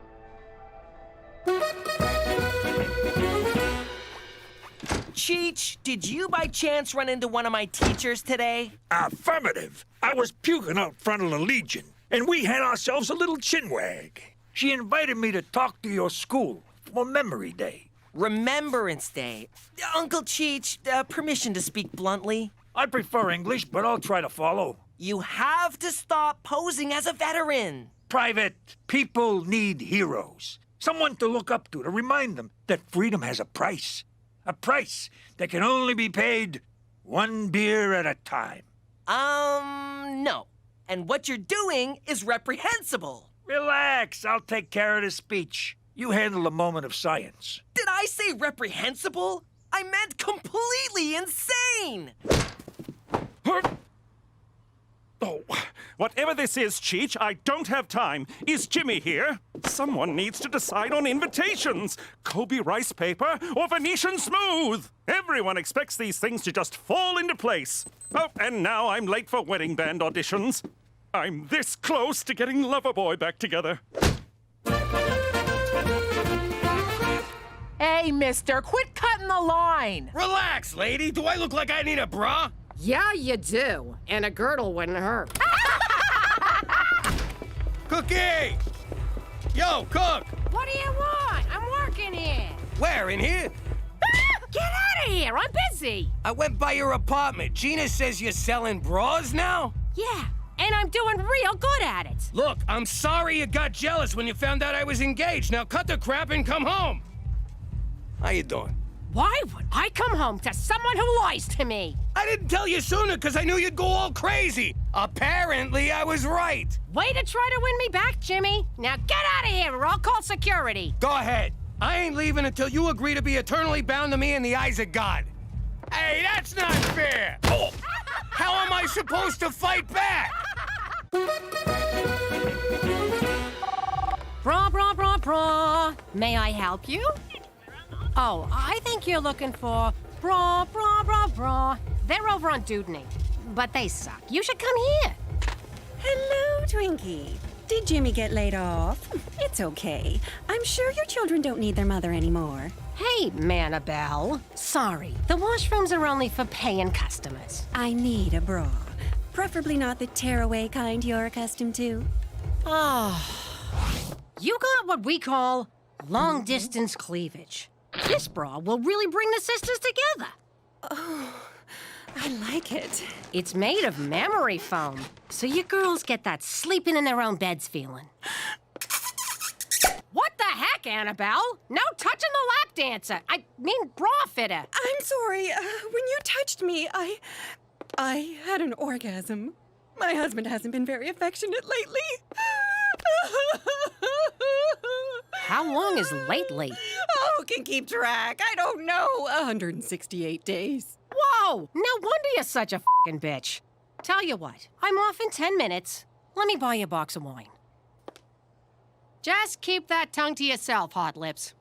Cheech, did you by chance run into one of my teachers today? Affirmative. I was puking out front of the Legion, and we had ourselves a little chinwag. She invited me to talk to your school for Memory Day. Remembrance Day. Uncle Cheech, permission to speak bluntly. I prefer English, but I'll try to follow. You have to stop posing as a veteran. Private, people need heroes. Someone to look up to remind them that freedom has a price. A price that can only be paid 1 beer at a time. No. And what you're doing is reprehensible. Relax, I'll take care of the speech. You handle the moment of science. Did I say reprehensible? I meant completely insane! Oh, whatever this is, Cheech, I don't have time. Is Jimmy here? Someone needs to decide on invitations. Kobe rice paper or Venetian smooth? Everyone expects these things to just fall into place. Oh, and now I'm late for wedding band auditions. I'm this close to getting Loverboy back together. Hey, mister, quit cutting the line. Relax, lady. Do I look like I need a bra? Yeah, you do. And a girdle wouldn't hurt. Cookie! Yo, cook! What do you want? I'm working here. Where, in here? Get out of here! I'm busy. I went by your apartment. Gina says you're selling bras now? Yeah, and I'm doing real good at it. Look, I'm sorry you got jealous when you found out I was engaged. Now cut the crap and come home. How you doing? Why would I come home to someone who lies to me? I didn't tell you sooner because I knew you'd go all crazy. Apparently, I was right. Way to try to win me back, Jimmy. Now get out of here or I'll call security. Go ahead. I ain't leaving until you agree to be eternally bound to me in the eyes of God. Hey, that's not fair. Oh. How am I supposed to fight back? Bra, bra, bra, bra. May I help you? Oh, I think you're looking for bra, bra, bra, bra. They're over on Dudney, but they suck. You should come here. Hello, Twinkie. Did Jimmy get laid off? It's okay. I'm sure your children don't need their mother anymore. Hey, Manabelle. Sorry, the washrooms are only for paying customers. I need a bra. Preferably not the tearaway kind you're accustomed to. You got what we call long-distance cleavage. This bra will really bring the sisters together. Oh, I like it. It's made of memory foam, so you girls get that sleeping in their own beds feeling. What the heck, Annabelle? No touching the lap dancer. I mean bra fitter. I'm sorry. When you touched me, I had an orgasm. My husband hasn't been very affectionate lately. How long is lately? Oh, can keep track. I don't know. 168 days. Whoa! No wonder you're such a f***ing bitch. Tell you what, I'm off in 10 minutes. Let me buy you a box of wine. Just keep that tongue to yourself, Hot Lips.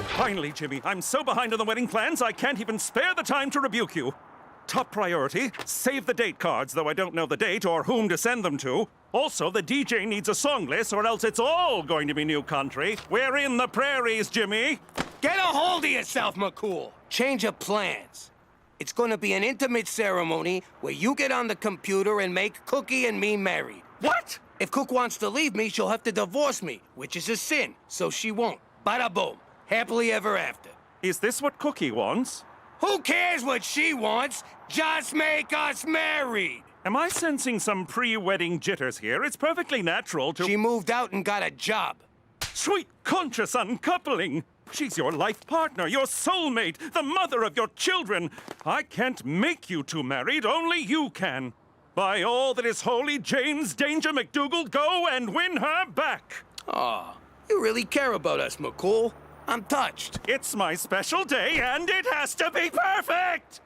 Finally, Jimmy, I'm so behind on the wedding plans, I can't even spare the time to rebuke you. Top priority, save the date cards, though I don't know the date or whom to send them to. Also, the DJ needs a song list, or else it's all going to be new country. We're in the prairies, Jimmy. Get a hold of yourself, McCool. Change of plans. It's gonna be an intimate ceremony where you get on the computer and make Cookie and me married. What? If Cook wants to leave me, she'll have to divorce me, which is a sin, so she won't. Bada boom. Happily ever after. Is this what Cookie wants? Who cares what she wants? Just make us married! Am I sensing some pre-wedding jitters here? It's perfectly natural to... She moved out and got a job. Sweet conscious uncoupling! She's your life partner, your soulmate, the mother of your children. I can't make you two married, only you can. By all that is holy, James Danger McDougal, go and win her back! Aw, you really care about us, McCool. I'm touched. It's my special day, and it has to be perfect!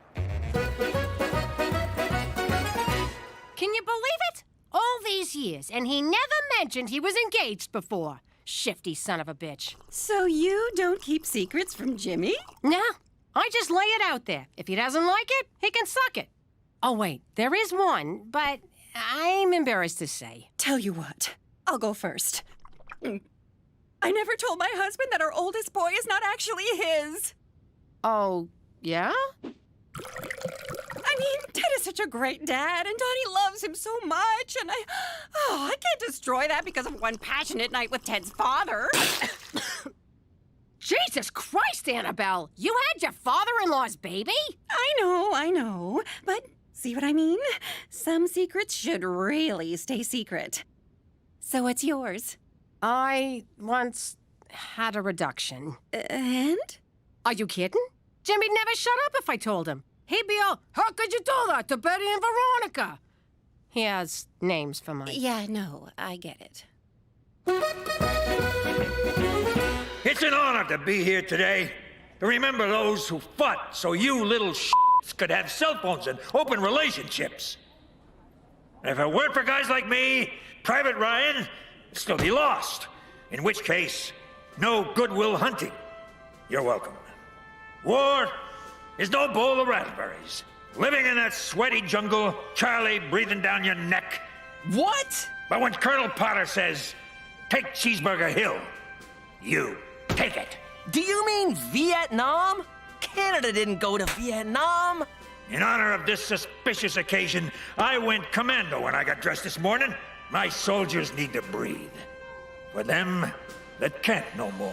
Can you believe it? All these years, and he never mentioned he was engaged before. Shifty son of a bitch. So you don't keep secrets from Jimmy? No, I just lay it out there. If he doesn't like it, he can suck it. Oh, wait, there is one, but I'm embarrassed to say. Tell you what, I'll go first. I never told my husband that our oldest boy is not actually his. Oh, yeah? I mean, Ted is such a great dad, and Donnie loves him so much, and I can't destroy that because of one passionate night with Ted's father. Jesus Christ, Annabelle! You had your father-in-law's baby? I know, but see what I mean? Some secrets should really stay secret. So what's yours? I once had a reduction. And? Are you kidding? Jimmy'd never shut up if I told him. He'd be all, how could you do that to Betty and Veronica? He has names for my... Yeah, no, I get it. It's an honor to be here today, to remember those who fought so you little shits could have cell phones and open relationships. And if it weren't for guys like me, Private Ryan would still be lost. In which case, no Goodwill Hunting. You're welcome. War is no bowl of raspberries. Living in that sweaty jungle, Charlie breathing down your neck. What? But when Colonel Potter says, take Cheeseburger Hill, you take it. Do you mean Vietnam? Canada didn't go to Vietnam. In honor of this suspicious occasion, I went commando when I got dressed this morning. My soldiers need to breathe. For them that can't no more.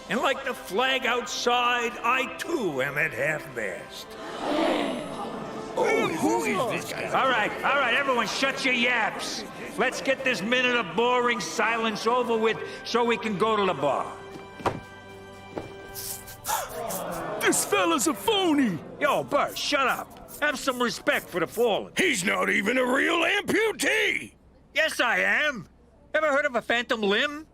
And like the flag outside, I too am at half-mast. Oh, who is this guy? All right, everyone shut your yaps. Let's get this minute of boring silence over with so we can go to the bar. This fella's a phony. Yo, Bert, shut up. Have some respect for the fallen. He's not even a real amputee. Yes, I am. Ever heard of a phantom limb?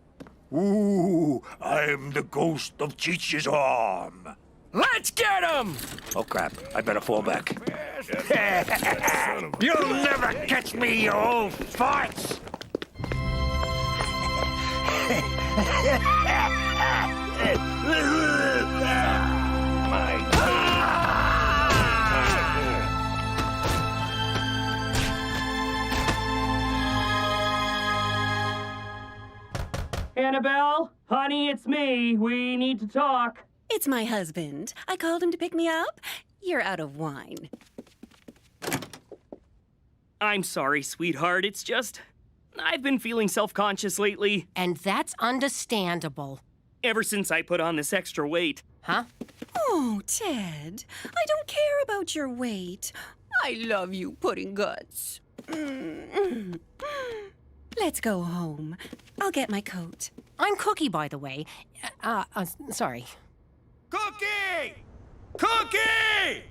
Ooh, I'm the ghost of Cheech's arm. Let's get him! Oh, crap. I better fall back. You'll never catch me, you old farts! Annabelle, honey, it's me. We need to talk. It's my husband. I called him to pick me up. You're out of wine. I'm sorry, sweetheart. It's just... I've been feeling self-conscious lately. And that's understandable. Ever since I put on this extra weight. Huh? Oh, Ted, I don't care about your weight. I love you, pudding guts. Let's go home. I'll get my coat. I'm Cookie, by the way. Sorry. Cookie! Cookie!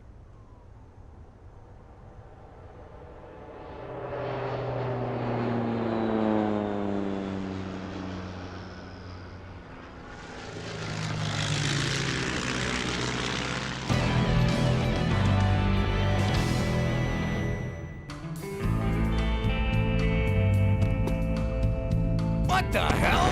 What the hell?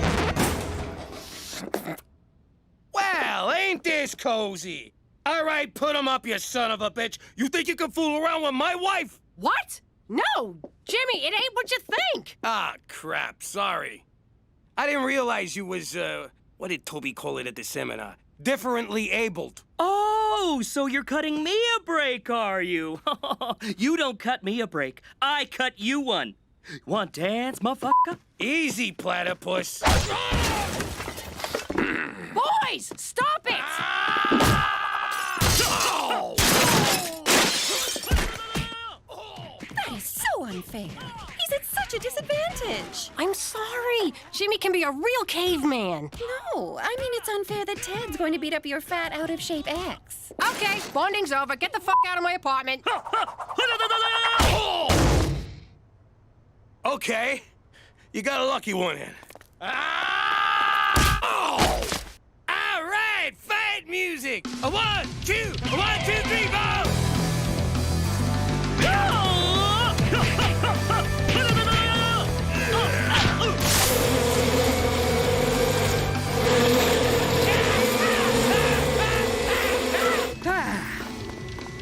Well, ain't this cozy? All right, put him up, you son of a bitch. You think you can fool around with my wife? What? No, Jimmy, it ain't what you think. Ah, crap, sorry. I didn't realize you was, what did Toby call it at the seminar? Differently abled. Oh, so you're cutting me a break, are you? You don't cut me a break. I cut you one. Want dance, motherfucker? Easy, platypus. Boys, stop it! That is so unfair. He's at such a disadvantage. I'm sorry. Jimmy can be a real caveman. No, I mean it's unfair that Ted's going to beat up your fat, out-of-shape ex. Okay, bonding's over. Get the fuck out of my apartment. Okay, you got a lucky one in. All right, fight music. A 1, 2, a 1, 2, 3, 4.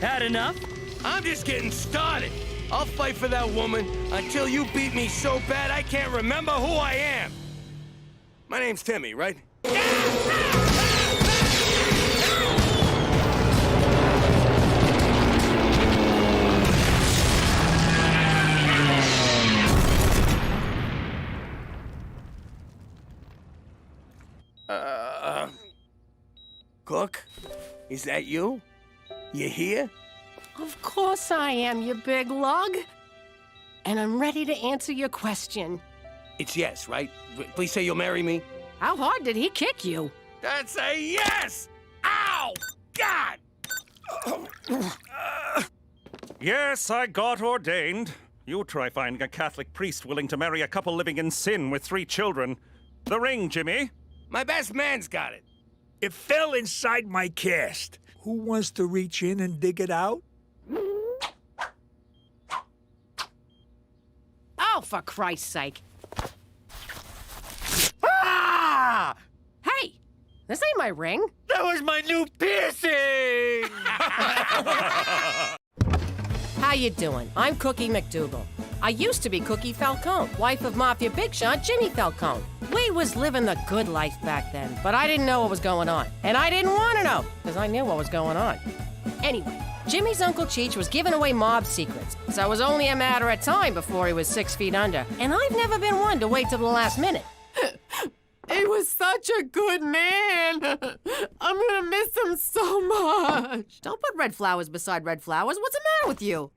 Had enough? I'm just getting started. I'll fight for that woman until you beat me so bad I can't remember who I am. My name's Timmy, right? Cook? Is that you? You here? Of course I am, you big lug. And I'm ready to answer your question. It's yes, right? Please say you'll marry me. How hard did he kick you? That's a yes! Ow! God! Yes, I got ordained. You try finding a Catholic priest willing to marry a couple living in sin with 3 children. The ring, Jimmy. My best man's got it. It fell inside my cast. Who wants to reach in and dig it out? Oh, for Christ's sake. Ah! Hey, this ain't my ring. That was my new piercing! How you doing? I'm Cookie McDougal. I used to be Cookie Falcone, wife of Mafia Big Shot Jimmy Falcone. We was living the good life back then, but I didn't know what was going on. And I didn't want to know, because I knew what was going on. Anyway, Jimmy's Uncle Cheech was giving away mob secrets, so it was only a matter of time before he was 6 feet under. And I've never been one to wait till the last minute. He was such a good man. I'm gonna miss him so much. Don't put red flowers beside red flowers. What's the matter with you?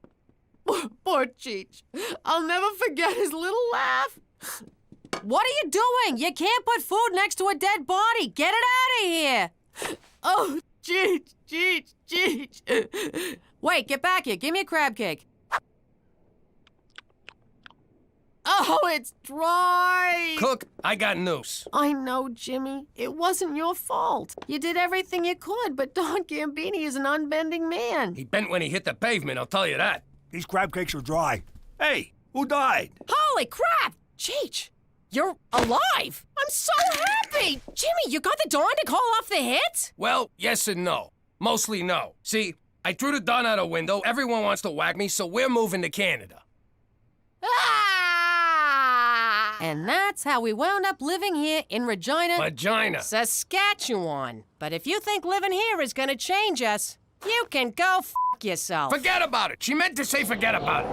Poor Cheech. I'll never forget his little laugh. What are you doing? You can't put food next to a dead body. Get it out of here. Oh, Cheech. Wait, get back here. Give me a crab cake. Oh, it's dry. Cook, I got news. I know, Jimmy. It wasn't your fault. You did everything you could, but Don Gambini is an unbending man. He bent when he hit the pavement, I'll tell you that. These crab cakes are dry. Hey, who died? Holy crap! Cheech, you're alive! I'm so happy! Jimmy, you got the Don to call off the hit? Well, yes and no. Mostly no. See, I threw the Don out a window, everyone wants to whack me, so we're moving to Canada. And that's how we wound up living here in Regina, Saskatchewan. But if you think living here is gonna change us, you can go f yourself. Forget about it. She meant to say forget about it.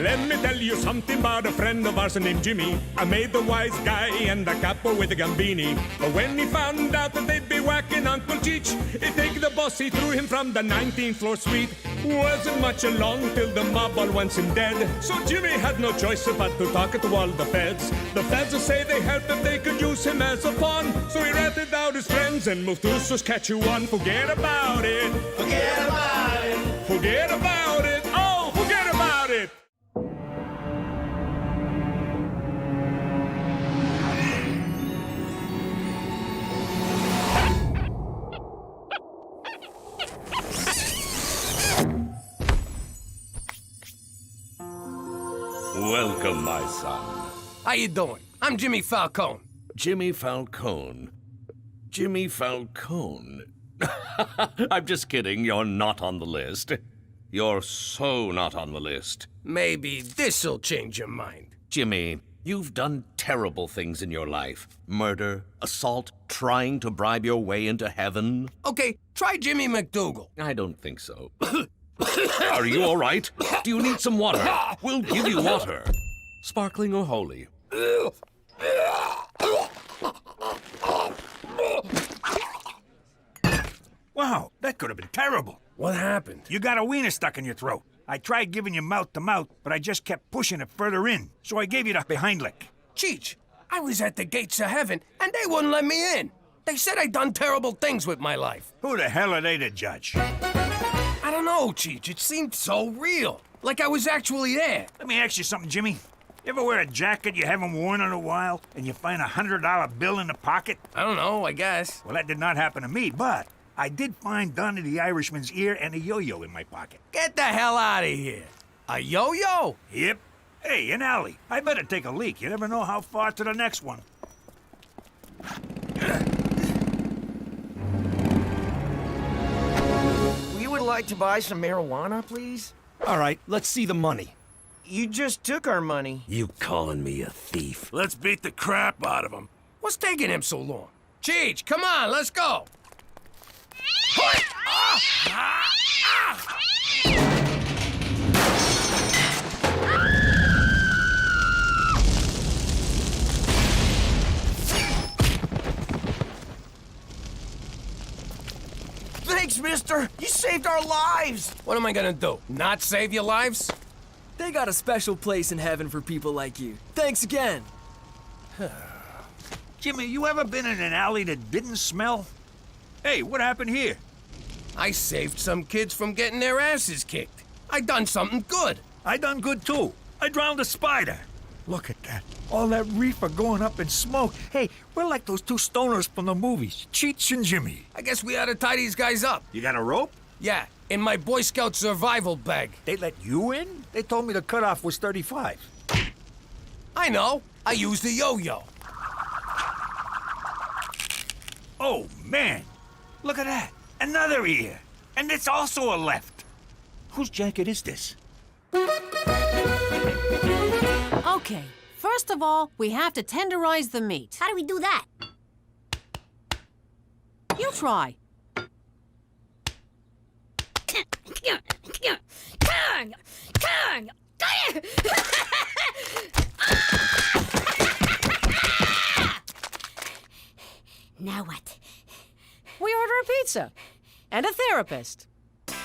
Let me tell you something about a friend of ours named Jimmy. I made the wise guy and the capo with the Gambini. But when he found out that they'd be whacking Uncle Cheech, he'd take the boss, he threw him from the 19th floor suite. Wasn't much along till the mob all wants him dead. So Jimmy had no choice but to talk to all the feds. The feds say they helped if they could use him as a pawn. So he ratted out his friends and moved to Saskatchewan. Forget about it. Forget about it. Forget about it. Oh, forget about it. Welcome, my son. How you doing? I'm Jimmy Falcone. Jimmy Falcone. Jimmy Falcone. I'm just kidding. You're not on the list. You're so not on the list. Maybe this'll change your mind. Jimmy, you've done terrible things in your life. Murder, assault, trying to bribe your way into heaven. Okay, try Jimmy McDougal. I don't think so. Are you all right? Do you need some water? We'll give you water. Sparkling or holy? Wow, that could have been terrible. What happened? You got a wiener stuck in your throat. I tried giving you mouth to mouth, but I just kept pushing it further in. So I gave you the behind lick. Cheech, I was at the gates of heaven, and they wouldn't let me in. They said I'd done terrible things with my life. Who the hell are they to judge? I don't know, Cheech. It seemed so real. Like I was actually there. Let me ask you something, Jimmy. You ever wear a jacket you haven't worn in a while, and you find $100 bill in the pocket? I don't know, I guess. Well, that did not happen to me, but I did find Donnie the Irishman's ear and a yo-yo in my pocket. Get the hell out of here. A yo-yo? Yep. Hey, an alley. I better take a leak. You never know how far to the next one. We would like to buy some marijuana, please. All right, let's see the money. You just took our money. You calling me a thief? Let's beat the crap out of him. What's taking him so long? Cheech, come on, let's go. Thanks, mister. You saved our lives. What am I gonna do? Not save your lives? They got a special place in heaven for people like you. Thanks again. Jimmy, you ever been in an alley that didn't smell? Hey, what happened here? I saved some kids from getting their asses kicked. I done something good. I done good, too. I drowned a spider. Look at that. All that reefer going up in smoke. Hey, we're like those two stoners from the movies, Cheech and Jimmy. I guess we ought to tie these guys up. You got a rope? Yeah, in my Boy Scout survival bag. They let you in? They told me the cutoff was 35. I know. I used the yo-yo. Oh, man. Look at that. Another ear. And it's also a left. Whose jacket is this? Okay, first of all, we have to tenderize the meat. How do we do that? You try. Now what? We order a pizza. And a therapist. Petey,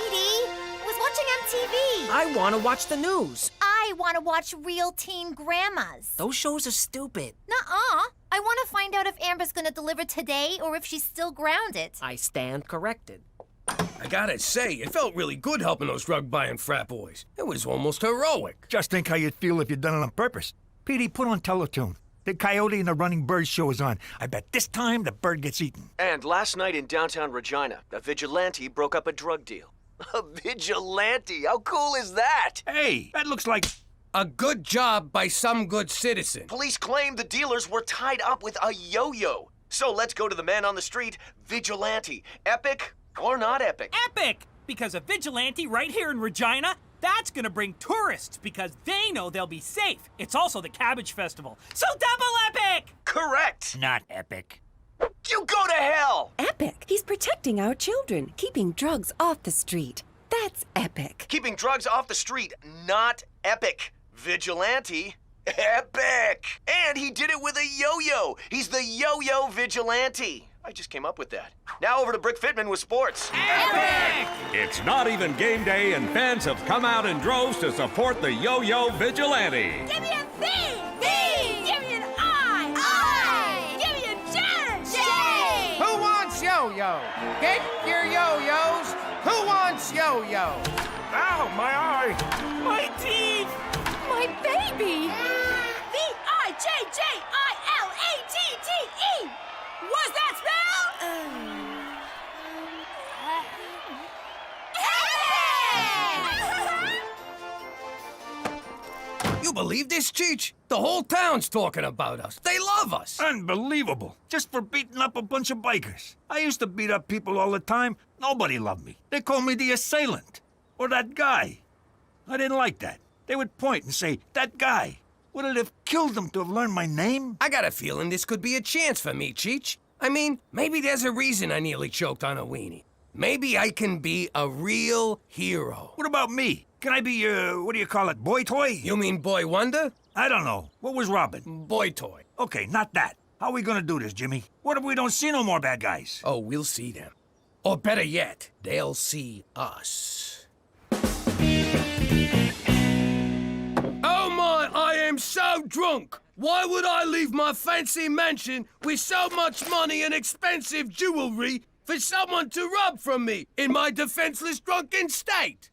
I was watching MTV. I want to watch the news. I want to watch Real Teen Grandmas. Those shows are stupid. Nuh-uh. I want to find out if Amber's gonna deliver today or if she's still grounded. I stand corrected. I gotta say, it felt really good helping those drug-buying frat boys. It was almost heroic. Just think how you'd feel if you'd done it on purpose. Petey, put on Teletoon. The Coyote and the Running Bird show is on. I bet this time the bird gets eaten. And last night in downtown Regina, a vigilante broke up a drug deal. A vigilante? How cool is that? Hey, that looks like... A good job by some good citizen. Police claim the dealers were tied up with a yo-yo. So let's go to the man on the street, vigilante. Epic or not epic? Epic! Because a vigilante right here in Regina, that's gonna bring tourists because they know they'll be safe. It's also the Cabbage Festival, so double epic! Correct! Not epic. You go to hell! Epic. He's protecting our children, keeping drugs off the street. That's epic. Keeping drugs off the street, not epic. Vigilante, epic! And he did it with a yo-yo. He's the yo-yo vigilante. I just came up with that. Now over to Brick Fitman with sports. Epic! It's not even game day, and fans have come out in droves to support the Yo-Yo Vigilante. Give me a V! V! Give me an I! I! Give me a J! J! Who wants yo-yo? Get your yo-yos. Who wants yo-yo? Ow, my eye! My teeth! My baby! V-I-J-J-I-L-A-T-T-E! What's that spell? You you believe this, Cheech? The whole town's talking about us. They love us. Unbelievable. Just for beating up a bunch of bikers. I used to beat up people all the time. Nobody loved me. They called me the assailant. Or that guy. I didn't like that. They would point and say, that guy. Would it have killed them to have learned my name? I got a feeling this could be a chance for me, Cheech. I mean, maybe there's a reason I nearly choked on a weenie. Maybe I can be a real hero. What about me? Can I be, what do you call it, boy toy? You mean Boy Wonder? I don't know. What was Robin? Boy toy. Okay, not that. How are we gonna do this, Jimmy? What if we don't see no more bad guys? Oh, we'll see them. Or better yet, they'll see us. Oh my, I am so drunk! Why would I leave my fancy mansion with so much money and expensive jewelry for someone to rob from me in my defenseless drunken state?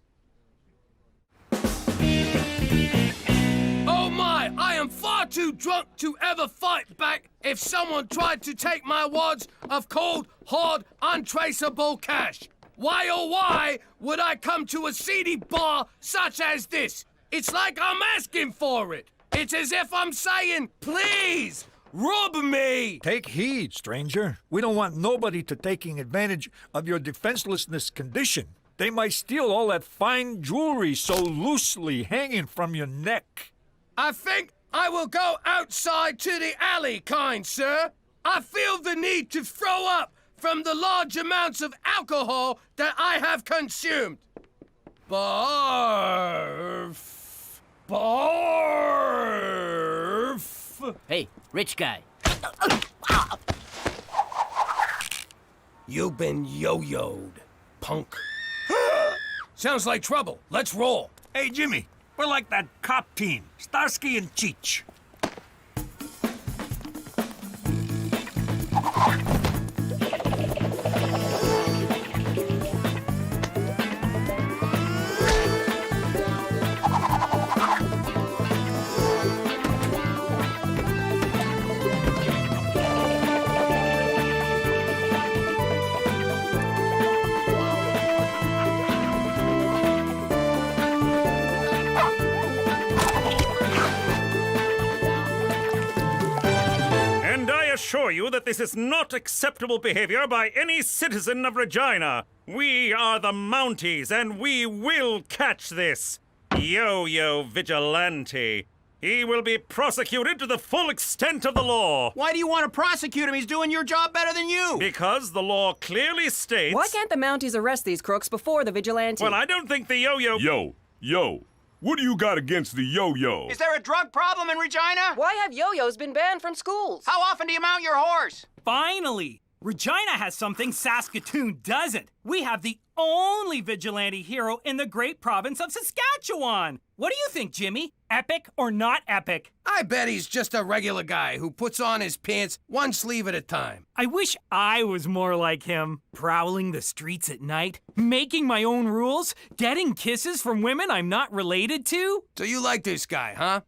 Oh my, I am far too drunk to ever fight back if someone tried to take my wads of cold, hard, untraceable cash. Why oh why would I come to a seedy bar such as this? It's like I'm asking for it. It's as if I'm saying, please, rob me. Take heed, stranger. We don't want nobody to taking advantage of your defenselessness condition. They might steal all that fine jewelry so loosely hanging from your neck. I think I will go outside to the alley, kind sir. I feel the need to throw up from the large amounts of alcohol that I have consumed. Barf. Barf. Hey, rich guy. You've been yo-yoed, punk. Sounds like trouble. Let's roll. Hey, Jimmy, we're like that cop team, Starsky and Cheech. Assure you that this is not acceptable behavior by any citizen of Regina. We are the Mounties, and we will catch this yo-yo vigilante. He will be prosecuted to the full extent of the law. Why do you want to prosecute him? He's doing your job better than you. Because the law clearly states... Why can't the Mounties arrest these crooks before the vigilante? Well, I don't think the yo-yo... Yo. What do you got against the yo-yo? Is there a drug problem in Regina? Why have yo-yos been banned from schools? How often do you mount your horse? Finally! Regina has something Saskatoon doesn't. We have the only vigilante hero in the great province of Saskatchewan. What do you think, Jimmy? Epic or not epic? I bet he's just a regular guy who puts on his pants one sleeve at a time. I wish I was more like him. Prowling the streets at night, making my own rules, getting kisses from women I'm not related to. So you like this guy, huh?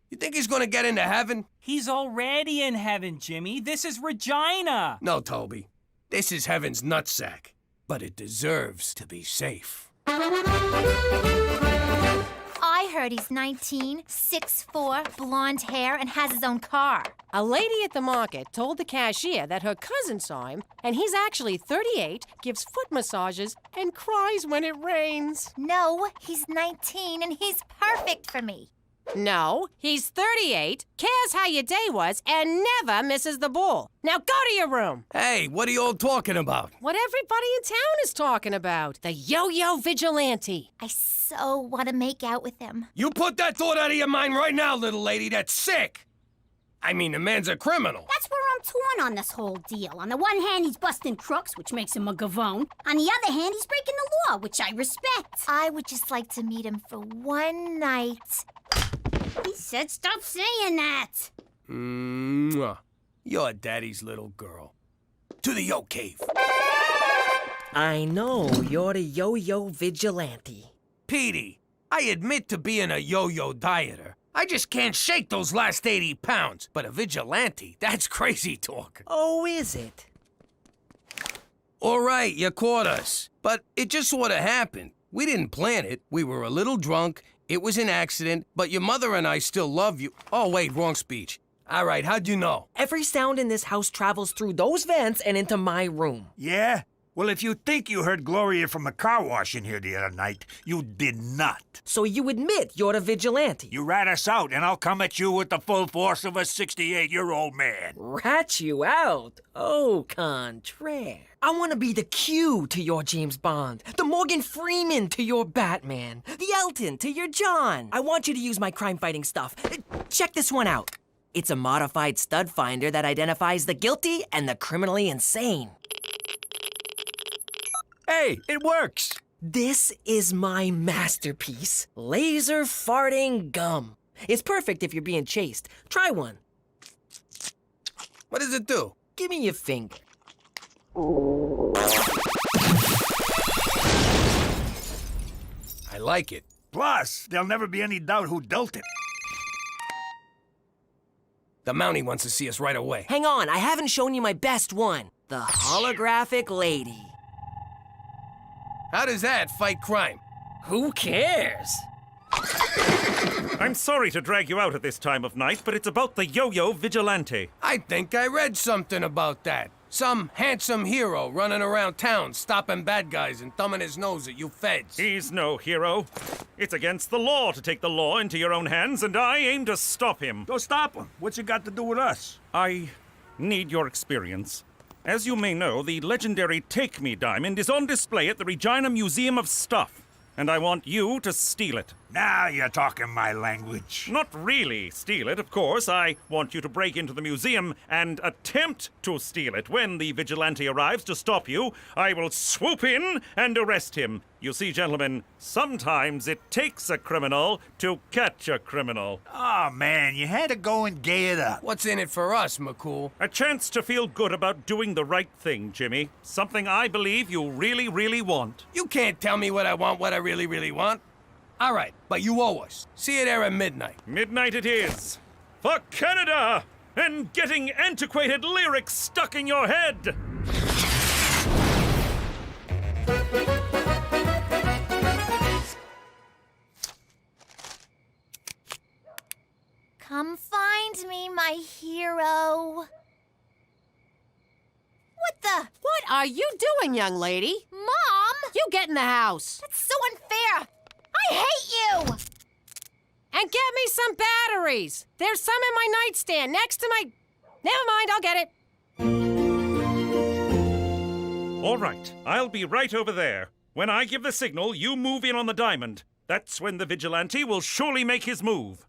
You think he's gonna get into heaven? He's already in heaven, Jimmy. This is Regina. No, Toby. This is heaven's nutsack. But it deserves to be safe. I heard he's 19, 6'4", blonde hair, and has his own car. A lady at the market told the cashier that her cousin saw him, and he's actually 38, gives foot massages, and cries when it rains. No, he's 19, and he's perfect for me. No, he's 38, cares how your day was, and never misses the ball. Now go to your room. Hey, what are you all talking about? What everybody in town is talking about. The yo-yo vigilante. I so want to make out with him. You put that thought out of your mind right now, little lady. That's sick. I mean, the man's a criminal. That's where I'm torn on this whole deal. On the one hand, he's busting crooks, which makes him a gavone. On the other hand, he's breaking the law, which I respect. I would just like to meet him for one night. He said stop saying that. Mwah. You're daddy's little girl. To the yo cave. I know, you're the yo-yo vigilante. Petey, I admit to being a yo-yo dieter. I just can't shake those last 80 pounds. But a vigilante, that's crazy talk. Oh, is it? All right, you caught us. But it just sort of happened. We didn't plan it. We were a little drunk, It was an accident, but your mother and I still love you. Oh, wait, wrong speech. All right, how'd you know? Every sound in this house travels through those vents and into my room. Yeah? Well, if you think you heard Gloria from the car wash in here the other night, you did not. So you admit you're the vigilante? You rat us out, and I'll come at you with the full force of a 68-year-old man. Rat you out? Au contraire. I want to be the Q to your James Bond, the Morgan Freeman to your Batman, the Elton to your John. I want you to use my crime-fighting stuff. Check this one out. It's a modified stud finder that identifies the guilty and the criminally insane. Hey, it works. This is my masterpiece, laser farting gum. It's perfect if you're being chased. Try one. What does it do? Give me your finger. I like it. Plus, there'll never be any doubt who dealt it. The Mountie wants to see us right away. Hang on, I haven't shown you my best one. The holographic lady. How does that fight crime? Who cares? I'm sorry to drag you out at this time of night, but it's about the yo-yo vigilante. I think I read something about that. Some handsome hero running around town, stopping bad guys and thumbing his nose at you feds. He's no hero. It's against the law to take the law into your own hands, and I aim to stop him. Go stop him. What's it got to do with us? I need your experience. As you may know, the legendary Take Me diamond is on display at the Regina Museum of Stuff, and I want you to steal it. Now you're talking my language. Not really steal it, of course. I want you to break into the museum and attempt to steal it. When the vigilante arrives to stop you, I will swoop in and arrest him. You see, gentlemen, sometimes it takes a criminal to catch a criminal. Oh, man, you had to go and gay it up. What's in it for us, McCool? A chance to feel good about doing the right thing, Jimmy. Something I believe you really, really want. You can't tell me what I want, what I really, really want. All right, but you owe us. See you there at midnight. Midnight it is. For Canada! And getting antiquated lyrics stuck in your head! Come find me, my hero. What the? What are you doing, young lady? Mom! You get in the house. That's so unfair. I hate you! And get me some batteries. There's some in my nightstand next to my... Never mind, I'll get it. All right, I'll be right over there. When I give the signal, you move in on the diamond. That's when the vigilante will surely make his move.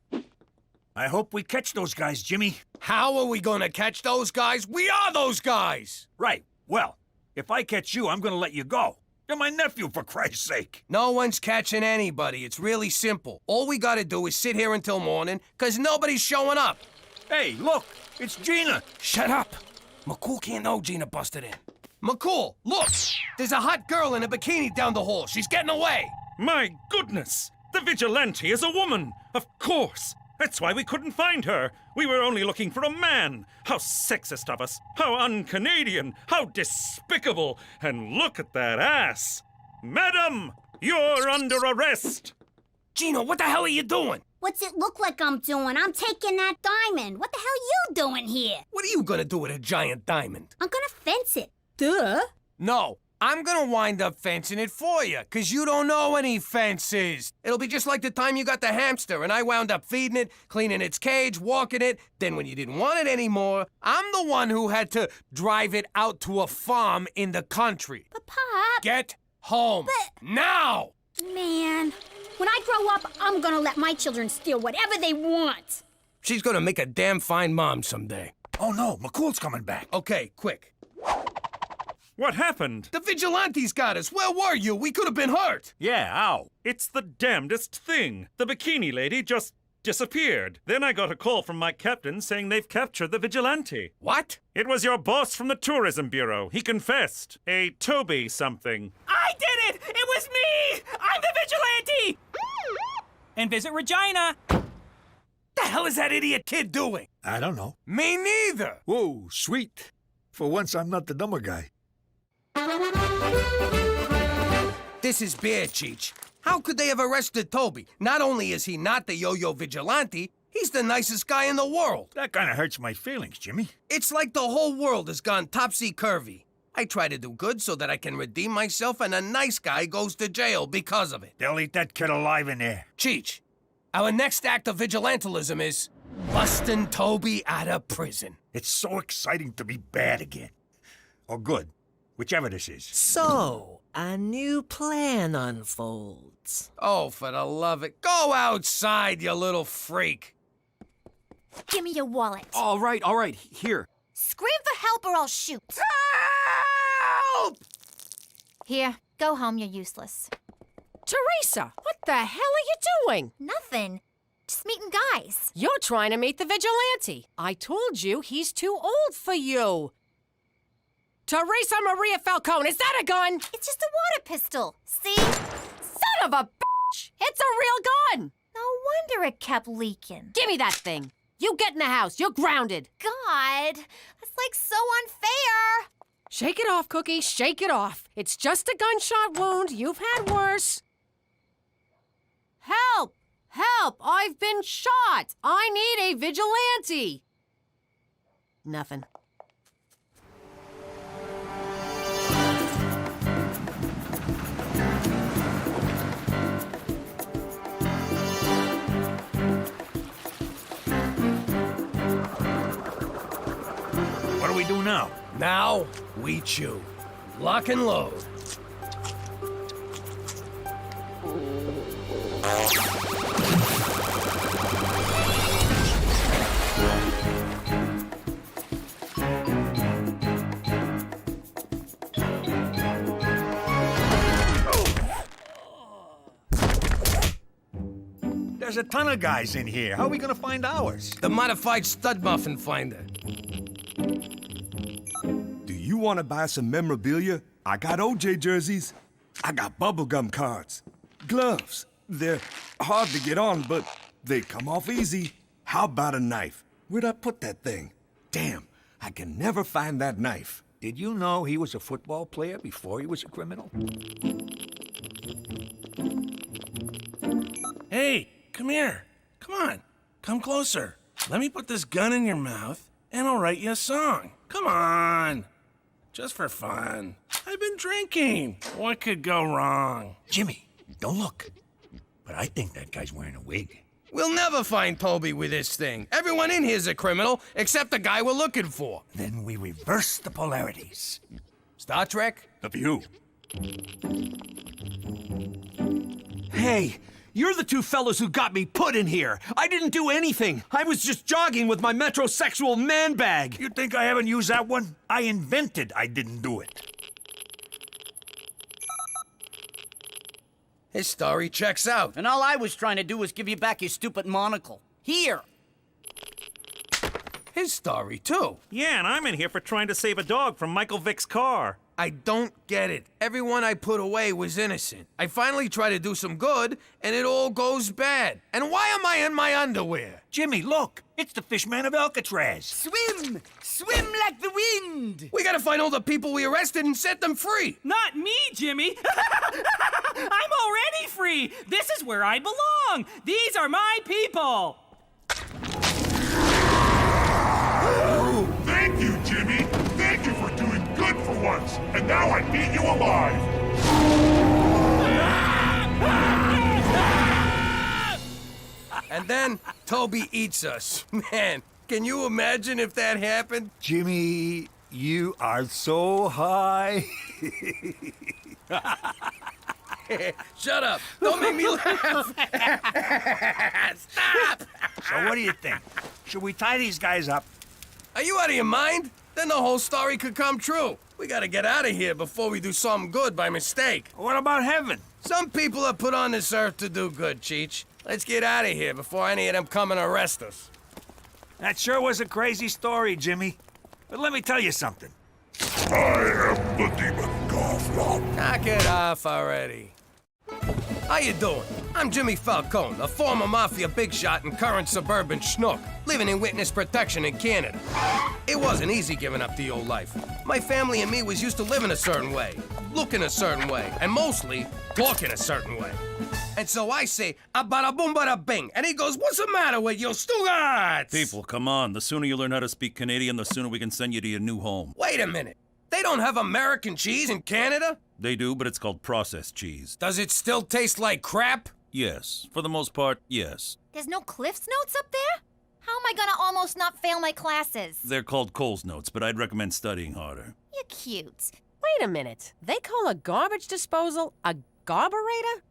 I hope we catch those guys, Jimmy. How are we gonna catch those guys? We are those guys! Right. Well, if I catch you, I'm gonna let you go. You're my nephew, for Christ's sake. No one's catching anybody. It's really simple. All we gotta do is sit here until morning, 'cause nobody's showing up. Hey, look, it's Gina. Shut up. McCool can't know Gina busted in. McCool, look! There's a hot girl in a bikini down the hall. She's getting away. My goodness! The vigilante is a woman! Of course! That's why we couldn't find her. We were only looking for a man. How sexist of us. How un-Canadian. How despicable. And look at that ass. Madam, you're under arrest. Gina, what the hell are you doing? What's it look like I'm doing? I'm taking that diamond. What the hell you doing here? What are you gonna do with a giant diamond? I'm gonna fence it. Duh. No, I'm gonna wind up fencing it for you, 'cause you don't know any fences. It'll be just like the time you got the hamster and I wound up feeding it, cleaning its cage, walking it. Then when you didn't want it anymore, I'm the one who had to drive it out to a farm in the country. But Pop... Get home. Now! Man, when I grow up, I'm gonna let my children steal whatever they want. She's gonna make a damn fine mom someday. Oh no, McCool's coming back. Okay, quick. What happened? The vigilantes got us. Where were you? We could have been hurt. Yeah, ow. It's the damnedest thing. The bikini lady just disappeared. Then I got a call from my captain saying they've captured the vigilante. What? It was your boss from the Tourism Bureau. He confessed. A Toby something. I did it! It was me! I'm the vigilante! And visit Regina. The hell is that idiot kid doing? I don't know. Me neither. Whoa, sweet. For once, I'm not the dumber guy. This is Bear, Cheech. How could they have arrested Toby? Not only is he not the yo-yo vigilante, he's the nicest guy in the world. That kind of hurts my feelings, Jimmy. It's like the whole world has gone topsy-turvy. I try to do good so that I can redeem myself, and a nice guy goes to jail because of it. They'll eat that kid alive in there. Cheech, our next act of vigilantism is busting Toby out of prison. It's so exciting to be bad again. Or good, whichever this is. So, a new plan unfolds. Oh, for the love of it. Go outside, you little freak. Give me your wallet. All right, here. Scream for help or I'll shoot. Help! Here, go home, you're useless. Teresa, what the hell are you doing? Nothing. Just meeting guys. You're trying to meet the vigilante. I told you he's too old for you. Teresa Maria Falcone, is that a gun? It's just a water pistol. See? Son of a bitch! It's a real gun! No wonder it kept leaking. Give me that thing. You get in the house. You're grounded. God, that's like so unfair. Shake it off, Cookie. Shake it off. It's just a gunshot wound. You've had worse. Help! Help! I've been shot! I need a vigilante! Nothing. What do we do now? Now, we chew. Lock and load. There's a ton of guys in here. How are we gonna find ours? The modified stud muffin finder. Do you want to buy some memorabilia? I got OJ jerseys. I got bubblegum cards. Gloves. They're hard to get on, but they come off easy. How about a knife? Where'd I put that thing? Damn, I can never find that knife. Did you know he was a football player before he was a criminal? Hey, come here. Come on. Come closer. Let me put this gun in your mouth, and I'll write you a song. Come on. Just for fun. I've been drinking. What could go wrong? Jimmy, don't look. But I think that guy's wearing a wig. We'll never find Toby with this thing. Everyone in here's a criminal, except the guy we're looking for. Then we reverse the polarities. Star Trek? The View. Hey, you're the two fellows who got me put in here. I didn't do anything. I was just jogging with my metrosexual man bag. You think I haven't used that one? I invented I didn't do it. His story checks out. And all I was trying to do was give you back your stupid monocle. Here. His story, too. Yeah, and I'm in here for trying to save a dog from Michael Vick's car. I don't get it. Everyone I put away was innocent. I finally try to do some good, and it all goes bad. And why am I in my underwear? Jimmy, look. It's the Fishman of Alcatraz. Swim! Swim like the wind! We gotta find all the people we arrested and set them free. Not me, Jimmy! I'm already free! This is where I belong! These are my people! Thank you, Jimmy. Thank you for doing good for once. And now I need you alive. And then Toby eats us. Man, can you imagine if that happened? Jimmy, you are so high. Shut up. Don't make me laugh. Stop. So what do you think? Should we tie these guys up? Are you out of your mind? Then the whole story could come true. We gotta get out of here before we do something good by mistake. What about heaven? Some people are put on this earth to do good, Cheech. Let's get out of here before any of them come and arrest us. That sure was a crazy story, Jimmy. But let me tell you something. I am the demon Garflop. Knock it off already. How you doing? I'm Jimmy Falcone, a former mafia big shot and current suburban schnook, living in witness protection in Canada. It wasn't easy giving up the old life. My family and me was used to living a certain way. look in a certain way, and mostly talk in a certain way. And so I say, bada boom, bada bing. And he goes, what's the matter with you, Stugatz? People, come on. The sooner you learn how to speak Canadian, the sooner we can send you to your new home. Wait a minute. They don't have American cheese in Canada? They do, but it's called processed cheese. Does it still taste like crap? Yes. For the most part, yes. There's no Cliff's Notes up there? How am I gonna almost not fail my classes? They're called Cole's Notes, but I'd recommend studying harder. You're cute. Wait a minute. They call a garbage disposal a garburator?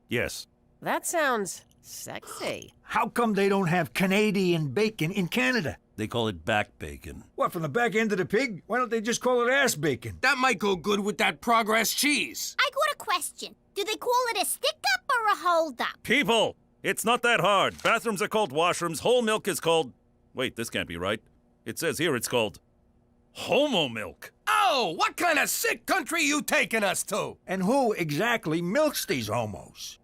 Yes. That sounds sexy. How come they don't have Canadian bacon in Canada? They call it back bacon. What, from the back end of the pig? Why don't they just call it ass bacon? That might go good with that Progress cheese. I got a question. Do they call it a stick-up or a hold-up? People! It's not that hard. Bathrooms are called washrooms. Whole milk is called... Wait, this can't be right. It says here it's called... homo milk. Oh, what kind of sick country you taking us to? And who exactly milks these homos?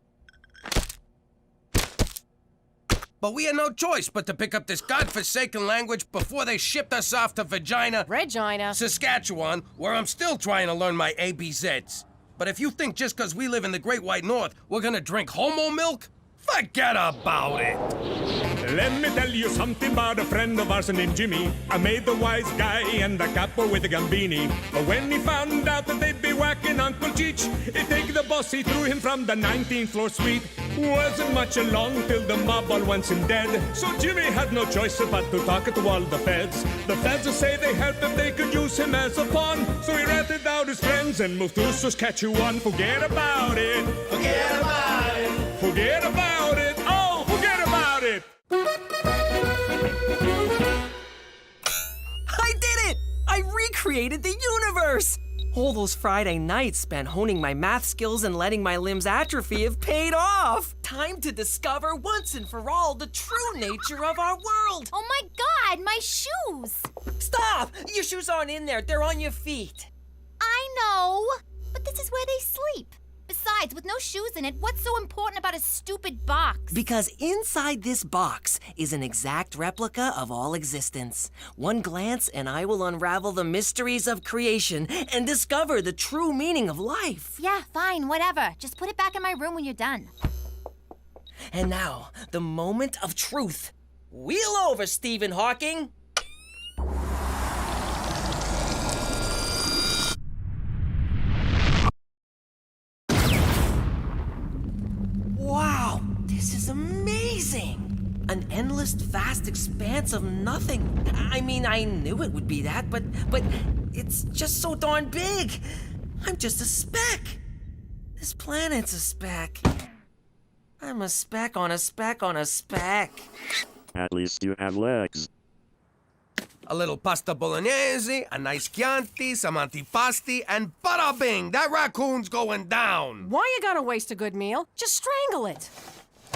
But we had no choice but to pick up this godforsaken language before they shipped us off to Regina, Saskatchewan, where I'm still trying to learn my ABZs. But if you think just because we live in the Great White North, we're gonna drink homo milk, forget about it. Let me tell you something about a friend of ours named Jimmy. I made the wise guy and the capo with the gambini. But when he found out that they'd be whacking Uncle Cheech, he'd take the boss, he threw him from the 19th floor suite. Wasn't much along till the mob all wants him dead. So Jimmy had no choice but to talk to all the feds. The feds will say they helped if they could use him as a pawn. So he ratted out his friends and moved to Saskatchewan. Forget about it. Forget about it. Forget about it. Oh, forget about it. I did it! I recreated the universe! All those Friday nights spent honing my math skills and letting my limbs atrophy have paid off! Time to discover once and for all the true nature of our world! Oh my God, my shoes! Stop! Your shoes aren't in there, they're on your feet. I know, but this is where they sleep. Besides, with no shoes in it, what's so important about a stupid box? Because inside this box is an exact replica of all existence. One glance and I will unravel the mysteries of creation and discover the true meaning of life. Yeah, fine, whatever. Just put it back in my room when you're done. And now, the moment of truth. Wheel over, Stephen Hawking. Wow, this is amazing! An endless, vast expanse of nothing. I mean, I knew it would be that, but it's just so darn big. I'm just a speck. This planet's a speck. I'm a speck on a speck on a speck. At least you have legs. A little pasta bolognese, a nice Chianti, some antipasti, and bada bing, that raccoon's going down. Why you gotta waste a good meal? Just strangle it.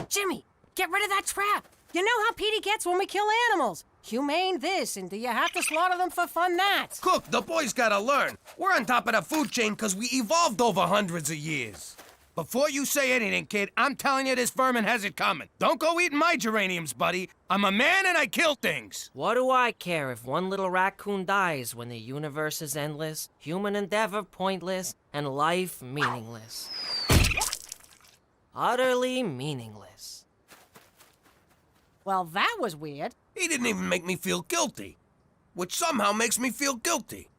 Jimmy, get rid of that trap. You know how Petey gets when we kill animals. Humane this, and do you have to slaughter them for fun that? Cook, the boys gotta learn. We're on top of the food chain because we evolved over hundreds of years. Before you say anything, kid, I'm telling you this vermin has it coming. Don't go eating my geraniums, buddy. I'm a man and I kill things. What do I care if one little raccoon dies when the universe is endless, human endeavor pointless, and life meaningless? Utterly meaningless. Well, that was weird. He didn't even make me feel guilty, which somehow makes me feel guilty.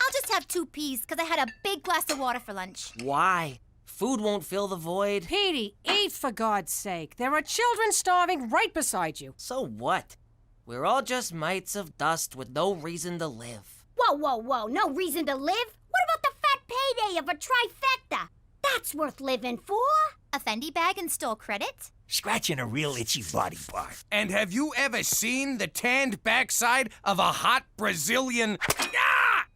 I'll just have 2 peas, because I had a big glass of water for lunch. Why? Food won't fill the void. Petey, eat for God's sake. There are children starving right beside you. So what? We're all just mites of dust with no reason to live. Whoa, whoa, whoa, no reason to live? What about the fat payday of a trifecta? That's worth living for. A Fendi bag and store credit? Scratching a real itchy body part. And have you ever seen the tanned backside of a hot Brazilian...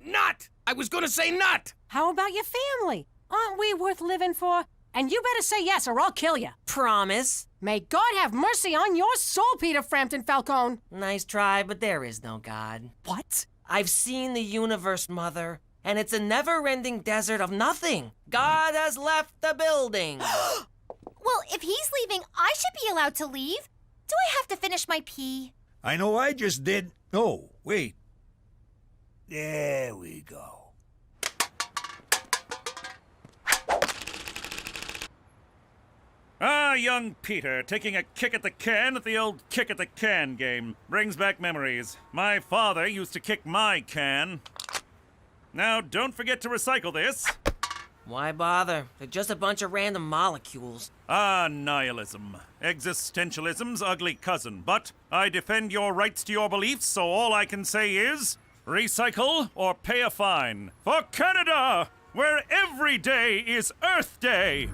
nut! I was gonna say nut! How about your family? Aren't we worth living for? And you better say yes or I'll kill you. Promise. May God have mercy on your soul, Peter Frampton Falcone. Nice try, but there is no God. What? I've seen the universe, Mother, and it's a never-ending desert of nothing. God has left the building. Well, if he's leaving, I should be allowed to leave. Do I have to finish my pee? I know I just did. Oh, wait. There we go. Ah, young Peter, taking a kick at the can at the old kick at the can game. Brings back memories. My father used to kick my can. Now, don't forget to recycle this. Why bother? They're just a bunch of random molecules. Ah, nihilism. Existentialism's ugly cousin. But I defend your rights to your beliefs, so all I can say is recycle or pay a fine. For Canada, where every day is Earth Day.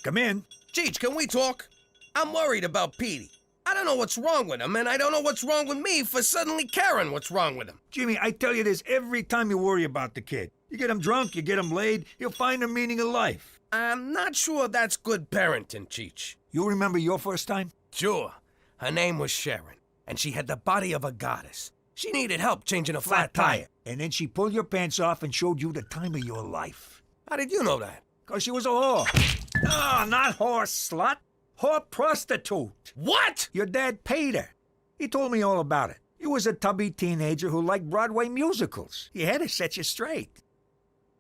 Come in. Cheech, can we talk? I'm worried about Petey. I don't know what's wrong with him, and I don't know what's wrong with me for suddenly caring what's wrong with him. Jimmy, I tell you this every time you worry about the kid. You get him drunk, you get him laid, he'll find the meaning of life. I'm not sure that's good parenting, Cheech. You remember your first time? Sure. Her name was Sharon, and she had the body of a goddess. She needed help changing a flat tire. And then she pulled your pants off and showed you the time of your life. How did you know that? 'Cause she was a whore. Ah, not whore slut. Whore prostitute. What? Your dad paid her. He told me all about it. You was a tubby teenager who liked Broadway musicals. He had to set you straight.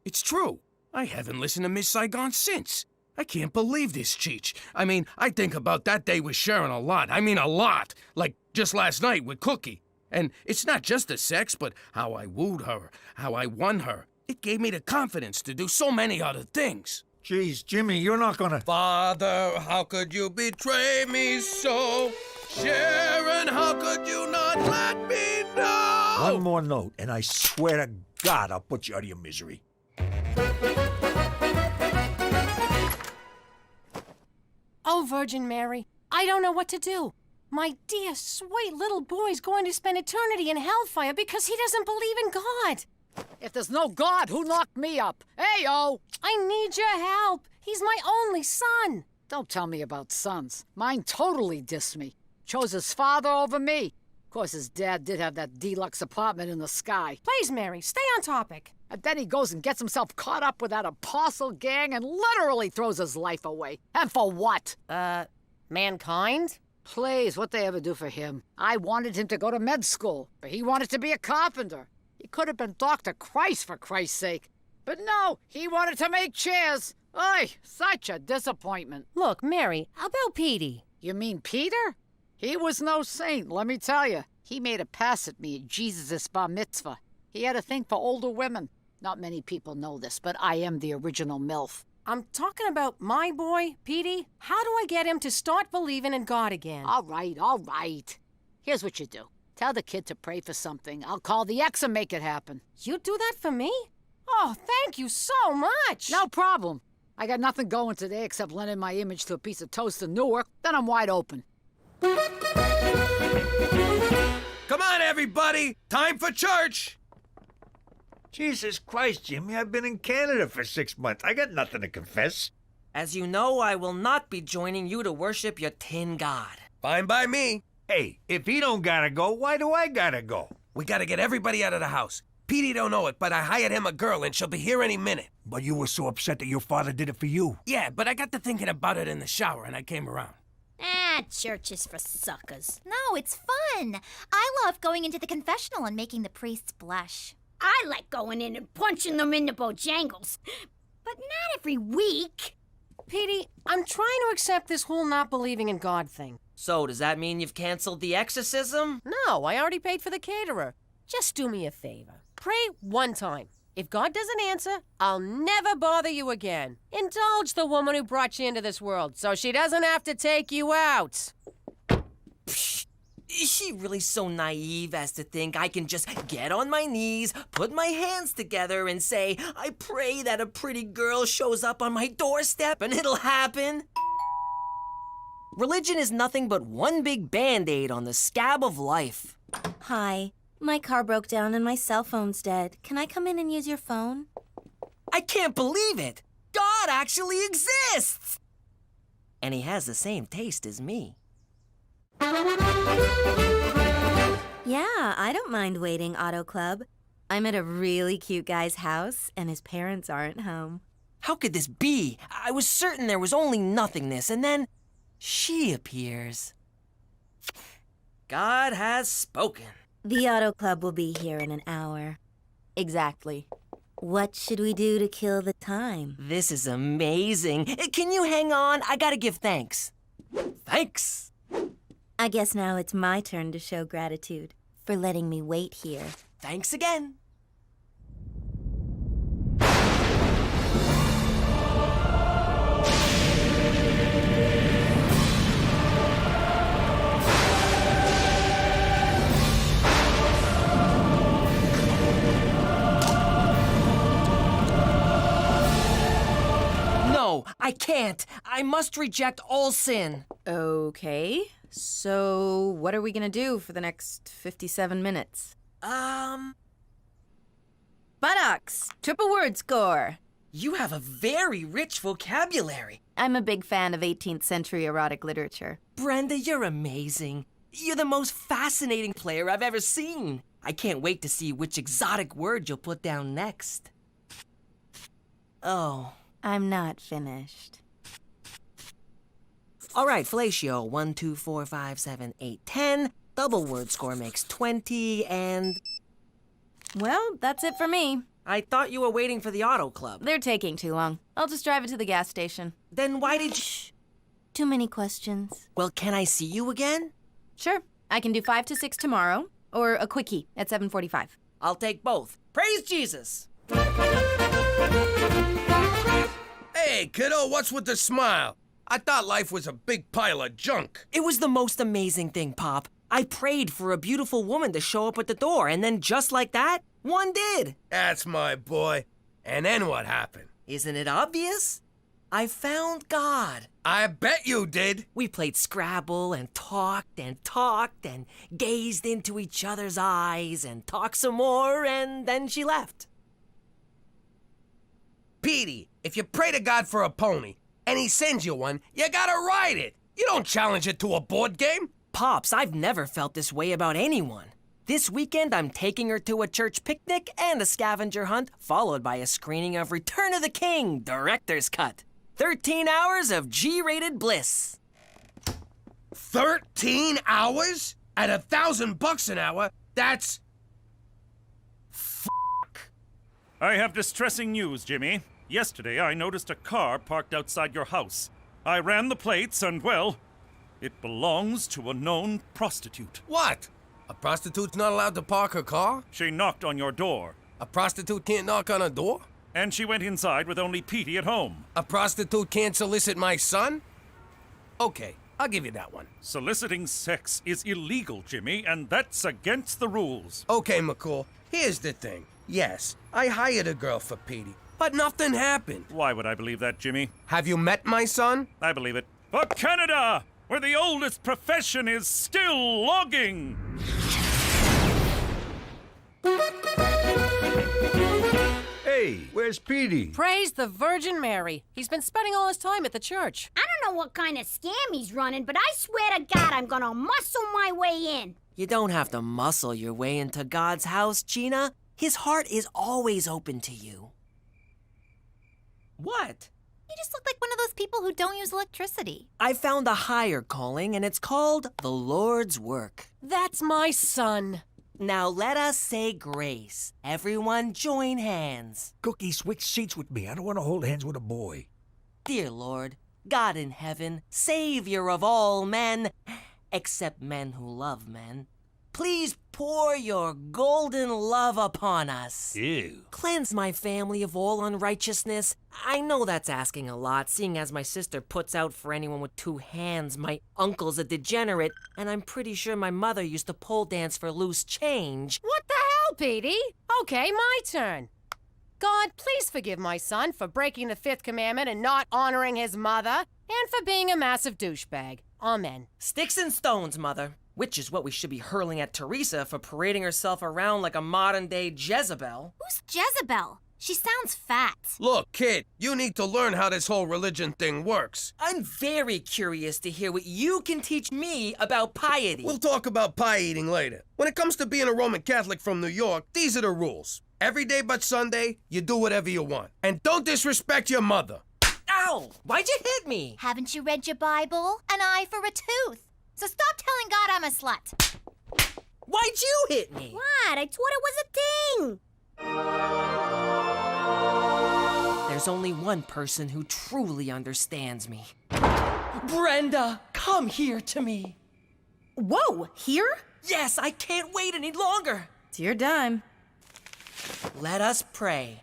It's true. I haven't listened to Miss Saigon since. I can't believe this, Cheech. I mean, I think about that day with Sharon a lot. I mean, a lot. Like just last night with Cookie. And it's not just the sex, but how I wooed her, how I won her. It gave me the confidence to do so many other things. Jeez, Jimmy, you're not gonna... Father, how could you betray me so? Sharon, how could you not let me know? One more note, and I swear to God I'll put you out of your misery. Oh, Virgin Mary, I don't know what to do. My dear, sweet little boy's going to spend eternity in hellfire because he doesn't believe in God. If there's no God, who knocked me up? Hey-o! I need your help. He's my only son. Don't tell me about sons. Mine totally dissed me. Chose his father over me. Of course, his dad did have that deluxe apartment in the sky. Please, Mary, stay on topic. And then he goes and gets himself caught up with that apostle gang and literally throws his life away. And for what? Mankind? Please, what'd they ever do for him? I wanted him to go to med school, but he wanted to be a carpenter. He could have been Dr. Christ, for Christ's sake. But no, he wanted to make chairs. Oy, such a disappointment. Look, Mary, how about Petey? You mean Peter? He was no saint, let me tell you. He made a pass at me at Jesus' bar mitzvah. He had a thing for older women. Not many people know this, but I am the original MILF. I'm talking about my boy, Petey. How do I get him to start believing in God again? All right. Here's what you do. Tell the kid to pray for something. I'll call the ex and make it happen. You do that for me? Oh, thank you so much. No problem. I got nothing going today except lending my image to a piece of toast in Newark. Then I'm wide open. Come on, everybody. Time for church. Jesus Christ, Jimmy, I've been in Canada for 6 months. I got nothing to confess. As you know, I will not be joining you to worship your tin god. Fine by me. Hey, if he don't gotta go, why do I gotta go? We gotta get everybody out of the house. Petey don't know it, but I hired him a girl and she'll be here any minute. But you were so upset that your father did it for you. Yeah, but I got to thinking about it in the shower and I came around. Church is for suckers. No, it's fun. I love going into the confessional and making the priests blush. I like going in and punching them in the bojangles. But not every week. Petey, I'm trying to accept this whole not believing in God thing. So, does that mean you've canceled the exorcism? No, I already paid for the caterer. Just do me a favor. Pray one time. If God doesn't answer, I'll never bother you again. Indulge the woman who brought you into this world so she doesn't have to take you out. Psh, is she really so naive as to think I can just get on my knees, put my hands together, and say, I pray that a pretty girl shows up on my doorstep and it'll happen? Religion is nothing but one big Band-Aid on the scab of life. Hi. My car broke down and my cell phone's dead. Can I come in and use your phone? I can't believe it! God actually exists! And he has the same taste as me. Yeah, I don't mind waiting, Auto Club. I'm at a really cute guy's house and his parents aren't home. How could this be? I was certain there was only nothingness and then she appears. God has spoken. The Auto Club will be here in an hour. Exactly. What should we do to kill the time? This is amazing. Can you hang on? I gotta give thanks. Thanks. I guess now it's my turn to show gratitude for letting me wait here. Thanks again. No, I can't. I must reject all sin. Okay. So, what are we gonna do for the next 57 minutes? Buttocks! Triple word score! You have a very rich vocabulary. I'm a big fan of 18th century erotic literature. Brenda, you're amazing. You're the most fascinating player I've ever seen. I can't wait to see which exotic word you'll put down next. Oh. I'm not finished. All right, fellatio. 1, 2, 4, 5, 7, 8, 10. Double word score makes 20, and... Well, that's it for me. I thought you were waiting for the Auto Club. They're taking too long. I'll just drive it to the gas station. Then why did you... Too many questions. Well, can I see you again? Sure. I can do 5 to 6 tomorrow, or a quickie at 7:45. I'll take both. Praise Jesus! Hey, kiddo, what's with the smile? I thought life was a big pile of junk. It was the most amazing thing, Pop. I prayed for a beautiful woman to show up at the door, and then just like that, one did. That's my boy. And then what happened? Isn't it obvious? I found God. I bet you did. We played Scrabble and talked and gazed into each other's eyes and talked some more, and then she left. Petey, if you pray to God for a pony, and he sends you one, you gotta ride it. You don't challenge it to a board game. Pops, I've never felt this way about anyone. This weekend, I'm taking her to a church picnic and a scavenger hunt, followed by a screening of Return of the King, Director's Cut. 13 hours of G-rated bliss. 13 hours? At $1,000 an hour? That's... I have distressing news, Jimmy. Yesterday, I noticed a car parked outside your house. I ran the plates, and, well, it belongs to a known prostitute. What? A prostitute's not allowed to park her car? She knocked on your door. A prostitute can't knock on a door? And she went inside with only Petey at home. A prostitute can't solicit my son? Okay, I'll give you that one. Soliciting sex is illegal, Jimmy, and that's against the rules. Okay, McCool, here's the thing. Yes, I hired a girl for Petey, but nothing happened. Why would I believe that, Jimmy? Have you met my son? I believe it. For Canada, where the oldest profession is still logging! Hey, where's Petey? Praise the Virgin Mary. He's been spending all his time at the church. I don't know what kind of scam he's running, but I swear to God I'm gonna muscle my way in. You don't have to muscle your way into God's house, Gina. His heart is always open to you. What? You just look like one of those people who don't use electricity. I found a higher calling, and it's called the Lord's work. That's my son. Now let us say grace. Everyone join hands. Cookie, switch seats with me. I don't want to hold hands with a boy. Dear Lord, God in heaven, Savior of all men, except men who love men, please pour your golden love upon us. Ew. Cleanse my family of all unrighteousness. I know that's asking a lot, seeing as my sister puts out for anyone with two hands. My uncle's a degenerate, and I'm pretty sure my mother used to pole dance for loose change. What the hell, Petey? Okay, my turn. God, please forgive my son for breaking the 5th commandment and not honoring his mother, and for being a massive douchebag. Amen. Sticks and stones, Mother. Which is what we should be hurling at Teresa for parading herself around like a modern-day Jezebel. Who's Jezebel? She sounds fat. Look, kid, you need to learn how this whole religion thing works. I'm very curious to hear what you can teach me about piety. We'll talk about pie eating later. When it comes to being a Roman Catholic from New York, these are the rules. Every day but Sunday, you do whatever you want. And don't disrespect your mother. Ow! Why'd you hit me? Haven't you read your Bible? An eye for a tooth. So stop telling God I'm a slut. Why'd you hit me? What? I thought it was a thing. There's only one person who truly understands me. Brenda, come here to me. Whoa, here? Yes, I can't wait any longer. It's your dime. Let us pray.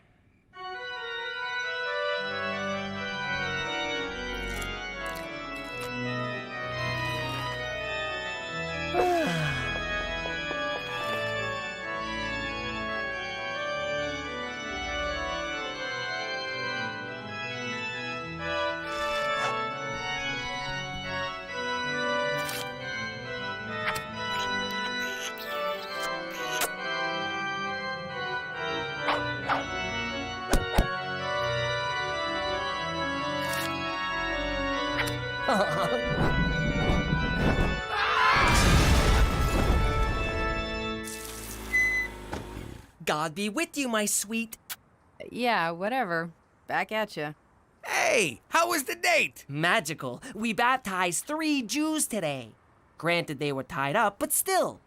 God be with you, my sweet. Yeah, whatever. Back at you. Hey, how was the date? Magical. We baptized 3 Jews today. Granted, they were tied up, but still.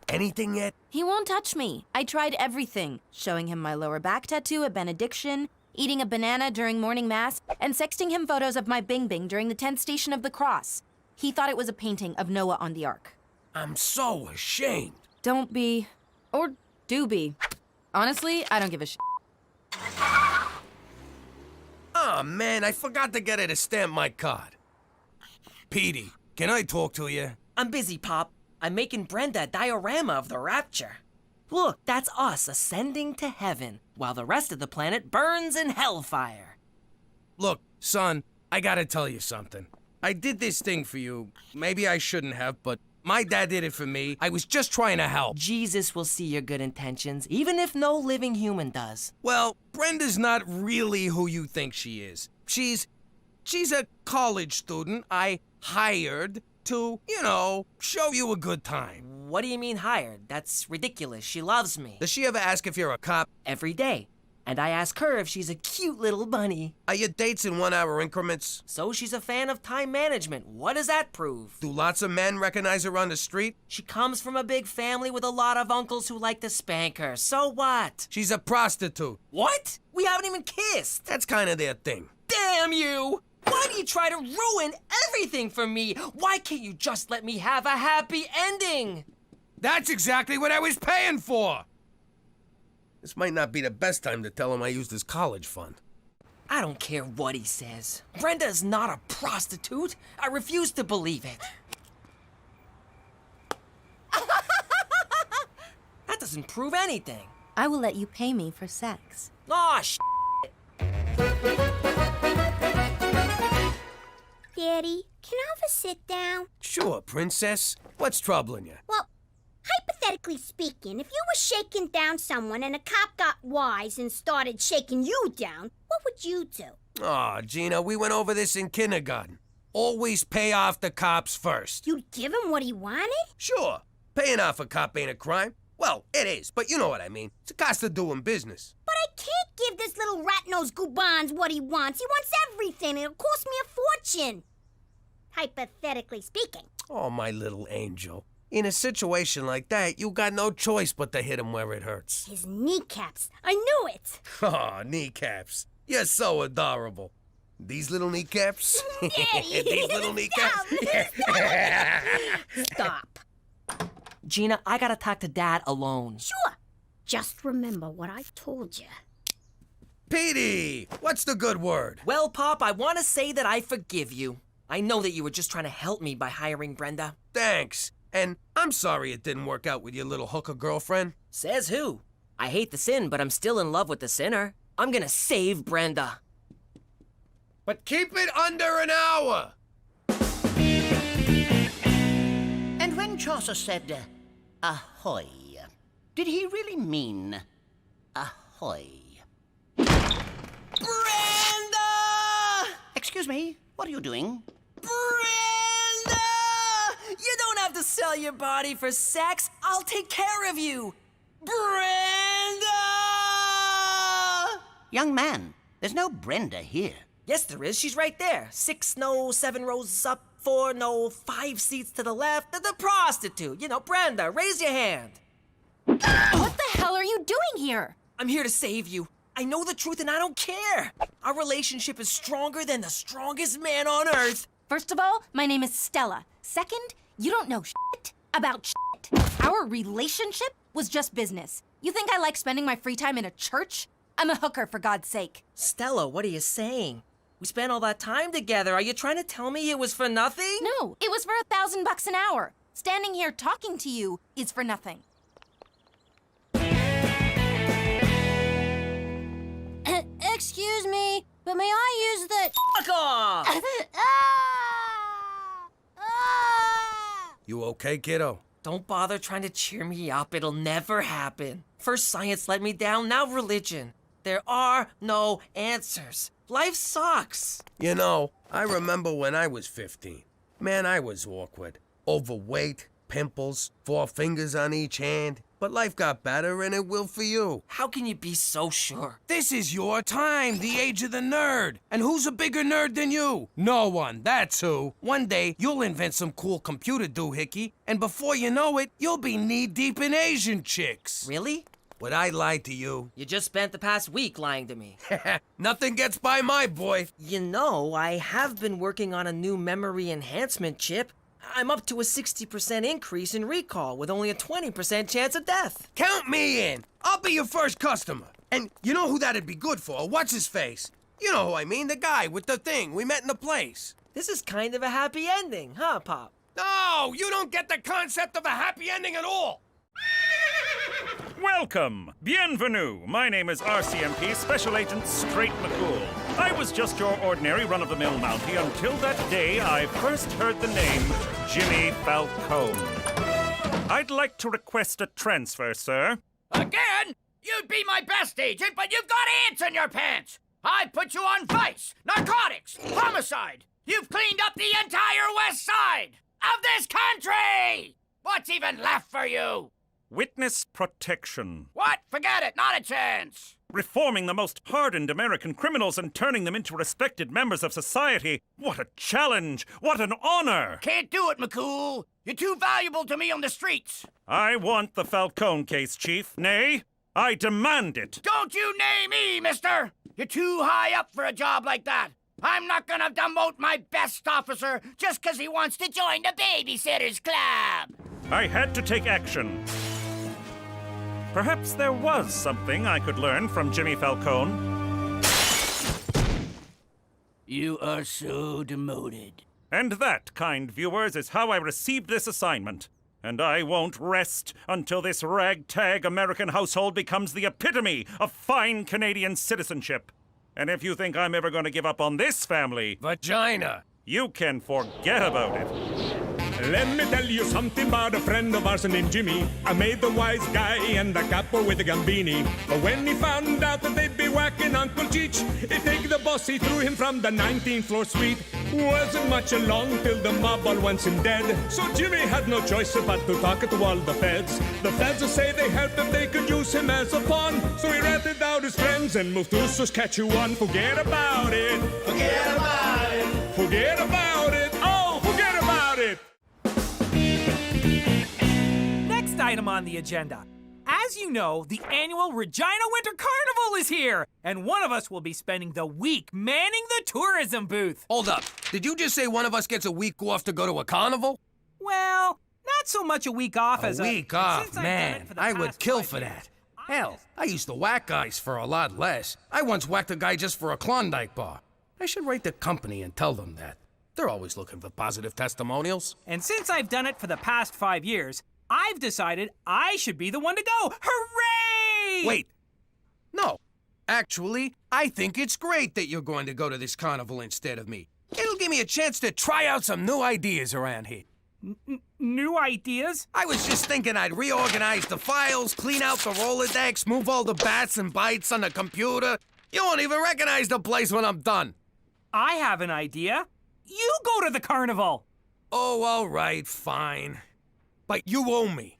Anything yet? He won't touch me. I tried everything. Showing him my lower back tattoo at benediction, eating a banana during morning mass, and sexting him photos of my Bing Bing during the 10th station of the cross. He thought it was a painting of Noah on the ark. I'm so ashamed. Don't be. Or do be. Honestly, I don't give a shit. Oh, man, I forgot to get her to stamp my card. Petey, can I talk to you? I'm busy, Pop. I'm making Brenda a diorama of the rapture. Look, that's us ascending to heaven, while the rest of the planet burns in hellfire. Look, son, I gotta tell you something. I did this thing for you. Maybe I shouldn't have, but my dad did it for me. I was just trying to help. Jesus will see your good intentions, even if no living human does. Well, Brenda's not really who you think she is. She's a college student I hired to, show you a good time. What do you mean hired? That's ridiculous. She loves me. Does she ever ask if you're a cop? Every day. And I ask her if she's a cute little bunny. Are your dates in 1-hour increments? So she's a fan of time management. What does that prove? Do lots of men recognize her on the street? She comes from a big family with a lot of uncles who like to spank her. So what? She's a prostitute. What? We haven't even kissed. That's kind of their thing. Damn you! Why do you try to ruin everything for me? Why can't you just let me have a happy ending? That's exactly what I was paying for! This might not be the best time to tell him I used his college fund. I don't care what he says. Brenda is not a prostitute. I refuse to believe it. That doesn't prove anything. I will let you pay me for sex. Aw, Daddy, can I have a sit down? Sure, princess. What's troubling you? Well, hypothetically speaking, if you were shaking down someone and a cop got wise and started shaking you down, what would you do? Aw, Gina, we went over this in kindergarten. Always pay off the cops first. You'd give him what he wanted? Sure. Paying off a cop ain't a crime. Well, it is, but you know what I mean. It's a cost of doing business. But I can't give this little rat-nosed goobans what he wants. He wants everything. It'll cost me a fortune. Hypothetically speaking. Oh, my little angel. In a situation like that, you got no choice but to hit him where it hurts. His kneecaps. I knew it. Oh, kneecaps. You're so adorable. These little kneecaps? Daddy, These little kneecaps? Stop. Gina, I gotta talk to Dad alone. Sure. Just remember what I told you. Petey, what's the good word? Well, Pop, I want to say that I forgive you. I know that you were just trying to help me by hiring Brenda. Thanks. And I'm sorry it didn't work out with your little hooker girlfriend. Says who? I hate the sin, but I'm still in love with the sinner. I'm gonna save Brenda. But keep it under an hour. And when Chaucer said, ahoy, did he really mean ahoy? Brenda! Excuse me, what are you doing? Brenda! You don't have to sell your body for sex. I'll take care of you. Brenda! Young man, there's no Brenda here. Yes, there is. She's right there. 7 rows up, 5 seats to the left, the prostitute. You know, Brenda, raise your hand. What the hell are you doing here? I'm here to save you. I know the truth and I don't care. Our relationship is stronger than the strongest man on earth. First of all, my name is Stella. Second, you don't know shit about shit. Our relationship was just business. You think I like spending my free time in a church? I'm a hooker, for God's sake. Stella, what are you saying? We spent all that time together. Are you trying to tell me it was for nothing? No, it was for $1,000 an hour. Standing here talking to you is for nothing. Excuse me, but may I use the... Fuck off! You okay, kiddo? Don't bother trying to cheer me up. It'll never happen. First science let me down, now religion. There are no answers. Life sucks. You know, I remember when I was 15. Man, I was awkward. Overweight, pimples, 4 fingers on each hand. But life got better and it will for you. How can you be so sure? This is your time, the age of the nerd. And who's a bigger nerd than you? No one, that's who. One day, you'll invent some cool computer doohickey, and before you know it, you'll be knee-deep in Asian chicks. Really? Would I lie to you? You just spent the past week lying to me. Nothing gets by my boy. You know, I have been working on a new memory enhancement chip. I'm up to a 60% increase in recall with only a 20% chance of death. Count me in. I'll be your first customer. And you know who that'd be good for? What's his face? You know who I mean, the guy with the thing we met in the place. This is kind of a happy ending, huh, Pop? No, you don't get the concept of a happy ending at all. Welcome! Bienvenue! My name is RCMP Special Agent Straight McCool. I was just your ordinary run-of-the-mill Mountie until that day I first heard the name Jimmy Falcone. I'd like to request a transfer, sir. Again? You'd be my best agent, but you've got ants in your pants! I'd put you on vice, narcotics, homicide! You've cleaned up the entire west side of this country! What's even left for you? Witness protection. What? Forget it, not a chance! Reforming the most hardened American criminals and turning them into respected members of society. What a challenge! What an honor! Can't do it, McCool. You're too valuable to me on the streets. I want the Falcone case, Chief. Nay, I demand it. Don't you name me, mister! You're too high up for a job like that. I'm not gonna demote my best officer just 'cause he wants to join the Babysitters Club. I had to take action. Perhaps there was something I could learn from Jimmy Falcone. You are so demoted. And that, kind viewers, is how I received this assignment. And I won't rest until this ragtag American household becomes the epitome of fine Canadian citizenship. And if you think I'm ever going to give up on this family... Vagina! You can forget about it. Let me tell you something about a friend of ours named Jimmy. I made the wise guy and the capo with the gambini. But when he found out that they'd be whacking Uncle Cheech, he take the boss, he threw him from the 19th floor suite. Wasn't much along till the mob all wants him dead. So Jimmy had no choice but to talk to all the feds. The feds say they helped him, they could use him as a pawn. So he ratted out his friends and moved to Saskatchewan. Forget about it. Forget about it. Forget about it. Oh, forget about it. Next item on the agenda. As you know, the annual Regina Winter Carnival is here, and one of us will be spending the week manning the tourism booth. Hold up. Did you just say one of us gets a week off to go to a carnival? Well, not so much a week off as a week off, man. I would kill for that. Hell, I used to whack guys for a lot less. I once whacked a guy just for a Klondike bar. I should write the company and tell them that. They're always looking for positive testimonials. And since I've done it for the past 5 years, I've decided I should be the one to go. Hooray! Wait. No. Actually, I think it's great that you're going to go to this carnival instead of me. It'll give me a chance to try out some new ideas around here. New ideas? I was just thinking I'd reorganize the files, clean out the Rolodex, move all the bats and bytes on the computer. You won't even recognize the place when I'm done. I have an idea. You go to the carnival. Oh, all right, fine. But you owe me.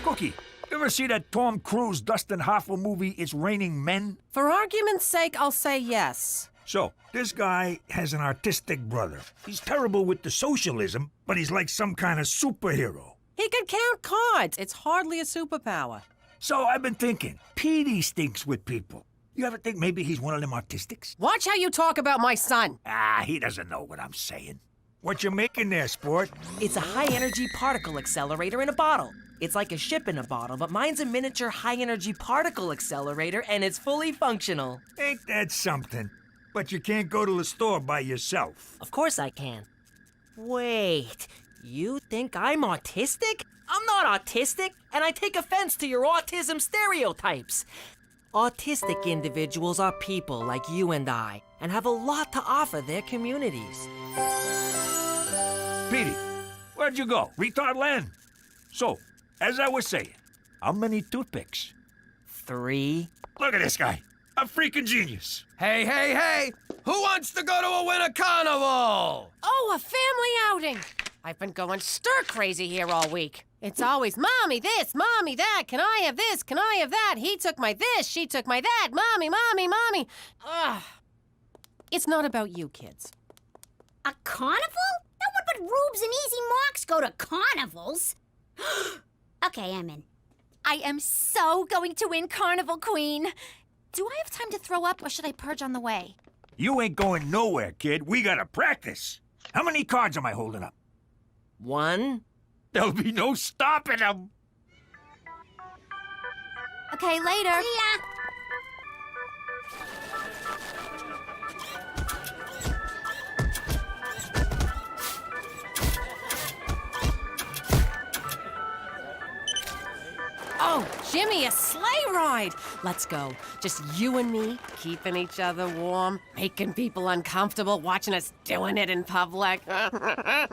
Cookie, you ever see that Tom Cruise, Dustin Hoffman movie, It's Raining Men? For argument's sake, I'll say yes. So, this guy has an artistic brother. He's terrible with the socialism, but he's like some kind of superhero. He can count cards. It's hardly a superpower. So I've been thinking, Petey stinks with people. You ever think maybe he's one of them artistics? Watch how you talk about my son. He doesn't know what I'm saying. What you making there, sport? It's a high-energy particle accelerator in a bottle. It's like a ship in a bottle, but mine's a miniature high-energy particle accelerator, and it's fully functional. Ain't that something? But you can't go to the store by yourself. Of course I can. Wait, you think I'm autistic? I'm not autistic, and I take offense to your autism stereotypes. Autistic individuals are people like you and I, and have a lot to offer their communities. Petey, where'd you go? Retard land? So, as I was saying, how many toothpicks? 3. Look at this guy. A freaking genius. Hey, hey, hey! Who wants to go to a winter carnival? Oh, a family outing. I've been going stir-crazy here all week. It's always, Mommy this, Mommy that, can I have this, can I have that? He took my this, she took my that, Mommy, Mommy, Mommy. Ugh. It's not about you, kids. A carnival? No one but Rubes and Easy Marks go to carnivals. Okay, I'm in. I am so going to win Carnival Queen. Do I have time to throw up, or should I purge on the way? You ain't going nowhere, kid. We gotta practice. How many cards am I holding up? 1. There'll be no stopping them. Okay, later. Yeah. Oh, Jimmy, a sleigh ride. Let's go. Just you and me, keeping each other warm, making people uncomfortable, watching us doing it in public. Oh,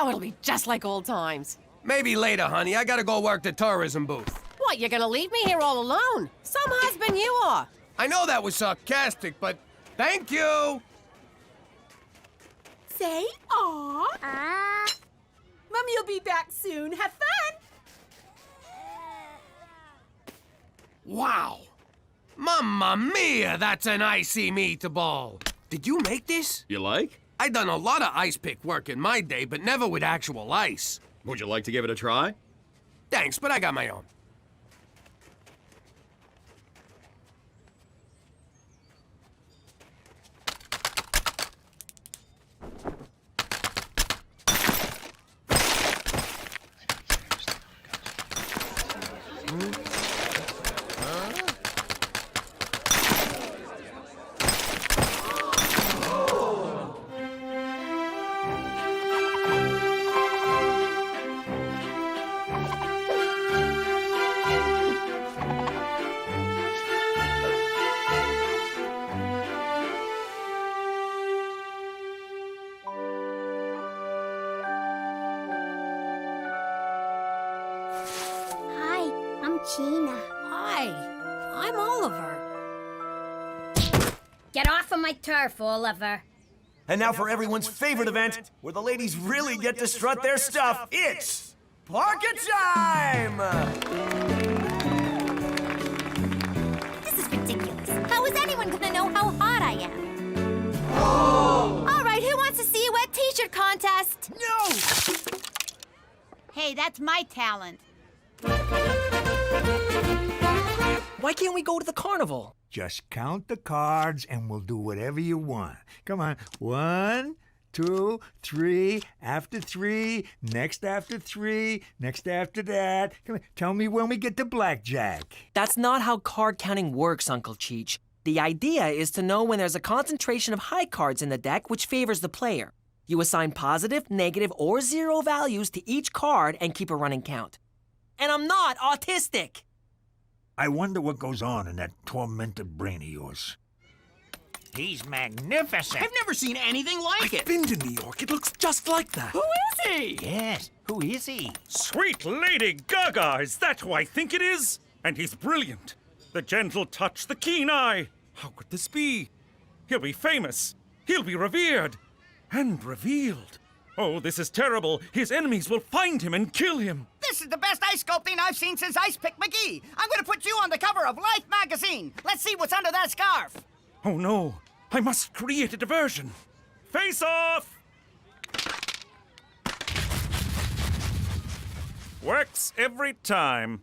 it'll be just like old times. Maybe later, honey. I gotta go work the tourism booth. What, you're gonna leave me here all alone? Some husband you are. I know that was sarcastic, but thank you. Say aw. Mummy'll be back soon. Have fun. Wow. Mamma mia, that's an icy meatball. Did you make this? You like? I done a lot of ice pick work in my day, but never with actual ice. Would you like to give it a try? Thanks, but I got my own. Gina. Hi, I'm Oliver. Get off of my turf, Oliver. And now for everyone's favorite event, where the ladies really get to strut their stuff. It's Parket time! This is ridiculous. How is anyone gonna know how hot I am? All right, who wants a silhouette t-shirt contest? No! Hey, that's my talent. Why can't we go to the carnival? Just count the cards and we'll do whatever you want. Come on. 1, 2, 3, after 3, next after 3, next after that. Come on. Tell me when we get to blackjack. That's not how card counting works, Uncle Cheech. The idea is to know when there's a concentration of high cards in the deck which favors the player. You assign positive, negative, or 0 values to each card and keep a running count. And I'm not autistic! I wonder what goes on in that tormented brain of yours. He's magnificent. I've never seen anything like it. I've been to New York. It looks just like that. Who is he? Yes, who is he? Sweet Lady Gaga, is that who I think it is? And he's brilliant. The gentle touch, the keen eye. How could this be? He'll be famous. He'll be revered. And revealed. Oh, this is terrible. His enemies will find him and kill him. This is the best ice sculpting I've seen since Ice Pick McGee. I'm going to put you on the cover of Life magazine. Let's see what's under that scarf. Oh no, I must create a diversion. Face off! Works every time.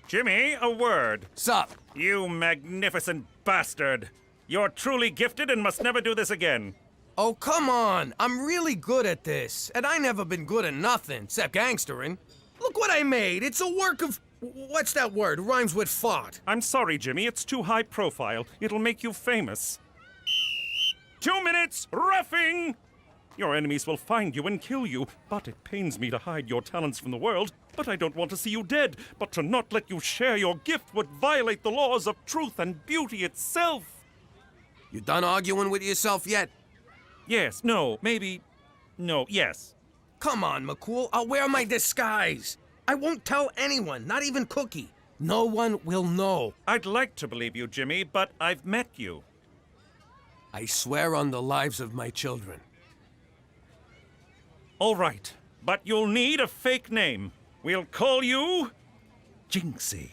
Jimmy, a word. Sup? You magnificent bastard. You're truly gifted and must never do this again. Oh, come on. I'm really good at this. And I never been good at nothing, except gangstering. Look what I made. It's a work of... What's that word? Rhymes with fart. I'm sorry, Jimmy. It's too high profile. It'll make you famous. 2 minutes, roughing! Your enemies will find you and kill you, but it pains me to hide your talents from the world. But I don't want to see you dead. But to not let you share your gift would violate the laws of truth and beauty itself. You done arguing with yourself yet? Yes, no, maybe... No, yes. Come on, McCool. I'll wear my disguise. I won't tell anyone, not even Cookie. No one will know. I'd like to believe you, Jimmy, but I've met you. I swear on the lives of my children. All right, but you'll need a fake name. We'll call you... Jinxie.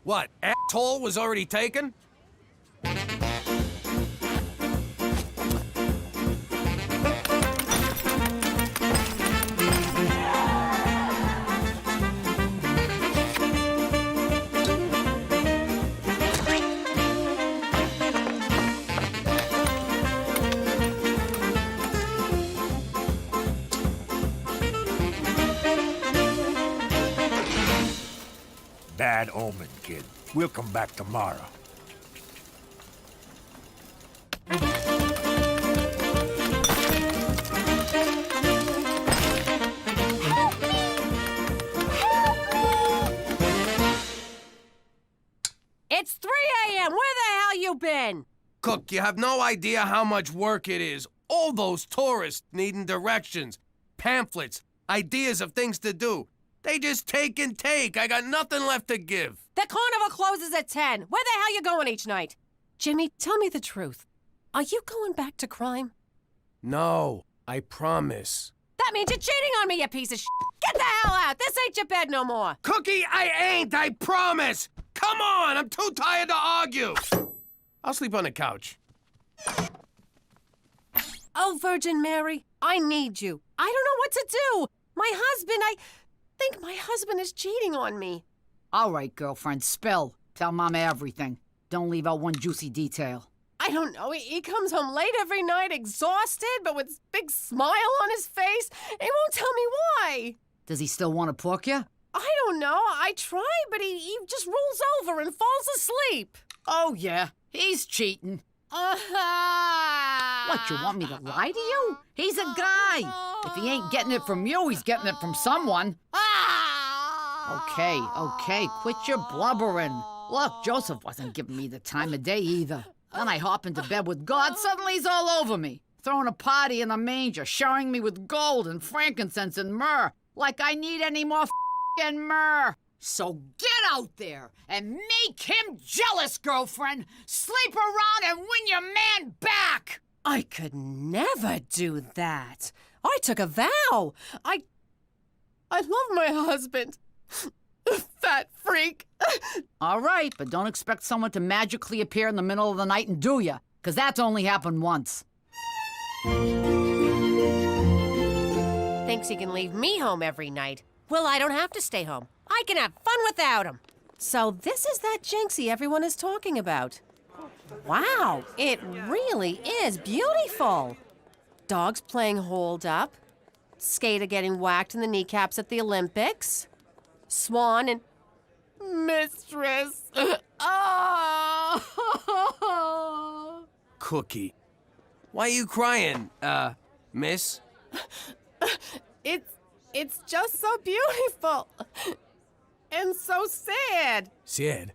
What, asshole was already taken? Bad omen, kid. We'll come back tomorrow. It's 3 a.m. Where the hell you been? Cook, you have no idea how much work it is. All those tourists needing directions, pamphlets, ideas of things to do. They just take and take. I got nothing left to give. The carnival closes at 10. Where the hell you going each night? Jimmy, tell me the truth. Are you going back to crime? No, I promise. That means you're cheating on me, you piece of shit. Get the hell out. This ain't your bed no more. Cookie, I ain't. I promise. Come on. I'm too tired to argue. I'll sleep on the couch. Oh, Virgin Mary, I need you. I don't know what to do. My husband, I think my husband is cheating on me. All right, girlfriend, spill. Tell Mama everything. Don't leave out one juicy detail. I don't know. He comes home late every night, exhausted, but with a big smile on his face. He won't tell me why. Does he still want to pork you? I don't know. I try, but he just rolls over and falls asleep. Oh, yeah. He's cheating. What, you want me to lie to you? He's a guy. If he ain't getting it from you, he's getting it from someone. Okay, quit your blubbering. Look, Joseph wasn't giving me the time of day either. Then I hop into bed with God, suddenly he's all over me. Throwing a party in the manger, showering me with gold and frankincense and myrrh. Like I need any more f***ing myrrh. So get out there and make him jealous, girlfriend. Sleep around and win your man back. I could never do that. I took a vow. I love my husband. Fat freak. All right, but don't expect someone to magically appear in the middle of the night and do ya, because that's only happened once. Thinks he can leave me home every night. Well, I don't have to stay home. I can have fun without him. So this is that Jinxie everyone is talking about. Wow, it really is beautiful. Dogs playing hold up. Skater getting whacked in the kneecaps at the Olympics. Swan and mistress. Oh. Cookie. Why are you crying, miss? It's just so beautiful. And so sad. Sad?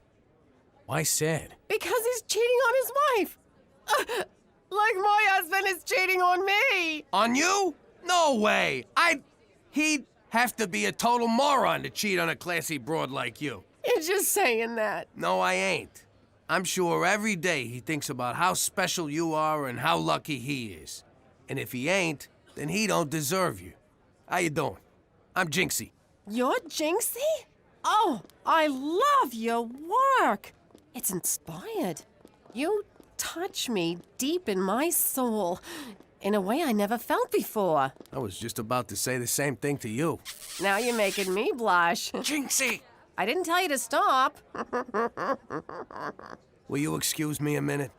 Why sad? Because he's cheating on his wife. Like my husband is cheating on me. On you? No way. He'd have to be a total moron to cheat on a classy broad like you. You're just saying that. No, I ain't. I'm sure every day he thinks about how special you are and how lucky he is. And if he ain't, then he don't deserve you. How you doing? I'm Jinxie. You're Jinxie? Oh, I love your work. It's inspired. You touch me deep in my soul in a way I never felt before. I was just about to say the same thing to you. Now you're making me blush. Jinxie! I didn't tell you to stop. Will you excuse me a minute?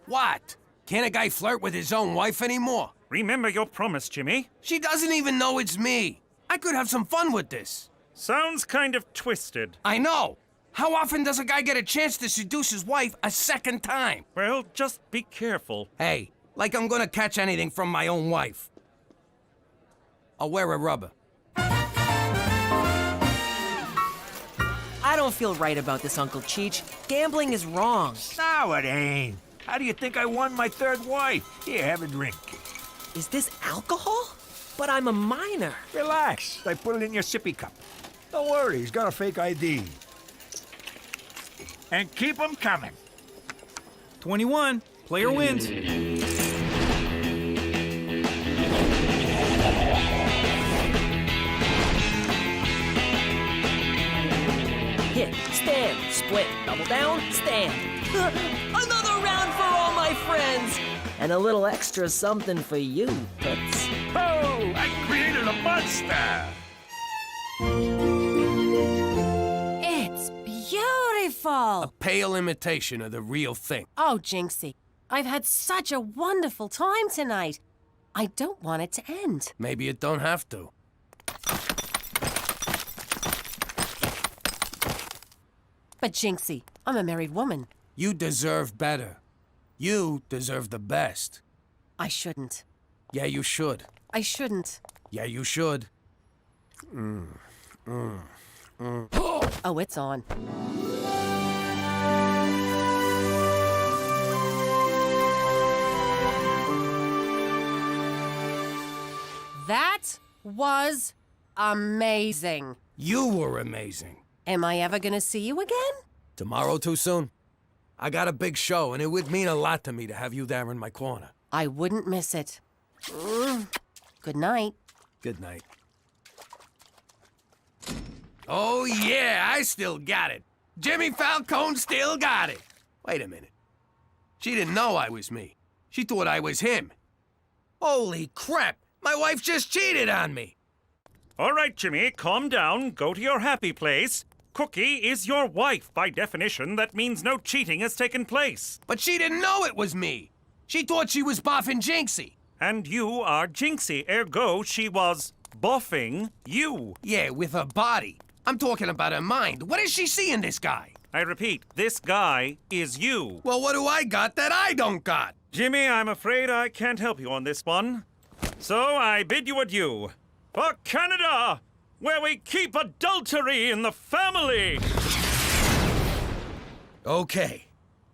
What? Can't a guy flirt with his own wife anymore? Remember your promise, Jimmy. She doesn't even know it's me. I could have some fun with this. Sounds kind of twisted. I know. How often does a guy get a chance to seduce his wife a second time? Well, just be careful. Hey, like I'm gonna catch anything from my own wife. I'll wear a rubber. I don't feel right about this, Uncle Cheech. Gambling is wrong. No, it ain't. How do you think I won my third wife? Here, have a drink. Is this alcohol? But I'm a minor. Relax. I put it in your sippy cup. Don't worry, he's got a fake ID. And keep them coming. 21. Player wins. Hit, stand, split, double down, stand. Another round for all my friends! And a little extra something for you, Toots. Oh, I created a monster! It's beautiful! A pale imitation of the real thing. Oh, Jinxie, I've had such a wonderful time tonight. I don't want it to end. Maybe it don't have to. But Jinxie, I'm a married woman. You deserve better. You deserve the best. I shouldn't. Yeah, you should. I shouldn't. Yeah, you should. Oh, it's on. That was amazing. You were amazing. Am I ever gonna see you again? Tomorrow too soon? I got a big show, and it would mean a lot to me to have you there in my corner. I wouldn't miss it. Good night. Good night. Oh, yeah, I still got it. Jimmy Falcone still got it. Wait a minute. She didn't know I was me. She thought I was him. Holy crap! My wife just cheated on me. All right, Jimmy, calm down. Go to your happy place. Cookie is your wife. By definition, that means no cheating has taken place. But she didn't know it was me. She thought she was boffing Jinxie. And you are Jinxie, ergo she was boffing you. Yeah, with her body. I'm talking about her mind. What does she see in this guy? I repeat, this guy is you. Well, what do I got that I don't got? Jimmy, I'm afraid I can't help you on this one. So I bid you adieu. For Canada, where we keep adultery in the family. Okay.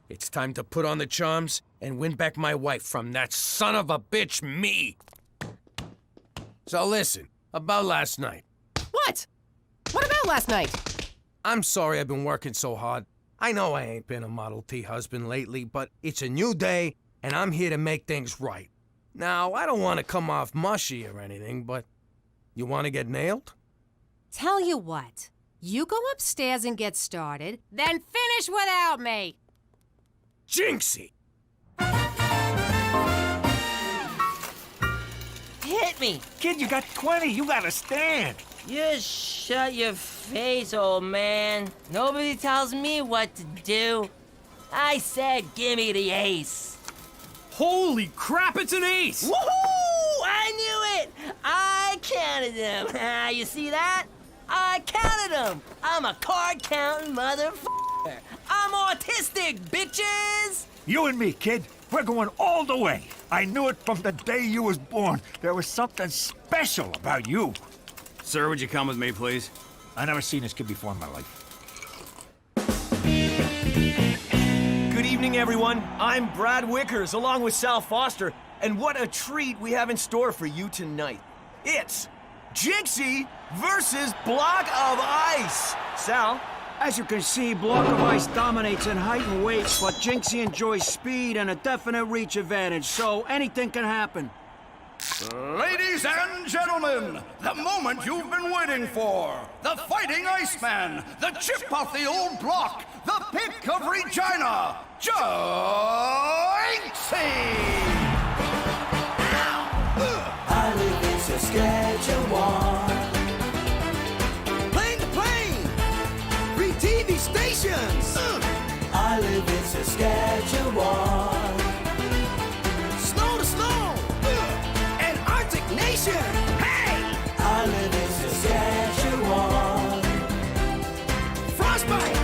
It's time to put on the charms and win back my wife from that son of a bitch, me. So listen, about last night. What? What about last night? I'm sorry I've been working so hard. I know I ain't been a Model T husband lately, but it's a new day, and I'm here to make things right. Now, I don't want to come off mushy or anything, but you want to get nailed? Tell you what. You go upstairs and get started, then finish without me. Jinxie! Hit me! Kid, you got 20. You gotta stand. You shut your face, old man. Nobody tells me what to do. I said gimme the ace. Holy crap, it's an ace! Woohoo! I knew it! I counted them. You see that? I counted them. I'm a card counting motherfucker. I'm autistic, bitches! You and me, kid. We're going all the way. I knew it from the day you was born. There was something special about you. Sir, would you come with me, please? I never seen this kid before in my life. Good evening, everyone. I'm Brad Wickers, along with Sal Foster, and what a treat we have in store for you tonight. It's Jinxie versus Block of Ice. Sal? As you can see, Block of Ice dominates in height and weight, but Jinxie enjoys speed and a definite reach advantage, so anything can happen. Ladies and gentlemen, the moment you've been waiting for. The Fighting Iceman, the chip off the old block, the pick of Regina, Jinxie! I live in Saskatchewan. Plane to plane, 3 TV stations. I live in Saskatchewan. Snow to snow, an Arctic nation. Hey! I live in Saskatchewan. Frostbite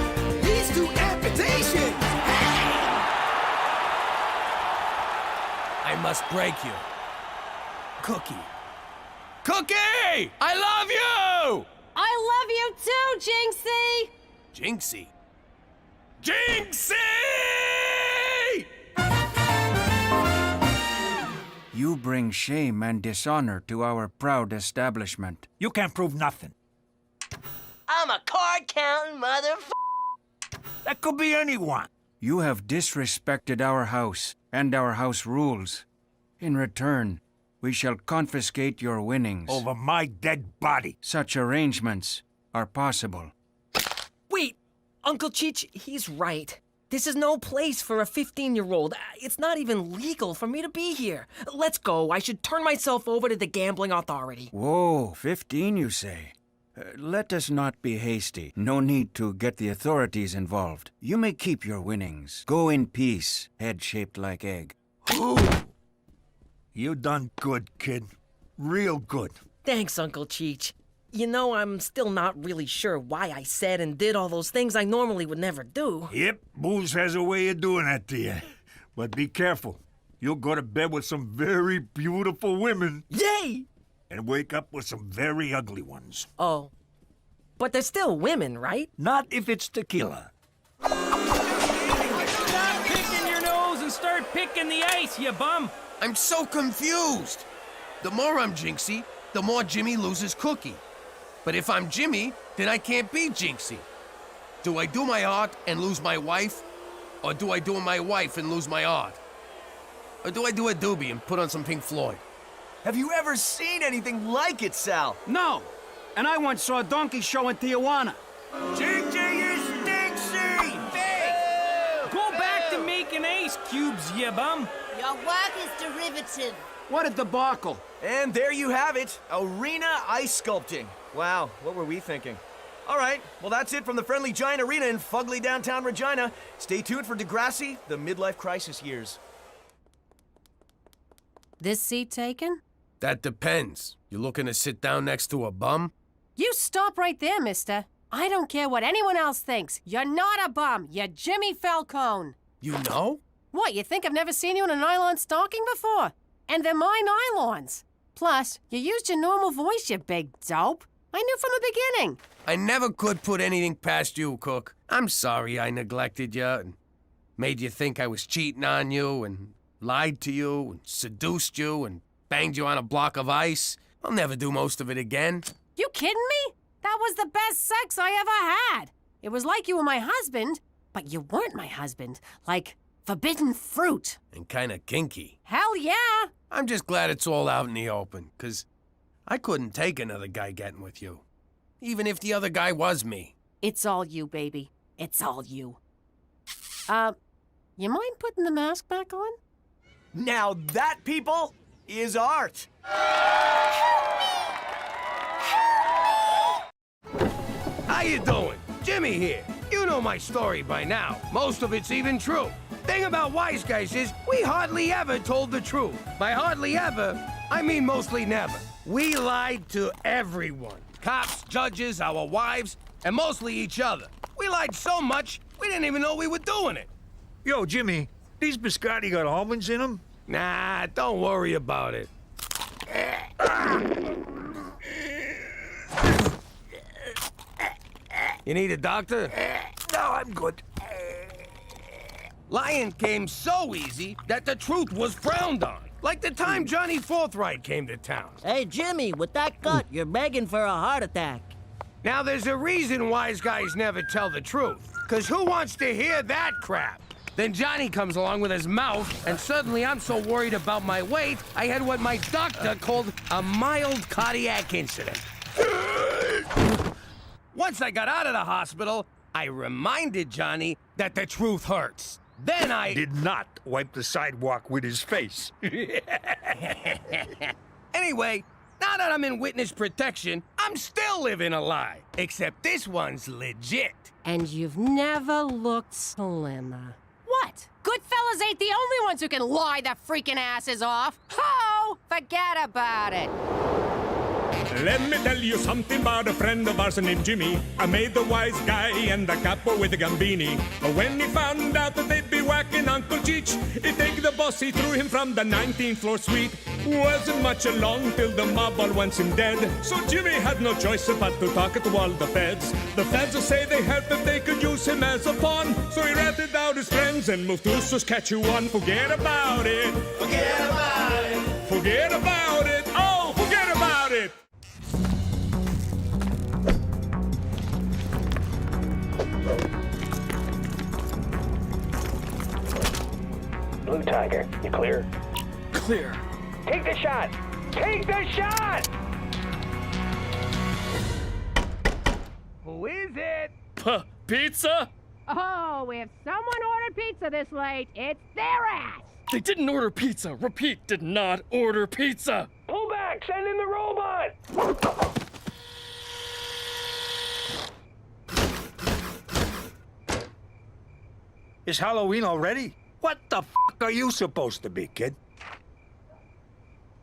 leads to amputation. Hey! I must break you. Cookie. Cookie! I love you! I love you too, Jinxie! Jinxie? Jinxie! You bring shame and dishonor to our proud establishment. You can't prove nothing. I'm a card-counting motherfucker. That could be anyone. You have disrespected our house and our house rules. In return, we shall confiscate your winnings. Over my dead body. Such arrangements are possible. Wait, Uncle Cheech, he's right. This is no place for a 15-year-old. It's not even legal for me to be here. Let's go. I should turn myself over to the gambling authority. Whoa, 15 you say? Let us not be hasty. No need to get the authorities involved. You may keep your winnings. Go in peace, head shaped like egg. Ooh. You done good, kid. Real good. Thanks, Uncle Cheech. You know, I'm still not really sure why I said and did all those things I normally would never do. Yep, booze has a way of doing that to you. But be careful. You'll go to bed with some very beautiful women. Yay! And wake up with some very ugly ones. Oh. But they're still women, right? Not if it's tequila. Stop picking your nose and start picking the ice, you bum! I'm so confused. The more I'm Jinxie, the more Jimmy loses Cookie. But if I'm Jimmy, then I can't be Jinxie. Do I do my art and lose my wife? Or do I do my wife and lose my art? Or do I do a doobie and put on some Pink Floyd? Have you ever seen anything like it, Sal? No! And I once saw a donkey show in Tijuana. Jinxie is Dixie! Big! Go back to making ice cubes, you bum! Your work is derivative. What a debacle. And there you have it, arena ice sculpting. Wow, what were we thinking? All right, well that's it from the Friendly Giant Arena in fugly downtown Regina. Stay tuned for Degrassi, the midlife crisis years. This seat taken? That depends. You looking to sit down next to a bum? You stop right there, mister. I don't care what anyone else thinks. You're not a bum. You're Jimmy Falcone. You know? What, you think I've never seen you in a nylon stocking before? And they're my nylons. Plus, you used your normal voice, you big dope. I knew from the beginning. I never could put anything past you, Cook. I'm sorry I neglected you and made you think I was cheating on you and lied to you and seduced you and banged you on a block of ice. I'll never do most of it again. You kidding me? That was the best sex I ever had. It was like you were my husband, but you weren't my husband. Like forbidden fruit. And kinda kinky. Hell yeah! I'm just glad it's all out in the open, 'cause I couldn't take another guy getting with you. Even if the other guy was me. It's all you, baby. It's all you. You mind putting the mask back on? Now that, people, is art. How you doing? Jimmy here. You know my story by now. Most of it's even true. Thing about wise guys is we hardly ever told the truth. By hardly ever, I mean mostly never. We lied to everyone. Cops, judges, our wives, and mostly each other. We lied so much, we didn't even know we were doing it. Yo, Jimmy, these biscotti got almonds in them? Nah, don't worry about it. You need a doctor? No, I'm good. Lying came so easy that the truth was frowned on. Like the time Johnny Forthright came to town. Hey, Jimmy, with that gut, you're begging for a heart attack. Now, there's a reason wise guys never tell the truth. 'Cause who wants to hear that crap? Then Johnny comes along with his mouth, and suddenly I'm so worried about my weight, I had what my doctor called a mild cardiac incident. Once I got out of the hospital, I reminded Johnny that the truth hurts. Then I did not wipe the sidewalk with his face. Anyway, now that I'm in witness protection, I'm still living a lie. Except this one's legit. And you've never looked slimmer. What? Goodfellas ain't the only ones who can lie their freaking asses off. Ho! Forget about it. Let me tell you something about a friend of ours named Jimmy. I made the wise guy and the capo with the gambini. But when he found out that they'd be whacking Uncle Cheech, he'd take the boss, he threw him from the 19th floor suite. Wasn't much along till the mob all wants him dead. So Jimmy had no choice but to talk to all the feds. The feds say they help if they could use him as a pawn. So he ratted out his friends and moved to Saskatchewan. Forget about it. Forget about it. Forget about it. Oh, forget about it. Blue Tiger, you clear? Clear. Take the shot! Take the shot! Who is it? Pizza? Oh, if someone ordered pizza this late, it's their ass. They didn't order pizza. Repeat, did not order pizza. Pull back! Send in the robot! Is Halloween already? What the f*** are you supposed to be, kid?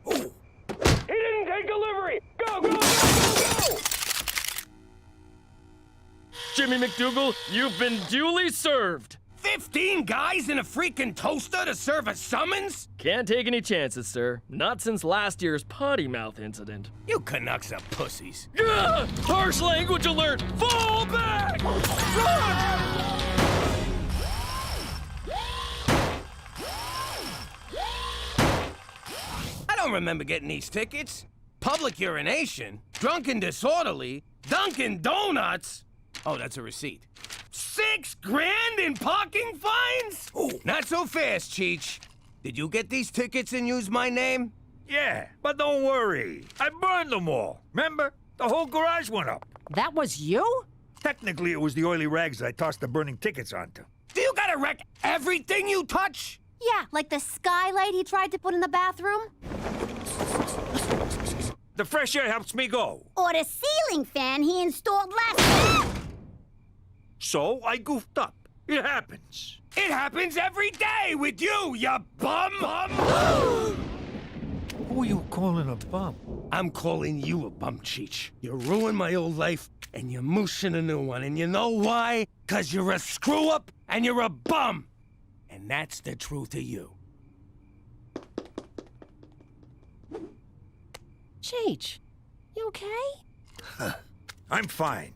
He didn't take delivery! Go, go, go, go, go! Jimmy McDougal, you've been duly served. 15 guys in a freaking toaster to serve a summons? Can't take any chances, sir. Not since last year's potty mouth incident. You Canucks are pussies. Gah! Harsh language alert! Fall back! Run! I don't remember getting these tickets. Public urination, drunken disorderly, Dunkin' Donuts. Oh, that's a receipt. $6 grand in parking fines? Ooh. Not so fast, Cheech. Did you get these tickets and use my name? Yeah, but don't worry. I burned them all. Remember? The whole garage went up. That was you? Technically, it was the oily rags that I tossed the burning tickets onto. Do you gotta wreck everything you touch? Yeah, like the skylight he tried to put in the bathroom. The fresh air helps me go. Or the ceiling fan he installed last week. So I goofed up. It happens. It happens every day with you, you bum! Who are you calling a bum? I'm calling you a bum, Cheech. You ruined my old life, and you're mooshing a new one. And you know why? 'Cause you're a screw-up, and you're a bum. And that's the truth of you. Cheech, you okay? I'm fine.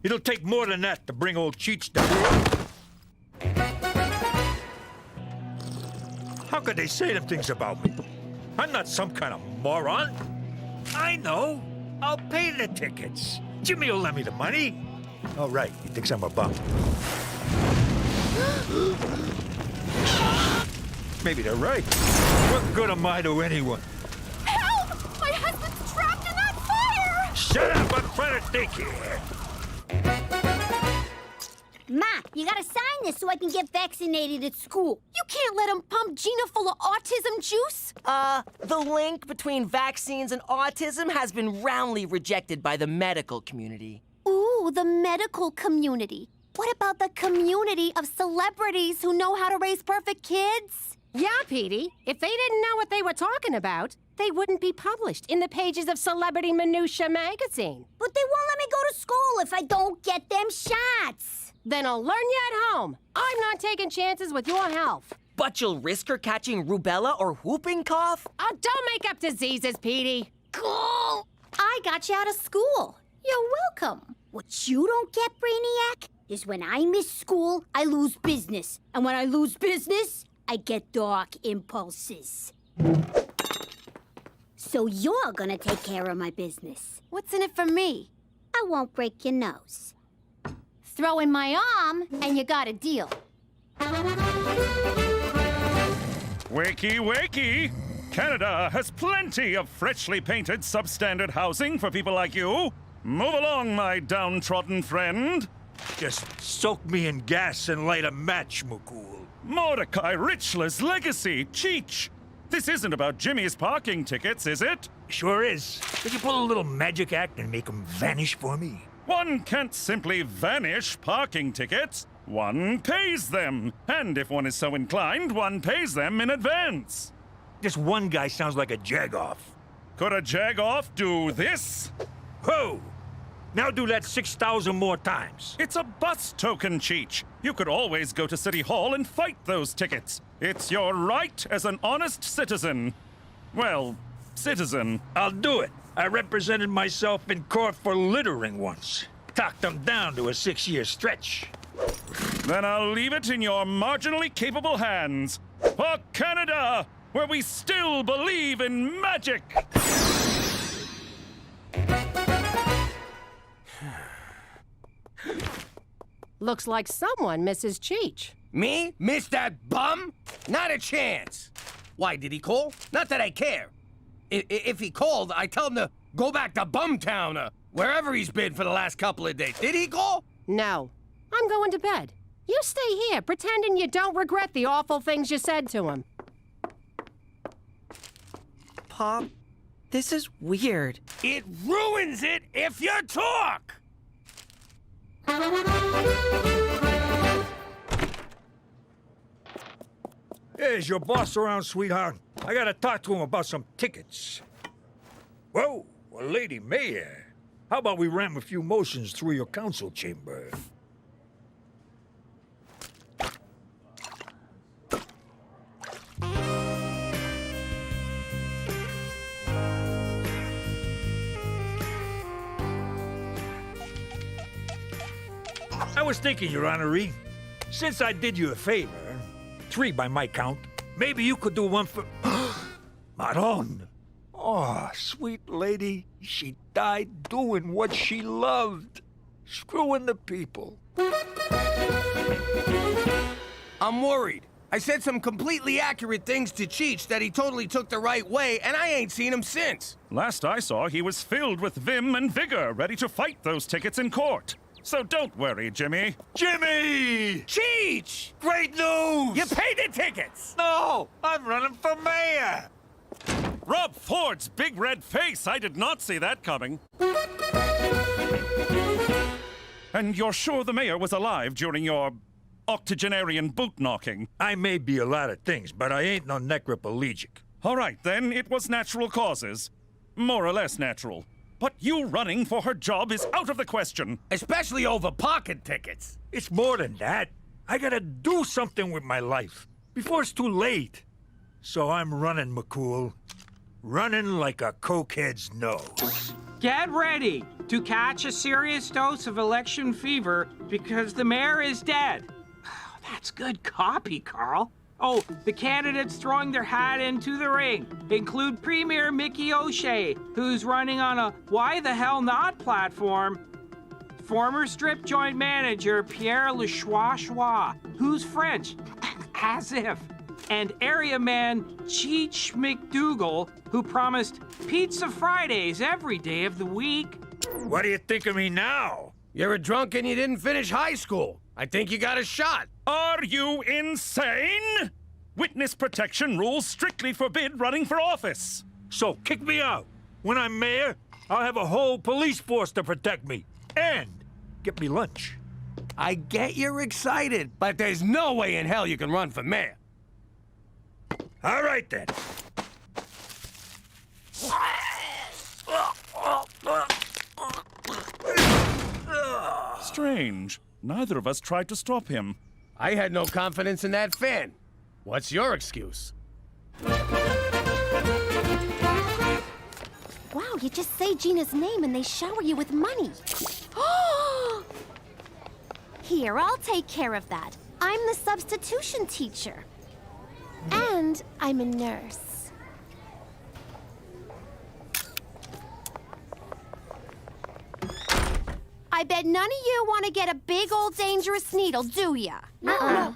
It'll take more than that to bring old Cheech down. How could they say them things about me? I'm not some kind of moron. I know. I'll pay the tickets. Jimmy will lend me the money. All right, he thinks I'm a bum. Maybe they're right. What good am I to anyone? Help! My husband's trapped in that fire! Shut up! I'm trying to think here. Ma, you gotta sign this so I can get vaccinated at school. You can't let him pump Gina full of autism juice. The link between vaccines and autism has been roundly rejected by the medical community. Ooh, the medical community. What about the community of celebrities who know how to raise perfect kids? Yeah, Petey. If they didn't know what they were talking about, they wouldn't be published in the pages of Celebrity Minutia magazine. But they won't let me go to school if I don't get them shots. Then I'll learn you at home. I'm not taking chances with your health. But you'll risk her catching rubella or whooping cough? Oh, don't make up diseases, Petey. Cool. I got you out of school. You're welcome. What you don't get, Brainiac, is when I miss school, I lose business. And when I lose business, I get dark impulses. So you're gonna take care of my business. What's in it for me? I won't break your nose. Throw in my arm, and you got a deal. Wakey, wakey! Canada has plenty of freshly painted substandard housing for people like you. Move along, my downtrodden friend. Just soak me in gas and light a match, Mukul. Mordecai Richler's legacy, Cheech. This isn't about Jimmy's parking tickets, is it? Sure is. Could you pull a little magic act and make them vanish for me? One can't simply vanish parking tickets. One pays them. And if one is so inclined, one pays them in advance. This one guy sounds like a jag-off. Could a jag-off do this? Whoa! Now do that 6,000 more times. It's a bus token, Cheech. You could always go to City Hall and fight those tickets. It's your right as an honest citizen. Well, citizen. I'll do it. I represented myself in court for littering once. Talked them down to a 6-year stretch. Then I'll leave it in your marginally capable hands. For Canada, where we still believe in magic! Looks like someone misses Cheech. Me? Miss that bum? Not a chance. Why, did he call? Not that I care. If he called, I tell him to go back to Bumtown or wherever he's been for the last couple of days. Did he call? No. I'm going to bed. You stay here, pretending you don't regret the awful things you said to him. Pop, this is weird. It ruins it if you talk! Hey, is your boss around, sweetheart? I gotta talk to him about some tickets. Whoa, well, Lady Mayor. How about we ram a few motions through your council chamber? I was thinking, Your Honoree, since I did you a favor, 3 by my count, maybe you could do one for... Maron! Oh, sweet lady, she died doing what she loved. Screwing the people. I'm worried. I said some completely accurate things to Cheech that he totally took the right way, and I ain't seen him since. Last I saw, he was filled with vim and vigor, ready to fight those tickets in court. So don't worry, Jimmy. Jimmy! Cheech! Great news! You paid the tickets! No! I'm running for mayor! Rob Ford's big red face! I did not see that coming. And you're sure the mayor was alive during your octogenarian boot knocking? I may be a lot of things, but I ain't no necroplegic. All right, then, it was natural causes. More or less natural. But you running for her job is out of the question. Especially over pocket tickets. It's more than that. I gotta do something with my life before it's too late. So I'm running, McCool. Running like a cokehead's nose. Get ready to catch a serious dose of election fever because the mayor is dead. That's good copy, Carl. Oh, the candidates throwing their hat into the ring include Premier Mickey O'Shea, who's running on a why the hell not platform, former strip joint manager Pierre Lechois, who's French, as if, and area man Cheech McDougal, who promised Pizza Fridays every day of the week. What do you think of me now? You're a drunk and you didn't finish high school. I think you got a shot. Are you insane? Witness protection rules strictly forbid running for office. So kick me out. When I'm mayor, I'll have a whole police force to protect me. And get me lunch. I get you're excited, but there's no way in hell you can run for mayor. All right, then. Strange. Neither of us tried to stop him. I had no confidence in that fan. What's your excuse? Wow, you just say Gina's name and they shower you with money. Here, I'll take care of that. I'm the substitution teacher. And I'm a nurse. I bet none of you want to get a big old dangerous needle, do ya? Uh-uh.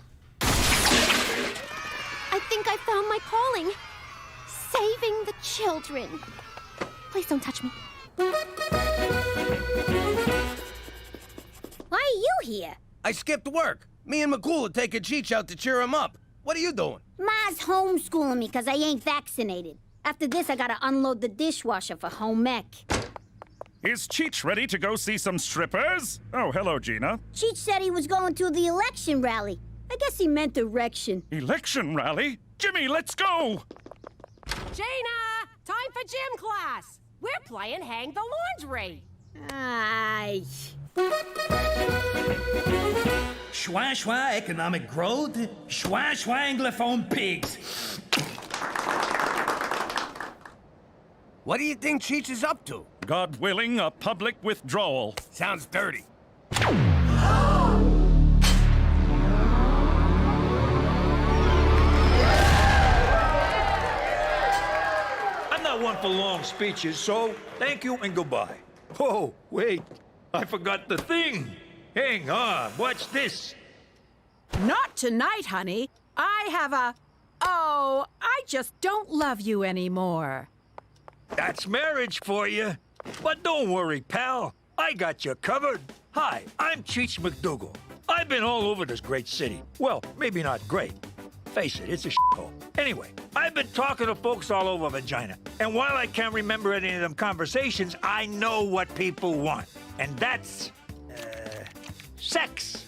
I think I found my calling. Saving the children. Please don't touch me. Why are you here? I skipped work. Me and McCool are taking Cheech out to cheer him up. What are you doing? Ma's homeschooling me because I ain't vaccinated. After this, I gotta unload the dishwasher for home ec. Is Cheech ready to go see some strippers? Oh, hello, Gina. Cheech said he was going to the election rally. I guess he meant erection. Election rally? Jimmy, let's go! Gina, time for gym class. We're playing Hang the Laundry. Aye. Schwa schwa economic growth, schwa schwa anglophone pigs. What do you think Cheech is up to? God willing, a public withdrawal. Sounds dirty. I'm not one for long speeches, so thank you and goodbye. Oh, wait. I forgot the thing. Hang on, watch this. Not tonight, honey. I have a... Oh, I just don't love you anymore. That's marriage for you. But don't worry, pal. I got you covered. Hi, I'm Cheech McDougal. I've been all over this great city. Well, maybe not great. Face it, it's a shithole. Anyway, I've been talking to folks all over Vagina. And while I can't remember any of them conversations, I know what people want. And that's... sex.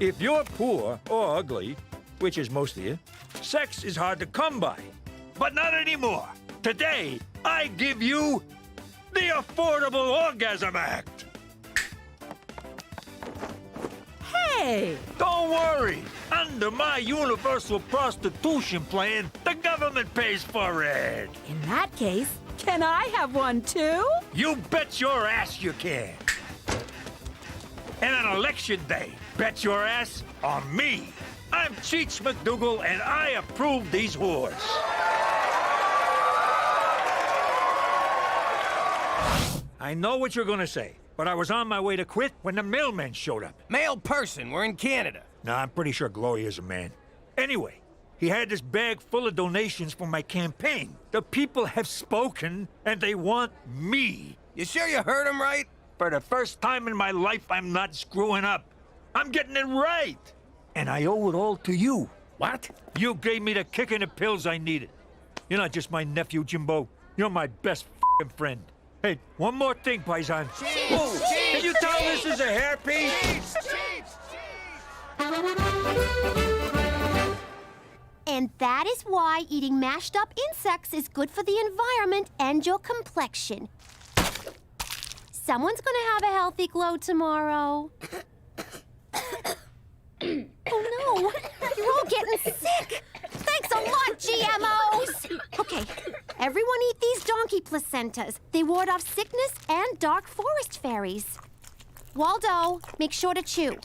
If you're poor or ugly, which is most of you, sex is hard to come by. But not anymore. Today, I give you the Affordable Orgasm Act. Hey! Don't worry. Under my universal prostitution plan, the government pays for it. In that case, can I have one too? You bet your ass you can. And on election day, bet your ass on me. I'm Cheech McDougal, and I approve these whores. I know what you're gonna say, but I was on my way to quit when the mailman showed up. Male person, we're in Canada. Nah, I'm pretty sure Gloria's a man. Anyway, he had this bag full of donations for my campaign. The people have spoken, and they want me. You sure you heard him right? For the first time in my life, I'm not screwing up. I'm getting it right. And I owe it all to you. What? You gave me the kick and the pills I needed. You're not just my nephew, Jimbo. You're my best f***ing friend. Hey, one more thing, Paisan. Can you tell this is a hairpiece? And that is why eating mashed up insects is good for the environment and your complexion. Someone's gonna have a healthy glow tomorrow. Oh no, you're all getting sick. Thanks a lot, GMOs. Okay, everyone eat these donkey placentas. They ward off sickness and dark forest fairies. Waldo, make sure to chew.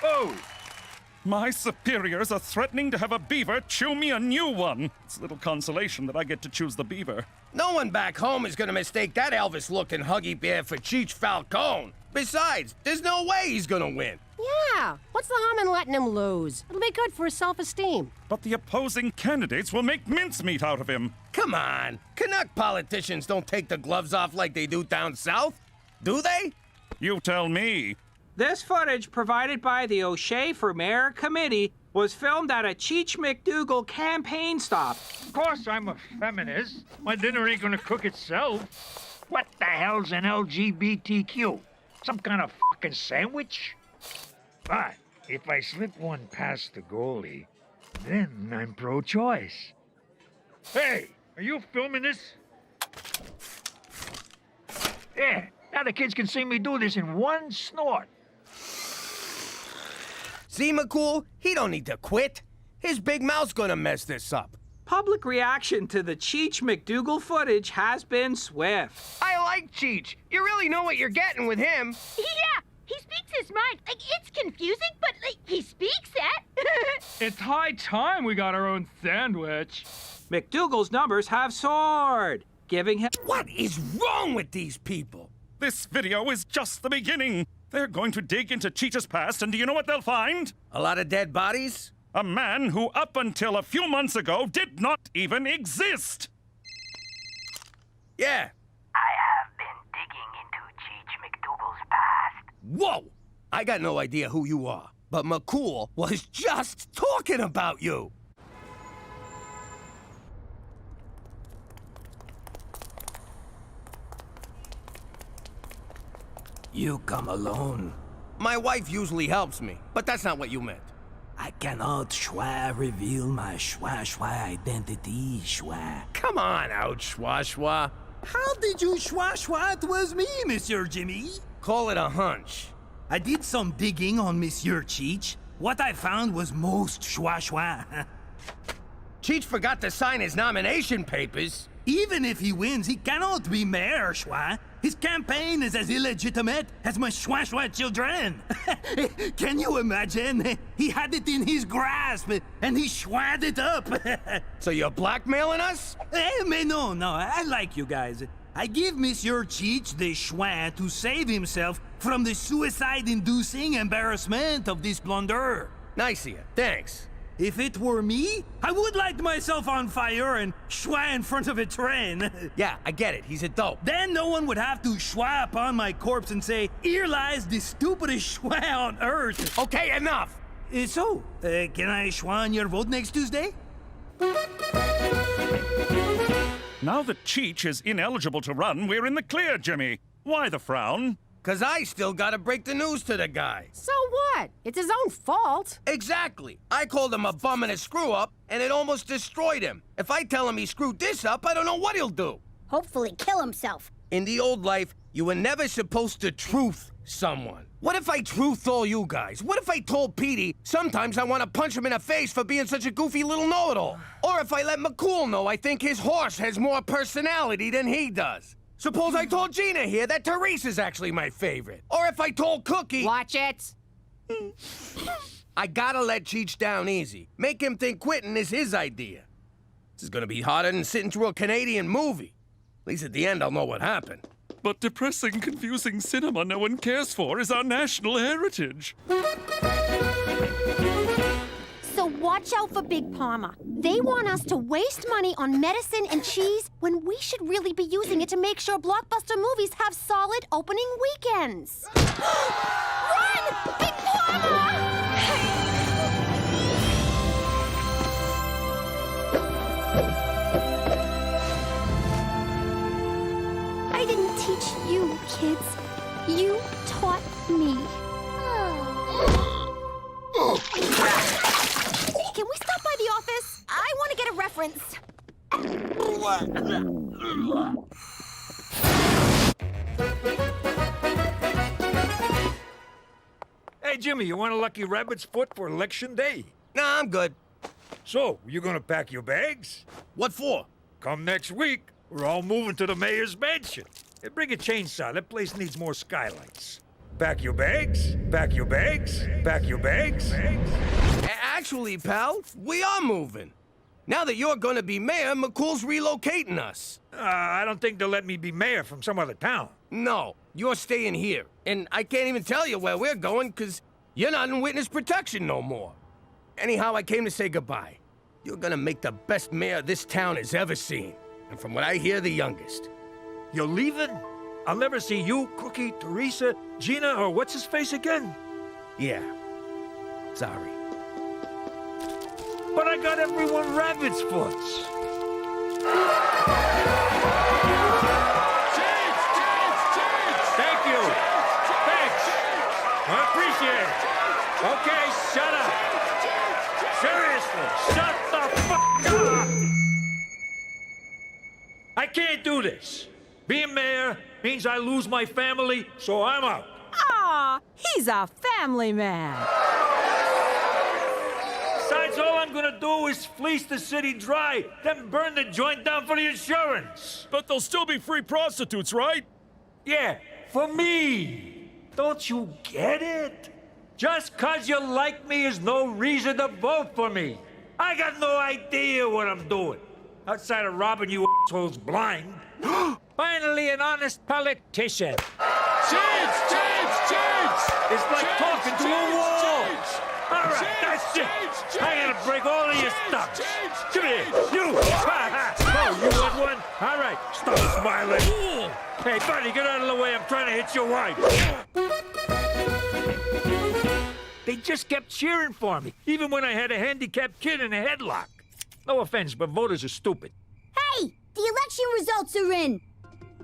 Oh! My superiors are threatening to have a beaver chew me a new one. It's little consolation that I get to choose the beaver. No one back home is gonna mistake that Elvis-looking Huggy Bear for Cheech Falcone. Besides, there's no way he's gonna win. Yeah, what's the harm in letting him lose? It'll be good for his self-esteem. But the opposing candidates will make mincemeat out of him. Come on, Canuck politicians don't take the gloves off like they do down south, do they? You tell me. This footage, provided by the O'Shea for Mayor Committee, was filmed at a Cheech McDougal campaign stop. Of course I'm a feminist. My dinner ain't gonna cook itself. What the hell's an LGBTQ? Some kind of fucking sandwich? But if I slip one past the goalie, then I'm pro-choice. Hey, are you filming this? Yeah, now the kids can see me do this in one snort. See, McCool? He don't need to quit. His big mouth's gonna mess this up. Public reaction to the Cheech McDougal footage has been swift. I like Cheech. You really know what you're getting with him. Yeah, he speaks his mind. Like, it's confusing, but he speaks it. It's high time we got our own sandwich. McDougal's numbers have soared. giving him... What is wrong with these people? This video is just the beginning. They're going to dig into Cheetah's past, and do you know what they'll find? A lot of dead bodies? A man who, up until a few months ago, did not even exist. Yeah. I have been digging into Cheech McDougal's past. Whoa! I got no idea who you are, but McCool was just talking about you. You come alone. My wife usually helps me, but that's not what you meant. I cannot reveal my identity, Come on out, Schwa. How did you it was me, Monsieur Jimmy? Call it a hunch. I did some digging on Monsieur Cheech. What I found was most Cheech forgot to sign his nomination papers. Even if he wins, he cannot be mayor, Schwa. His campaign is as illegitimate as my Schwa children. Can you imagine? He had it in his grasp, and he schwad it up. So you're blackmailing us? Mais no, I like you guys. I give Monsieur Cheech the schwa to save himself from the suicide-inducing embarrassment of this blunder. Nice of you, thanks. If it were me, I would light myself on fire and schwa in front of a train. Yeah, I get it. He's a dope. Then no one would have to schwa upon my corpse and say, "Here lies the stupidest schwa on earth." Okay, enough. Can I schwa on your vote next Tuesday? Now that Cheech is ineligible to run, we're in the clear, Jimmy. Why the frown? 'Cause I still gotta break the news to the guy. So what? It's his own fault. Exactly. I called him a bum and a screw-up, and it almost destroyed him. If I tell him he screwed this up, I don't know what he'll do. Hopefully kill himself. In the old life, you were never supposed to truth someone. What if I truthed all you guys? What if I told Petey sometimes I want to punch him in the face for being such a goofy little know-it-all? Or if I let McCool know I think his horse has more personality than he does? Suppose I told Gina here that Teresa's actually my favorite. Or if I told Cookie... Watch it. I gotta let Cheech down easy. Make him think quitting is his idea. This is gonna be harder than sitting through a Canadian movie. At least at the end I'll know what happened. But depressing, confusing cinema no one cares for is our national heritage. So watch out for Big Pharma. They want us to waste money on medicine and cheese when we should really be using it to make sure blockbuster movies have solid opening weekends. Run! Big Pharma! I didn't teach you, kids. You taught me. Can we stop by the office? I want to get a reference. Hey, Jimmy, you want a lucky rabbit's foot for election day? Nah, I'm good. So, you gonna pack your bags? What for? Come next week, we're all moving to the mayor's mansion. Hey, bring a chainsaw. That place needs more skylights. Pack your bags, pack your bags, pack your bags. Actually, pal, we are moving. Now that you're gonna be mayor, McCool's relocating us. I don't think they'll let me be mayor from some other town. No, you're staying here. And I can't even tell you where we're going, 'cause you're not in witness protection no more. Anyhow, I came to say goodbye. You're gonna make the best mayor this town has ever seen. And from what I hear, the youngest. You're leaving? I'll never see you, Cookie, Teresa, Gina, or what's-his-face again? Yeah. Sorry. But I got everyone rabbit's foots. Thank you. Thanks. I appreciate it. Okay, shut up. Seriously, shut the fuck up. I can't do this. Being mayor means I lose my family, so I'm out. Aw, he's a family man. Besides, all I'm gonna do is fleece the city dry, then burn the joint down for the insurance. But there'll still be free prostitutes, right? Yeah, for me. Don't you get it? Just 'cause you like me is no reason to vote for me. I got no idea what I'm doing. Outside of robbing you assholes blind. Finally, an honest politician. Cheats! Cheats! Cheats! It's like talking to a wall. All right, that's it. I'm gonna break all of your stuff. Come here, you. Oh, you want one? All right, stop smiling. Hey, buddy, get out of the way. I'm trying to hit your wife. They just kept cheering for me, even when I had a handicapped kid in a headlock. No offense, but voters are stupid. Hey, the election results are in.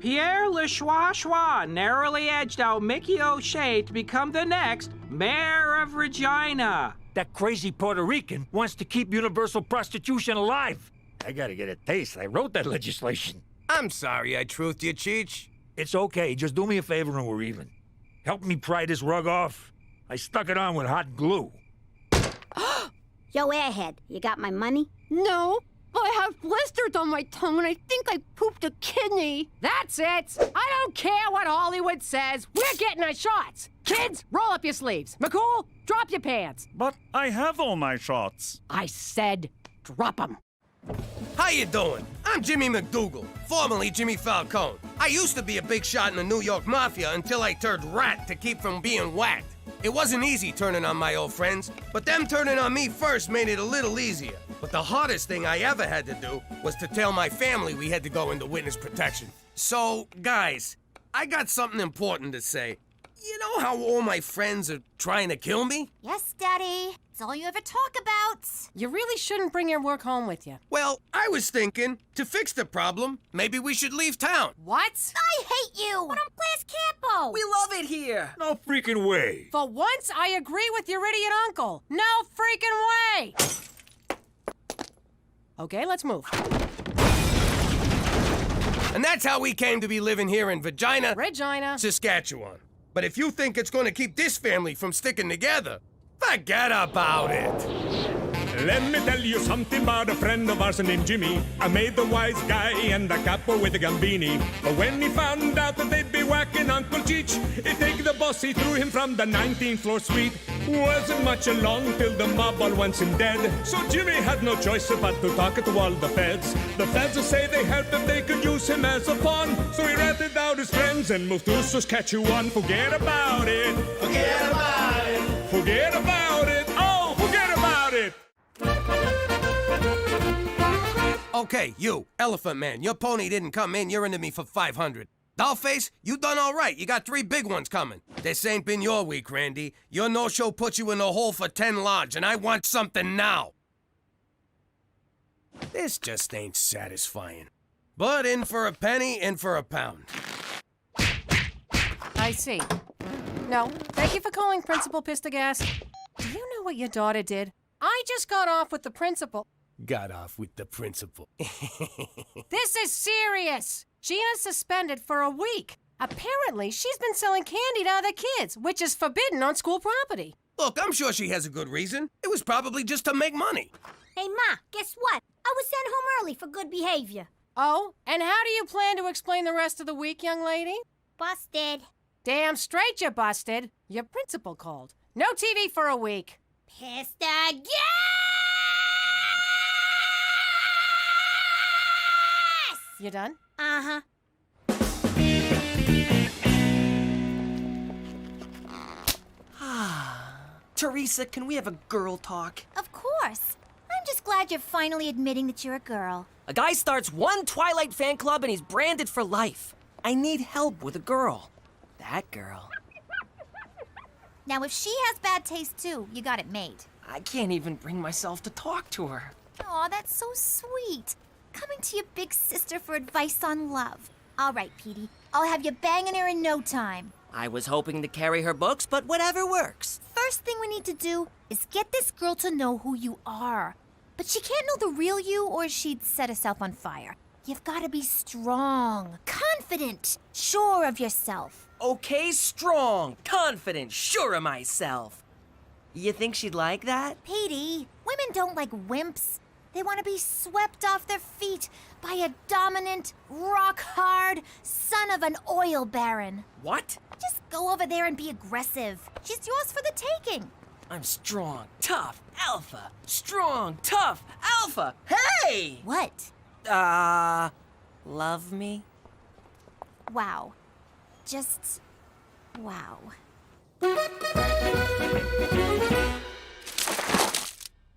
Pierre Le Schwa narrowly edged out Mickey O'Shea to become the next mayor of Regina. That crazy Puerto Rican wants to keep universal prostitution alive. I gotta get a taste. I wrote that legislation. I'm sorry I truthed you, Cheech. It's okay. Just do me a favor and we're even. Help me pry this rug off. I stuck it on with hot glue. Yo, Airhead, you got my money? No, I have blisters on my tongue and I think I pooped a kidney. That's it. I don't care what Hollywood says. We're getting our shots. Kids, roll up your sleeves. McCool, drop your pants. But I have all my shots. I said drop them. How you doing? I'm Jimmy McDougal, formerly Jimmy Falcone. I used to be a big shot in the New York Mafia until I turned rat to keep from being whacked. It wasn't easy turning on my old friends, but them turning on me first made it a little easier. But the hardest thing I ever had to do was to tell my family we had to go into witness protection. So, guys, I got something important to say. You know how all my friends are trying to kill me? Yes, Daddy. It's all you ever talk about. You really shouldn't bring your work home with you. Well, I was thinking, to fix the problem, maybe we should leave town. What? I hate you. But I'm Blas Campo. We love it here. No freaking way. For once, I agree with your idiot uncle. No freaking way. Okay, let's move. And that's how we came to be living here in Regina, Saskatchewan. But if you think it's going to keep this family from sticking together, forget about it. Let me tell you something about a friend of ours named Jimmy. I made the wise guy and the capo with the gambini. But when he found out that they'd be whacking Uncle Cheech, he take the boss, he threw him from the 19th floor suite. Wasn't much along till the mob all wants him dead. So Jimmy had no choice but to talk to all the feds. The feds say they helped if they could use him as a pawn. So he ratted out his friends and moved to Saskatchewan. Forget about it. Forget about it. Forget about it. Oh, forget about it. Okay, you, Elephant Man, your pony didn't come in. You're into me for 500. Dollface, you done all right. You got 3 big ones coming. This ain't been your week, Randy. Your no-show put you in the hole for 10 large, and I want something now. This just ain't satisfying. But in for a penny, in for a pound. I see. No, thank you for calling Principal Pistagast. Do you know what your daughter did? I just got off with the principal. Got off with the principal. This is serious. Gina's suspended for a week. Apparently, she's been selling candy to other kids, which is forbidden on school property. Look, I'm sure she has a good reason. It was probably just to make money. Hey, Ma, guess what? I was sent home early for good behavior. Oh, and how do you plan to explain the rest of the week, young lady? Busted. Damn straight you busted. Your principal called. No TV for a week. Pissed again! You done? Uh-huh. Teresa, can we have a girl talk? Of course. I'm just glad you're finally admitting that you're a girl. A guy starts one Twilight fan club and he's branded for life. I need help with a girl. That girl. Now, if she has bad taste too, you got it made. I can't even bring myself to talk to her. Aw, that's so sweet. Coming to your big sister for advice on love. All right, Petey. I'll have you banging her in no time. I was hoping to carry her books, but whatever works. First thing we need to do is get this girl to know who you are. But she can't know the real you or she'd set herself on fire. You've got to be strong, confident, sure of yourself. Okay, strong, confident, sure of myself. You think she'd like that? Petey, women don't like wimps. They want to be swept off their feet by a dominant, rock-hard son of an oil baron. What? Just go over there and be aggressive. She's yours for the taking. I'm strong, tough, alpha. Strong, tough, alpha. Hey! What? Love me? wow. Just wow.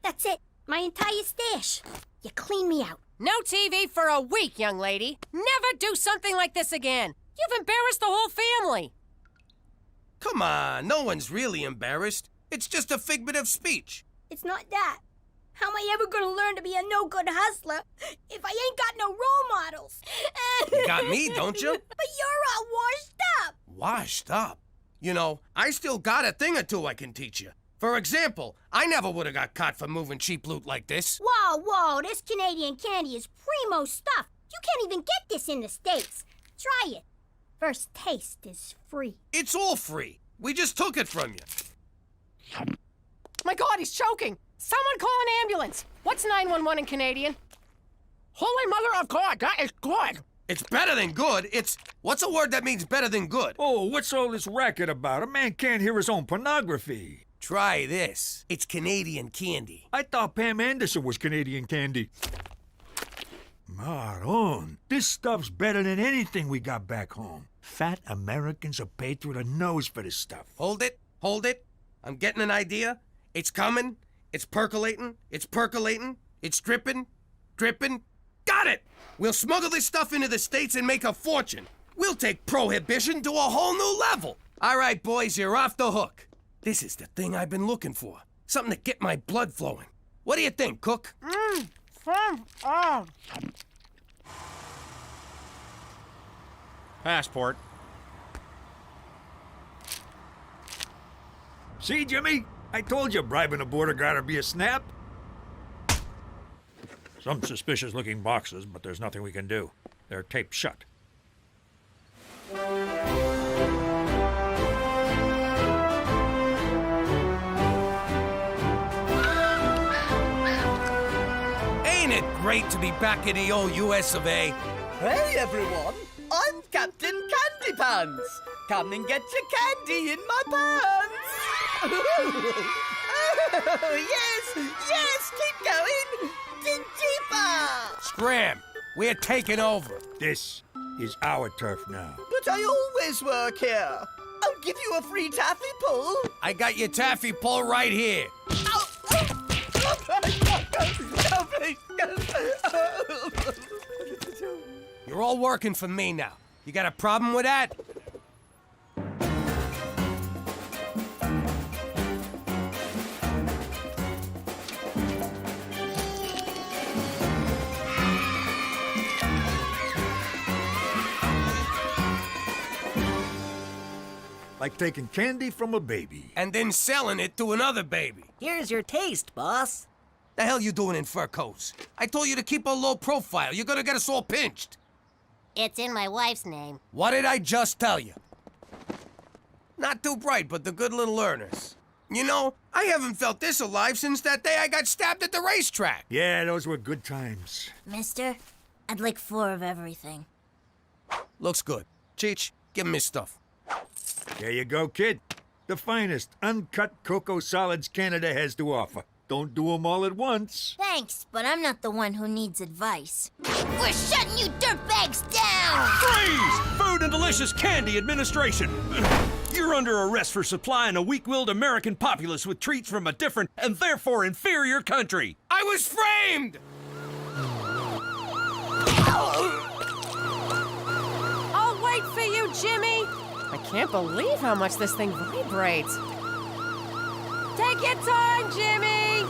That's it. My entire stash. You clean me out. No TV for a week, young lady. Never do something like this again. You've embarrassed the whole family. Come on, no one's really embarrassed. It's just a figment of speech. It's not that. How am I ever gonna learn to be a no-good hustler if I ain't got no role models? You got me, don't you? But you're all washed up. Washed up? You know, I still got a thing or two I can teach you. For example, I never would have got caught for moving cheap loot like this. Whoa, this Canadian candy is primo stuff. You can't even get this in the States. Try it. First taste is free. It's all free. We just took it from you. My God, he's choking. Someone call an ambulance. What's 911 in Canadian? Holy Mother of God, that is good. It's better than good. What's a word that means better than good? Oh, what's all this racket about? A man can't hear his own pornography. Try this. It's Canadian candy. I thought Pam Anderson was Canadian candy. Maron, this stuff's better than anything we got back home. Fat Americans are paid through the nose for this stuff. Hold it. I'm getting an idea. It's coming. It's percolating. It's dripping. Got it! We'll smuggle this stuff into the States and make a fortune. We'll take prohibition to a whole new level. All right, boys, you're off the hook. This is the thing I've been looking for. Something to get my blood flowing. What do you think, Cook? Passport. See, Jimmy? I told you bribing a border guard would be a snap. Some suspicious-looking boxes, but there's nothing we can do. They're taped shut. Ain't it great to be back in the old US of A? Hey, everyone. I'm Captain Candy Pants. Come and get your candy in my pants. Oh, yes, keep going. Dig deeper. Scram! We're taking over. This is our turf now. But I always work here. I'll give you a free taffy pull. I got your taffy pull right here. You're all working for me now. You got a problem with that? Like taking candy from a baby. And then selling it to another baby. Here's your taste, boss. The hell you doing in fur coats? I told you to keep a low profile. You're gonna get us all pinched. It's in my wife's name. What did I just tell you? Not too bright, but the good little learners. You know, I haven't felt this alive since that day I got stabbed at the racetrack. Yeah, those were good times. Mister, I'd like 4 of everything. Looks good. Cheech, give him his stuff. There you go, kid. The finest uncut cocoa solids Canada has to offer. Don't do them all at once. Thanks, but I'm not the one who needs advice. We're shutting you dirtbags down! Freeze! Food and Delicious Candy Administration! You're under arrest for supplying a weak-willed American populace with treats from a different and therefore inferior country. I was framed! I'll wait for you, Jimmy. I can't believe how much this thing vibrates. Take your time, Jimmy!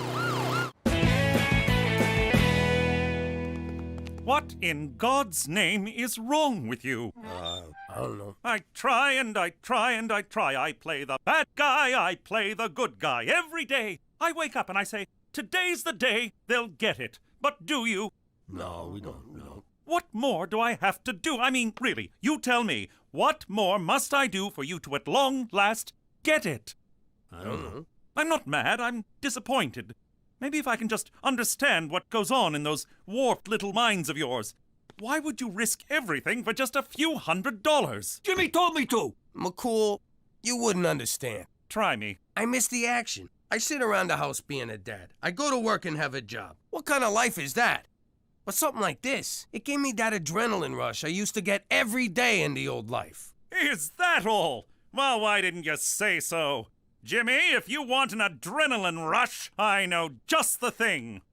What in God's name is wrong with you? I don't know. I try and I try and I try. I play the bad guy, I play the good guy every day. I wake up and I say, today's the day they'll get it. But do you? No, we don't. What more do I have to do? I mean, really, you tell me, what more must I do for you to at long last get it? I don't know. I'm not mad, I'm disappointed. Maybe if I can just understand what goes on in those warped little minds of yours. Why would you risk everything for just a few $100? Jimmy told me to. McCool, you wouldn't understand. Try me. I miss the action. I sit around the house being a dad. I go to work and have a job. What kind of life is that? But something like this, it gave me that adrenaline rush I used to get every day in the old life. Is that all? Well, why didn't you say so? Jimmy, if you want an adrenaline rush, I know just the thing.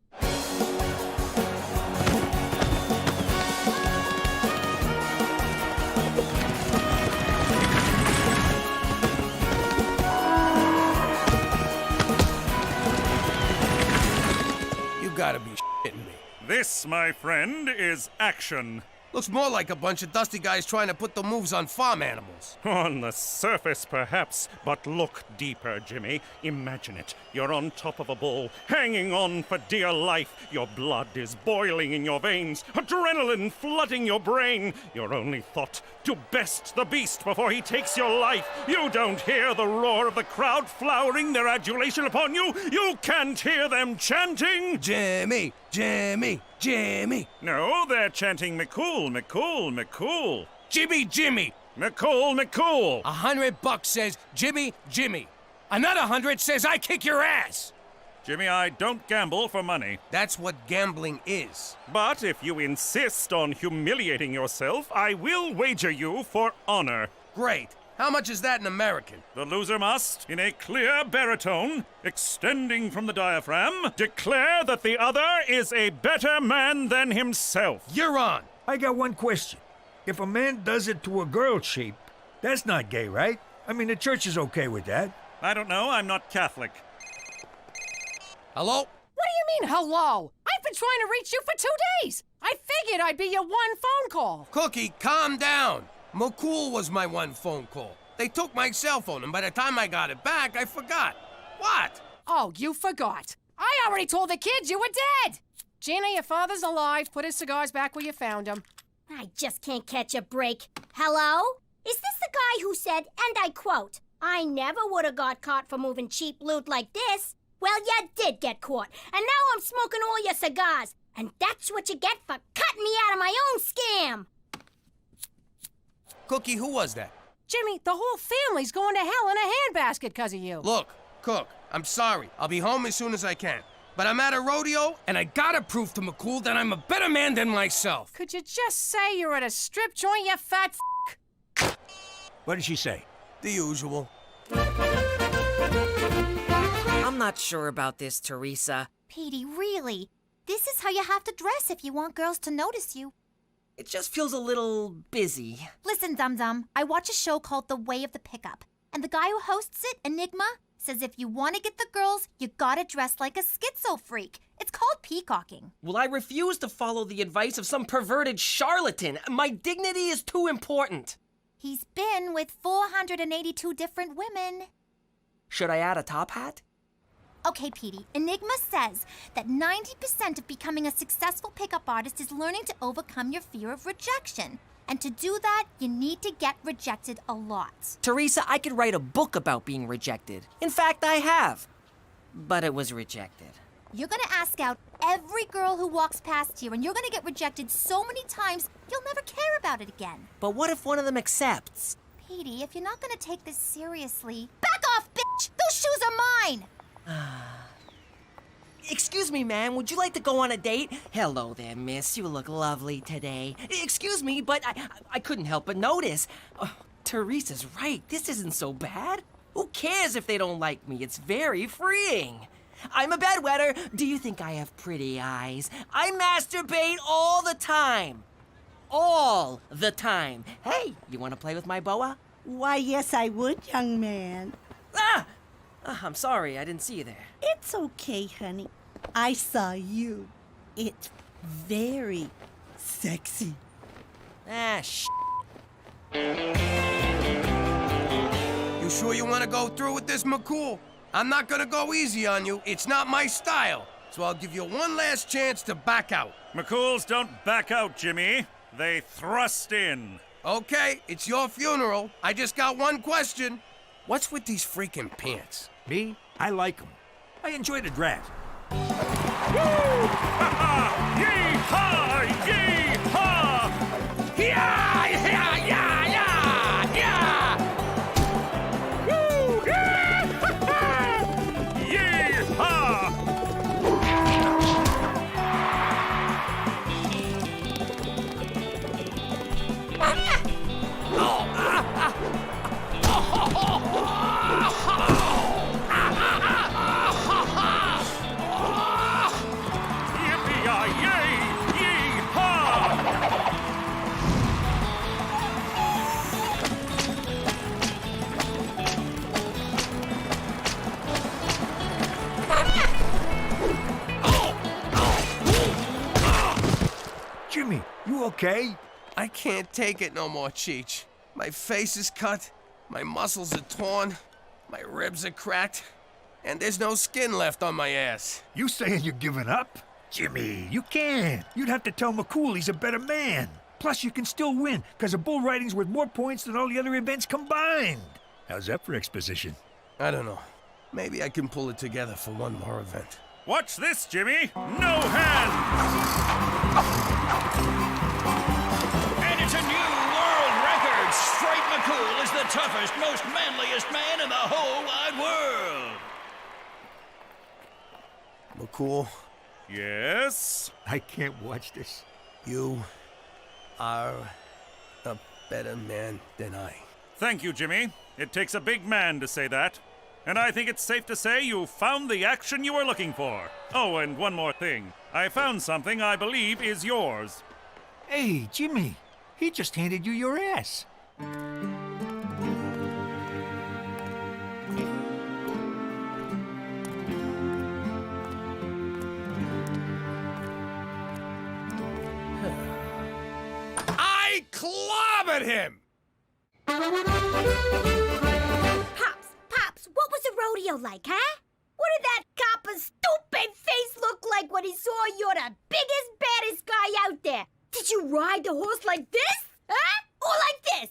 You gotta be shitting me. This, my friend, is action. Looks more like a bunch of dusty guys trying to put the moves on farm animals. On the surface, perhaps, but look deeper, Jimmy. Imagine it. You're on top of a bull, hanging on for dear life. Your blood is boiling in your veins, adrenaline flooding your brain. Your only thought, to best the beast before he takes your life. You don't hear the roar of the crowd flowering their adulation upon you. You can't hear them chanting, Jimmy, Jimmy, Jimmy. No, they're chanting McCool, McCool, McCool. Jimmy, Jimmy. McCool, McCool. $100 says Jimmy, Jimmy. Another 100 says I kick your ass. Jimmy, I don't gamble for money. That's what gambling is. But if you insist on humiliating yourself, I will wager you for honor. Great. How much is that in American? The loser must, in a clear baritone, extending from the diaphragm, declare that the other is a better man than himself. You're on. I got one question. If a man does it to a girl's sheep, that's not gay, right? I mean, the church is okay with that. I don't know. I'm not Catholic. Hello? What do you mean, hello? I've been trying to reach you for 2 days. I figured I'd be your one phone call. Cookie, calm down. McCool was my one phone call. They took my cell phone, and by the time I got it back, I forgot. What? Oh, you forgot. I already told the kids you were dead. Gina, your father's alive. Put his cigars back where you found them. I just can't catch a break. Hello? Is this the guy who said, and I quote, "I never would have got caught for moving cheap loot like this"? Well, you did get caught, and now I'm smoking all your cigars. And that's what you get for cutting me out of my own scam. Cookie, who was that? Jimmy, the whole family's going to hell in a handbasket because of you. Look, Cook, I'm sorry. I'll be home as soon as I can. But I'm at a rodeo, and I gotta prove to McCool that I'm a better man than myself. Could you just say you're at a strip joint, you fat f***? What did she say? The usual. I'm not sure about this, Teresa. Petey, really? This is how you have to dress if you want girls to notice you. It just feels a little busy. Listen, Dum-Dum, I watch a show called The Way of the Pickup. And the guy who hosts it, Enigma, says if you want to get the girls, you gotta dress like a schizo freak. It's called peacocking. Well, I refuse to follow the advice of some perverted charlatan. My dignity is too important. He's been with 482 different women. Should I add a top hat? Okay, Petey, Enigma says that 90% of becoming a successful pickup artist is learning to overcome your fear of rejection. And to do that, you need to get rejected a lot. Teresa, I could write a book about being rejected. In fact, I have. But it was rejected. You're gonna ask out every girl who walks past here, and you're gonna get rejected so many times, you'll never care about it again. But what if one of them accepts? Petey, if you're not gonna take this seriously, back off, bitch! Those shoes are mine! Excuse me, ma'am, would you like to go on a date? Hello there, miss. You look lovely today. Excuse me, but I couldn't help but notice. Teresa's right. This isn't so bad. Who cares if they don't like me? It's very freeing. I'm a bedwetter. Do you think I have pretty eyes? I masturbate all the time. All the time. Hey, you want to play with my boa? Why, yes, I would, young man. Ah! I'm sorry, I didn't see you there. It's okay, honey. I saw you. It's very sexy. You sure you want to go through with this, McCool? I'm not gonna go easy on you. It's not my style. So I'll give you one last chance to back out. McCools don't back out, Jimmy. They thrust in. Okay, it's your funeral. I just got one question. What's with these freaking pants? Me? I like them. I enjoy the draft. Woo! Ha-ha! Yee-haw! Yee-haw! Yeah! Yeah! Yeah! Yeah! Yeah! Woo! Yeah! Yee-haw! Jimmy, you okay? I can't take it no more, Cheech. My face is cut, my muscles are torn, my ribs are cracked, and there's no skin left on my ass. You saying you're giving up? Jimmy, you can't. You'd have to tell McCool he's a better man. Plus, you can still win, because a bull riding's worth more points than all the other events combined. How's that for exposition? I don't know. Maybe I can pull it together for one more event. Watch this, Jimmy! No hands! And it's a new world record! Straight McCool is the toughest, most manliest man in the whole wide world! McCool? Yes? I can't watch this. You are a better man than I. Thank you, Jimmy. It takes a big man to say that. And I think it's safe to say you found the action you were looking for. Oh, and one more thing. I found something I believe is yours. Hey, Jimmy, he just handed you your ass. I clobbered him! Pops, what was the rodeo like, huh? What did that copper's stupid face look like when he saw you're the biggest, baddest guy out there? Did you ride the horse like this? Huh? Or like this?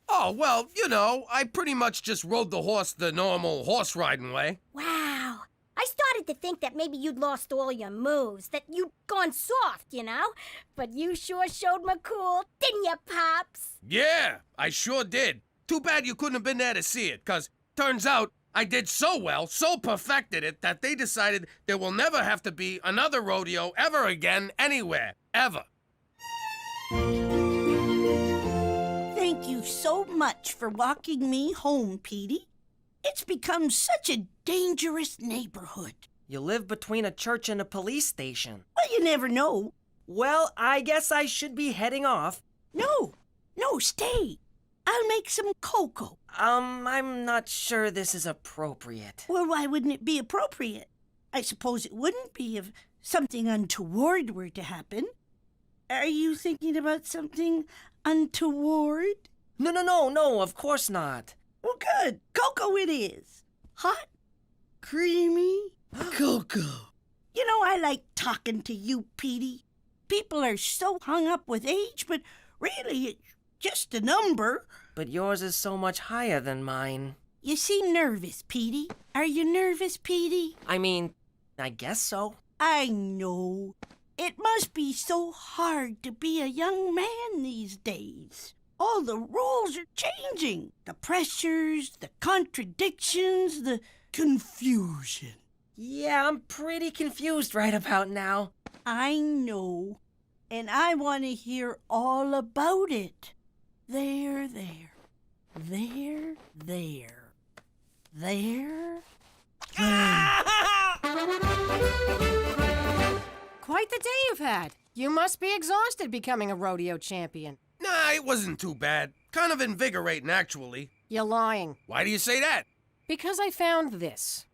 Oh, well, you know, I pretty much just rode the horse the normal horse riding way. Wow. I started to think that maybe you'd lost all your moves, that you'd gone soft, you know? But you sure showed McCool, didn't you, Pops? Yeah, I sure did. Too bad you couldn't have been there to see it, 'cause turns out I did so well, so perfected it, that they decided there will never have to be another rodeo ever again, anywhere, ever. Thank you so much for walking me home, Petey. It's become such a dangerous neighborhood. You live between a church and a police station. Well, you never know. Well, I guess I should be heading off. No, stay. I'll make some cocoa. I'm not sure this is appropriate. Well, why wouldn't it be appropriate? I suppose it wouldn't be if something untoward were to happen. Are you thinking about something untoward? No, of course not. Well, good. Cocoa it is. Hot, creamy cocoa. You know, I like talking to you, Petey. People are so hung up with age, but really, it's just a number. But yours is so much higher than mine. You seem nervous, Petey. Are you nervous, Petey? I mean, I guess so. I know. It must be so hard to be a young man these days. All the rules are changing. The pressures, the contradictions, the confusion. Yeah, I'm pretty confused right about now. I know. And I want to hear all about it. There. Quite the day you've had. You must be exhausted becoming a rodeo champion. Nah, it wasn't too bad. Kind of invigorating, actually. You're lying. Why do you say that? Because I found this.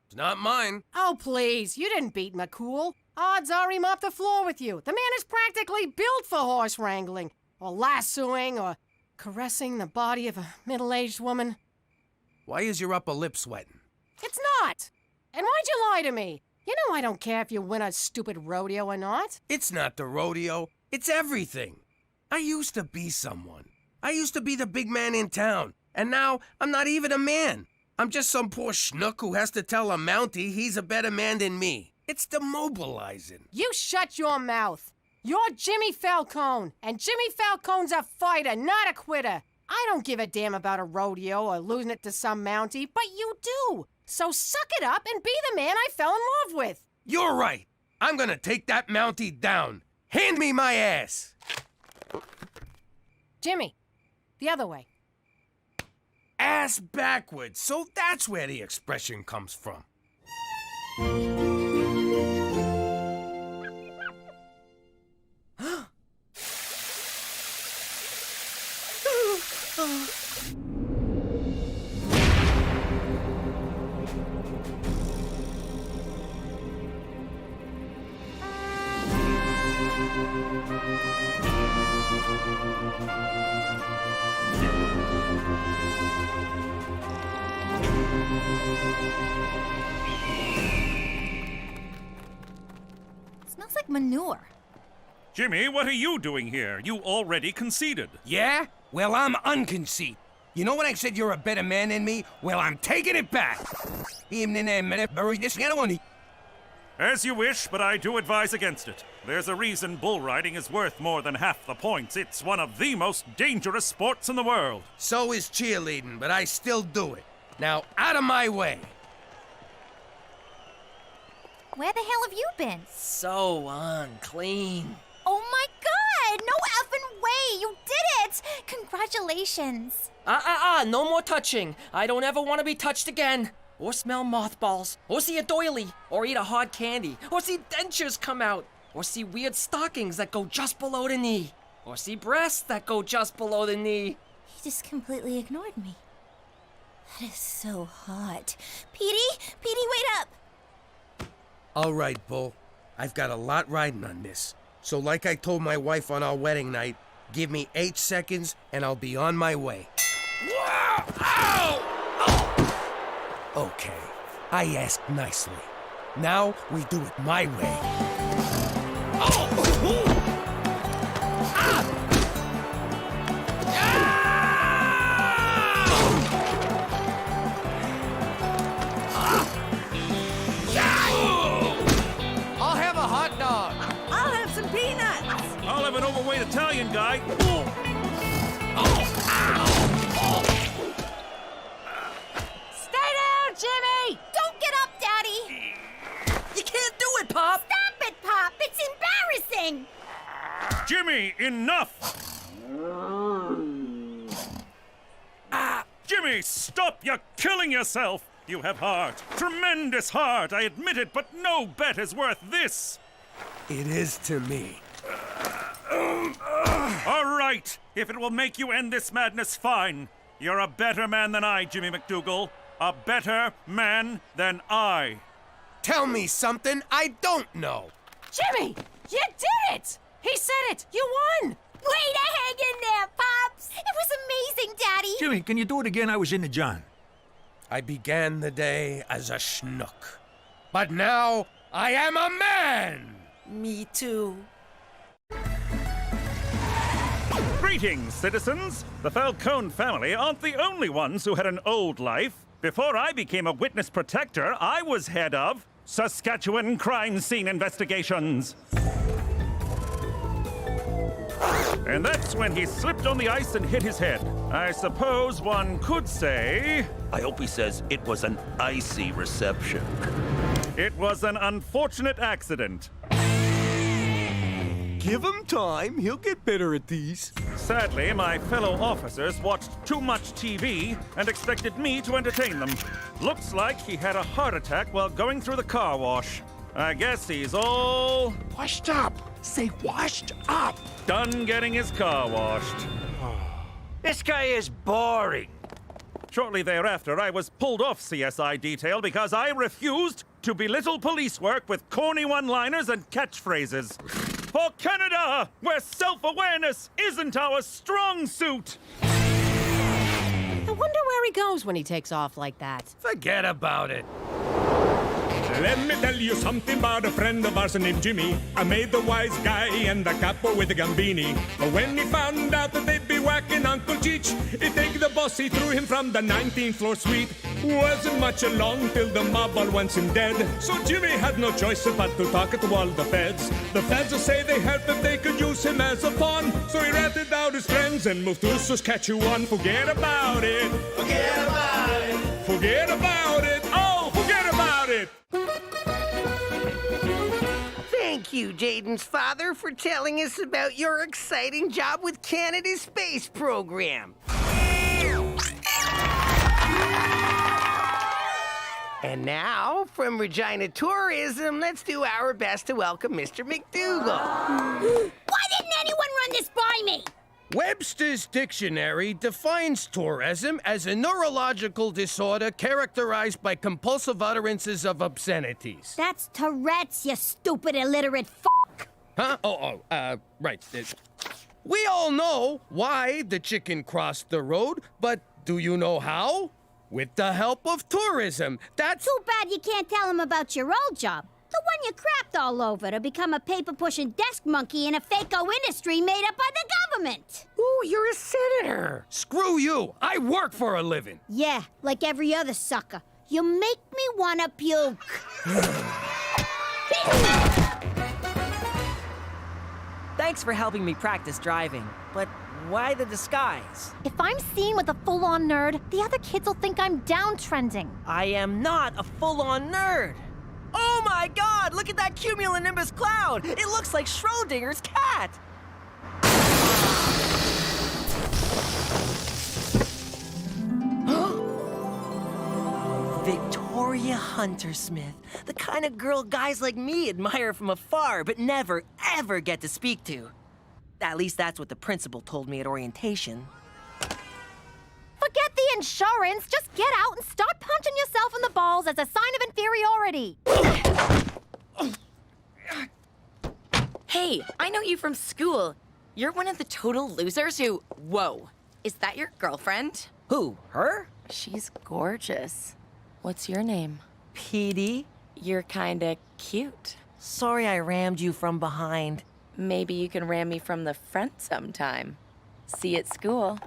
It's not mine. Oh, please. You didn't beat McCool. Odds are he mopped the floor with you. The man is practically built for horse wrangling, or lassoing, or caressing the body of a middle-aged woman. Why is your upper lip sweating? It's not. And why'd you lie to me? You know I don't care if you win a stupid rodeo or not. It's not the rodeo. It's everything. I used to be someone. I used to be the big man in town. And now I'm not even a man. I'm just some poor schnook who has to tell a Mountie he's a better man than me. It's demobilizing. You shut your mouth. You're Jimmy Falcone, and Jimmy Falcone's a fighter, not a quitter. I don't give a damn about a rodeo or losing it to some Mountie, but you do. So suck it up and be the man I fell in love with. You're right. I'm gonna take that Mountie down. Hand me my ass. Jimmy, the other way. Ass backwards. So that's where the expression comes from. Smells like manure. Jimmy, what are you doing here? You already conceded. Yeah? Well, I'm unconceited. You know when I said you're a better man than me? Well, I'm taking it back. As you wish, but I do advise against it. There's a reason bull riding is worth more than half the points. It's one of the most dangerous sports in the world. So is cheerleading, but I still do it. Now, out of my way. Where the hell have you been? So unclean. Oh my god! No effing way! You did it! Congratulations. No more touching. I don't ever want to be touched again. Or smell mothballs. Or see a doily. Or eat a hard candy. Or see dentures come out. Or see weird stockings that go just below the knee. Or see breasts that go just below the knee. He just completely ignored me. That is so hot. Petey, wait up! All right, Bull. I've got a lot riding on this. So like I told my wife on our wedding night, give me 8 seconds and I'll be on my way. Whoa! Ow! Oh! Okay, I asked nicely. Now we do it my way. Oh! Ah! I'll have a hot dog. I'll have some peanuts. I'll have an overweight Italian guy. Stay down, Jimmy! Don't get up, Daddy! You can't do it, Pop! Stop it, Pop! It's embarrassing! Jimmy, enough! Jimmy, stop! You're killing yourself! You have heart. Tremendous heart, I admit it, but no bet is worth this! It is to me. All right, if it will make you end this madness, fine. You're a better man than I, Jimmy McDougal. A better man than I. Tell me something I don't know. Jimmy, you did it! He said it! You won! Way to hang in there, Pops! It was amazing, Daddy! Jimmy, can you do it again? I was in the John. I began the day as a schnook. But now I am a man! Me too. Greetings, citizens. The Falcone family aren't the only ones who had an old life. Before I became a witness protector, I was head of Saskatchewan Crime Scene Investigations. And that's when he slipped on the ice and hit his head. I suppose one could say... I hope he says it was an icy reception. It was an unfortunate accident. Give him time. He'll get better at these. Sadly, my fellow officers watched too much TV and expected me to entertain them. Looks like he had a heart attack while going through the car wash. I guess he's all... Washed up. Say washed up. Done getting his car washed. This guy is boring. Shortly thereafter, I was pulled off CSI detail because I refused to belittle police work with corny one-liners and catchphrases. For Canada, where self-awareness isn't our strong suit. I wonder where he goes when he takes off like that. Forget about it. Let me tell you something about a friend of ours named Jimmy. I made the wise guy and the capo with the gambini. But when he found out that they'd be whacking Uncle Cheech, he take the boss, he threw him from the 19th floor suite. Wasn't much along till the mob all wants him dead. So Jimmy had no choice but to talk to all the feds. The feds will say they heard that they could use him as a pawn. So he ratted out his friends and moved to Saskatchewan. Forget about it. Forget about it. Forget about it. Oh, forget about it. Thank you, Jaden's father, for telling us about your exciting job with Canada's space program. And now, from Regina Tourism, let's do our best to welcome Mr. McDougal. Why didn't anyone run this by me? Webster's Dictionary defines tourism as a neurological disorder characterized by compulsive utterances of obscenities. That's Tourette's, you stupid illiterate f***. Huh? Right. We all know why the chicken crossed the road, but do you know how? With the help of tourism. That's... Too bad you can't tell him about your old job. The one you crapped all over to become a paper-pushing desk monkey in a fake-o industry made up by the government. Ooh, you're a senator. Screw you. I work for a living. Yeah, like every other sucker. You make me wanna puke. Thanks for helping me practice driving, but why the disguise? If I'm seen with a full-on nerd, the other kids will think I'm downtrending. I am not a full-on nerd. Oh my god, look at that cumulonimbus cloud! It looks like Schrodinger's cat! Victoria Hunter-Smith, the kind of girl guys like me admire from afar but never, ever get to speak to. At least that's what the principal told me at orientation. Forget the insurance. Just get out and start punching yourself in the balls as a sign of inferiority. Hey, I know you from school. You're one of the total losers who... Whoa. Is that your girlfriend? Who, her? She's gorgeous. What's your name? Petey. You're kinda cute. Sorry I rammed you from behind. Maybe you can ram me from the front sometime. See you at school.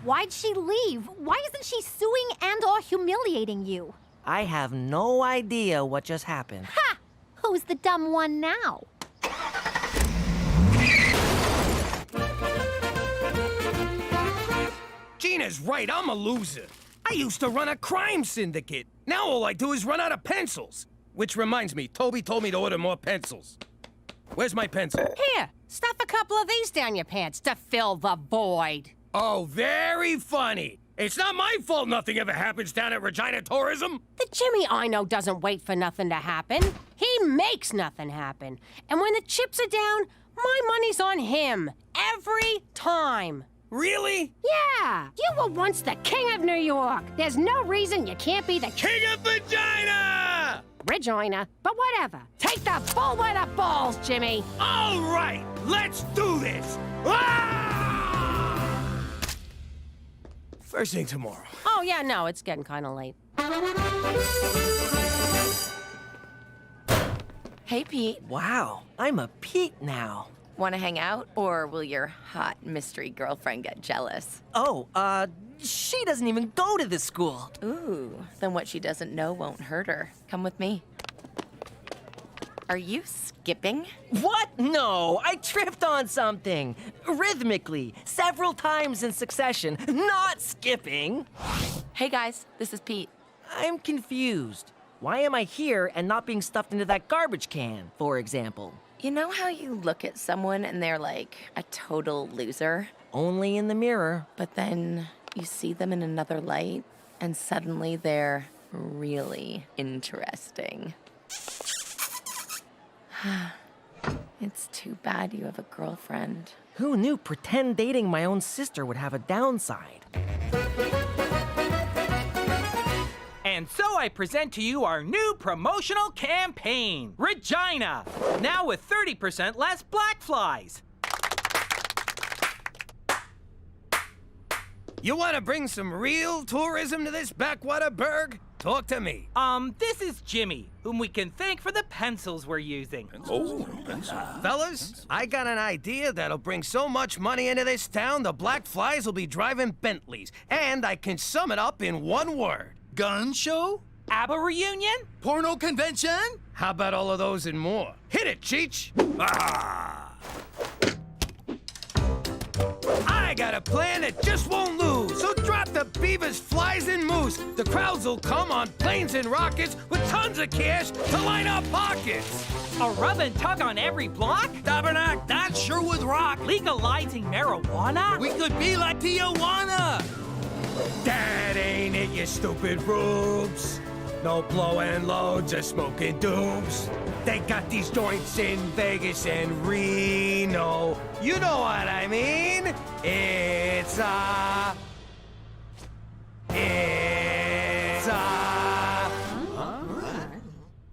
Why'd she leave? Why isn't she suing and/or humiliating you? I have no idea what just happened. Ha! Who's the dumb one now? Gina's right, I'm a loser. I used to run a crime syndicate. Now all I do is run out of pencils. Which reminds me, Toby told me to order more pencils. Where's my pencil? Here, stuff a couple of these down your pants to fill the void. Oh, very funny. It's not my fault nothing ever happens down at Regina Tourism. The Jimmy I know doesn't wait for nothing to happen. He makes nothing happen. And when the chips are down, my money's on him. Every time. Really? Yeah. You were once the king of New York. There's no reason you can't be the king of Regina! Regina, but whatever. Take the bull by the balls, Jimmy. All right, let's do this. Ah! First thing tomorrow. Oh, yeah, no, it's getting kind of late. Hey, Pete. Wow, I'm a Pete now. Want to hang out, or will your hot mystery girlfriend get jealous? Oh, she doesn't even go to this school. Ooh, then what she doesn't know won't hurt her. Come with me. Are you skipping? What? No, I tripped on something. Rhythmically, several times in succession, not skipping. Hey guys, this is Pete. I'm confused. Why am I here and not being stuffed into that garbage can, for example? You know how you look at someone and they're like a total loser? Only in the mirror. But then you see them in another light, and suddenly they're really interesting. It's too bad you have a girlfriend. Who knew pretend dating my own sister would have a downside? And so I present to you our new promotional campaign, Regina, now with 30% less black flies. You want to bring some real tourism to this backwater burg? Talk to me. This is Jimmy, whom we can thank for the pencils we're using. Oh, fellas, I got an idea that'll bring so much money into this town, the black flies will be driving Bentleys. And I can sum it up in one word. Gun show? ABBA reunion? Porno convention? How about all of those and more? Hit it, Cheech! Ah! I got a plan that just won't lose. So drop the beavers, flies, and moose. The crowds will come on planes and rockets with tons of cash to line our pockets. A rub and tug on every block? Tabernacle, that sure would rock. Legalizing marijuana? We could be like Tijuana. That ain't it, you stupid rubes. No blowing loads or smoking doobs. They got these joints in Vegas and Reno. You know what I mean? It's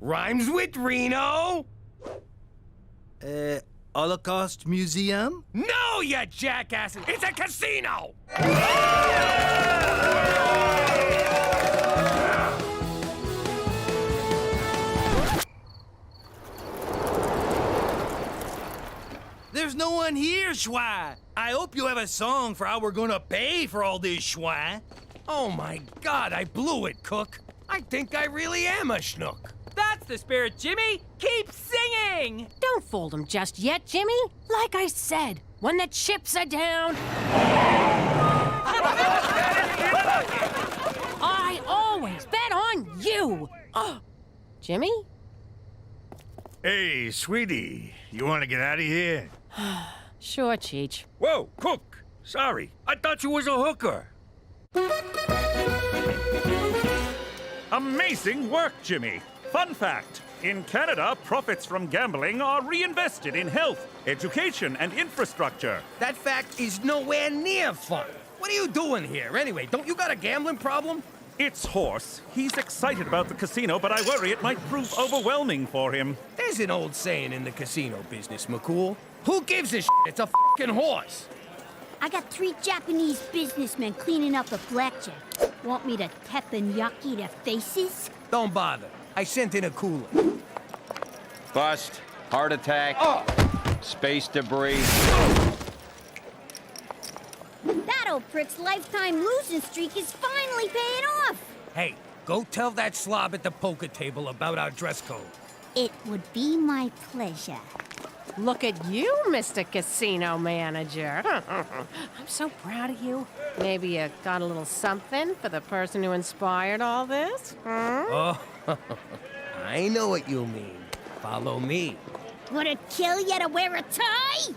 Rhymes with Reno. Holocaust Museum? No, you jackass! It's a casino! There's no one here, Schwa. I hope you have a song for how we're gonna pay for all this, Schwa. Oh my God, I blew it, Cook. I think I really am a schnook. That's the spirit, Jimmy! Keep singing! Don't fold him just yet, Jimmy. Like I said, when the chips are down... I always bet on you! Jimmy? Hey, sweetie, you want to get out of here? Sure, Cheech. Whoa, Cook! Sorry, I thought you was a hooker. Amazing work, Jimmy. Fun fact, in Canada, profits from gambling are reinvested in health, education, and infrastructure. That fact is nowhere near fun. What are you doing here, anyway? Don't you got a gambling problem? It's Horse. He's excited about the casino, but I worry it might prove overwhelming for him. There's an old saying in the casino business, McCool. Who gives a shit? It's a fucking horse. I got 3 Japanese businessmen cleaning up a blackjack. Want me to teppanyaki their faces? Don't bother. I sent in a cooler. Bust, heart attack, space debris. That old prick's lifetime losing streak is finally paying off. Hey, go tell that slob at the poker table about our dress code. It would be my pleasure. Look at you, Mr. Casino Manager. I'm so proud of you. Maybe you got a little something for the person who inspired all this? Oh, I know what you mean. Follow me. Would it kill you to wear a tie?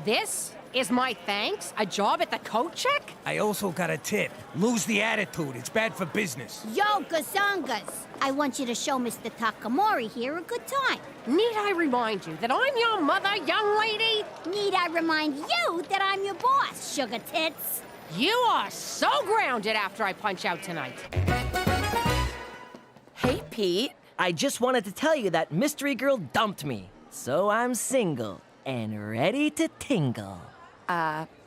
This is my thanks? A job at the coat check? I also got a tip. Lose the attitude. It's bad for business. Yo, gazongas. I want you to show Mr. Takamori here a good time. Need I remind you that I'm your mother, young lady? Need I remind you that I'm your boss, sugar tits? You are so grounded after I punch out tonight. Hey, Pete. I just wanted to tell you that Mystery Girl dumped me. So I'm single and ready to tingle.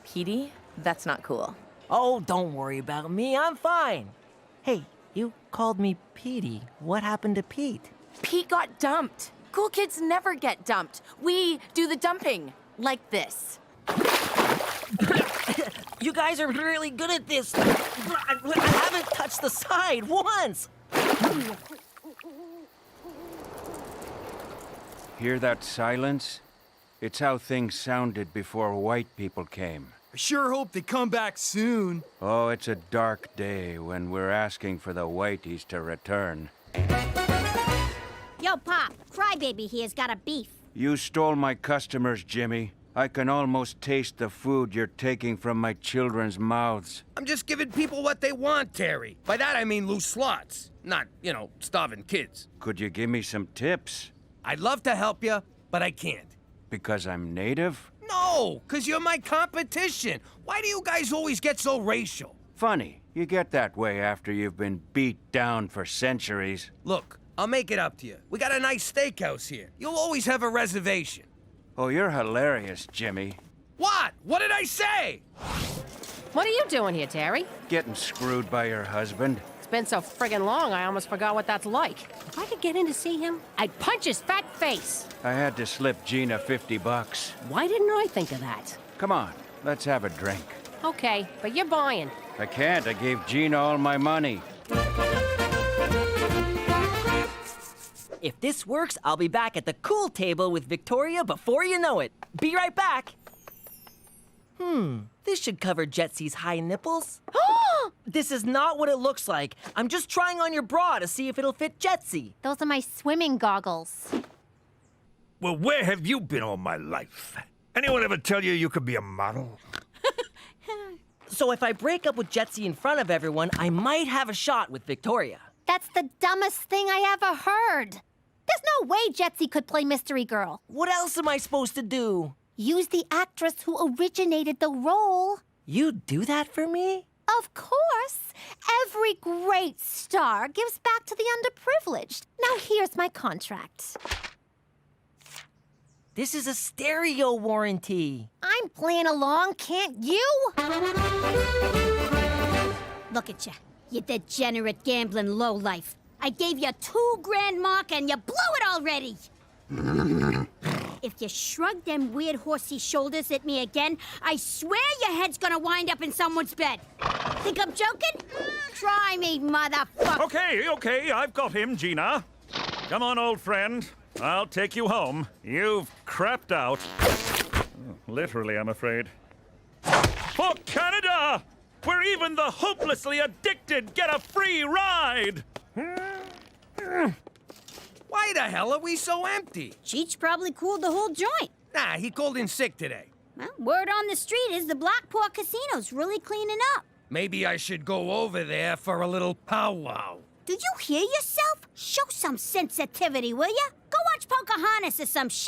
Petey? That's not cool. Oh, don't worry about me. I'm fine. Hey, you called me Petey. What happened to Pete? Pete got dumped. Cool kids never get dumped. We do the dumping. Like this. You guys are really good at this. I haven't touched the side once. Hear that silence? It's how things sounded before white people came. I sure hope they come back soon. Oh, it's a dark day when we're asking for the whiteys to return. Yo, Pop, Crybaby here's got a beef. You stole my customers, Jimmy. I can almost taste the food you're taking from my children's mouths. I'm just giving people what they want, Terry. By that I mean loose slots. Not, starving kids. Could you give me some tips? I'd love to help you, but I can't. Because I'm native? No, because you're my competition. Why do you guys always get so racial? Funny. You get that way after you've been beat down for centuries. Look, I'll make it up to you. We got a nice steakhouse here. You'll always have a reservation. Oh, you're hilarious, Jimmy. What? What did I say? What are you doing here, Terry? Getting screwed by your husband. It's been so friggin' long, I almost forgot what that's like. If I could get in to see him, I'd punch his fat face. I had to slip Gina $50. Why didn't I think of that? Come on, let's have a drink. Okay, but you're buying. I can't. I gave Gina all my money. If this works, I'll be back at the cool table with Victoria before you know it. Be right back. This should cover Jetsy's high nipples. This is not what it looks like. I'm just trying on your bra to see if it'll fit Jetsy. Those are my swimming goggles. Well, where have you been all my life? Anyone ever tell you you could be a model? So if I break up with Jetsy in front of everyone, I might have a shot with Victoria. That's the dumbest thing I ever heard. There's no way Jetsy could play Mystery Girl. What else am I supposed to do? Use the actress who originated the role. You do that for me? Of course. Every great star gives back to the underprivileged. Now here's my contract. This is a stereo warranty. I'm playing along, can't you? Look at you, you degenerate gambling lowlife. I gave you $2,000 mark and you blew it already. If you shrug them weird horsey shoulders at me again, I swear your head's gonna wind up in someone's bed. Think I'm joking? Try me, motherfucker. Okay, I've got him, Gina. Come on, old friend. I'll take you home. You've crapped out. Oh, literally, I'm afraid. For Canada! Where even the hopelessly addicted get a free ride! Why the hell are we so empty? Cheech probably cooled the whole joint. Nah, he called in sick today. Well, word on the street is the Blackport Casino's really cleaning up. Maybe I should go over there for a little powwow. Did you hear yourself? Show some sensitivity, will ya? Go watch Pocahontas or some shit.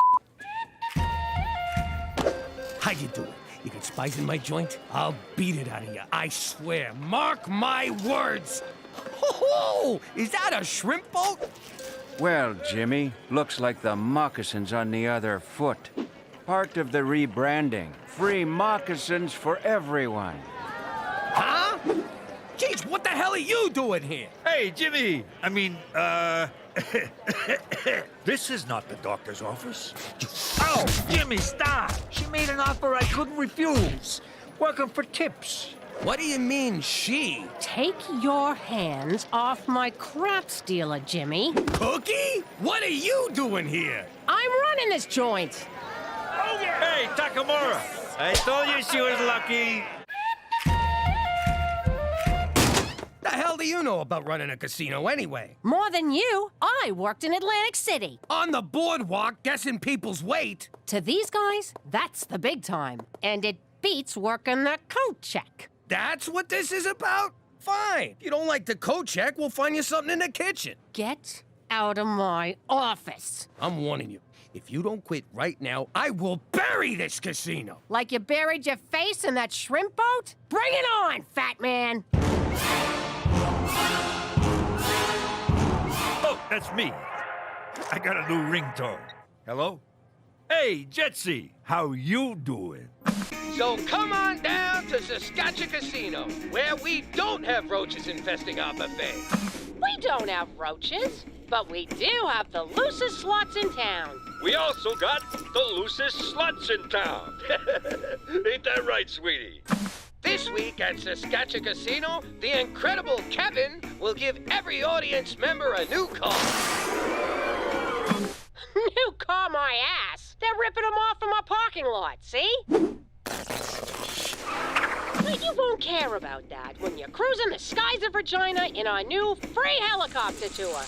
How you doing? You got spice in my joint? I'll beat it out of you, I swear. Mark my words. Ho-ho! Is that a shrimp boat? Well, Jimmy, looks like the moccasins on the other foot. Part of the rebranding. Free moccasins for everyone. Huh? Jeez, what the hell are you doing here? Hey, Jimmy! This is not the doctor's office. Oh, Jimmy, stop! She made an offer I couldn't refuse. Welcome for tips. What do you mean, she? Take your hands off my crap stealer, Jimmy. Cookie? What are you doing here? I'm running this joint. Oh, yeah. Hey, Takamura! I told you she was lucky. The hell do you know about running a casino anyway? More than you. I worked in Atlantic City. On the boardwalk, guessing people's weight. To these guys, that's the big time. And it beats working the coat check. That's what this is about? Fine. If you don't like the coat check, we'll find you something in the kitchen. Get out of my office. I'm warning you. If you don't quit right now, I will bury this casino. Like you buried your face in that shrimp boat? Bring it on, fat man. Oh, that's me. I got a new ringtone. Hello? Hey, Jetsy, how you doing? So come on down to Saskatchewan Casino, where we don't have roaches infesting our buffet. We don't have roaches, but we do have the loosest slots in town. We also got the loosest sluts in town. Ain't that right, sweetie? This week at Saskatchewan Casino, the incredible Kevin will give every audience member a new car. New car, my ass. They're ripping them off from our parking lot, see? But you won't care about that when you're cruising the skies of Regina in our new free helicopter tour.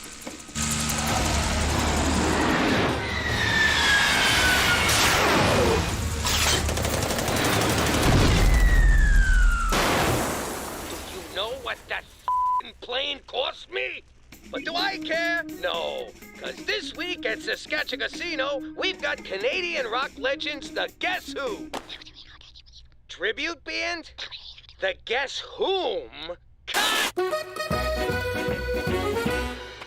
Know what that f***ing plane cost me? But do I care? No. Because this week at Saskatchewan Casino, we've got Canadian rock legends, the Guess Who. Tribute band? The Guess Whom? Cut!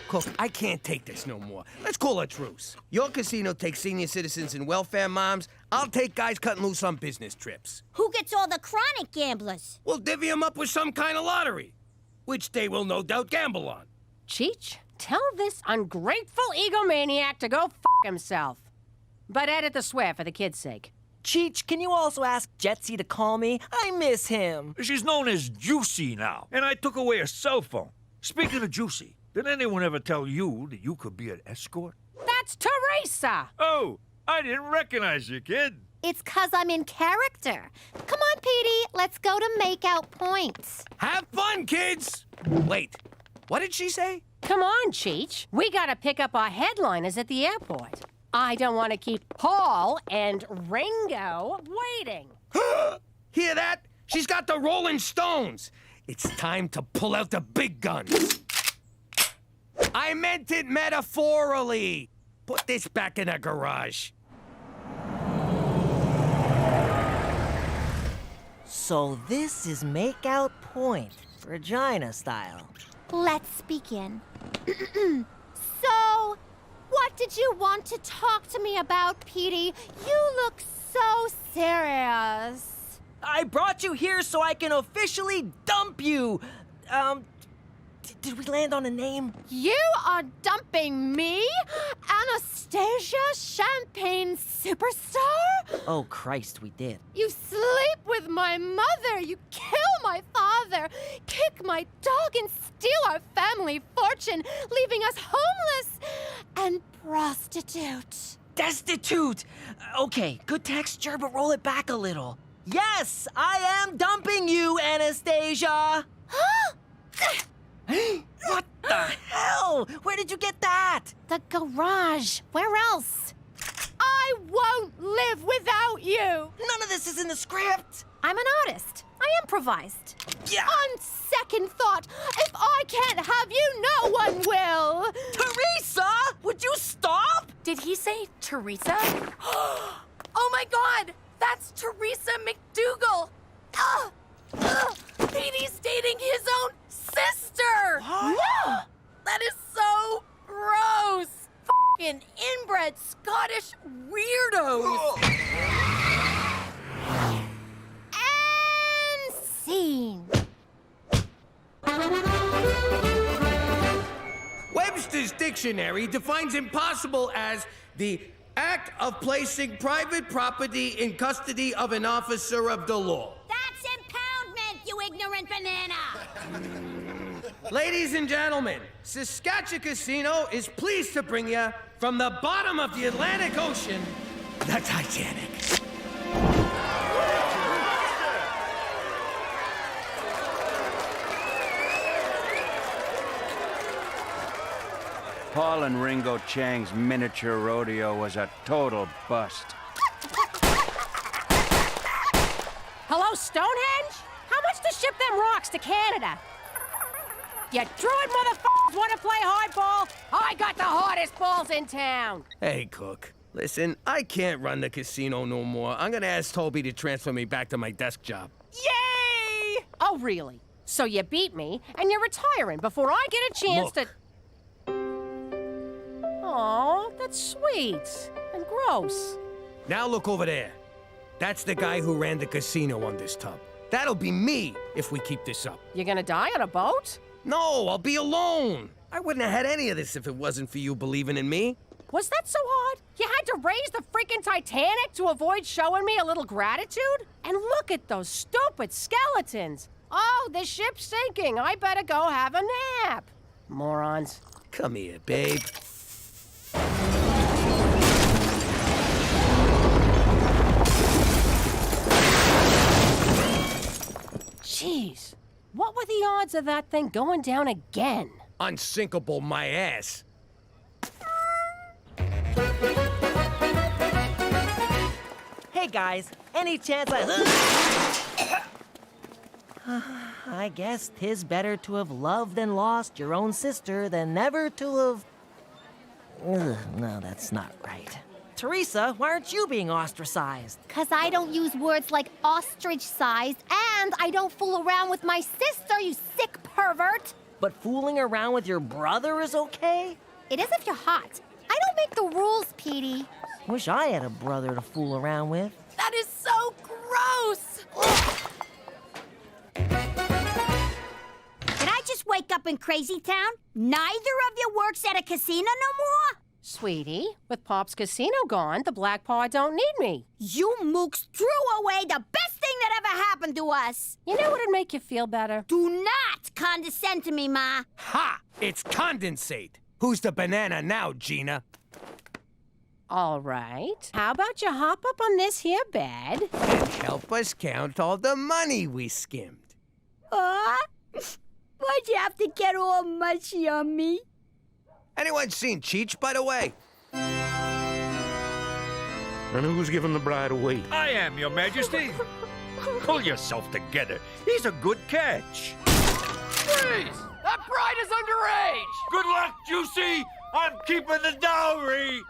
Cook, I can't take this no more. Let's call a truce. Your casino takes senior citizens and welfare moms. I'll take guys cutting loose on business trips. Who gets all the chronic gamblers? We'll divvy them up with some kind of lottery, which they will no doubt gamble on. Cheech, tell this ungrateful egomaniac to go f*** himself. But edit the swear for the kid's sake. Cheech, can you also ask Jetsy to call me? I miss him. She's known as Juicy now, and I took away her cell phone. Speaking of Juicy, did anyone ever tell you that you could be an escort? That's Teresa! Oh, I didn't recognize you, kid. It's 'cause I'm in character. Come on, Petey, let's go to make out points. Have fun, kids! Wait, what did she say? Come on, Cheech. We gotta pick up our headliners at the airport. I don't want to keep Paul and Ringo waiting. Hear that? She's got the Rolling Stones. It's time to pull out the big guns. I meant it metaphorically. Put this back in the garage. So this is make-out point, Regina style. Let's begin. So, what did you want to talk to me about, Petey? You look so serious. I brought you here so I can officially dump you. Did we land on a name? You are dumping me? Anastasia, champagne superstar? Oh, Christ, we did. You sleep with my mother, you kill my father, kick my dog and steal our family fortune, leaving us homeless and prostitute. Destitute! Okay, good texture, but roll it back a little. Yes, I am dumping you, Anastasia! What the hell? Where did you get that? The garage. Where else? I won't live without you. None of this is in the script. I'm an artist. I improvised. Yeah. On second thought, if I can't have you, no one will. Teresa, would you stop? Did he say Teresa? Oh my God! That's Teresa McDougal! Petey's dating his own sister! That is so gross! F***ing inbred Scottish weirdos! And scene. Webster's dictionary defines impossible as the act of placing private property in custody of an officer of the law. That's impoundment, you ignorant banana! Ladies and gentlemen, Saskatchewan Casino is pleased to bring you from the bottom of the Atlantic Ocean, the Titanic. Paul and Ringo Chang's miniature rodeo was a total bust. Hello, Stonehenge? How much to ship them rocks to Canada? You druid motherfuckers want to play hardball? I got the hardest balls in town. Hey, Cook. Listen, I can't run the casino no more. I'm gonna ask Toby to transfer me back to my desk job. Yay! Oh, really? So you beat me, and you're retiring before I get a chance to... Aw, that's sweet. And gross. Now look over there. That's the guy who ran the casino on this tub. That'll be me if we keep this up. You gonna die on a boat? No, I'll be alone. I wouldn't have had any of this if it wasn't for you believing in me. Was that so hard? You had to raise the freaking Titanic to avoid showing me a little gratitude? And look at those stupid skeletons. Oh, the ship's sinking. I better go have a nap. Morons. Come here, babe. Jeez, what were the odds of that thing going down again? Unsinkable my ass. Hey guys, any chance I guess 'tis better to have loved and lost your own sister than never to have... no, that's not right. Teresa, why aren't you being ostracized? 'Cause I don't use words like ostrich-sized, and I don't fool around with my sister, you sick pervert! But fooling around with your brother is okay? It is if you're hot. I don't make the rules, Petey. Wish I had a brother to fool around with. That is so gross! Did I just wake up in Crazy Town? Neither of you works at a casino no more? Sweetie, with Pop's casino gone, the Black Paw don't need me. You mooks threw away the best thing that ever happened to us. You know what'd make you feel better? Do not condescend to me, Ma. Ha! It's condensate. Who's the banana now, Gina? All right. How about you hop up on this here bed? And help us count all the money we skimmed. Why'd you have to get all mushy on me? Anyone seen Cheech, by the way? And who's giving the bride away? I am, Your Majesty. Pull yourself together. He's a good catch. Freeze! That bride is underage! Good luck, Juicy. I'm keeping the dowry.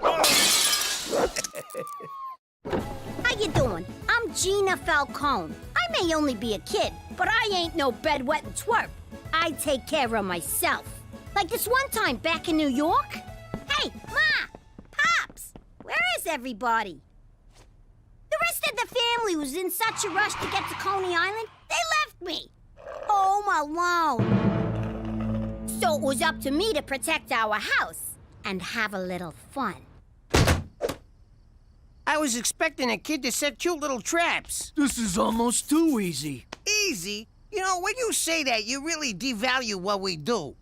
How you doing? I'm Gina Falcone. I I may only be a kid, but I ain't no bedwetting twerp. I take care of myself. Like this one time back in New York. Hey, Ma! Pops! Where is everybody? The rest of the family was in such a rush to get to Coney Island, they left me. Home alone. So it was up to me to protect our house and have a little fun. I was expecting a kid to set cute little traps. This is almost too easy. Easy? You know, when you say that, you really devalue what we do.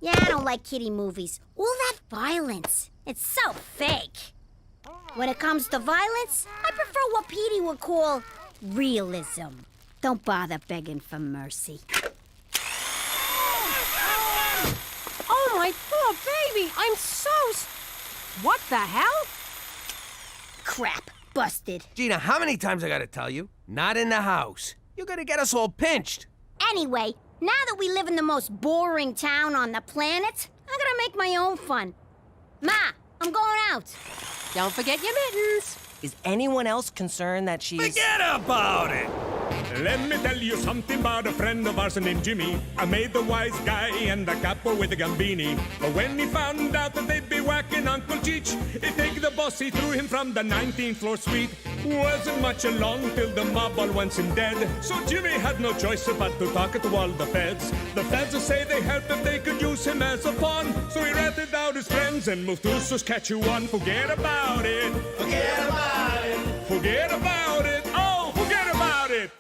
Yeah, I don't like kiddie movies. All that violence. It's so fake. When it comes to violence, I prefer what Petey would call realism. Don't bother begging for mercy. Oh, my poor baby! I'm so... What the hell? Crap. Busted. Gina, how many times I gotta tell you? Not in the house. You're gonna get us all pinched. Anyway, now that we live in the most boring town on the planet, I gotta make my own fun. Ma, I'm going out. Don't forget your mittens. Is anyone else concerned that she's... Forget about it! Let me tell you something about a friend of ours named Jimmy. I made the wise guy and the capo with the gambini. But when he found out that they'd be whacking Uncle Cheech, he take the boss, he threw him from the 19th floor suite. Wasn't much along till the mob all wants him dead. So Jimmy had no choice but to talk to all the feds. The feds say they helped if they could use him as a pawn. So he ratted out his friends and moved to Saskatchewan. Forget about it. Forget about it. Forget about it. Oh, forget about it.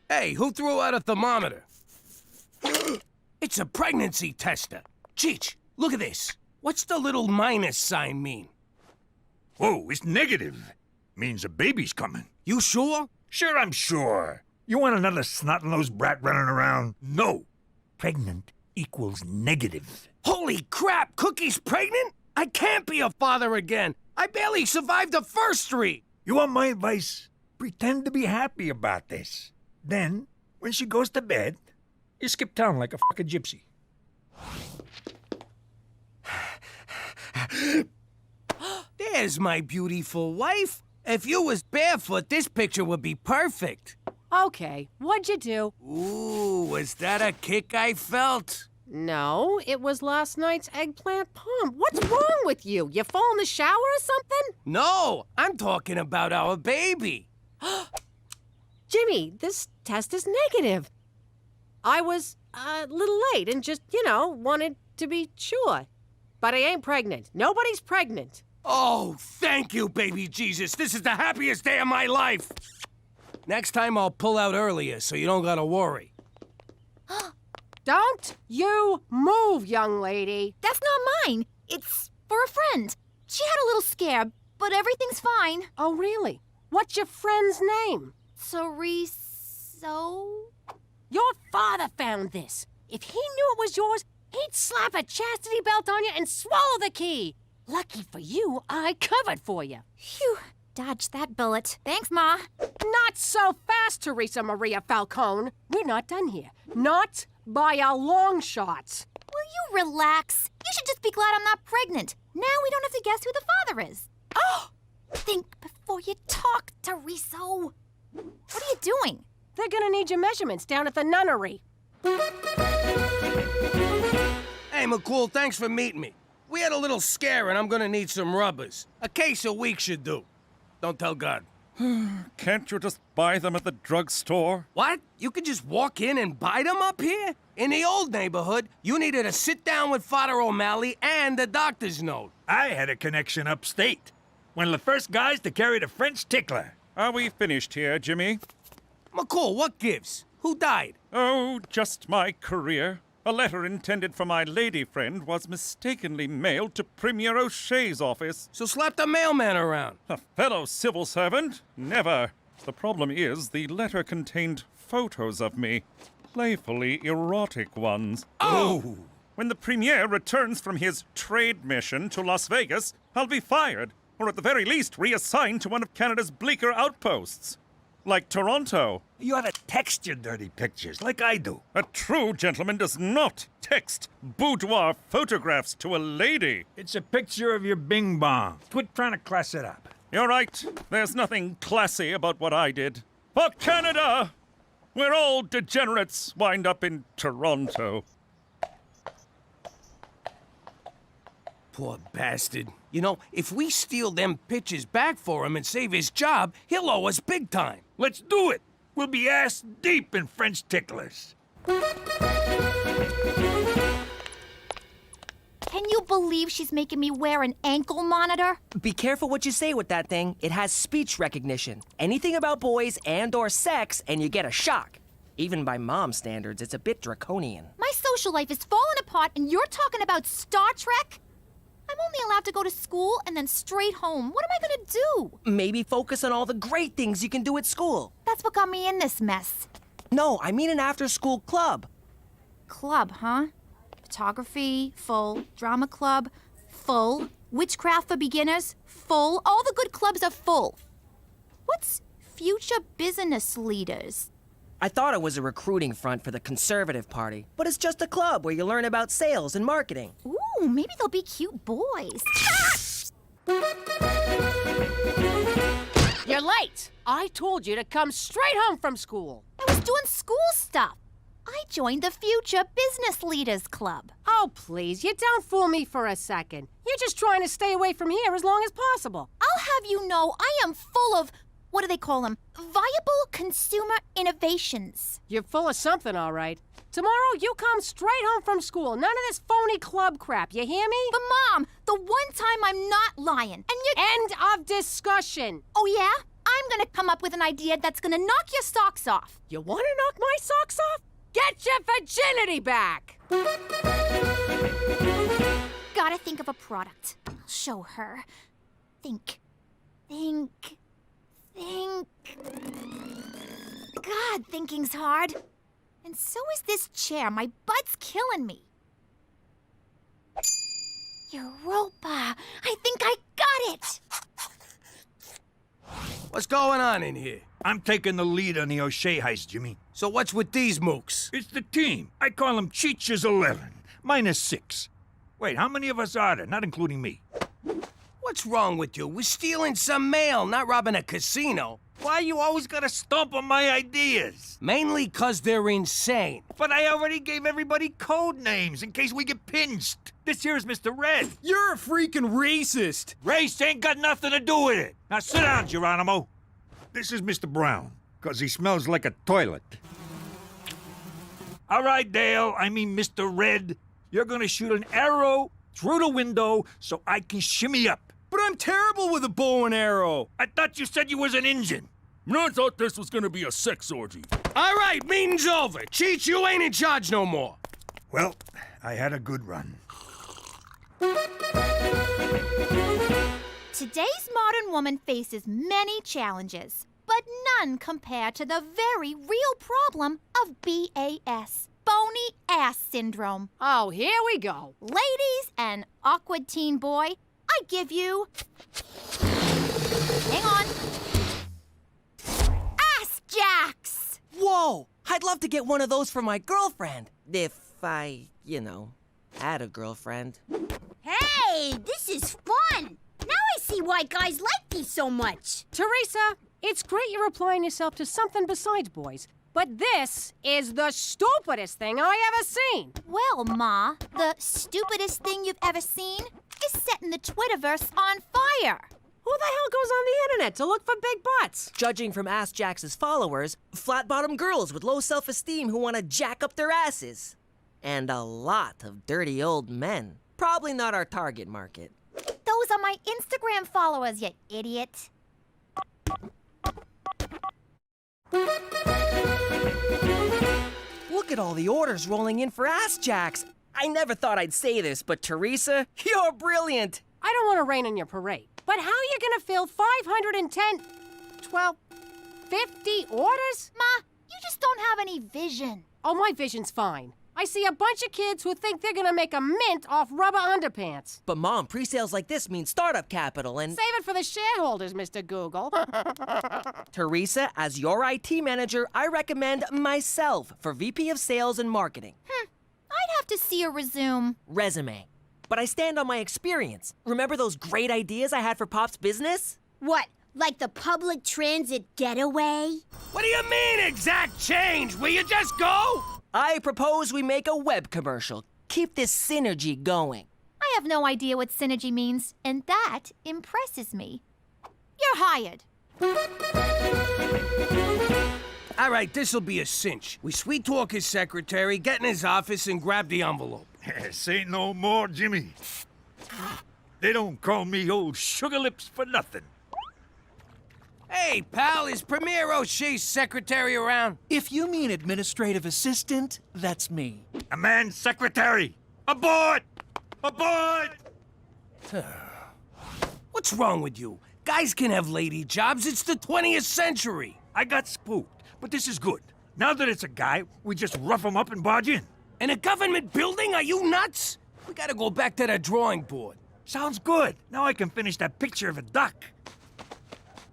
Hey, who threw out a thermometer? It's a pregnancy tester. Cheech, look at this. What's the little minus sign mean? Whoa, it's negative. Means a baby's coming. You sure? Sure, I'm sure. You want another snot-nosed brat running around? No. Pregnant equals negative. Holy crap, Cookie's pregnant? I can't be a father again. I barely survived the first 3. You want my advice? Pretend to be happy about this. Then, when she goes to bed, you skip town like a fucking gypsy. There's my beautiful wife. If you was barefoot, this picture would be perfect. Okay, what'd you do? Ooh, was that a kick I felt? No, it was last night's eggplant palm. What's wrong with you? You fall in the shower or something? No, I'm talking about our baby. Jimmy, this test is negative. I was a little late and just, wanted to be sure. But I ain't pregnant. Nobody's pregnant. Oh, thank you, baby Jesus. This is the happiest day of my life. Next time I'll pull out earlier so you don't gotta worry. Don't you move, young lady. That's not mine. It's for a friend. She had a little scare, but everything's fine. Oh, really? What's your friend's name? Teresa? Your father found this. If he knew it was yours, he'd slap a chastity belt on you and swallow the key. Lucky for you, I covered for you. Phew, dodged that bullet. Thanks, Ma. Not so fast, Teresa Maria Falcone. We're not done here. Not by a long shot. Will you relax? You should just be glad I'm not pregnant. Now we don't have to guess who the father is. Oh! Think before you talk, Teresa. What are you doing? They're gonna need your measurements down at the nunnery. Hey, McCool, thanks for meeting me. We had a little scare and I'm gonna need some rubbers. A case a week should do. Don't tell God. Can't you just buy them at the drugstore? What? You could just walk in and buy them up here? In the old neighborhood, you needed to sit down with Father O'Malley and the doctor's note. I had a connection upstate. One of the first guys to carry the French tickler. Are we finished here, Jimmy? McCool, what gives? Who died? Oh, just my career. A letter intended for my lady friend was mistakenly mailed to Premier O'Shea's office. So slap the mailman around. A fellow civil servant? Never. The problem is the letter contained photos of me. Playfully erotic ones. Oh! When the Premier returns from his trade mission to Las Vegas, I'll be fired. Or at the very least, reassigned to one of Canada's bleaker outposts. Like Toronto. You ought to text your dirty pictures, like I do. A true gentleman does not text boudoir photographs to a lady. It's a picture of your bing bong. Quit trying to class it up. You're right. There's nothing classy about what I did. For Canada! Where all degenerates wind up in Toronto. Poor bastard. You know, if we steal them pitches back for him and save his job, he'll owe us big time. Let's do it. We'll be ass deep in French ticklers. Can you believe she's making me wear an ankle monitor? Be careful what you say with that thing. It has speech recognition. Anything about boys and/or sex, and you get a shock. Even by mom standards, it's a bit draconian. My social life is falling apart, and you're talking about Star Trek? I'm only allowed to go to school and then straight home. What am I gonna do? Maybe focus on all the great things you can do at school. That's what got me in this mess. No, I mean an after-school club. Club, huh? Photography, full. Drama club, full. Witchcraft for beginners, full. All the good clubs are full. What's future business leaders? I thought it was a recruiting front for the Conservative Party, but it's just a club where you learn about sales and marketing. Ooh, maybe they'll be cute boys. You're late. I told you to come straight home from school. I was doing school stuff. I joined the Future Business Leaders Club. Oh, please, you don't fool me for a second. You're just trying to stay away from here as long as possible. I'll have you know I am full of, what do they call them? Viable consumer innovations. You're full of something, all right. Tomorrow, you come straight home from school. None of this phony club crap, you hear me? But Mom, the one time I'm not lying, and you— End of discussion. Oh yeah? I'm gonna come up with an idea that's gonna knock your socks off. You want to knock my socks off? Get your virginity back! Gotta think of a product. I'll show her. Think. God, thinking's hard. And so is this chair. My butt's killing me. Europa! I think I got it! What's going on in here? I'm taking the lead on the O'Shea heist, Jimmy. So what's with these mooks? It's the team. I call them Cheech's 11, minus 6. Wait, how many of us are there, not including me? What's wrong with you? We're stealing some mail, not robbing a casino. Why you always gotta stomp on my ideas? Mainly 'cause they're insane. But I already gave everybody code names in case we get pinched. This here's Mr. Red. You're a freaking racist. Race ain't got nothing to do with it. Now sit down, Geronimo. This is Mr. Brown, 'cause he smells like a toilet. All right, Dale, I mean Mr. Red. You're gonna shoot an arrow through the window so I can shimmy up. But I'm terrible with a bow and arrow. I thought you said you was an Injun. I thought this was gonna be a sex orgy. All right, meeting's over. Cheech, you ain't in charge no more. Well, I had a good run. Today's modern woman faces many challenges, but none compare to the very real problem of BAS, bony ass syndrome. Oh, here we go. Ladies and awkward teen boy, I give you... Hang on. Ass jacks! Whoa! I'd love to get one of those for my girlfriend. If I, had a girlfriend. Hey, this is fun! Now I see why guys like these so much. Teresa, it's great you're applying yourself to something besides boys, but this is the stupidest thing I ever seen. Well, Ma, the stupidest thing you've ever seen is setting the Twitterverse on fire. Who the hell goes on the internet to look for big butts? Judging from Ass Jax's followers, flat-bottom girls with low self-esteem who want to jack up their asses. And a lot of dirty old men. Probably not our target market. Those are my Instagram followers, you idiot. Look at all the orders rolling in for Ass Jacks. I never thought I'd say this, but Teresa, you're brilliant. I don't want to rain on your parade, but how are you gonna fill 510, 50 orders? Ma, you just don't have any vision. Oh, my vision's fine. I see a bunch of kids who think they're gonna make a mint off rubber underpants. But Mom, pre-sales like this mean startup capital and... Save it for the shareholders, Mr. Google. Teresa, as your IT manager, I recommend myself for VP of Sales and Marketing. I'd have to see a resume. But I stand on my experience. Remember those great ideas I had for Pop's business? What, like the public transit getaway? What do you mean, exact change? Will you just go? I propose we make a web commercial. Keep this synergy going. I have no idea what synergy means, and that impresses me. You're hired. All right, this'll be a cinch. We sweet talk his secretary, get in his office, and grab the envelope. Say no more, Jimmy. They don't call me old sugar lips for nothing. Hey, pal, is Premier O'Shea's secretary around? If you mean administrative assistant, that's me. A man's secretary! Aboard! Aboard! What's wrong with you? Guys can have lady jobs. It's the 20th century. I got spooked, but this is good. Now that it's a guy, we just rough him up and barge in. In a government building? Are you nuts? We gotta go back to the drawing board. Sounds good. Now I can finish that picture of a duck.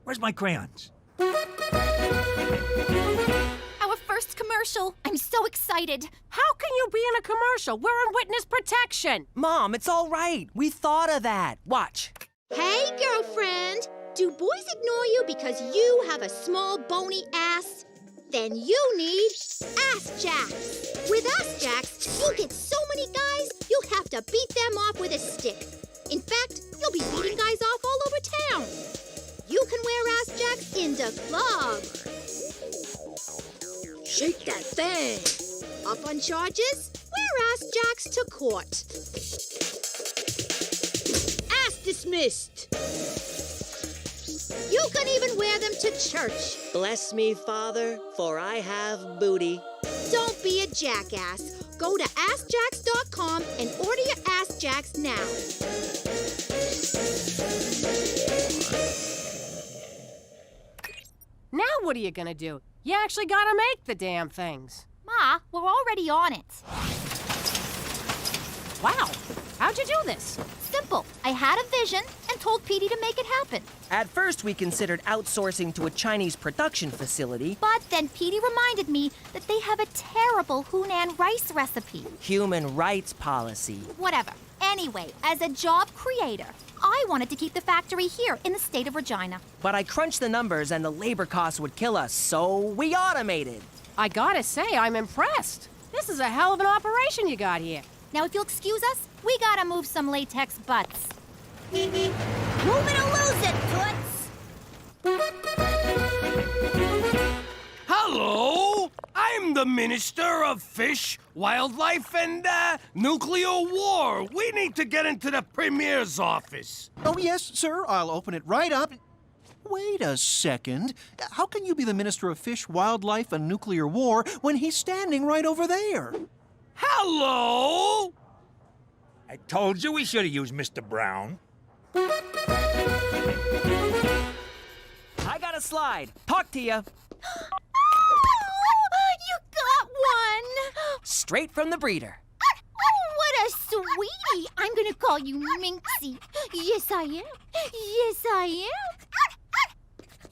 Where's my crayons? Our first commercial. I'm so excited. How can you be in a commercial? We're in witness protection. Mom, it's all right. We thought of that. Watch. Hey, girlfriend! Do boys ignore you because you have a small bony ass? Then you need Ass Jacks. With Ass Jacks, you'll get so many guys, you'll have to beat them off with a stick. In fact, you'll be beating guys off all over town. You can wear Ass Jacks in the club. Shake that thing. Up on charges? Wear Ass Jacks to court. Ass dismissed. You can even wear them to church. Bless me, Father, for I have booty. Don't be a jackass. Go to AskJacks.com and order your Ass Jacks now. Now what are you gonna do? You actually gotta make the damn things. Ma, we're already on it. Wow, how'd you do this? Simple. I had a vision and told Petey to make it happen. At first, we considered outsourcing to a Chinese production facility. But then Petey reminded me that they have a terrible Hunan rice recipe. Human rights policy. Whatever. Anyway, as a job creator, I wanted to keep the factory here in the state of Regina. But I crunched the numbers and the labor costs would kill us, so we automated. I gotta say, I'm impressed. This is a hell of an operation you got here. Now, if you'll excuse us, we gotta move some latex butts. Move it or lose it, Toots. Hello! I'm the Minister of Fish, Wildlife, and, Nuclear War. We need to get into the Premier's office. Oh, yes, sir. I'll open it right up. Wait a second. How can you be the Minister of Fish, Wildlife, and Nuclear War when he's standing right over there? Hello! I told you we should have used Mr. Brown. I got a slide. Talk to ya. You got one! Straight from the breeder. What a sweetie! I'm gonna call you Minxie. Yes, I am. Yes, I am.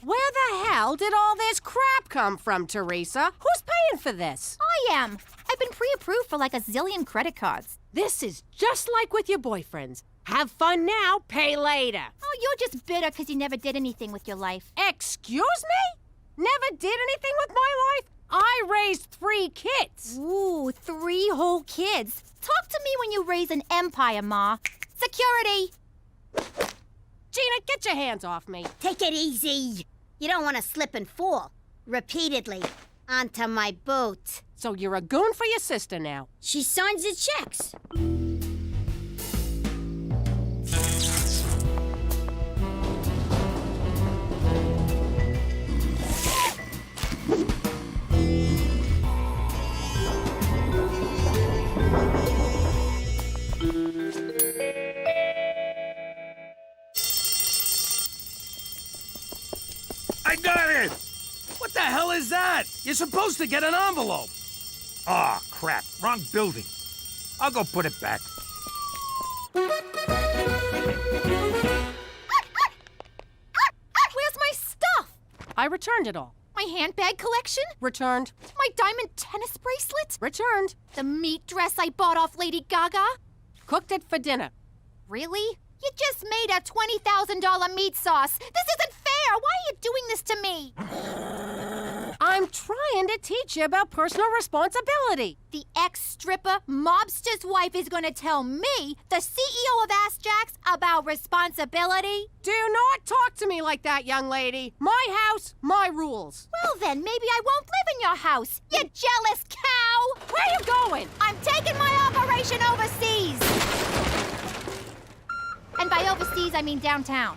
Where the hell did all this crap come from, Teresa? Who's paying for this? I am. I've been pre-approved for like a zillion credit cards. This is just like with your boyfriends. Have fun now, pay later. Oh, you're just bitter because you never did anything with your life. Excuse me? Never did anything with my life? I raised 3 kids. Ooh, 3 whole kids. Talk to me when you raise an empire, Ma. Security! Gina, get your hands off me. Take it easy. You don't want to slip and fall. Repeatedly. Onto my boat. So you're a goon for your sister now. She signs the checks. I got it! What the hell is that? You're supposed to get an envelope. Aw, crap. Wrong building. I'll go put it back. Where's my stuff? I returned it all. My handbag collection? Returned. My diamond tennis bracelet? Returned. The meat dress I bought off Lady Gaga? Cooked it for dinner. Really? You just made a $20,000 meat sauce. This isn't fair. Why are you doing this to me? I'm trying to teach you about personal responsibility. The ex-stripper mobster's wife is going to tell me, the CEO of Ass Jacks, about responsibility? Do not talk to me like that, young lady. My house, my rules. Well then, maybe I won't live in your house, you jealous cow! Where are you going? I'm taking my operation overseas! And by overseas, I mean downtown.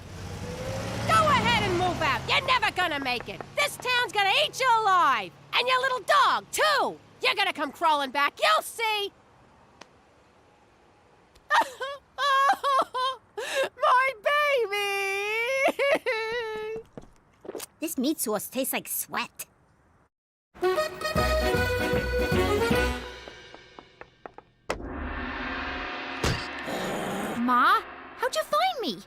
Go ahead and move out. You're never gonna make it. This town's gonna eat you alive. And your little dog, too. You're gonna come crawling back. You'll see. My baby! This meat sauce tastes like sweat. Ma, how'd you find me?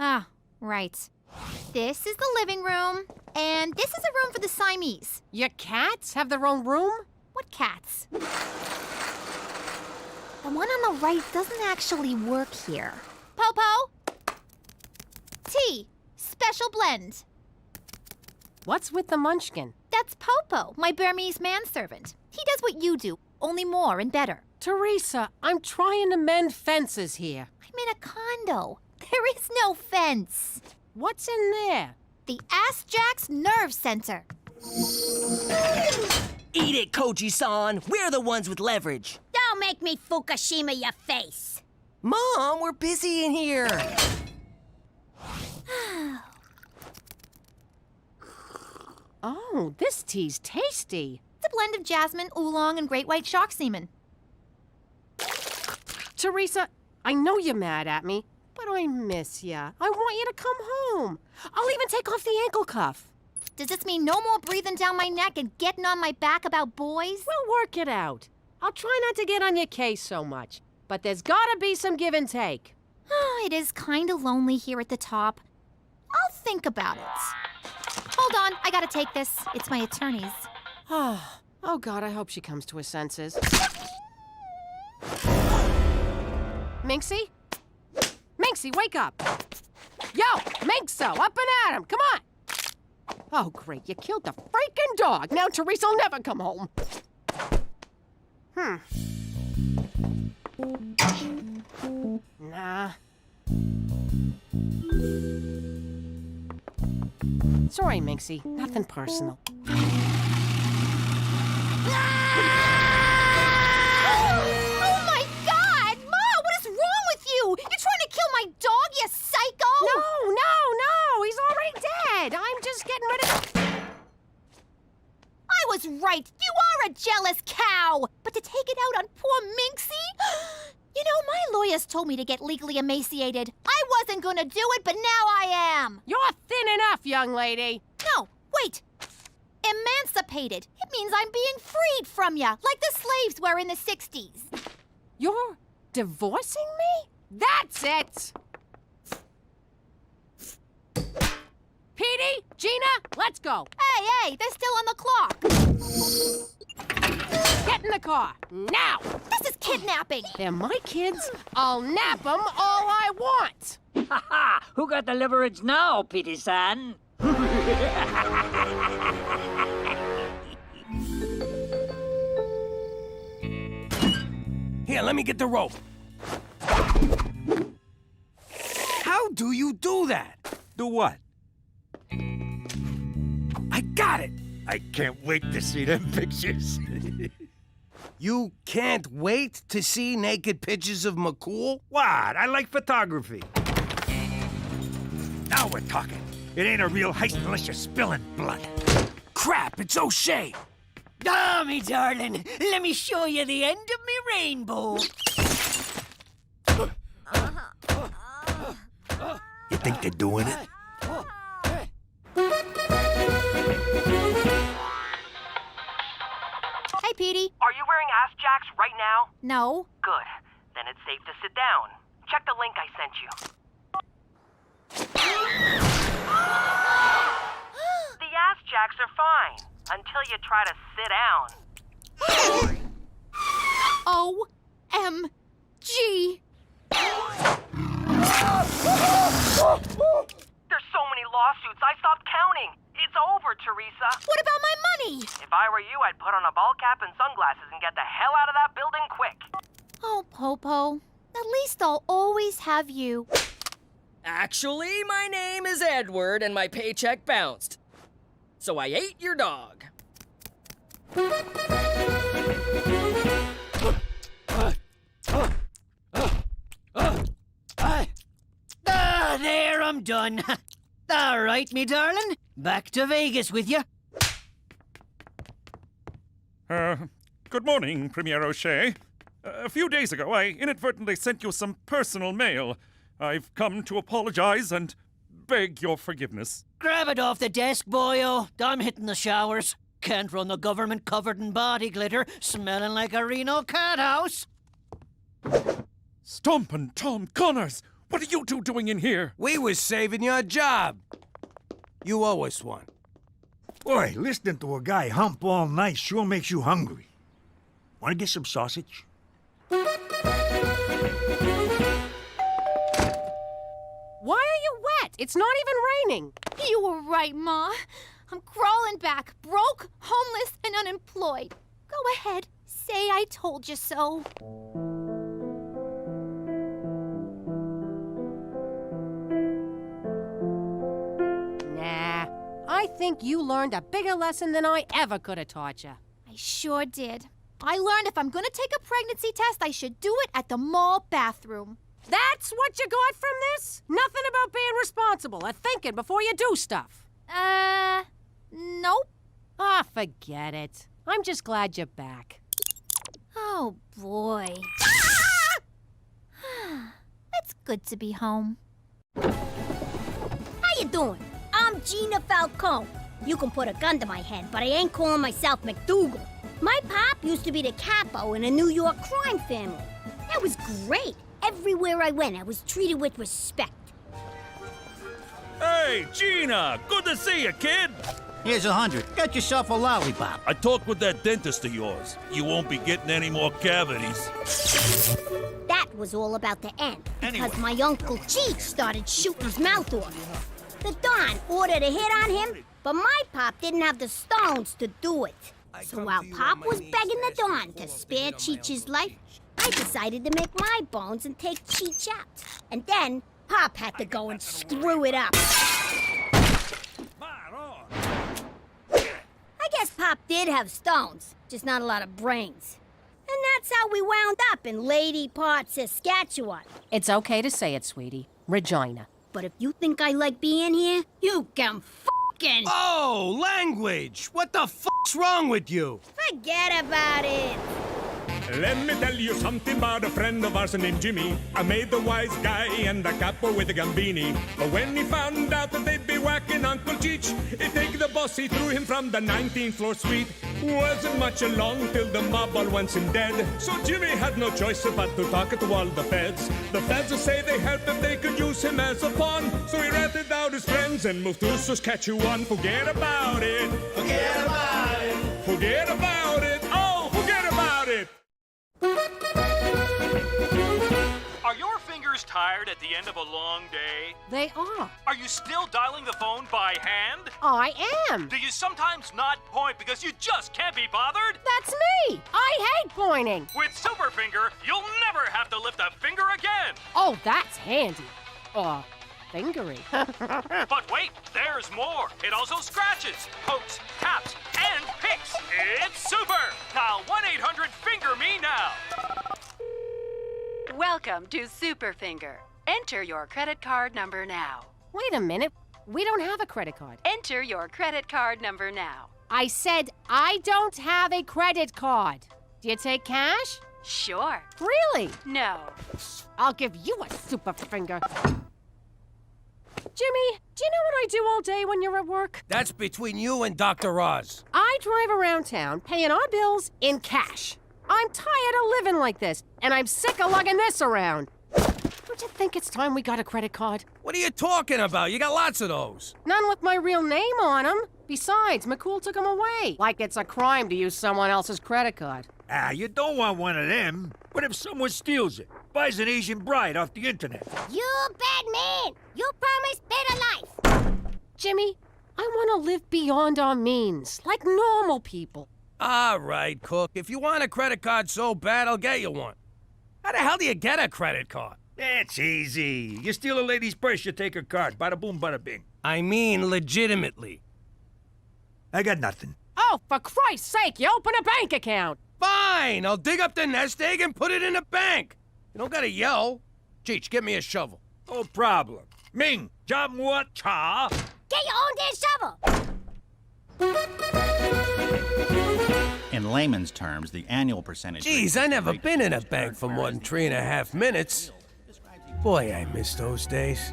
Ah, right. This is the living room, and this is a room for the Siamese. Your cats have their own room? What cats? The one on the right doesn't actually work here. Popo! Tea. Special blend. What's with the munchkin? That's Popo, my Burmese manservant. He does what you do, only more and better. Teresa, I'm trying to mend fences here. I'm in a condo. There is no fence. What's in there? The Ass Jacks nerve center. Eat it, Koji-san. We're the ones with leverage. Don't make me Fukushima your face. Mom, we're busy in here. Oh, this tea's tasty. It's a blend of jasmine, oolong, and great white shark semen. Teresa, I know you're mad at me, but I miss ya. I want you to come home. I'll even take off the ankle cuff. Does this mean no more breathing down my neck and getting on my back about boys? We'll work it out. I'll try not to get on your case so much, but there's gotta be some give and take. It is kinda lonely here at the top. I'll think about it. Hold on, I gotta take this. It's my attorney's. Oh, God, I hope she comes to her senses. Minxie? Minxie, wake up! Yo, Minxo, up and at him, come on! Oh, great, you killed the freaking dog. Now Teresa'll never come home. Nah. Sorry, Minxie, nothing personal. Oh my God! Ma, what is wrong with you? You're trying to kill my dog, you psycho! No, he's already dead. I'm just getting rid of... I was right. You are a jealous cow. But to take it out on poor Minxie? You know, my lawyers told me to get legally emaciated. I wasn't gonna do it, but now I am. You're thin enough, young lady. No, wait. Emancipated. It means I'm being freed from ya, like the slaves were in the 60s. You're divorcing me? That's it! Petey, Gina, let's go. Hey, they're still on the clock. Get in the car, now! This is kidnapping. They're my kids. I'll nap them all I want. Ha ha! Who got the leverage now, Petey-san? Here, let me get the rope. How do you do that? Do what? I got it! I can't wait to see them pictures. You can't wait to see naked pictures of McCool? What? I like photography. Now we're talking. It ain't a real heist unless you're spilling blood. Crap, it's O'Shea! Ah, me darling, let me show you the end of me rainbow. You think they're doing it? Hey, Petey. Are you wearing ass jacks right now? No. Good. Then it's safe to sit down. Check the link I sent you. The ass jacks are fine until you try to sit down. O-M-G. over, Teresa. What about my money? If I were you, I'd put on a ball cap and sunglasses and get the hell out of that building quick. Oh, Popo. At least I'll always have you. Actually, my name is Edward and my paycheck bounced. So I ate your dog. There, I'm done. All right, me darling. Back to Vegas with you. Good morning, Premier O'Shea. A few days ago, I inadvertently sent you some personal mail. I've come to apologize and beg your forgiveness. Grab it off the desk, boyo. I'm hitting the showers. Can't run the government covered in body glitter, smelling like a Reno cat house. Stump and Tom Connors! What are you two doing in here? We was saving your job. You owe us one. Boy, listening to a guy hump all night sure makes you hungry. Want to get some sausage? Why are you wet? It's not even raining. You were right, Ma. I'm crawling back, broke, homeless, and unemployed. Go ahead, say I told you so. Nah, I think you learned a bigger lesson than I ever could have taught you. I sure did. I learned if I'm gonna take a pregnancy test, I should do it at the mall bathroom. That's what you got from this? Nothing about being responsible or thinking before you do stuff. Nope. Ah, forget it. I'm just glad you're back. Oh, boy. It's good to be home. How you doing? I'm Gina Falcone. You can put a gun to my head, but I ain't calling myself McDougal. My pop used to be the capo in a New York crime family. That was great. Everywhere I went, I was treated with respect. Hey, Gina! Good to see you, kid! Here's 100. Get yourself a lollipop. I talked with that dentist of yours. You won't be getting any more cavities. That was all about to end, because my Uncle Cheech started shooting his mouth off. The Don ordered a hit on him, but my pop didn't have the stones to do it. So while Pop was begging the Don to spare Cheech's life, I decided to make my bones and take Cheech out. And then Pop had to go and screw it up. I guess Pop did have stones, just not a lot of brains. And that's how we wound up in Lady Part, Saskatchewan. It's okay to say it, sweetie. Regina. But if you think I like being here, you can fucking... Oh, language! What the fuck's wrong with you? Forget about it. Let me tell you something about a friend of ours named Jimmy. I made the wise guy and the capo with a gambini. But when he found out that they'd be whacking Uncle Cheech, he'd take the bus, he threw him from the 19th floor suite. Wasn't much along till the mob all wants him dead. So Jimmy had no choice but to talk to all the feds. The feds say they help if they could use him as a pawn. So he ratted out his friends and moved to Saskatchewan. Forget about it. Forget about it. Forget about it. Oh, forget about it. Are your fingers tired at the end of a long day? They are. Are you still dialing the phone by hand? I am. Do you sometimes not point because you just can't be bothered? That's me. I hate pointing. With Superfinger, you'll never have to lift a finger again. Oh, that's handy. Fingery. But wait, there's more. It also scratches, pokes, taps, and picks. It's super. Dial 1-800-FINGER-ME now. Welcome to Superfinger. Enter your credit card number now. Wait a minute. We don't have a credit card. Enter your credit card number now. I said I don't have a credit card. Do you take cash? Sure. Really? No. I'll give you a super finger. Jimmy, do you know what I do all day when you're at work? That's between you and Dr. Oz. I drive around town paying our bills in cash. I'm tired of living like this, and I'm sick of lugging this around. Don't you think it's time we got a credit card? What are you talking about? You got lots of those. None with my real name on them. Besides, McCool took them away. Like it's a crime to use someone else's credit card. You don't want one of them. What if someone steals it? Buys an Asian bride off the internet? You bad man! You promised better life! Jimmy, I want to live beyond our means, like normal people. All right, Cook. If you want a credit card so bad, I'll get you one. How the hell do you get a credit card? It's easy. You steal a lady's purse, you take her card. Bada boom, bada bing. I mean legitimately. I got nothing. Oh, for Christ's sake, you open a bank account. Fine, I'll dig up the nest egg and put it in the bank. You don't gotta yell. Cheech, get me a shovel. No problem. Ming, jam what cha? Get your own damn shovel! In layman's terms, the annual percentage... Geez, I never been in a bank for more than 3.5 minutes. Boy, I miss those days.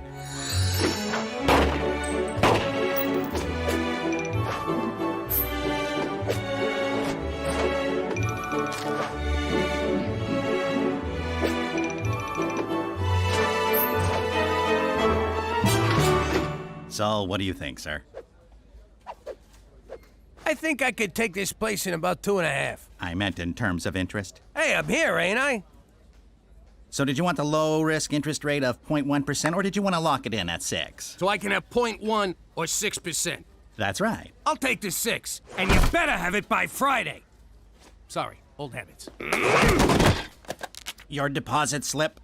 So, what do you think, sir? I think I could take this place in about 2.5. I meant in terms of interest. Hey, I'm here, ain't I? So did you want the low-risk interest rate of 0.1%, or did you want to lock it in at 6? So I can have 0.1 or 6%. That's right. I'll take the 6, and you better have it by Friday. Sorry, old habits. Your deposit slip?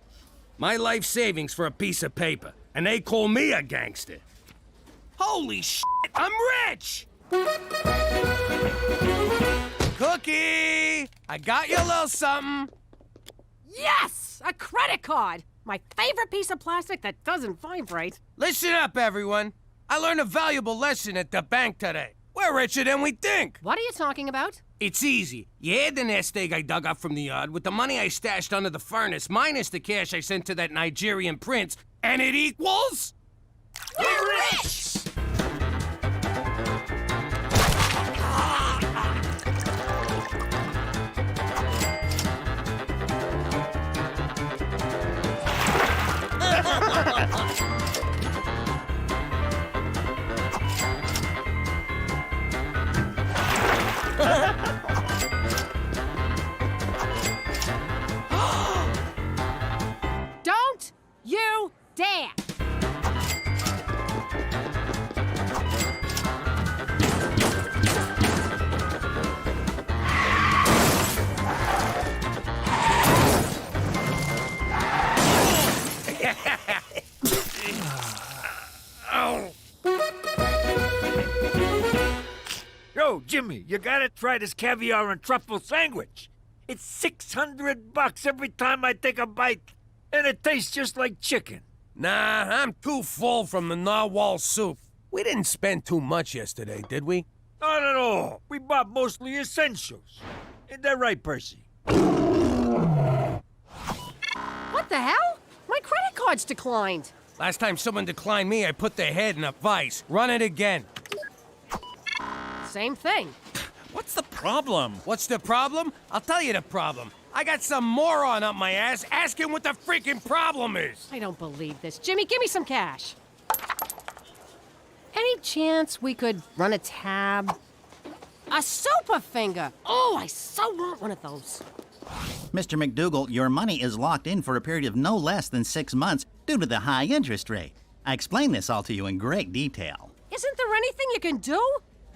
My life savings for a piece of paper, and they call me a gangster. Holy shit, I'm rich! Cookie! I got you a little something. Yes! A credit card! My favorite piece of plastic that doesn't vibrate. Listen up, everyone. I learned a valuable lesson at the bank today. We're richer than we think. What are you talking about? It's easy. You add the nest egg I dug up from the yard with the money I stashed under the furnace minus the cash I sent to that Nigerian prince, and it equals... We're rich! Don't you dare! Yo, Jimmy, you gotta try this caviar and truffle sandwich. It's $600 every time I take a bite, and it tastes just like chicken. Nah, I'm too full from the narwhal soup. We didn't spend too much yesterday, did we? Not at all. We bought mostly essentials. Ain't that right, Percy? What the hell? My credit card's declined. Last time someone declined me, I put their head in a vice. Run it again. Same thing. What's the problem? What's the problem? I'll tell you the problem. I got some moron up my ass asking what the freaking problem is. I don't believe this. Jimmy, give me some cash. Any chance we could run a tab? A super finger! Oh, I so want one of those. Mr. McDougal, your money is locked in for a period of no less than 6 months due to the high interest rate. I explained this all to you in great detail. Isn't there anything you can do?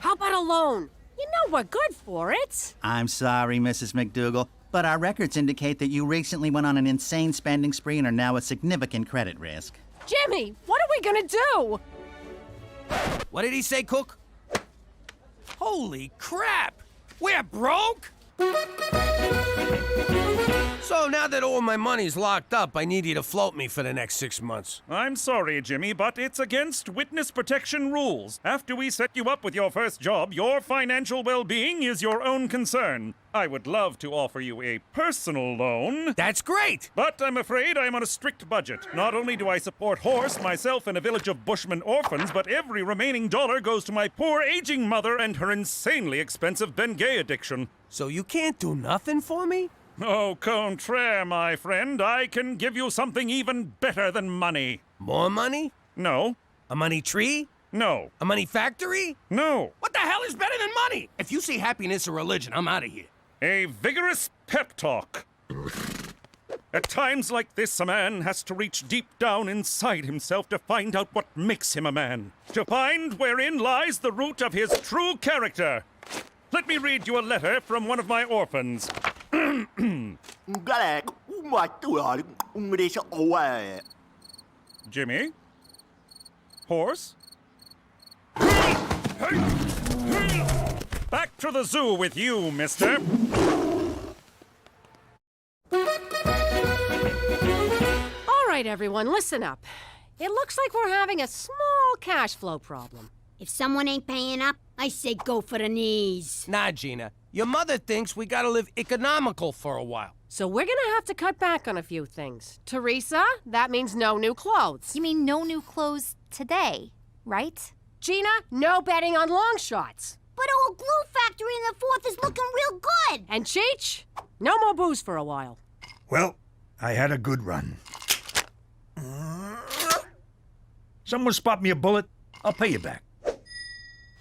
How about a loan? You know we're good for it. I'm sorry, Mrs. McDougal, but our records indicate that you recently went on an insane spending spree and are now a significant credit risk. Jimmy, what are we gonna do? What did he say, Cook? Holy crap! We're broke? So now that all my money's locked up, I need you to float me for the next 6 months. I'm sorry, Jimmy, but it's against witness protection rules. After we set you up with your first job, your financial well-being is your own concern. I would love to offer you a personal loan. That's great! But I'm afraid I'm on a strict budget. Not only do I support Horse, myself, and a village of Bushmen orphans, but every remaining dollar goes to my poor aging mother and her insanely expensive Bengay addiction. So you can't do nothing for me? Au contraire, my friend. I can give you something even better than money. More money? No. A money tree? No. A money factory? No. What the hell is better than money? If you say happiness or religion, I'm out of here. A vigorous pep talk. At times like this, a man has to reach deep down inside himself to find out what makes him a man. To find wherein lies the root of his true character. Let me read you a letter from one of my orphans. Jimmy? Horse? Back to the zoo with you, mister. All right, everyone, listen up. It looks like we're having a small cash flow problem. If someone ain't paying up, I say go for the knees. Nah, Gina. Your mother thinks we gotta live economical for a while. So we're gonna have to cut back on a few things. Teresa, that means no new clothes. You mean no new clothes today, right? Gina, no betting on long shots. But old glue factory in the 4th is looking real good. And Cheech, no more booze for a while. Well, I had a good run. Someone spot me a bullet, I'll pay you back.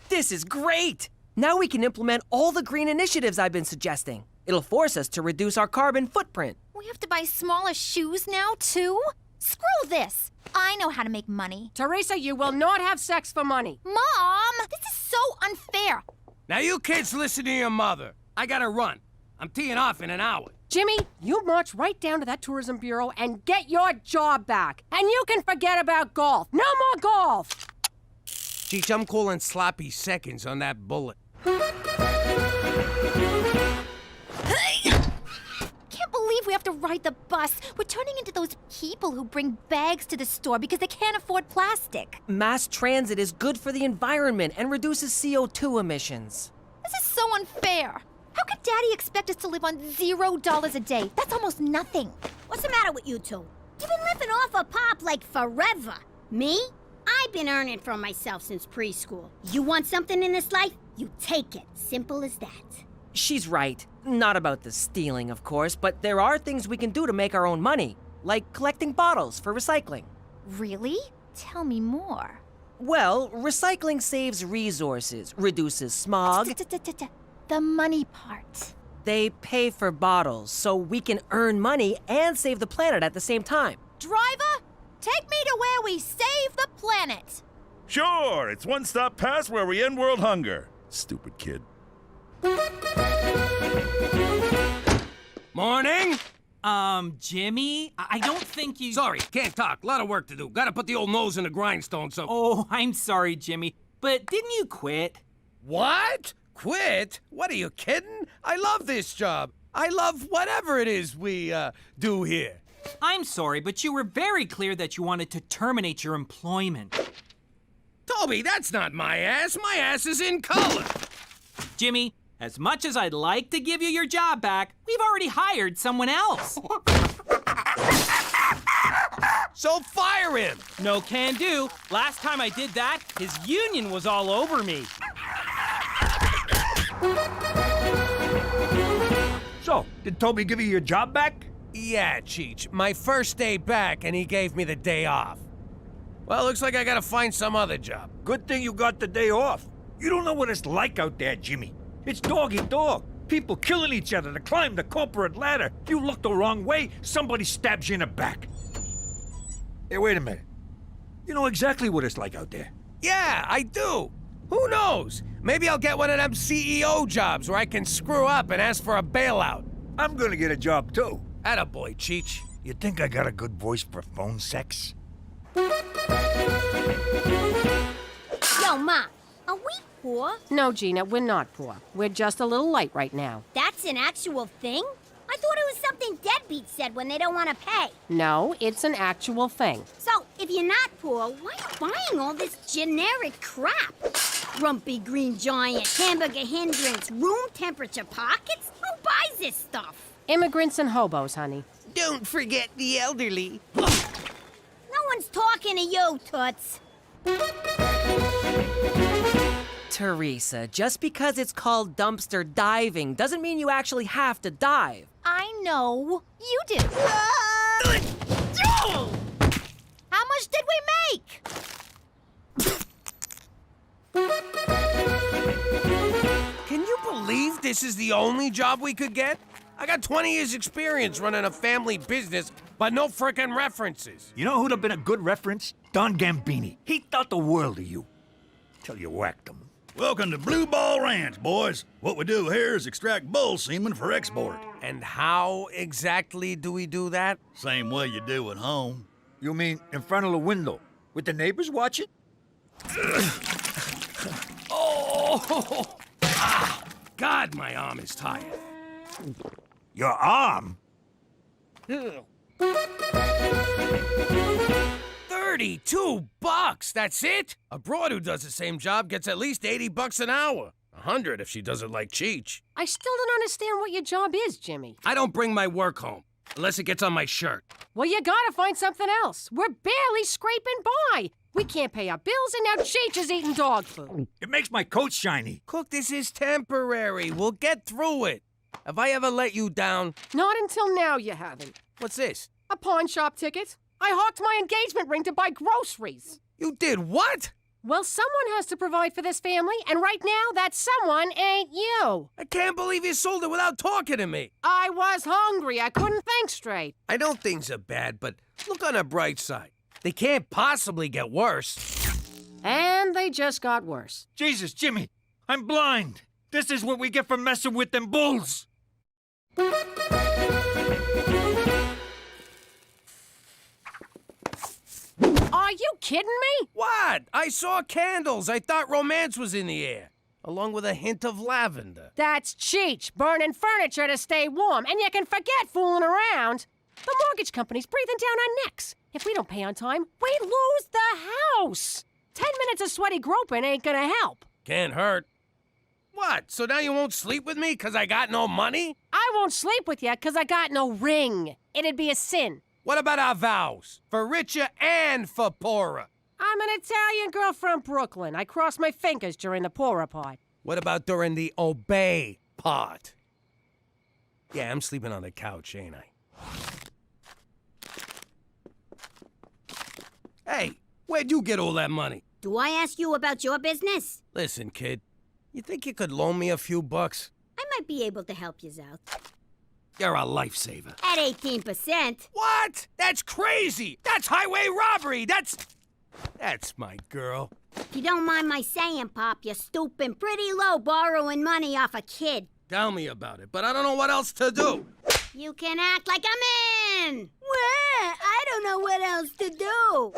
This is great! Now we can implement all the green initiatives I've been suggesting. It'll force us to reduce our carbon footprint. We have to buy smaller shoes now, too? Screw this! I know how to make money. Teresa, you will not have sex for money. Mom! This is so unfair! Now you kids listen to your mother. I gotta run. I'm teeing off in an hour. Jimmy, you march right down to that tourism bureau and get your job back. And you can forget about golf. No more golf! Cheech, I'm calling sloppy seconds on that bullet. Can't believe we have to ride the bus. We're turning into those people who bring bags to the store because they can't afford plastic. Mass transit is good for the environment and reduces CO2 emissions. This is so unfair. How could Daddy expect us to live on $0 a day? That's almost nothing. What's the matter with you two? You've been living off a pop like forever. Me? I've been earning for myself since preschool. You want something in this life? You take it. Simple as that. She's right. Not about the stealing, of course, but there are things we can do to make our own money, like collecting bottles for recycling. Really? Tell me more. Well, recycling saves resources, reduces smog. The money part. They pay for bottles, so we can earn money and save the planet at the same time. Driver, take me to where we save the planet. Sure, it's one stop past where we end world hunger. Stupid kid. Morning? Jimmy, I don't think you... Sorry, can't talk. Lot of work to do. Gotta put the old nose in the grindstone, so... Oh, I'm sorry, Jimmy, but didn't you quit? What? Quit? What, are you kidding? I love this job. I love whatever it is we, do here. I'm sorry, but you were very clear that you wanted to terminate your employment. Toby, that's not my ass. My ass is in color. Jimmy, as much as I'd like to give you your job back, we've already hired someone else. So fire him! No can do. Last time I did that, his union was all over me. So, did Toby give you your job back? Yeah, Cheech. My first day back, and he gave me the day off. Well, looks like I gotta find some other job. Good thing you got the day off. You don't know what it's like out there, Jimmy. It's dog-eat-dog. People killing each other to climb the corporate ladder. You look the wrong way, somebody stabs you in the back. Hey, wait a minute. You know exactly what it's like out there. Yeah, I do. Who knows? Maybe I'll get one of them CEO jobs where I can screw up and ask for a bailout. I'm gonna get a job, too. Attaboy, Cheech. You think I got a good voice for phone sex? Yo, Ma, are we poor? No, Gina, we're not poor. We're just a little light right now. That's an actual thing? I thought it was something deadbeats said when they don't want to pay. No, it's an actual thing. So, if you're not poor, why are you buying all this generic crap? Grumpy green giant, hamburger hindrance, room temperature pockets? Who buys this stuff? Immigrants and hobos, honey. Don't forget the elderly. No one's talking to you, Toots. Teresa, just because it's called dumpster diving doesn't mean you actually have to dive. I know. You do. How much did we make? Can you believe this is the only job we could get? I got 20 years experience running a family business, but no frickin' references. You know who'd have been a good reference? Don Gambini. He thought the world of you. Till you whacked him. Welcome to Blue Ball Ranch, boys. What we do here is extract bull semen for export. And how exactly do we do that? Same way you do at home. You mean in front of the window, with the neighbors watching? Oh! Ah, God, my arm is tired. Your arm? 32 bucks, that's it? A broad who does the same job gets at least 80 bucks an hour. 100 if she does it like Cheech. I still don't understand what your job is, Jimmy. I don't bring my work home, unless it gets on my shirt. Well, you gotta find something else. We're barely scraping by. We can't pay our bills, and now Cheech is eating dog food. It makes my coat shiny. Cook, this is temporary. We'll get through it. Have I ever let you down? Not until now, you haven't. What's this? A pawn shop ticket. I hawked my engagement ring to buy groceries. You did what? Well, someone has to provide for this family, and right now, that someone ain't you. I can't believe you sold it without talking to me. I was hungry. I couldn't think straight. I know things are bad, but look on the bright side. They can't possibly get worse. And they just got worse. Jesus, Jimmy, I'm blind. This is what we get for messing with them bulls. Are you kidding me? What? I saw candles. I thought romance was in the air, along with a hint of lavender. That's Cheech, burning furniture to stay warm, and you can forget fooling around. The mortgage company's breathing down our necks. If we don't pay on time, we lose the house. 10 minutes of sweaty groping ain't gonna help. Can't hurt. What? So now you won't sleep with me because I got no money? I won't sleep with you because I got no ring. It'd be a sin. What about our vows? For richer and for poorer. I'm an Italian girl from Brooklyn. I cross my fingers during the poorer part. What about during the obey part? Yeah, I'm sleeping on the couch, ain't I? Hey, where'd you get all that money? Do I ask you about your business? Listen, kid, you think you could loan me a few bucks? I might be able to help you out. You're a lifesaver. At 18%. What? That's crazy! That's highway robbery! That's my girl. If you don't mind my saying, Pop, you're stooping pretty low borrowing money off a kid. Tell me about it, but I don't know what else to do. You can act like I'm in. What? I don't know what else to do.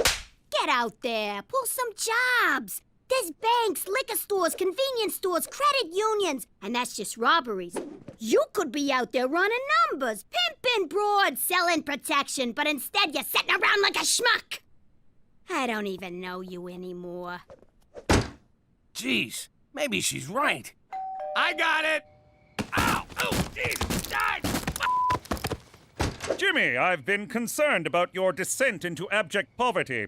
Get out there. Pull some jobs. There's banks, liquor stores, convenience stores, credit unions, and that's just robberies. You could be out there running numbers, pimping broad, selling protection, but instead you're sitting around like a schmuck. I don't even know you anymore. Jeez, maybe she's right. I got it! Ow! Oh, Jesus! Die! Jimmy, I've been concerned about your descent into abject poverty.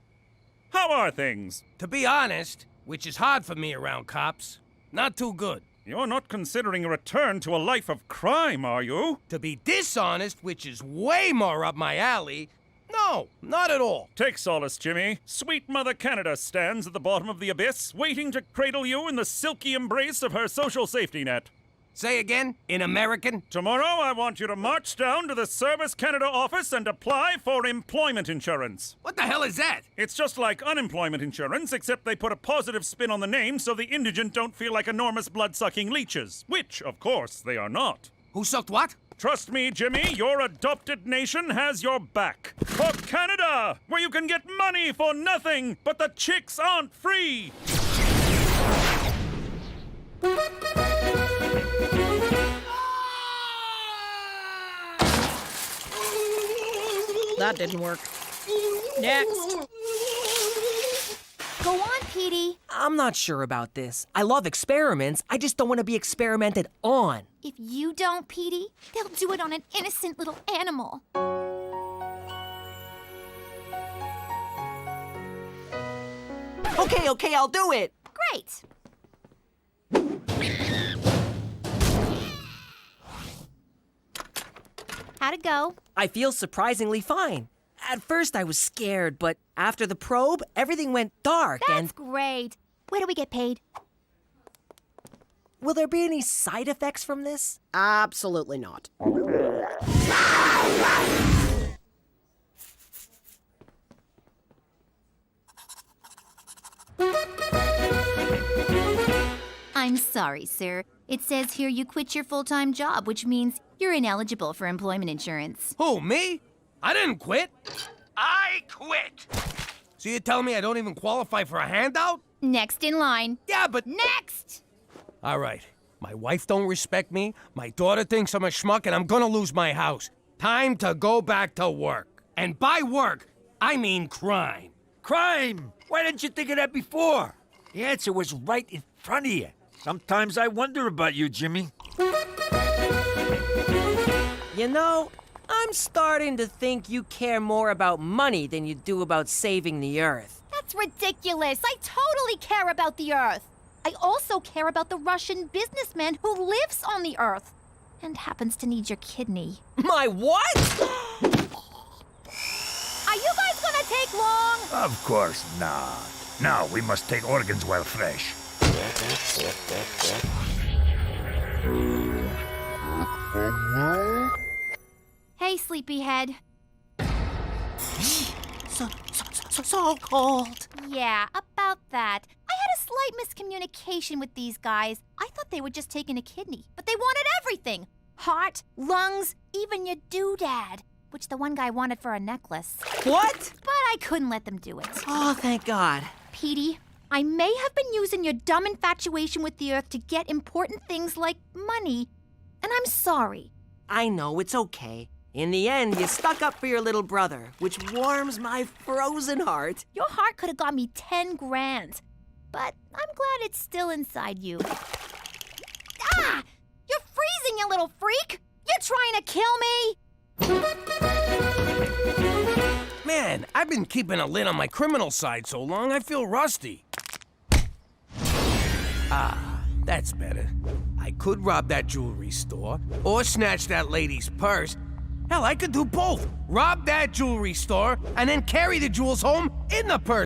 How are things? To be honest, which is hard for me around cops, not too good. You're not considering a return to a life of crime, are you? To be dishonest, which is way more up my alley, no, not at all. Take solace, Jimmy. Sweet Mother Canada stands at the bottom of the abyss, waiting to cradle you in the silky embrace of her social safety net. Say again, in American? Tomorrow, I want you to march down to the Service Canada office and apply for employment insurance. What the hell is that? It's just like unemployment insurance, except they put a positive spin on the name so the indigent don't feel like enormous blood-sucking leeches. Which, of course, they are not. Who sucked what? Trust me, Jimmy, your adopted nation has your back. For Canada, where you can get money for nothing, but the chicks aren't free. That didn't work. Next. Go on, Petey. I'm not sure about this. I love experiments. I just don't want to be experimented on. If you don't, Petey, they'll do it on an innocent little animal. Okay, I'll do it. Great. How'd it go? I feel surprisingly fine. At first I was scared, but after the probe, everything went dark. That's great. Where do we get paid? Will there be any side effects from this? Absolutely not. I'm sorry, sir. It says here you quit your full-time job, which means you're ineligible for employment insurance. Who, me? I didn't quit. I quit! So you're telling me I don't even qualify for a handout? Next in line. Yeah, but... Next! All right. My wife don't respect me, my daughter thinks I'm a schmuck, and I'm gonna lose my house. Time to go back to work. And by work, I mean crime. Crime! Why didn't you think of that before? The answer was right in front of you. Sometimes I wonder about you, Jimmy. You know, I'm starting to think you care more about money than you do about saving the Earth. That's ridiculous. I totally care about the Earth. I also care about the Russian businessman who lives on the Earth and happens to need your kidney. My what? Are you guys gonna take long? Of course not. Now we must take organs while fresh. Hey, sleepyhead. So cold. Yeah, about that. I had a slight miscommunication with these guys. I thought they were just taking a kidney, but they wanted everything. Heart, lungs, even your doodad, which the one guy wanted for a necklace. What? But I couldn't let them do it. Oh, thank God. Petey, I may have been using your dumb infatuation with the Earth to get important things like money, and I'm sorry. I know, it's okay. In the end, you stuck up for your little brother, which warms my frozen heart. Your heart could have got me 10 grand, but I'm glad it's still inside you. Ah! You're freezing, you little freak! You're trying to kill me? Man, I've been keeping a lid on my criminal side so long, I feel rusty. Ah, that's better. I could rob that jewelry store, or snatch that lady's purse. Hell, I could do both. Rob that jewelry store, and then carry the jewels home in the purse.